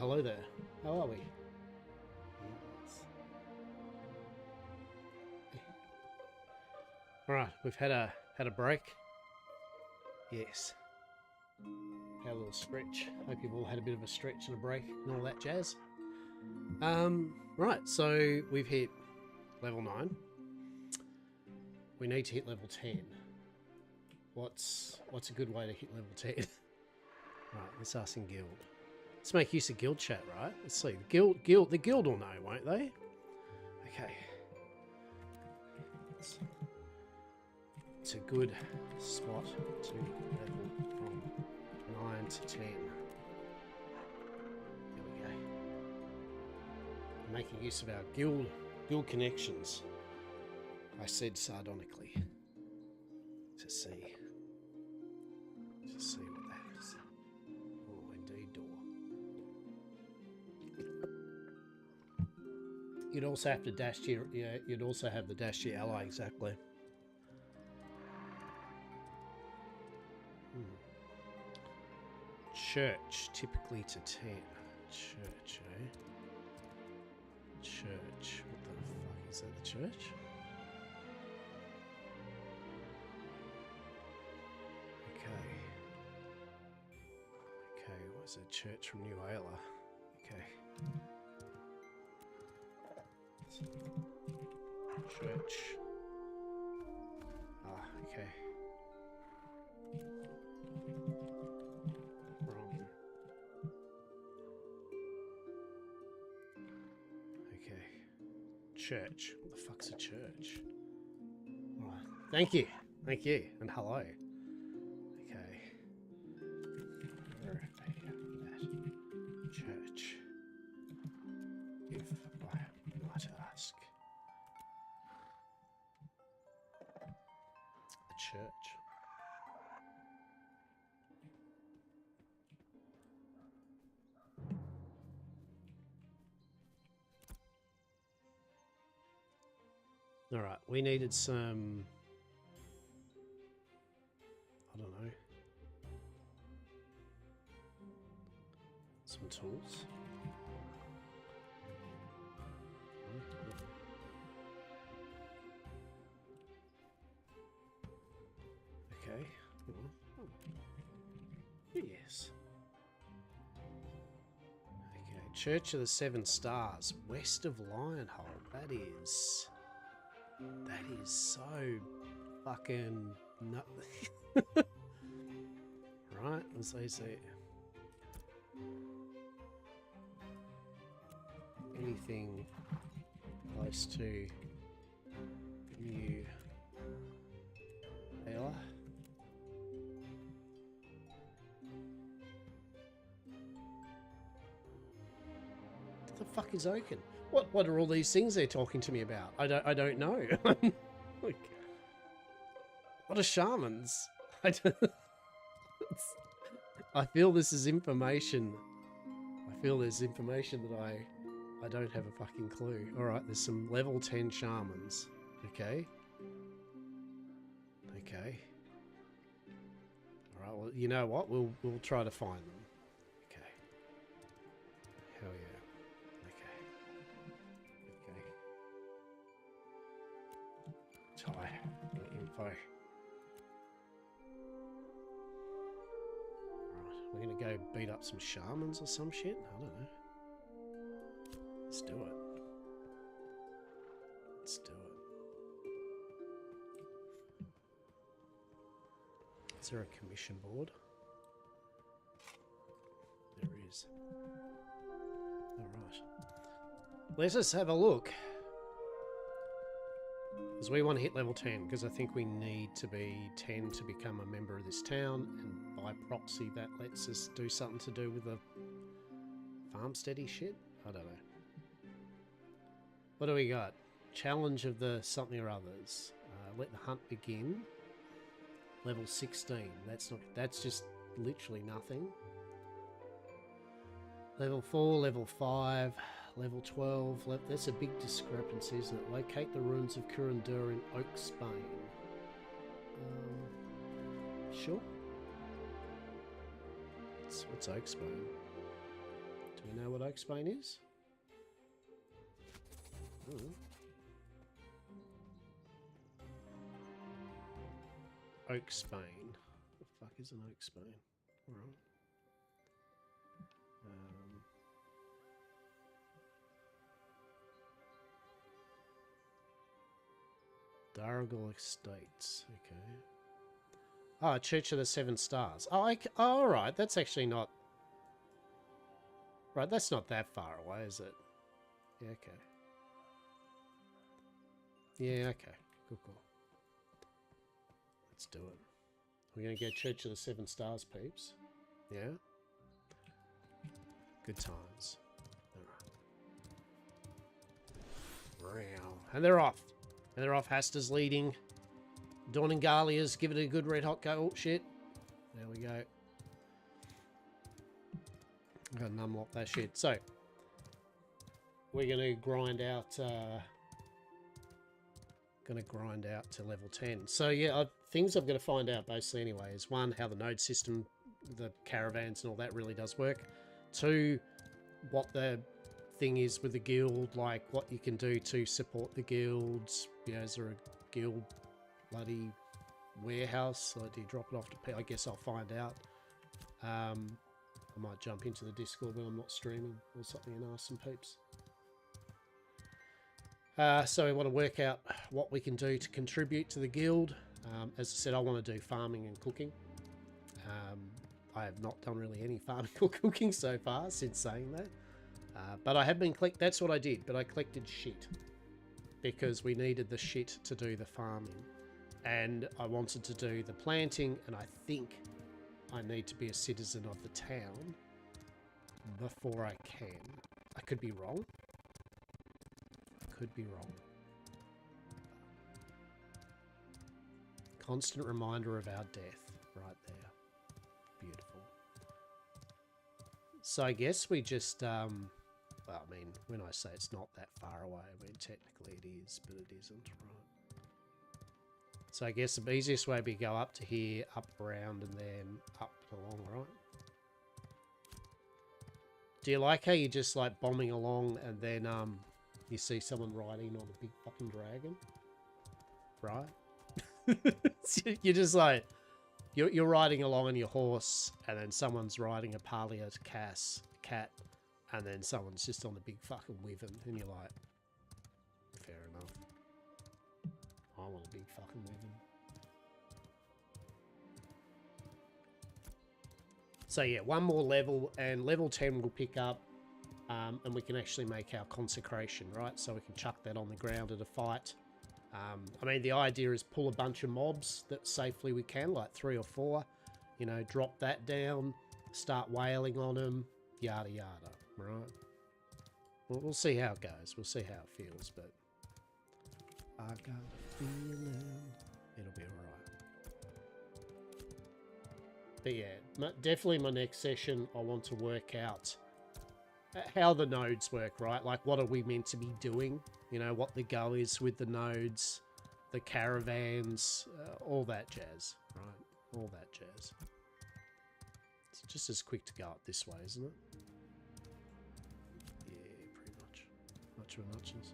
hello there. How are we? Alright, we've had a break. Yes. Had a little stretch. Hope you've all had a bit of a stretch and a break and all that jazz. Right, so we've hit level 9. We need to hit level 10. What's a good way to hit level 10? Right, let's ask in guild. Let's make use of guild chat, right? Let's see. The guild will know, won't they? Okay. It's a good spot to level from 9 to 10. There we go. Making use of our guild connections. I said sardonically. To see what that is. Oh, indeed, door. You'd also have to dash to your, yeah, you'd also have the dash to your ally, exactly. Church, typically to 10. Church, eh? Church. What the fuck is that, the church? Okay, what's a church from New Ayla? Okay. Church. Ah, okay. Wrong. Okay. Church. What the fuck's a church? Right. Thank you. Thank you. And hello. Okay. Church. If I might ask. A church. Alright, we needed some... I don't know. Some tools. Okay. Yes. Okay, Church of the Seven Stars, west of Lionhole. That is so fucking nut. Right, as they say. Anything close to New Ayla. What the fuck is Oaken? What are all these things they're talking to me about? I don't know. Like, what are shamans? I feel this is information. I feel there's information that I don't have a fucking clue. Alright, there's some level 10 shamans. Okay. Okay. Alright, well, you know what? We'll try to find them. Okay. Hell yeah. Okay. Okay. Tie. Info. Right, we're gonna go beat up some shamans or some shit? I don't know. Let's do it. Let's do it. Is there a commission board? There is. Alright. Let us have a look. Because we want to hit level 10, because I think we need to be 10 to become a member of this town, and by proxy that lets us do something to do with the farmsteady shit? I don't know. What do we got? Challenge of the something or others. Let the hunt begin. Level 16. That's just literally nothing. Level 4, level 5, level 12. That's a big discrepancy, isn't it? Locate the ruins of Kurundur in Oaksbane. Sure. What's Oaksbane? You know what Oaksbane is? Ooh. Oaksbane. The fuck is an Oaksbane? Alright. Darrigal Estates. Okay. Oh, Church of the Seven Stars. Oh, oh, all right. That's actually not... Right, that's not that far away, is it? Yeah, okay. Yeah, okay. Cool, cool. Let's do it. We're going to get Church of the Seven Stars, peeps. Yeah? Good times. Alright. And they're off. And they're off. Hasta's leading. Dawn and Galia's give it a good red hot go. Oh, shit. There we go. I'm going to numlock that shit. So, we're going to grind out... going to grind out to level 10. So, yeah, things I've got to find out, basically, anyway, is one, how the node system, the caravans and all that really does work. Two, what the thing is with the guild, like what you can do to support the guilds. You know, is there a guild bloody warehouse? Or do you drop it off to people? I guess I'll find out. I might jump into the Discord when I'm not streaming or something and ask some peeps. So we want to work out what we can do to contribute to the guild. As I said, I want to do farming and cooking. I have not done really any farming or cooking so far since saying that. But I have been that's what I did, but I collected shit. Because we needed the shit to do the farming. And I wanted to do the planting, and I think I need to be a citizen of the town before I can. I could be wrong. Could be wrong. Constant reminder of our death right there. Beautiful. So I guess we just, well, I mean, when I say it's not that far away, I mean, technically it is, but it isn't, right? So I guess the easiest way would be go up to here, up around, and then up along, right? Do you like how you're just like bombing along and then, you see someone riding on a big fucking dragon, right? You're just like, you're riding along on your horse, and then someone's riding a Parlia cat, and then someone's just on a big fucking wyvern, and you're like, fair enough. I want a big fucking wyvern. So yeah, one more level, and level 10 will pick up. And we can actually make our consecration, right? So we can chuck that on the ground at a fight. I mean, the idea is pull a bunch of mobs that safely we can, like 3 or 4. You know, drop that down, start wailing on them, yada yada, right? We'll see how it goes. We'll see how it feels, but I got a feeling it'll be alright. But yeah, definitely my next session, I want to work out how the nodes work, right? Like, what are we meant to be doing? You know, what the go is with the nodes, the caravans, all that jazz, right? All that jazz. It's just as quick to go up this way, isn't it? Yeah, pretty much. Much of a muchness.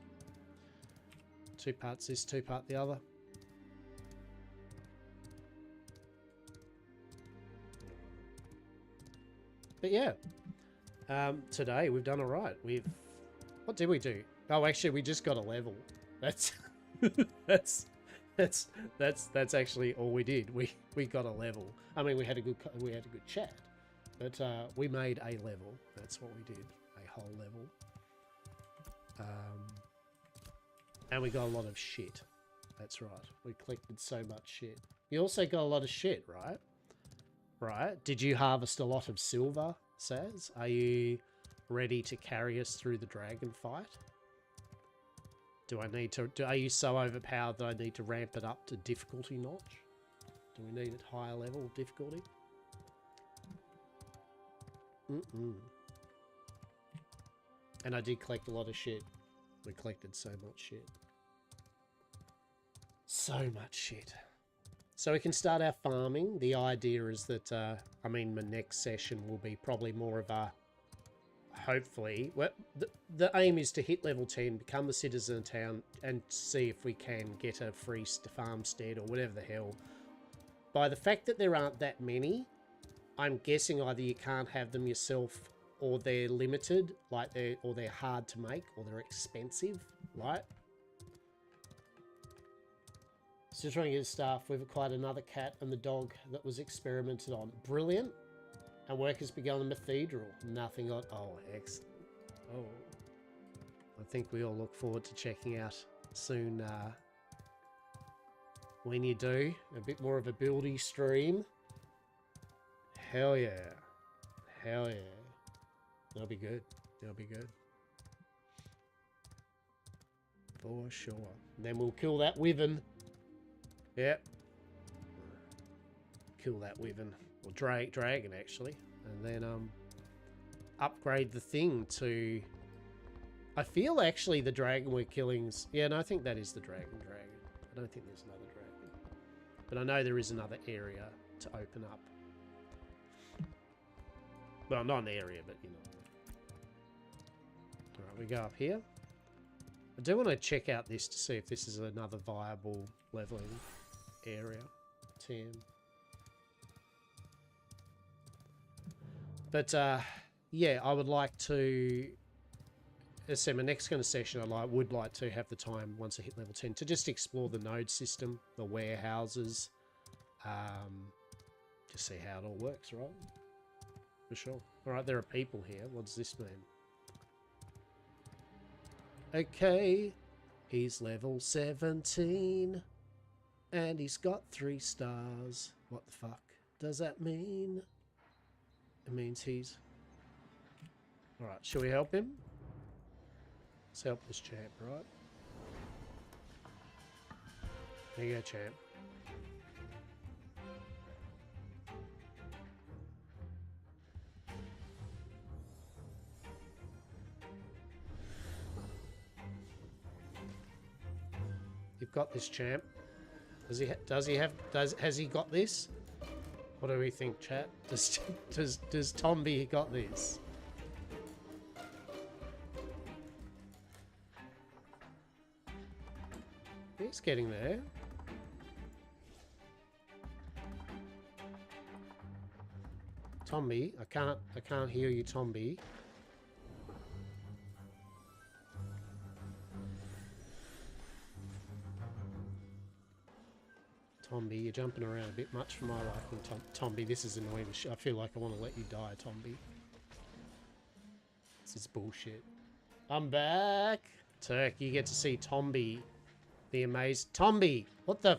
2 parts this, 2 part the other. But yeah. Today we've done all right. What did we do? Oh, actually, we just got a level. That's that's actually all we did. We got a level. I mean, we had a good chat, but we made a level. That's what we did. A whole level. And we got a lot of shit. That's right. We collected so much shit. You also got a lot of shit, right? Right. Did you harvest a lot of silver? Says, are you ready to carry us through the dragon fight? Do I need to? Are you so overpowered that I need to ramp it up to difficulty notch? Do we need a higher level of difficulty? And I did collect a lot of shit. We collected so much shit. So much shit. So we can start our farming. The idea is that, I mean, my next session will be probably more of a hopefully, well, the aim is to hit level 10, become the citizen of town, and see if we can get a free farmstead or whatever the hell. By the fact that there aren't that many, I'm guessing either you can't have them yourself, or they're limited, like they're hard to make, or they're expensive, right? Still trying to get staff. We've acquired another cat and the dog that was experimented on. Brilliant. And work has begun in the cathedral. Nothing on... Oh, excellent. Oh. I think we all look forward to checking out soon when you do. A bit more of a buildy stream. Hell yeah. Hell yeah. That'll be good. That'll be good. For sure. And then we'll kill that wyvern. Yep. Kill that wyvern. Or dragon, actually. And then upgrade the thing to... I feel, actually, the dragon we're killing's... Yeah, no, I think that is the dragon. I don't think there's another dragon. But I know there is another area to open up. Well, not an area, but, you know. Alright, we go up here. I do want to check out this to see if this is another viable leveling area. 10. But, yeah, I would like to... As I said, my next kind of session, would like to have the time, once I hit level 10, to just explore the node system, the warehouses, just see how it all works, right? For sure. Alright, there are people here. What does this mean? Okay, he's level 17, and he's got 3 stars. What the fuck does that mean? It means he's... Alright, shall we help him? Let's help this champ, right? There you go, champ. You've got this, champ. Has he got this? What do we think, chat? Does Tomby got this? He's getting there. Tomby, I can't hear you, Tomby. Tomby, you're jumping around a bit much for my liking, Tomby. This is annoying. I feel like I want to let you die, Tomby. This is bullshit. I'm back! Turk, you get to see Tomby. The amazing... Tomby! What the...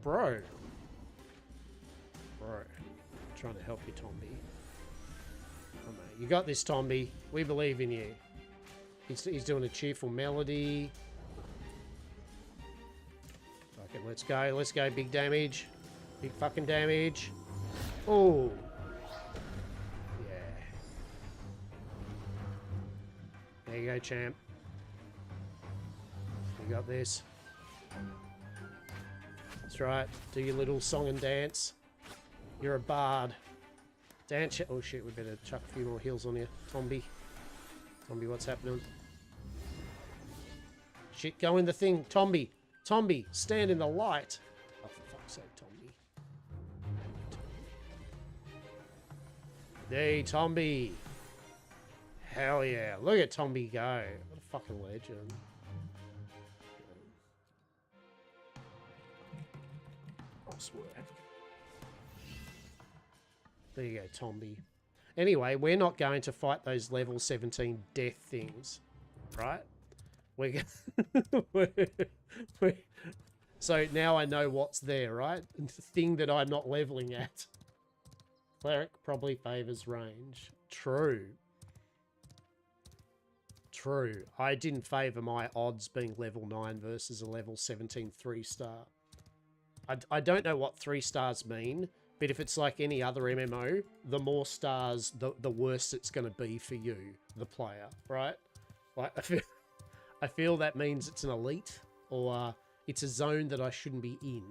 Bro. Bro. I'm trying to help you, Tomby. Come on, you got this, Tomby. We believe in you. He's doing a cheerful melody. Okay, let's go. Let's go. Big damage. Big fucking damage. Oh. Yeah. There you go, champ. You got this. That's right. Do your little song and dance. You're a bard. Dance. Oh shit, we better chuck a few more heals on you. Tomby. Tomby, what's happening? Shit, go in the thing. Tomby. Tomby, stand in the light. Oh, for fuck's sake, Tomby. Hey, Tomby. Hell yeah. Look at Tomby go. What a fucking legend. Nice work. There you go, Tomby. Anyway, we're not going to fight those level 17 death things, right? So now I know what's there, right? The thing that I'm not leveling at. Cleric probably favors range. True. True. I didn't favor my odds being level 9 versus a level 17 3-star. I don't know what 3 stars mean, but if it's like any other MMO, the more stars, the worse it's going to be for you, the player, right? Like, I feel that means it's an elite, or it's a zone that I shouldn't be in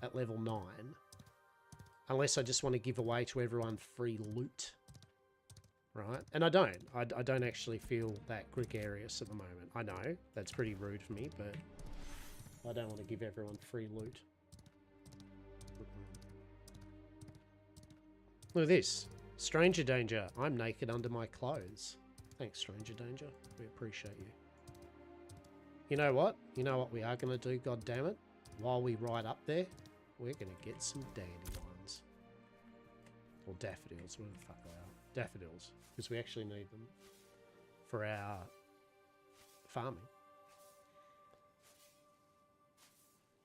at level 9. Unless I just want to give away to everyone free loot. right? And I don't. I don't actually feel that gregarious at the moment. I know that's pretty rude for me, but I don't want to give everyone free loot. Look at this. Stranger danger. I'm naked under my clothes. Thanks, stranger danger. We appreciate you. You know what? You know what we are going to do, God damn it? While we ride up there, we're going to get some dandelions. Or daffodils, whatever the fuck they are. Daffodils. Because we actually need them for our farming.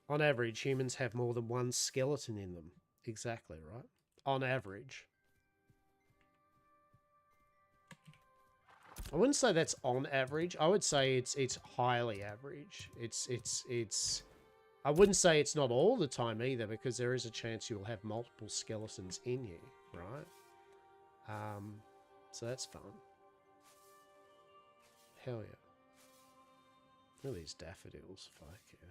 On average, humans have more than one skeleton in them. Exactly, right? On average. I wouldn't say that's on average. I would say it's highly average. It's I wouldn't say it's not all the time either, because there is a chance you'll have multiple skeletons in you, right? So that's fun. Hell yeah. Look at these daffodils. Fuck yeah.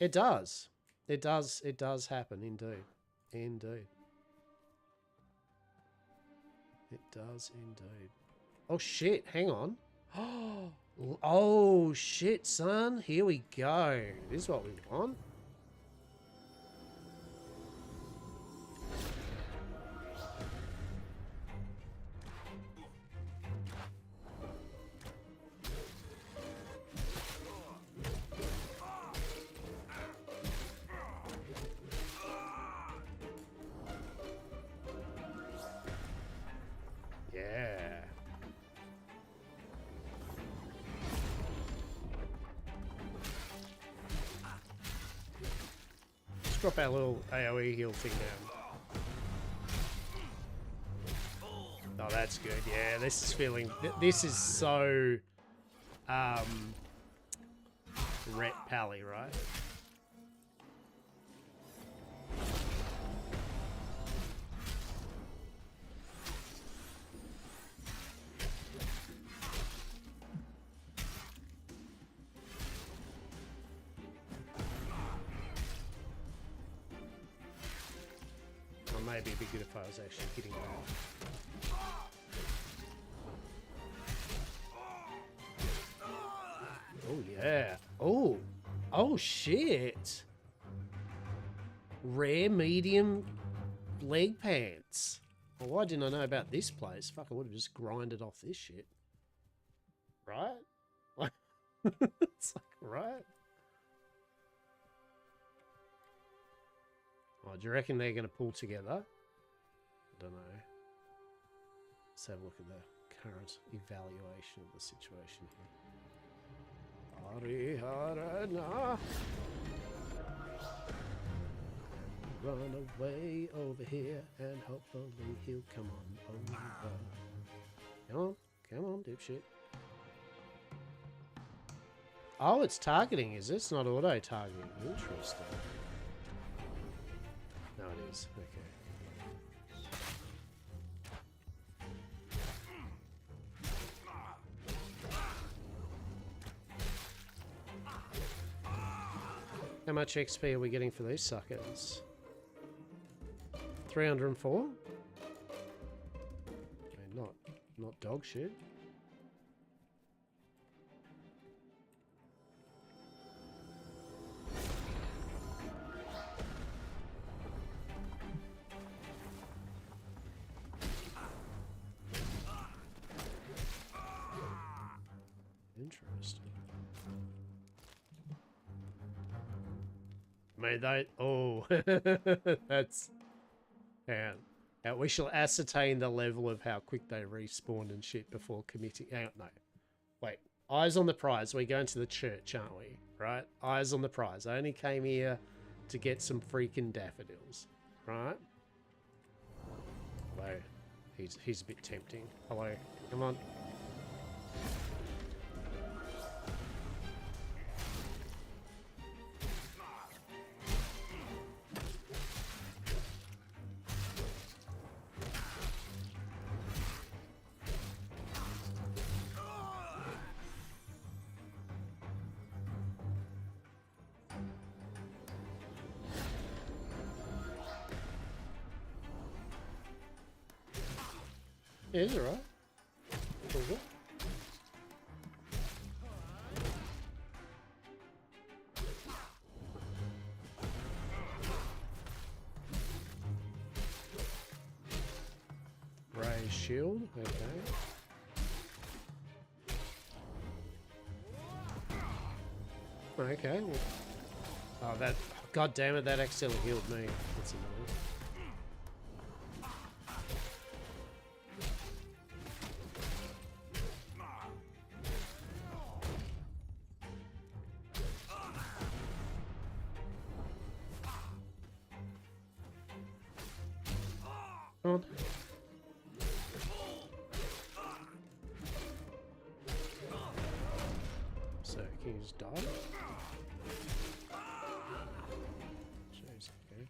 It does. It does happen, indeed. Indeed. It does indeed. Oh shit, hang on. Oh shit, son. Here we go. This is what we want. Yeah. Let's drop our little AoE heal thing down. Oh, that's good. Yeah, this is feeling... This is so... Ret Pally, right? Or maybe it'd be good if I was actually hitting that. Oh, yeah. Oh. Oh, shit. Rare medium leg pants. Well, why didn't I know about this place? Fuck, I would have just grinded off this shit. Right? It's like, right? Oh, do you reckon they're going to pull together? I don't know. Let's have a look at the current evaluation of the situation here. Hariharana. Run away over here and hopefully he'll come on over. Come on, dipshit. Oh, it's targeting, is it? It's not auto-targeting. Interesting. No, it is. Okay. How much XP are we getting for these suckers? 304? I mean, not dog shit. Interesting. May they... Oh, that's... Hang on. We shall ascertain the level of how quick they respawn and shit before committing... Hang on, no. Wait. Eyes on the prize. We're going to the church, aren't we? Right? Eyes on the prize. I only came here to get some freaking daffodils. Right? Hello. He's a bit tempting. Hello. Come on. Yeah, it's alright. Cool. Ray shield, okay. Okay. Well, oh, that... God damn it, that accidentally healed me. That's annoying. On. So, can you just die? Jeez, okay.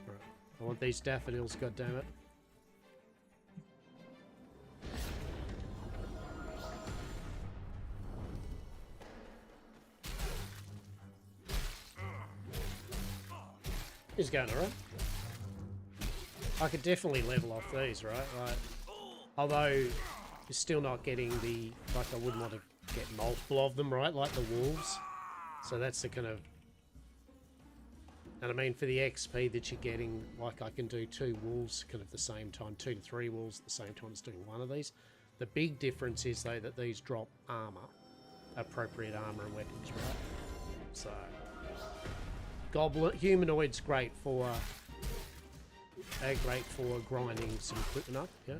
Right. I want these daffodils, goddammit. He's going alright. I could definitely level off these, right? Like, although you're still not getting the, like, I wouldn't want to get multiple of them, right? Like the wolves. So that's the kind of, and I mean for the XP that you're getting, like I can do 2 wolves kind of at the same time, 2 to 3 wolves at the same time as doing one of these. The big difference is though that these drop armor, appropriate armor and weapons, right? So humanoid's great for grinding some equipment up, yeah.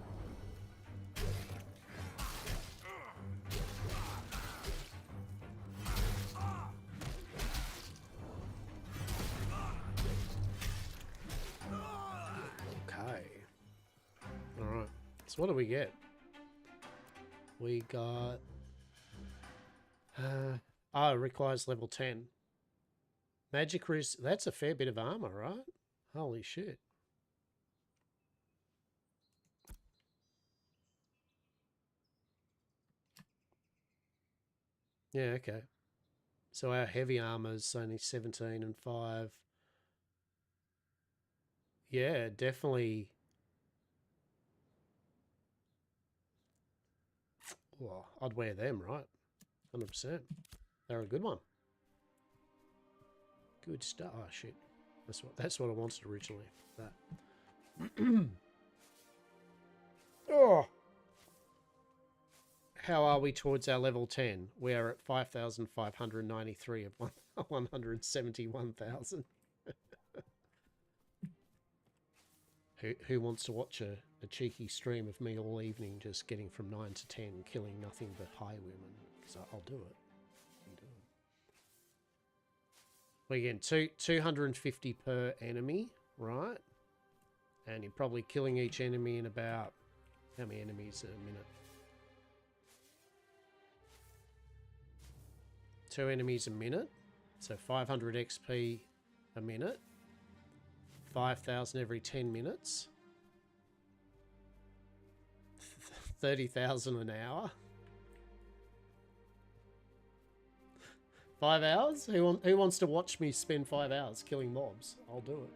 Okay. Alright. So what do we get? We got... oh, it requires level 10. Magic Wrist, that's a fair bit of armor, right? Holy shit. Yeah, okay. So our heavy armor's only 17 and 5. Yeah, definitely. Well, I'd wear them, right? 100%. They're a good one. Good stuff. Oh shit. That's what I wanted originally. That. Oh. How are we towards our level 10? We are at 5,593 of 171,000. Who wants to watch a cheeky stream of me all evening just getting from 9 to 10, killing nothing but high women? Because I'll do it. Well, again, 250 per enemy, right? And you're probably killing each enemy in about... How many enemies a minute? 2 enemies a minute. So 500 XP a minute. 5,000 every 10 minutes. 30,000 an hour. 5 hours? Who wants to watch me spend 5 hours killing mobs? I'll do it.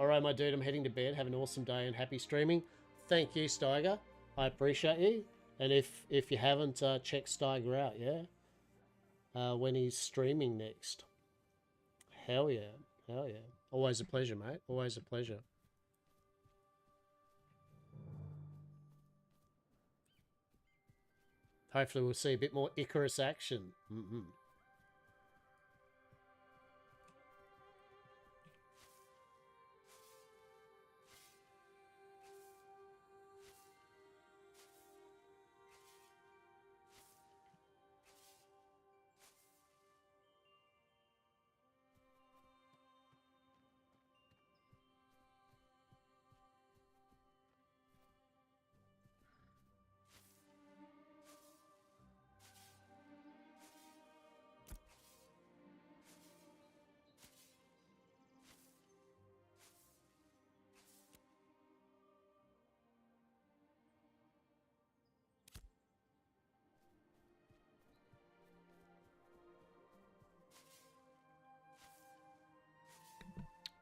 Alright, my dude, I'm heading to bed. Have an awesome day and happy streaming. Thank you, Steiger. I appreciate you. And if you haven't, check Steiger out, yeah? When he's streaming next. Hell yeah. Hell yeah. Always a pleasure, mate. Always a pleasure. Hopefully we'll see a bit more Icarus action.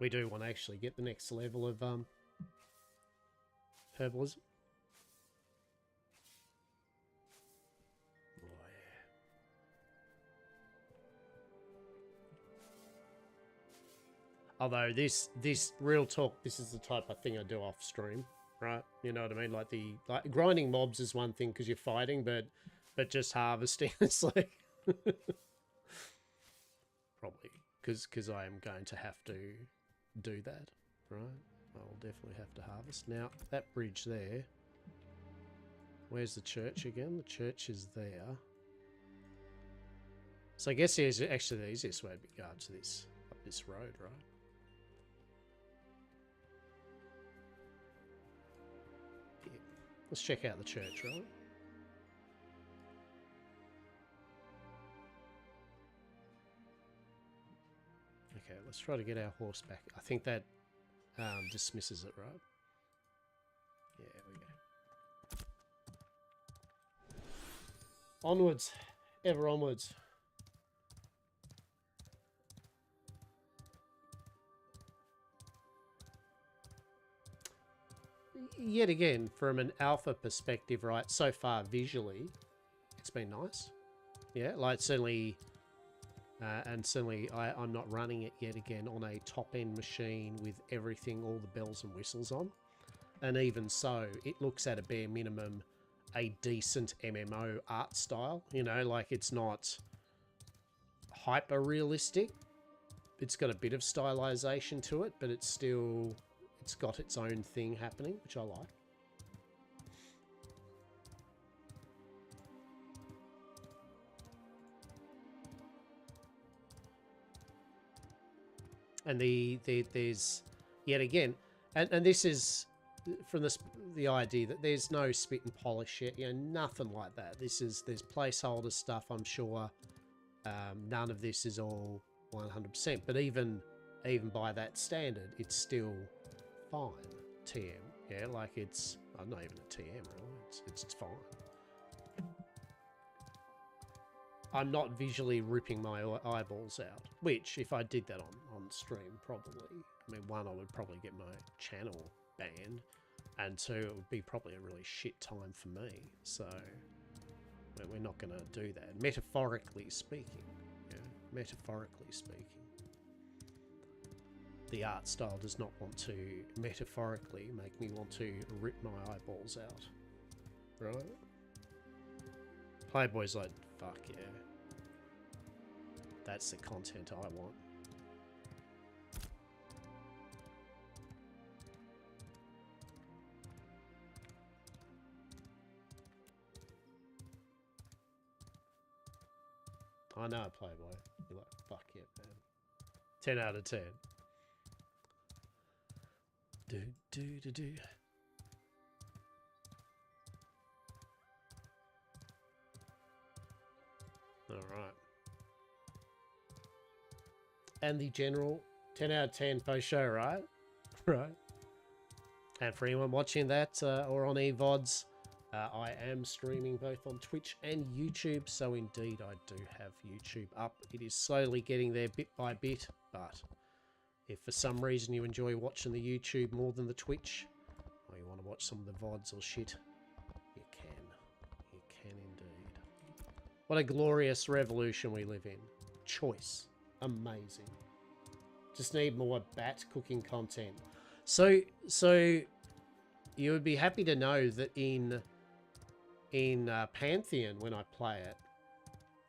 We do want to actually get the next level of Herbalism. Oh, yeah. Although this real talk, this is the type of thing I do off stream, right? You know what I mean? Like grinding mobs is one thing because you're fighting, but just harvesting, it's like probably because I am going to have to do that, right? I'll definitely have to harvest. Now that bridge there, where's the church again? The church is there. So I guess here's actually the easiest way to go to this up this road, right? Let's check out the church, right? Okay, let's try to get our horse back. I think that dismisses it, right? Yeah, we go. Onwards. Ever onwards. Yet again, from an alpha perspective, right, so far visually, it's been nice. Yeah, like certainly, and certainly I'm not running it yet again on a top-end machine with everything, all the bells and whistles on. And even so, it looks at a bare minimum a decent MMO art style. You know, like it's not hyper-realistic. It's got a bit of stylization to it, but it's got its own thing happening, which I like. And there's yet again, and this is from the idea that there's no spit and polish yet, you know, nothing like that. There's placeholder stuff, I'm sure. None of this is all 100%, but even by that standard, it's still fine. TM, yeah, like it's not even a TM really. It's fine. I'm not visually ripping my eyeballs out, which if I did that on stream, probably, I mean, one, I would probably get my channel banned, and two, it would be probably a really shit time for me. So we're not going to do that. Metaphorically speaking, yeah, metaphorically speaking. The art style does not want to metaphorically make me want to rip my eyeballs out, right? Playboy's like, fuck yeah. That's the content I want. I know, Playboy. You're like, fuck yeah, man. 10 out of 10. Do. Alright. And the general 10 out of 10 post show, right? Right. And for anyone watching that or on eVods, I am streaming both on Twitch and YouTube, so indeed I do have YouTube up. It is slowly getting there bit by bit, but if for some reason you enjoy watching the YouTube more than the Twitch, or you want to watch some of the VODs or shit, you can. You can indeed. What a glorious revolution we live in. Choice. Amazing. Just need more bat cooking content. So you would be happy to know that in Pantheon, when I play it,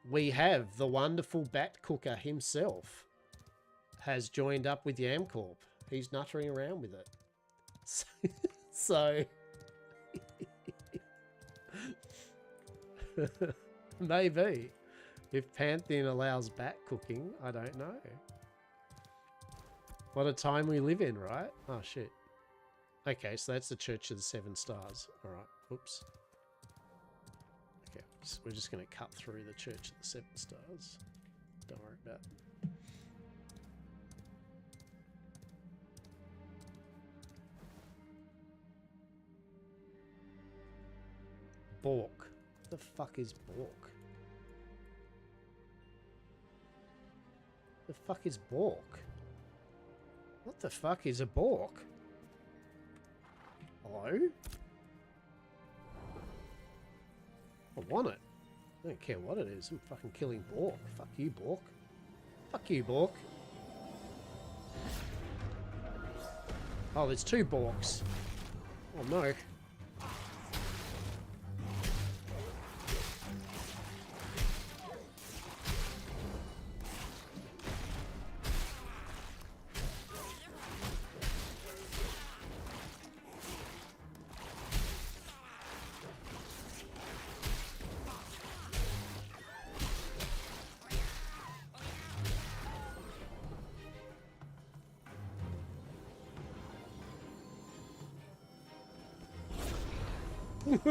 we have the wonderful bat cooker himself has joined up with Yamcorp. He's nuttering around with it. So maybe if Pantheon allows bat cooking, I don't know. What a time we live in, right? Oh shit. Okay, so that's the Church of the Seven Stars. All right. Oops. Okay, we're just going to cut through the Church of the Seven Stars. Don't worry about it. Bork. What the fuck is Bork? The fuck is Bork? What the fuck is a Bork? Hello? I want it. I don't care what it is. I'm fucking killing Bork. Fuck you, Bork. Fuck you, Bork. Oh, there's 2 Borks. Oh no.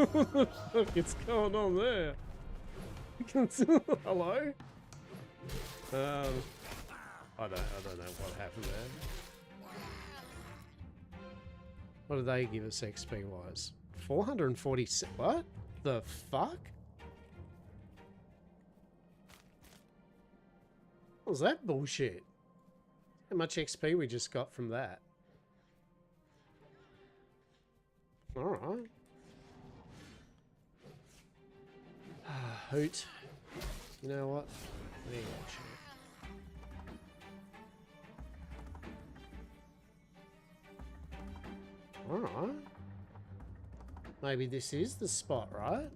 What the fuck is going on there? Hello? I don't know what happened there. What did they give us XP wise? 446. What the fuck? What was that bullshit? How much XP we just got from that? Alright. Hoot. You know what? There you go. Alright. Maybe this is the spot, right?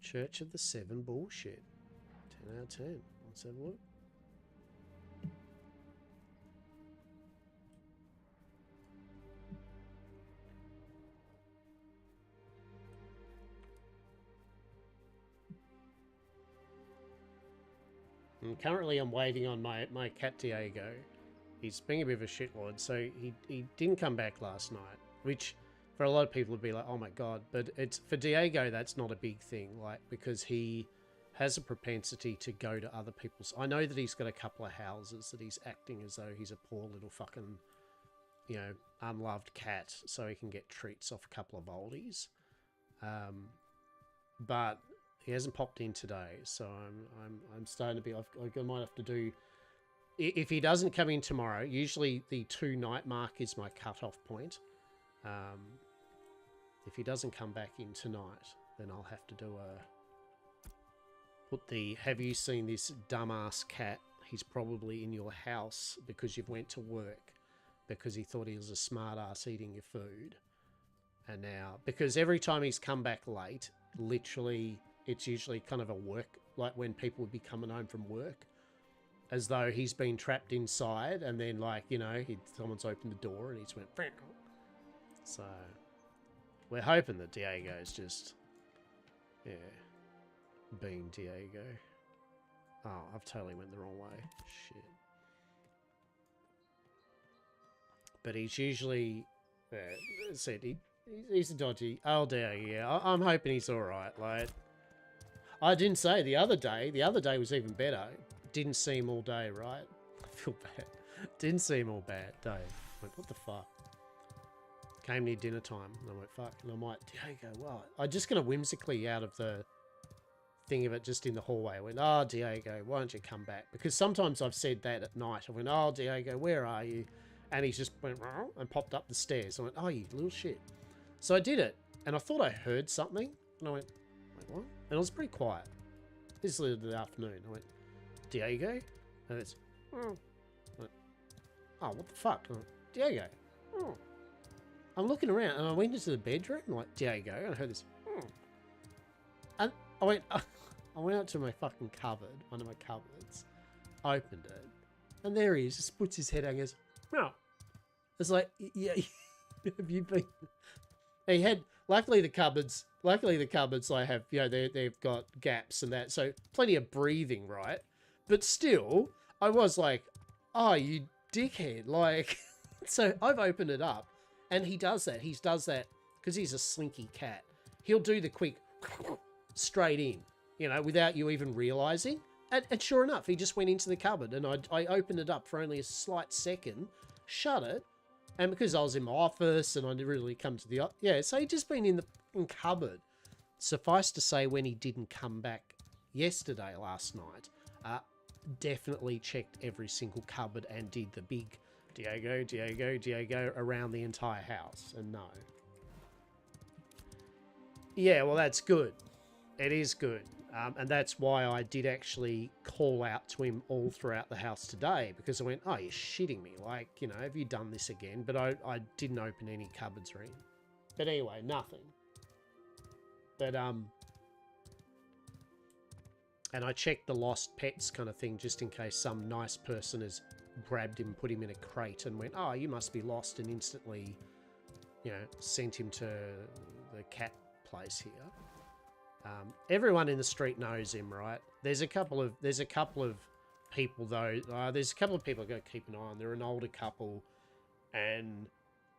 Church of the Seven bullshit. 10 out of 10. Let's have a look. And currently I'm waiting on my cat Diego. He's being a bit of a shitlord, so he didn't come back last night, which for a lot of people would be like, oh my god, but it's for Diego that's not a big thing, like, because he has a propensity to go to other people's. I know that he's got a couple of houses that he's acting as though he's a poor little fucking, you know, unloved cat, so he can get treats off a couple of oldies. But he hasn't popped in today, so I'm starting to be. I might have to do. If he doesn't come in tomorrow, usually the 2 night mark is my cut-off point. If he doesn't come back in tonight, then I'll have to do put the, have you seen this dumbass cat? He's probably in your house because you've went to work because he thought he was a smart ass eating your food. And now, because every time he's come back late, literally, it's usually kind of a work, like when people would be coming home from work, as though he's been trapped inside, and then, like, you know, someone's opened the door and he's went. So we're hoping that Diego's just, yeah, being Diego. Oh, I've totally went the wrong way. Shit. But he's usually, said he's a dodgy. Oh dear, yeah. I'm hoping he's all right. Like, I didn't say the other day. The other day was even better. Didn't see him all day, right? I feel bad. Didn't see him all bad day. I went, what the fuck? Came near dinner time, and I went, fuck. And I'm like, Diego, what? I'm just gonna whimsically out of the thing of it, just in the hallway. I went, oh, Diego, why don't you come back? Because sometimes I've said that at night. I went, oh, Diego, where are you? And he just went, and popped up the stairs. I went, oh, you little shit. So I did it, and I thought I heard something, and I went, wait, what? And it was pretty quiet. This is literally the afternoon. I went, Diego? And it's, oh. I went, oh, what the fuck? I went, Diego. Oh. I'm looking around, and I went into the bedroom, like, Diego, and I heard this, and I went, I went out to my fucking cupboard, one of my cupboards, opened it, and there he is, just puts his head out and goes, no. It's like, yeah, have you been... He had, luckily the cupboards I have, you know, they've got gaps and that, so plenty of breathing, right? But still, I was like, oh, you dickhead, like, so I've opened it up, and he does that, because he's a slinky cat. He'll do the quick, straight in, you know, without you even realising, and sure enough, he just went into the cupboard, and I opened it up for only a slight second, shut it, and because I was in my office and I didn't really come to the... Yeah, so he'd just been in the cupboard. Suffice to say, when he didn't come back yesterday, last night, definitely checked every single cupboard and did the big Diego around the entire house. And no. Yeah, well, that's good. It is good. And that's why I did actually call out to him all throughout the house today, because I went, oh, you're shitting me. Like, you know, have you done this again? But I didn't open any cupboards or anything. But anyway, nothing. But, and I checked the lost pets kind of thing just in case some nice person has grabbed him, put him in a crate and went, oh, you must be lost, and instantly, you know, sent him to the cat place here. Everyone in the street knows him, right? There's a couple of people though. There's a couple of people I got to keep an eye on. They're an older couple, and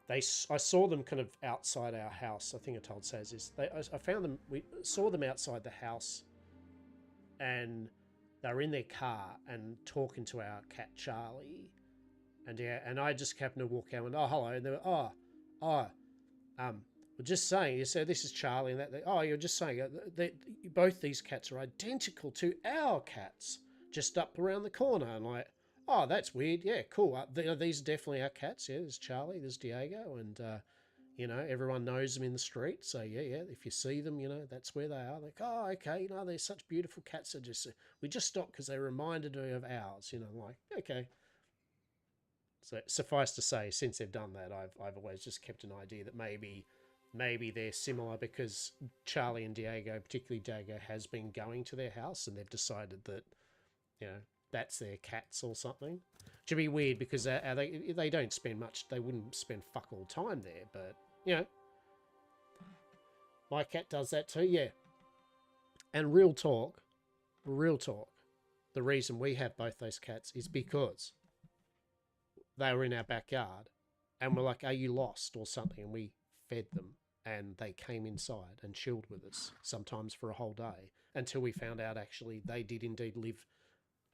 I saw them kind of outside our house. I think I told Saz this. I found them. We saw them outside the house, and they were in their car and talking to our cat Charlie, and yeah, and I just happened to walk out and oh hello, and they were we're just saying, you said this is Charlie and that. Oh, you're just saying both these cats are identical to our cats, just up around the corner. And like, oh, that's weird. Yeah, cool. These are definitely our cats. Yeah, there's Charlie, there's Diego, and you know, everyone knows them in the street. So yeah. If you see them, you know, that's where they are. Like, oh, okay. You know, they're such beautiful cats. We just stopped because they reminded me of ours. You know, like okay. So suffice to say, since they've done that, I've always just kept an idea that maybe they're similar because Charlie and Diego, particularly Diego, has been going to their house and they've decided that, you know, that's their cats or something. Which would be weird because they don't spend much, they wouldn't spend fuck all time there, but, you know, my cat does that too, yeah. And real talk, the reason we have both those cats is because they were in our backyard and we're like, are you lost or something? And we fed them and they came inside and chilled with us, sometimes for a whole day, until we found out actually they did indeed live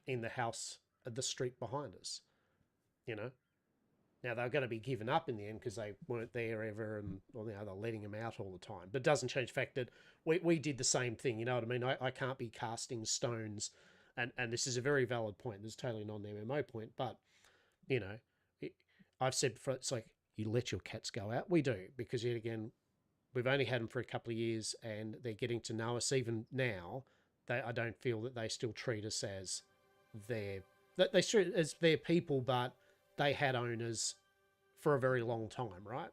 in the house at the street behind us, you know. Now they're going to be given up in the end because they weren't there ever, and well, you know, they're letting them out all the time. But it doesn't change the fact that we did the same thing, you know what I mean? I can't be casting stones, and this is a very valid point. This is totally non-MMO point, but, you know, I've said before, it's like, you let your cats go out. We do, because yet again, we've only had them for a couple of years and they're getting to know us. Even now, I don't feel that they still treat us as they treat as their people, but they had owners for a very long time, right?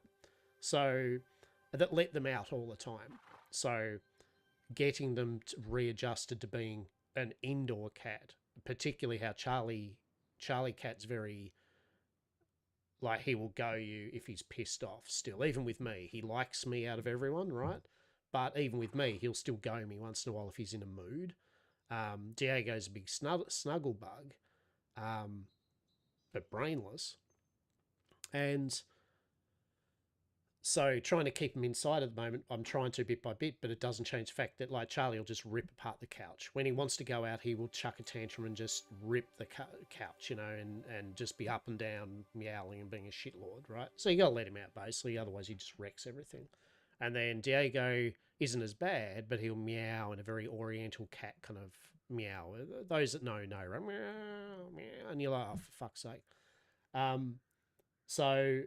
So that let them out all the time. So getting them readjusted to being an indoor cat, particularly how Charlie Cat's very, like, he will go you if he's pissed off still. Even with me, he likes me out of everyone, right? But even with me, he'll still go me once in a while if he's in a mood. Diego's a big snuggle bug, but brainless. And so trying to keep him inside at the moment, I'm trying to bit by bit, but it doesn't change the fact that, like, Charlie will just rip apart the couch. When he wants to go out, he will chuck a tantrum and just rip the couch, you know, and just be up and down, meowing and being a shitlord, right? So you got to let him out, basically, otherwise he just wrecks everything. And then Diego isn't as bad, but he'll meow in a very oriental cat kind of meow. Those that know, right? Meow, meow, and you're like, oh, for fuck's sake. So,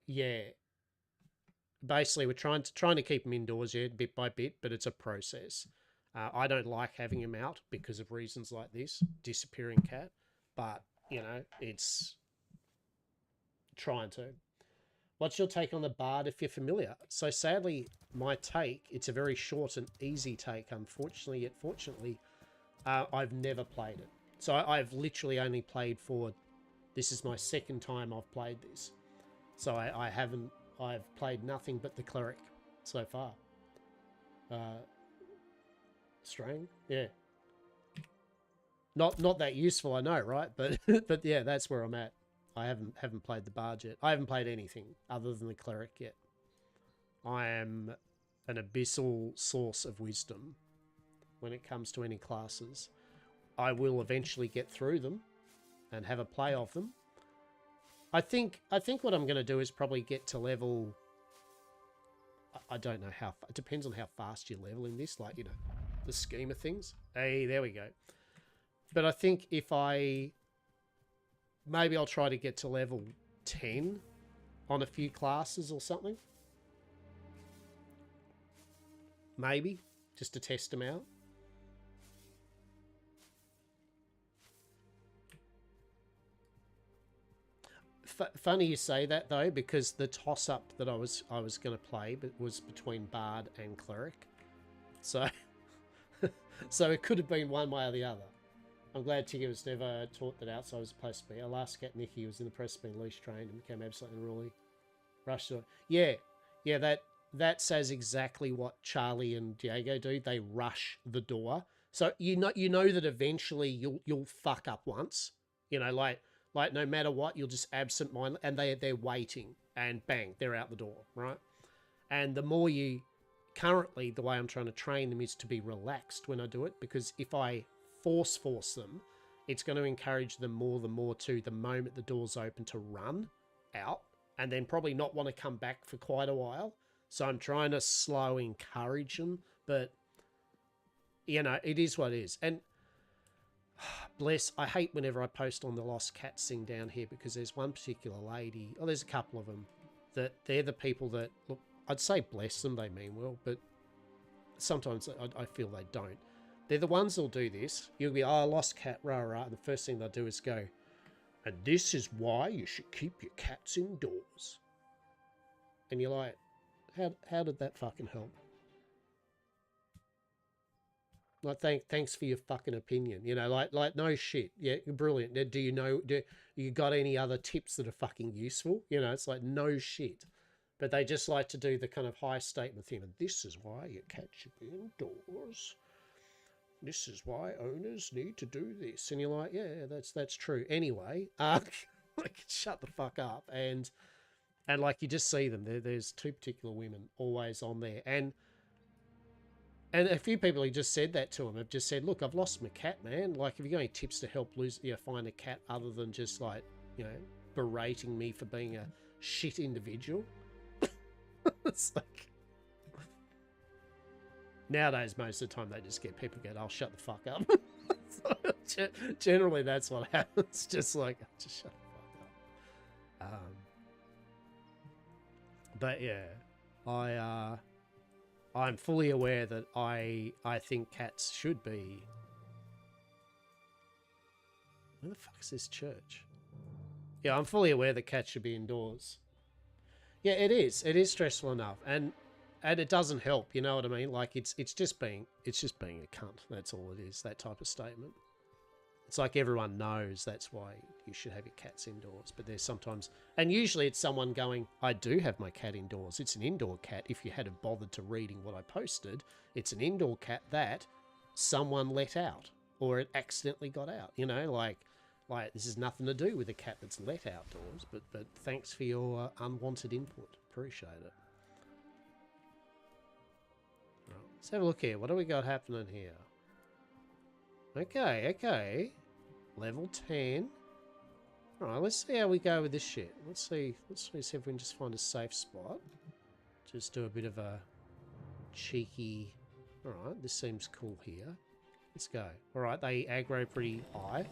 yeah. Basically, we're trying to keep him indoors, yeah, bit by bit, but it's a process. I don't like having him out because of reasons like this, disappearing cat, but, you know, it's trying to. What's your take on the Bard if you're familiar? So sadly, my take, it's a very short and easy take, unfortunately, yet fortunately, I've never played it. So I've literally only played this is my second time I've played this. So I've played nothing but the cleric so far. Strain, yeah. Not that useful, I know, right? But but yeah, that's where I'm at. I haven't played the bard yet. I haven't played anything other than the cleric yet. I am an abyssal source of wisdom when it comes to any classes. I will eventually get through them and have a play of them. I think what I'm going to do is probably get to level, I don't know how, it depends on how fast you level in this, like, you know, the scheme of things. Hey, there we go. But I think if maybe I'll try to get to level 10 on a few classes or something. Maybe, just to test them out. Funny you say that though, because the toss-up that I was going to play was between Bard and Cleric. So, so it could have been one way or the other. I'm glad Tigger was never taught that outside was supposed to be. Our last cat, Nicky, was in the press being leash trained and became absolutely unruly. Rushed to it. Yeah, that says exactly what Charlie and Diego do. They rush the door. So you know that eventually you'll fuck up once. You know, like no matter what, you'll just absent-minded, and they're waiting, and bang, they're out the door, right? And the more you... Currently, the way I'm trying to train them is to be relaxed when I do it, because if I force them, it's going to encourage them more to the moment the door's open to run out, and then probably not want to come back for quite a while. So I'm trying to slow encourage them, but, you know, it is what it is. And bless, I hate whenever I post on the Lost Cats thing down here, because there's one particular lady, there's a couple of them, that they're the people that, look, I'd say bless them, they mean well, but sometimes I feel they don't. They're the ones that'll do this. You'll be, lost cat, rah, rah, and the first thing they'll do is go, and this is why you should keep your cats indoors. And you're like, how did that fucking help? Like, thanks for your fucking opinion. You know, like no shit. Yeah, brilliant. Do you got any other tips that are fucking useful? You know, it's like no shit. But they just like to do the kind of high statement thing. And this is why your cat should be indoors. This is why owners need to do this. And you're like, yeah, that's true. Anyway, like, shut the fuck up. And like, you just see them. There's two particular women always on there. And a few people who just said that to him have just said, look, I've lost my cat, man. Like, have you got any tips to help find a cat other than just, like, you know, berating me for being a shit individual? It's like... Nowadays, most of the time, they just get people go, I'll shut the fuck up. So, generally, that's what happens. Just like, just shut the fuck up. But yeah, I'm fully aware that I think cats should be... Where the fuck is this church? Yeah, I'm fully aware that cats should be indoors. Yeah, it is. It is stressful enough, and it doesn't help. You know what I mean? Like, it's just being a cunt. That's all it is. That type of statement. It's like everyone knows that's why you should have your cats indoors. But there's sometimes, and usually it's someone going, I do have my cat indoors. It's an indoor cat. If you hadn't bothered to reading what I posted, it's an indoor cat that someone let out, or it accidentally got out. You know, like this has nothing to do with a cat that's let outdoors. But thanks for your unwanted input. Appreciate it. Right, let's have a look here. What do we got happening here? Okay. Level 10. Alright, let's see how we go with this shit. Let's see if we can just find a safe spot. Just do a bit of a cheeky... Alright, this seems cool here. Let's go. Alright, they aggro pretty high.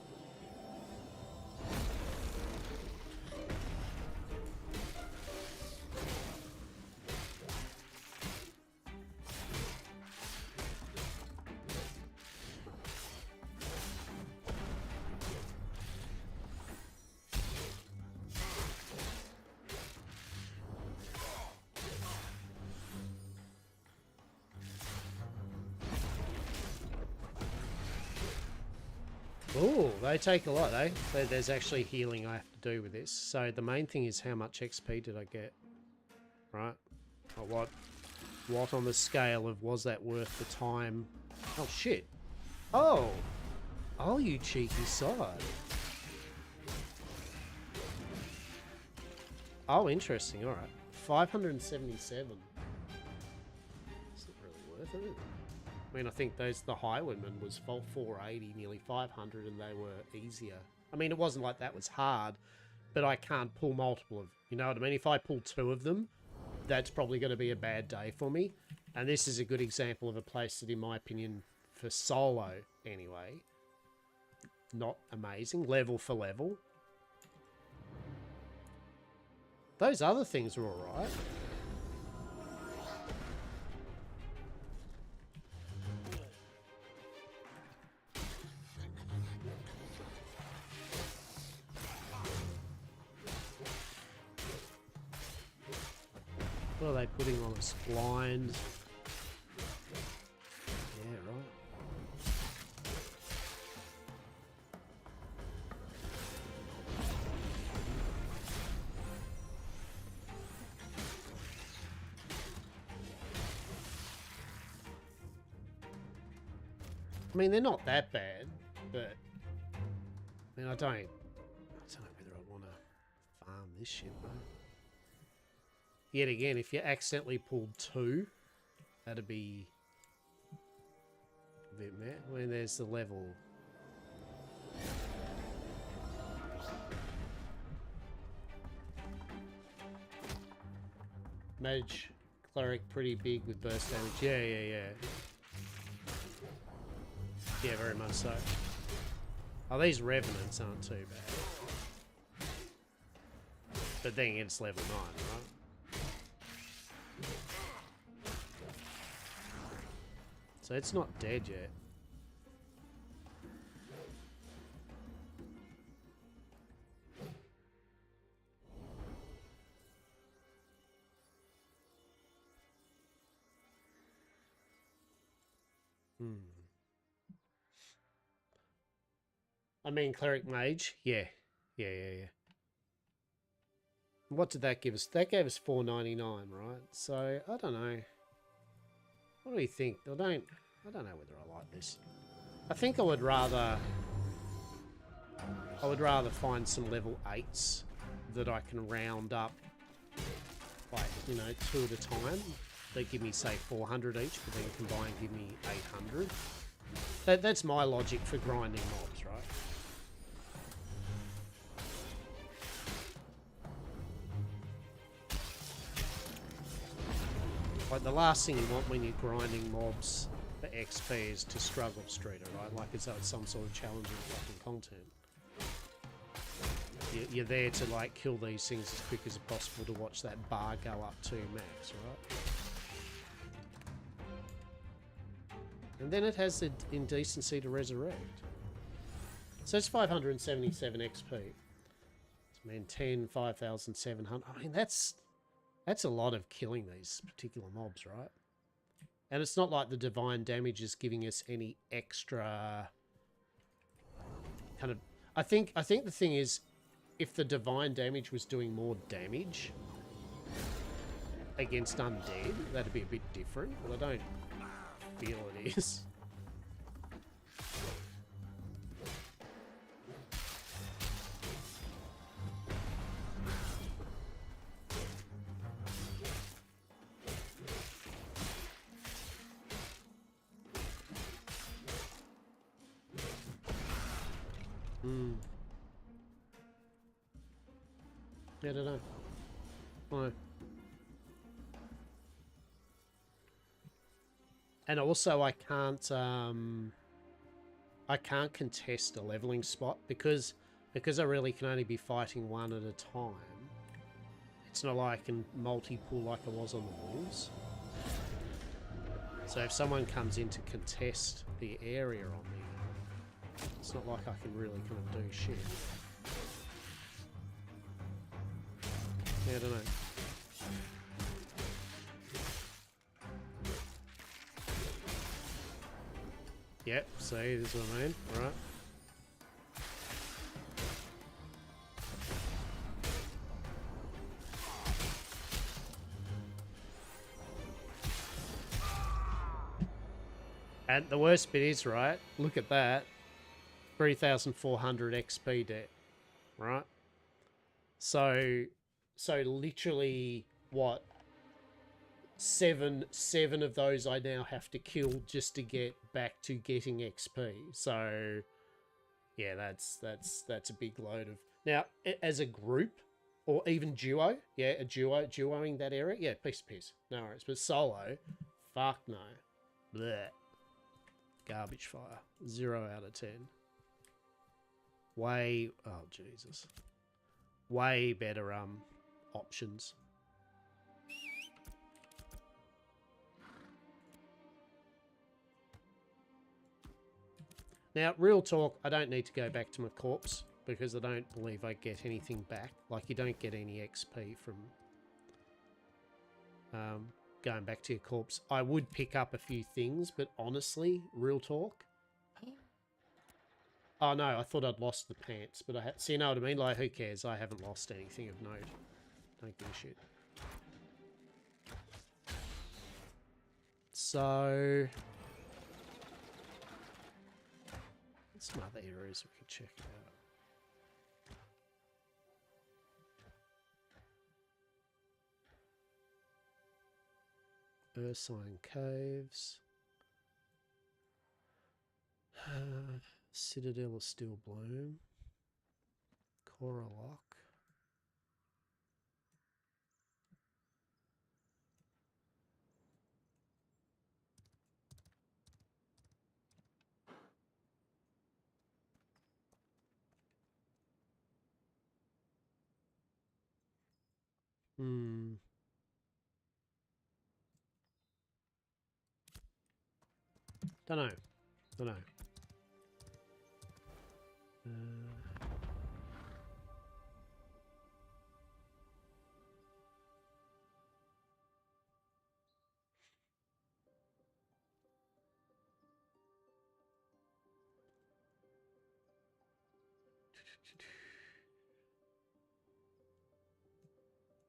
Oh, they take a lot, eh? There's actually healing I have to do with this. So the main thing is how much XP did I get? Right? Or what on the scale of was that worth the time? Oh, shit. Oh, you cheeky sod. Oh, interesting. All right. 577. It's not really worth it. I mean, I think the Highwayman was 480, nearly 500, and they were easier. I mean, it wasn't like that was hard, but I can't pull multiple of, you know what I mean? If I pull 2 of them, that's probably going to be a bad day for me. And this is a good example of a place that, in my opinion, for solo anyway, not amazing, level for level. Those other things are alright. What are they putting on us? Blind. Yeah, right. I mean, they're not that bad, but I mean, I don't know whether I want to farm this shit, though. Yet again, if you accidentally pulled 2, that'd be a bit mad. When there's the level. Mage, cleric, pretty big with burst damage. Yeah. Yeah, very much so. Oh, these revenants aren't too bad. But then it's level 9, right? So it's not dead yet. I mean, cleric mage, yeah. What did that give us? That gave us $4.99, right? So I don't know. What do we think? I don't know whether I like this. I think I would rather find some level 8s that I can round up, like, you know, 2 at a time. They give me, say, 400 each, but then combined give me 800. That's my logic for grinding mobs, right? Like, the last thing you want when you're grinding mobs for XP is to struggle streeter, right? Like, as though it's some sort of challenging fucking content. You're there to, like, kill these things as quick as possible to watch that bar go up to max, right? And then it has the indecency to resurrect. So it's 577 XP. I mean, 10, 5,700. I mean, that's a lot of killing these particular mobs, right? And it's not like the divine damage is giving us any extra kind of... I think the thing is, if the divine damage was doing more damage against undead, that'd be a bit different, but I don't feel it is. Yeah, I don't know. No. And also, I can't contest a leveling spot because I really can only be fighting one at a time. It's not like I can multi-pull like I was on the walls. So if someone comes in to contest the area on me, it's not like I can really kind of do shit. Yeah, I don't know. Yep, see, this is what I mean, right? And the worst bit is, right, look at that, 3,400 XP debt, right? So literally, what, seven of those I now have to kill just to get back to getting XP. So yeah, that's a big load of... Now, as a group, or even duo, yeah, duoing that area, yeah, piece, no worries. But solo, fuck no. Blech. Garbage fire. 0 out of 10. Way... Oh, Jesus. Way better options. Now, real talk, I don't need to go back to my corpse because I don't believe I get anything back. Like, you don't get any XP from going back to your corpse. I would pick up a few things, but honestly, real talk. Oh no, I thought I'd lost the pants, but I had. So you know what I mean? Like, who cares? I haven't lost anything of note. Don't give a shit. So, some other areas we can check out. Ursine Caves. Citadel of Steel Bloom. Coral Lock. Don't know. Don't know.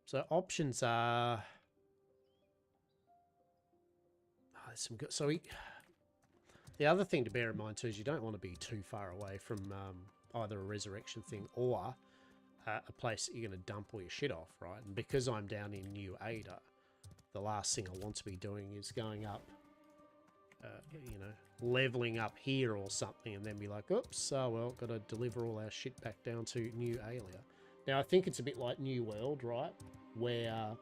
So options are... Oh, there's some good... So the other thing to bear in mind too is you don't want to be too far away from either a resurrection thing or a place that you're going to dump all your shit off, right? And because I'm down in New Ada, the last thing I want to be doing is going up, you know, leveling up here or something and then be like, oops, oh well, got to deliver all our shit back down to New Alia. Now, I think it's a bit like New World, right? Where,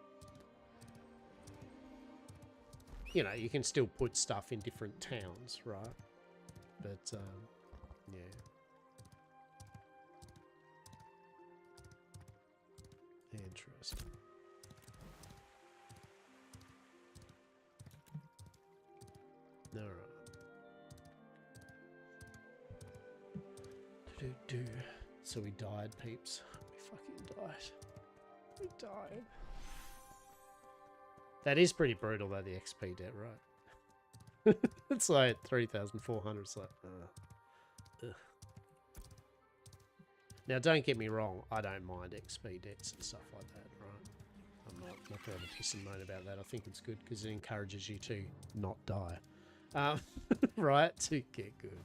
you know, you can still put stuff in different towns, right? But, yeah. Interesting. Alright. So we died, peeps. We fucking died. We died. That is pretty brutal, though, the XP debt, right? It's like 3,400. It's like, ugh. Now, don't get me wrong. I don't mind XP debts and stuff like that, right? I'm not going to piss and moan about that. I think it's good because it encourages you to not die. Right? To get good.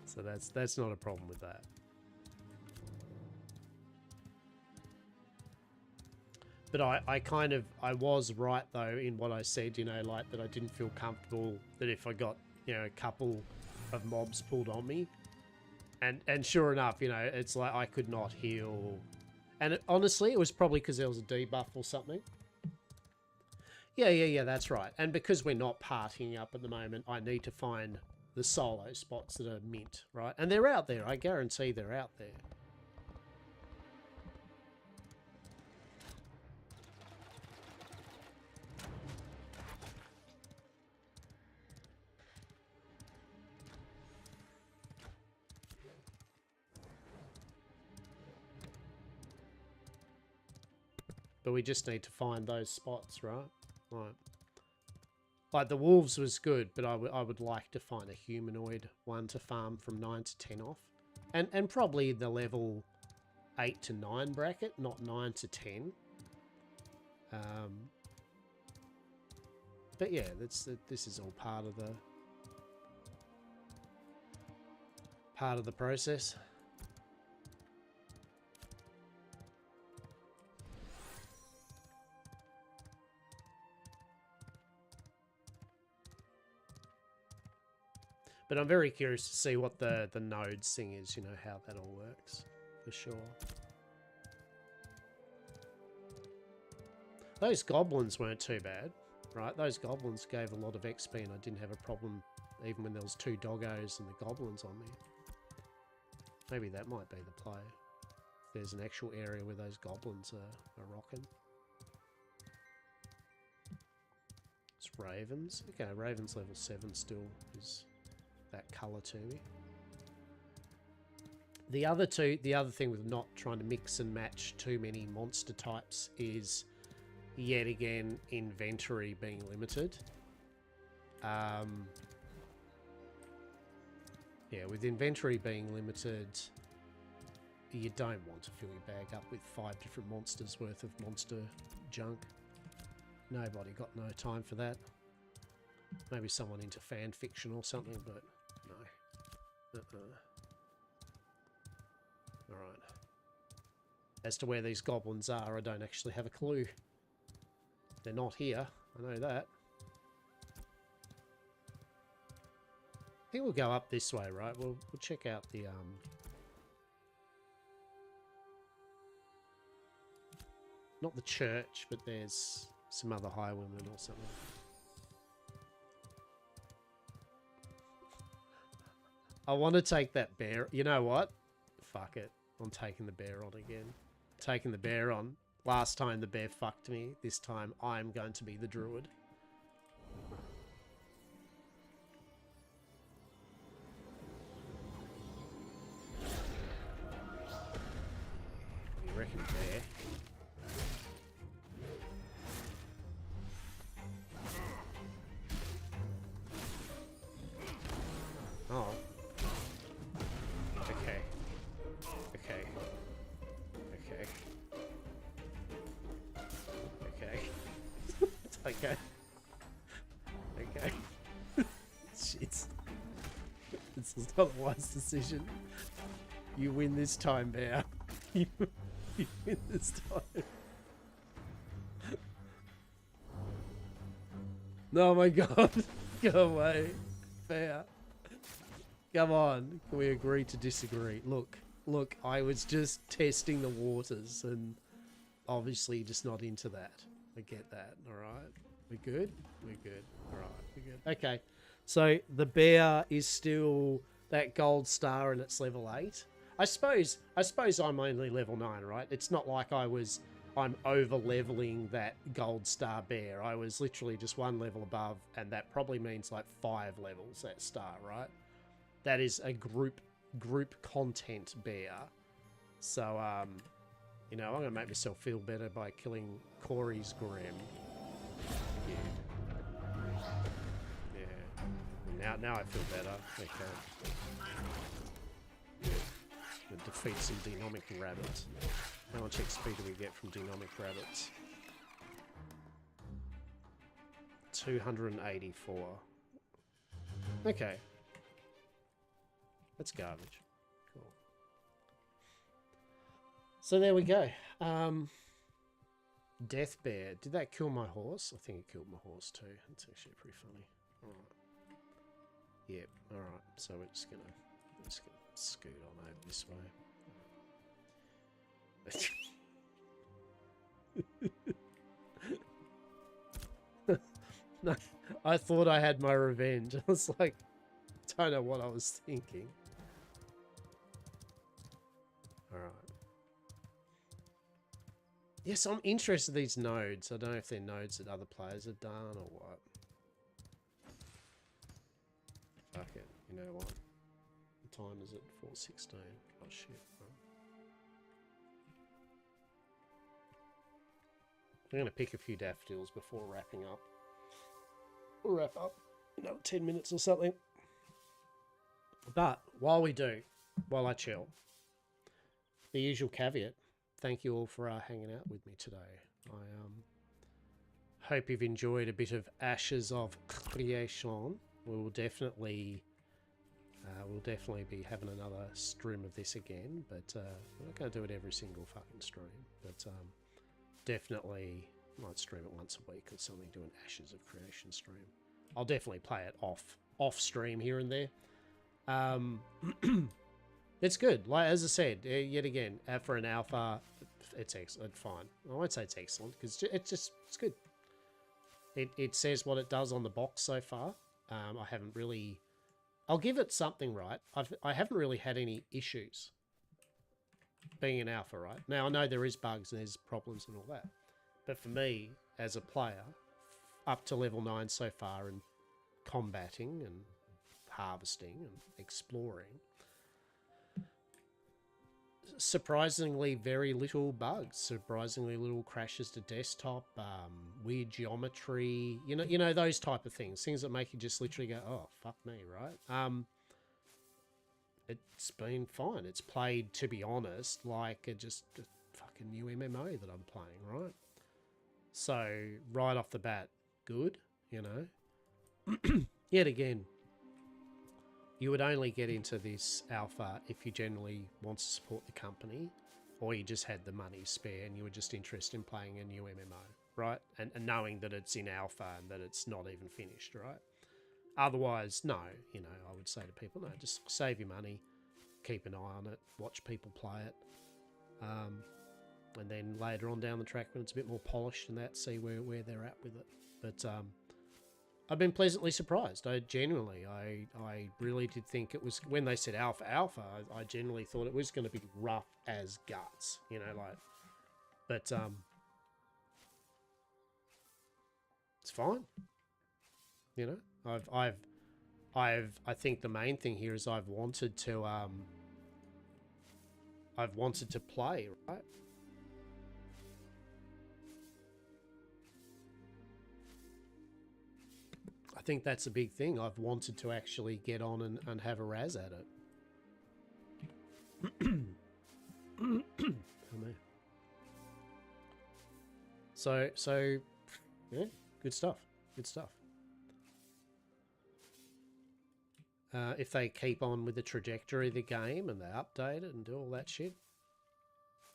So that's not a problem with that. But I was right though in what I said, you know, like that I didn't feel comfortable that if I got, you know, a couple of mobs pulled on me. And sure enough, you know, it's like I could not heal. And honestly, it was probably because there was a debuff or something. Yeah, that's right. And because we're not partying up at the moment, I need to find the solo spots that are mint, right? And they're out there. I guarantee they're out there. But we just need to find those spots, right? Right. Like the wolves was good, but I would like to find a humanoid one to farm from 9 to 10 off. And probably the level 8 to 9 bracket, not 9 to 10. But yeah, this is all part of the process. But I'm very curious to see what the nodes thing is, you know, how that all works, for sure. Those goblins weren't too bad, right? Those goblins gave a lot of XP and I didn't have a problem even when there was 2 doggos and the goblins on me. Maybe that might be the play. There's an actual area where those goblins are rocking. It's ravens. Okay, ravens level 7 still is that colour to me. The other thing with not trying to mix and match too many monster types is, yet again, inventory being limited. Yeah, with inventory being limited, you don't want to fill your bag up with 5 different monsters worth of monster junk. Nobody got no time for that. Maybe someone into fan fiction or something, but no. Alright. As to where these goblins are, I don't actually have a clue. They're not here, I know that. I think we'll go up this way, right? We'll check out the not the church, but there's some other highwaymen or something. I want to take that bear. You know what? Fuck it. I'm taking the bear on again. Taking the bear on. Last time the bear fucked me. This time I'm going to be the druid. You reckon bear? Oh. Okay. Okay. Okay. Okay. Okay. Okay. Shit. This is not a wise decision. You win this time, bear. You win this time. No, my God. Go away. Bear. Come on, can we agree to disagree? Look, I was just testing the waters and obviously just not into that. I get that, alright? We good? We're good. Alright, we're good. Okay, so the bear is still that gold star and it's level 8. I suppose I'm only level 9, right? It's not like I'm over leveling that gold star bear. I was literally just 1 level above, and that probably means like 5 levels, that star, right? That is a group content bear. So, you know, I'm going to make myself feel better by killing Corey's Grim. Yeah. Now I feel better. Okay. Good. Defeat some Denomic Rabbits. How much XP do we get from Denomic Rabbits? 284. Okay. That's garbage. Cool. So there we go. Death Bear. Did that kill my horse? I think it killed my horse too. That's actually pretty funny. Alright. Yep, alright. So we're just gonna scoot on over this way. No, I thought I had my revenge. I was like, don't know what I was thinking. Alright. Yes, I'm interested in these nodes. I don't know if they're nodes that other players have done or what. Fuck it. You know what? What time is it? 4:16. Oh shit. I'm going to pick a few daffodils before wrapping up. We'll wrap up in another 10 minutes or something. But while I chill, the usual caveat, thank you all for hanging out with me today. I hope you've enjoyed a bit of Ashes of Creation. We'll definitely be having another stream of this again, but we're not going to do it every single fucking stream. But definitely might stream it once a week or something, do an Ashes of Creation stream. I'll definitely play it off stream here and there. It's good. Like as I said, yet again, for an alpha, it's excellent. Fine. I won't say it's excellent because it's good. It says what it does on the box so far. I haven't really I'll give it something right. I haven't really had any issues being an alpha, right? Now, I know there is bugs and there's problems and all that. But for me, as a player, up to level 9 so far and combating and harvesting and exploring, surprisingly very little bugs, surprisingly little crashes to desktop, weird geometry, you know those type of things that make you just literally go, oh fuck me, right? It's been fine. It's played, to be honest, like just a fucking new MMO that I'm playing, right? So right off the bat, good, Yet again, you would only get into this alpha if you generally want to support the company, or you just had the money spare and you were just interested in playing a new MMO, right? And knowing that it's in alpha and that it's not even finished, right? Otherwise, no, I would say to people, no, just save your money, keep an eye on it, watch people play it, and then later on down the track when it's a bit more polished and that, see where they're at with it. But I've been pleasantly surprised. I really did think it was, when they said alpha, I genuinely thought it was going to be rough as guts, but it's fine. I think the main thing here is I've wanted to play, right? I think that's a big thing. I've wanted to actually get on and have a razz at it. Oh, man. So yeah, good stuff. Good stuff. If they keep on with the trajectory of the game and they update it and do all that shit,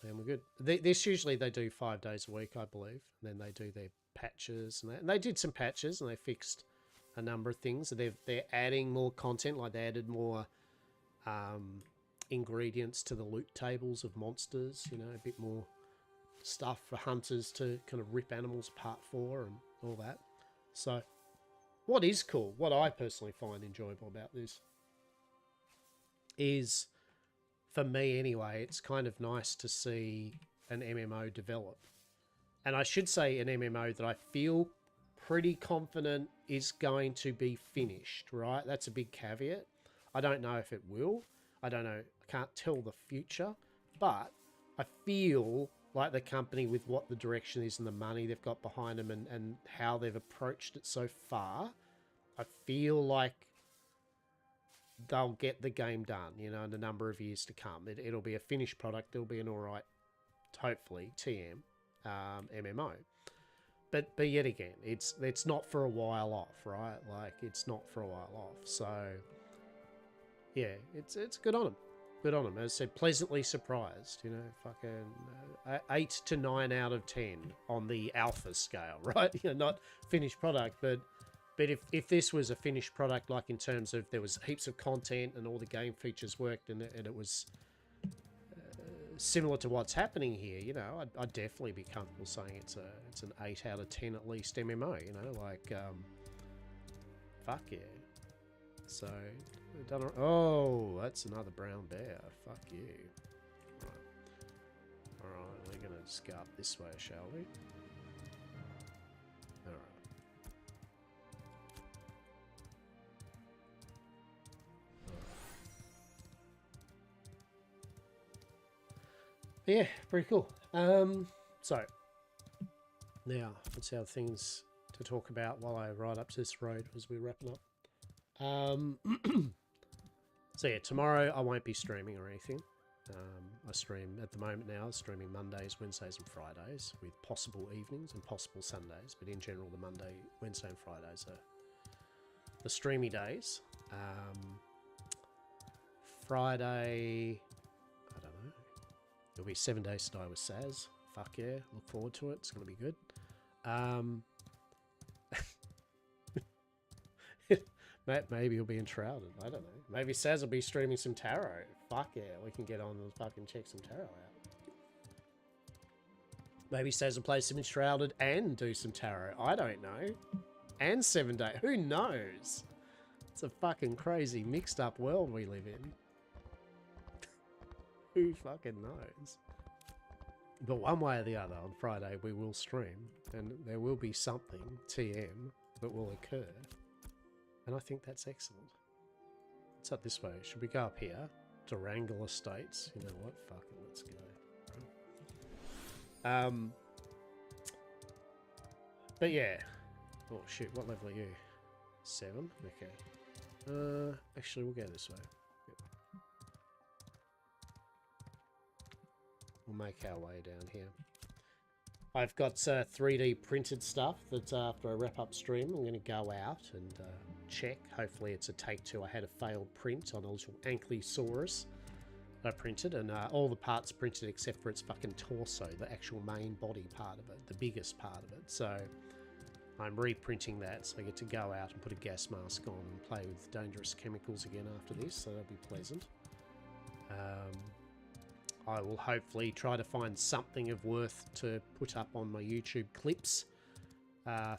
then we're good. This usually they do 5 days a week, I believe. And then they do their patches and that. And they did some patches and they fixed a number of things. They're adding more content, like they added more ingredients to the loot tables of monsters, a bit more stuff for hunters to kind of rip animals apart for and all that. So what is cool, what I personally find enjoyable about this is, for me anyway, it's kind of nice to see an MMO develop. And I should say an MMO that I feel pretty confident is going to be finished, right? That's a big caveat. I don't know if it will. I don't know. I can't tell the future. But I feel like the company, with what the direction is and the money they've got behind them and how they've approached it so far, I feel like they'll get the game done, in a number of years to come. It'll be a finished product. It'll be an all right, hopefully, TM MMO. But yet again, it's not for a while off, right? Like, it's not for a while off. So, yeah, it's good on them. Good on them. As I said, pleasantly surprised, fucking 8 to 9 out of 10 on the alpha scale, right? Not finished product, but if this was a finished product, like in terms of there was heaps of content and all the game features worked and it was similar to what's happening here, I'd definitely be comfortable saying it's an 8 out of 10 at least MMO, fuck yeah. So, oh, that's another brown bear. Fuck you. Right. Alright, we're going to just go up this way, shall we? Alright. Yeah, pretty cool. So, now, let's have things to talk about while I ride up to this road as we're wrapping up. So yeah, tomorrow I won't be streaming or anything. I stream at the moment now, streaming Mondays, Wednesdays and Fridays, with possible evenings and possible Sundays, but in general the Monday, Wednesday and Fridays are the streamy days. Friday, I don't know, it'll be 7 Days to Die with Saz. Fuck yeah, look forward to it, it's going to be good. Maybe he'll be enshrouded. I don't know. Maybe Saz will be streaming some tarot. Fuck yeah, we can get on and fucking check some tarot out. Maybe Saz will play some enshrouded and do some tarot. I don't know. And 7 Days. Who knows? It's a fucking crazy mixed up world we live in. Who fucking knows? But one way or the other, on Friday we will stream, and there will be something TM that will occur. And I think that's excellent. What's up this way? Should we go up here? Durangle Estates. You know what? Fuck it, let's go. But yeah. Oh shit, what level are you? 7? Okay. Actually we'll go this way. Yep. We'll make our way down here. I've got 3D printed stuff that after I wrap up stream, I'm going to go out and check. Hopefully it's a take 2. I had a failed print on a little Ankylosaurus I printed, and all the parts printed except for its fucking torso, the actual main body part of it, the biggest part of it. So I'm reprinting that, so I get to go out and put a gas mask on and play with dangerous chemicals again after this, so that'll be pleasant. I will hopefully try to find something of worth to put up on my YouTube clips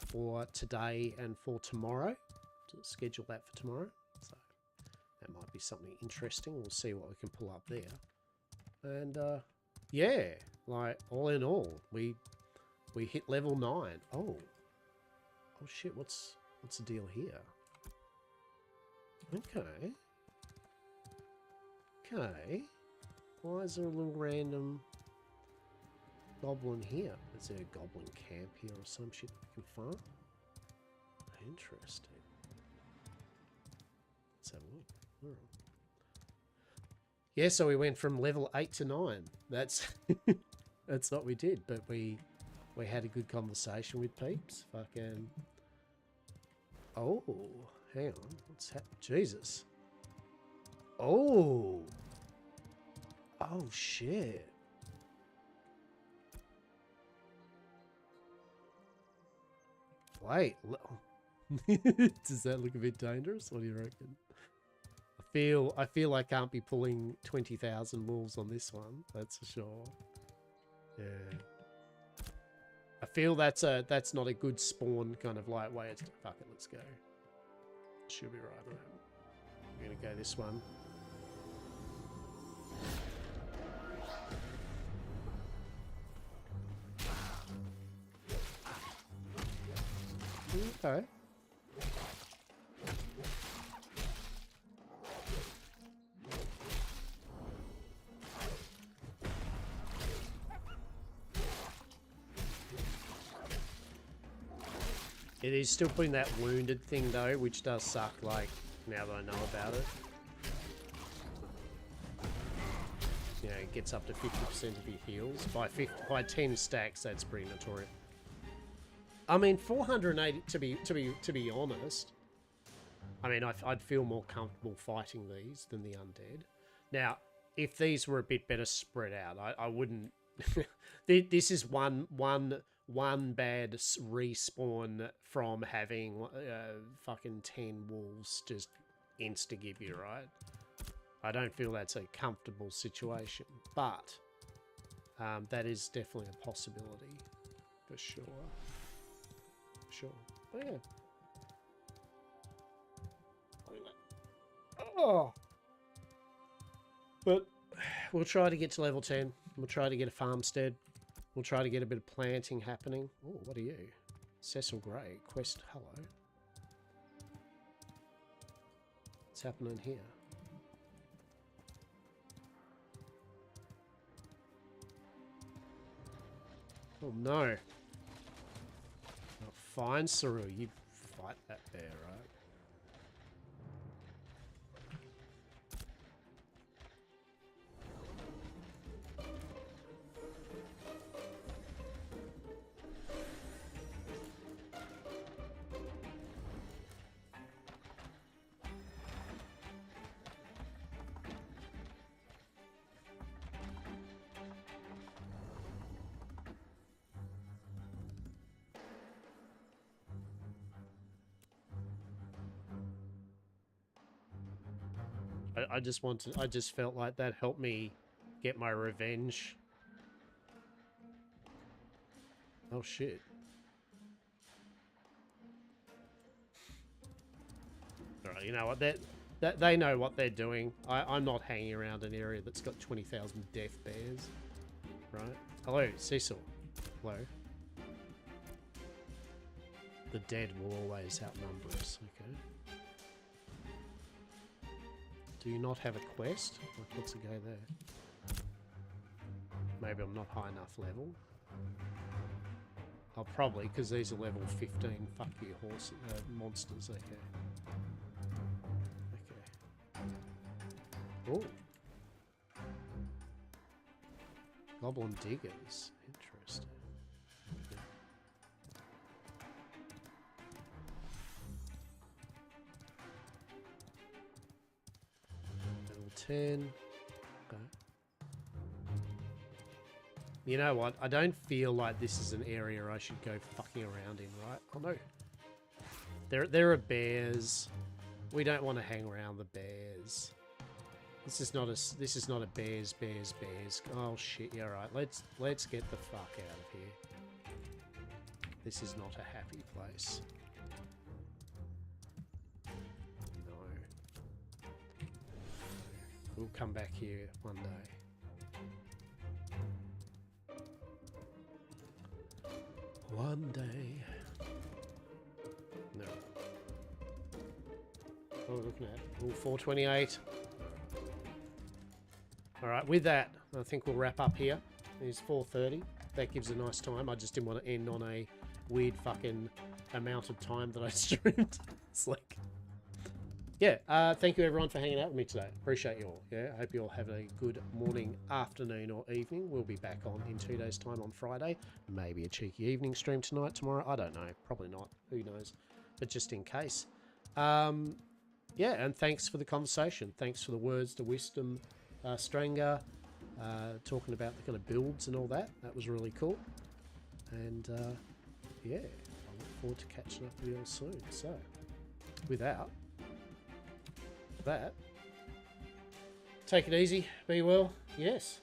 for today and for tomorrow. To schedule that for tomorrow. So that might be something interesting. We'll see what we can pull up there. And yeah, like all in all, we hit level 9. Oh shit! What's the deal here? Okay. Okay. Why is there a little random goblin here? Is there a goblin camp here or some shit that we can farm? Interesting. Let's have a look. Oh. Yeah, so we went from level 8 to 9. That's that's what we did, but we had a good conversation with peeps. Fucking. Oh, hang on. What's happening? Jesus. Oh. Oh, shit. Wait. Does that look a bit dangerous? What do you reckon? I feel I can't be pulling 20,000 wolves on this one. That's for sure. Yeah. I feel that's not a good spawn kind of lightweight. Fuck it, let's go. Should be right around. We're gonna go this one. Okay. It is still putting that wounded thing though, which does suck, like, now that I know about it. You know, it gets up to 50% of your heals. By 10 stacks, that's pretty notorious. I mean, 480, to be honest, I mean, I'd feel more comfortable fighting these than the undead. Now, if these were a bit better spread out, I wouldn't... This is one bad respawn from having fucking 10 wolves just insta-give you, right? I don't feel that's a comfortable situation, but that is definitely a possibility, for sure. Sure. But yeah. Oh. But we'll try to get to level 10. We'll try to get a farmstead. We'll try to get a bit of planting happening. Oh, what are you? Cecil Gray. Quest, hello. What's happening here? Oh no. Oh, fine, Saru. You fight that bear, right? I just felt like that helped me get my revenge. Oh shit. Alright, Oh, you know what? They know what they're doing. I'm not hanging around an area that's got 20,000 deaf bears. Right? Hello, Cecil. Hello. The dead will always outnumber us, okay? Do you not have a quest? Like, what's the go there? Maybe I'm not high enough level. Oh, probably, because these are level 15 fuck you horse monsters, okay. Okay. Oh. Goblin diggers. Interesting. Okay. Level 10. Okay. You know what? I don't feel like this is an area I should go fucking around in, right? Oh no. There are bears. We don't want to hang around the bears. This is not a bears. Oh shit, yeah right. Let's get the fuck out of here. This is not a happy place. No. We'll come back here one day. One day. No. What are we looking at? Oh, 428. Alright, with that, I think we'll wrap up here. It's 4:30. That gives a nice time. I just didn't want to end on a weird fucking amount of time that I streamed. It's like... Yeah, thank you everyone for hanging out with me today. Appreciate you all. Yeah, I hope you all have a good morning, afternoon or evening. We'll be back on in 2 days' time on Friday. Maybe a cheeky evening stream tonight, tomorrow. I don't know. Probably not. Who knows? But just in case. Yeah, and thanks for the conversation. Thanks for the words to wisdom, Stranger, talking about the kind of builds and all that. That was really cool. And yeah, I look forward to catching up with you all soon. So, without that, take it easy, be well, yes.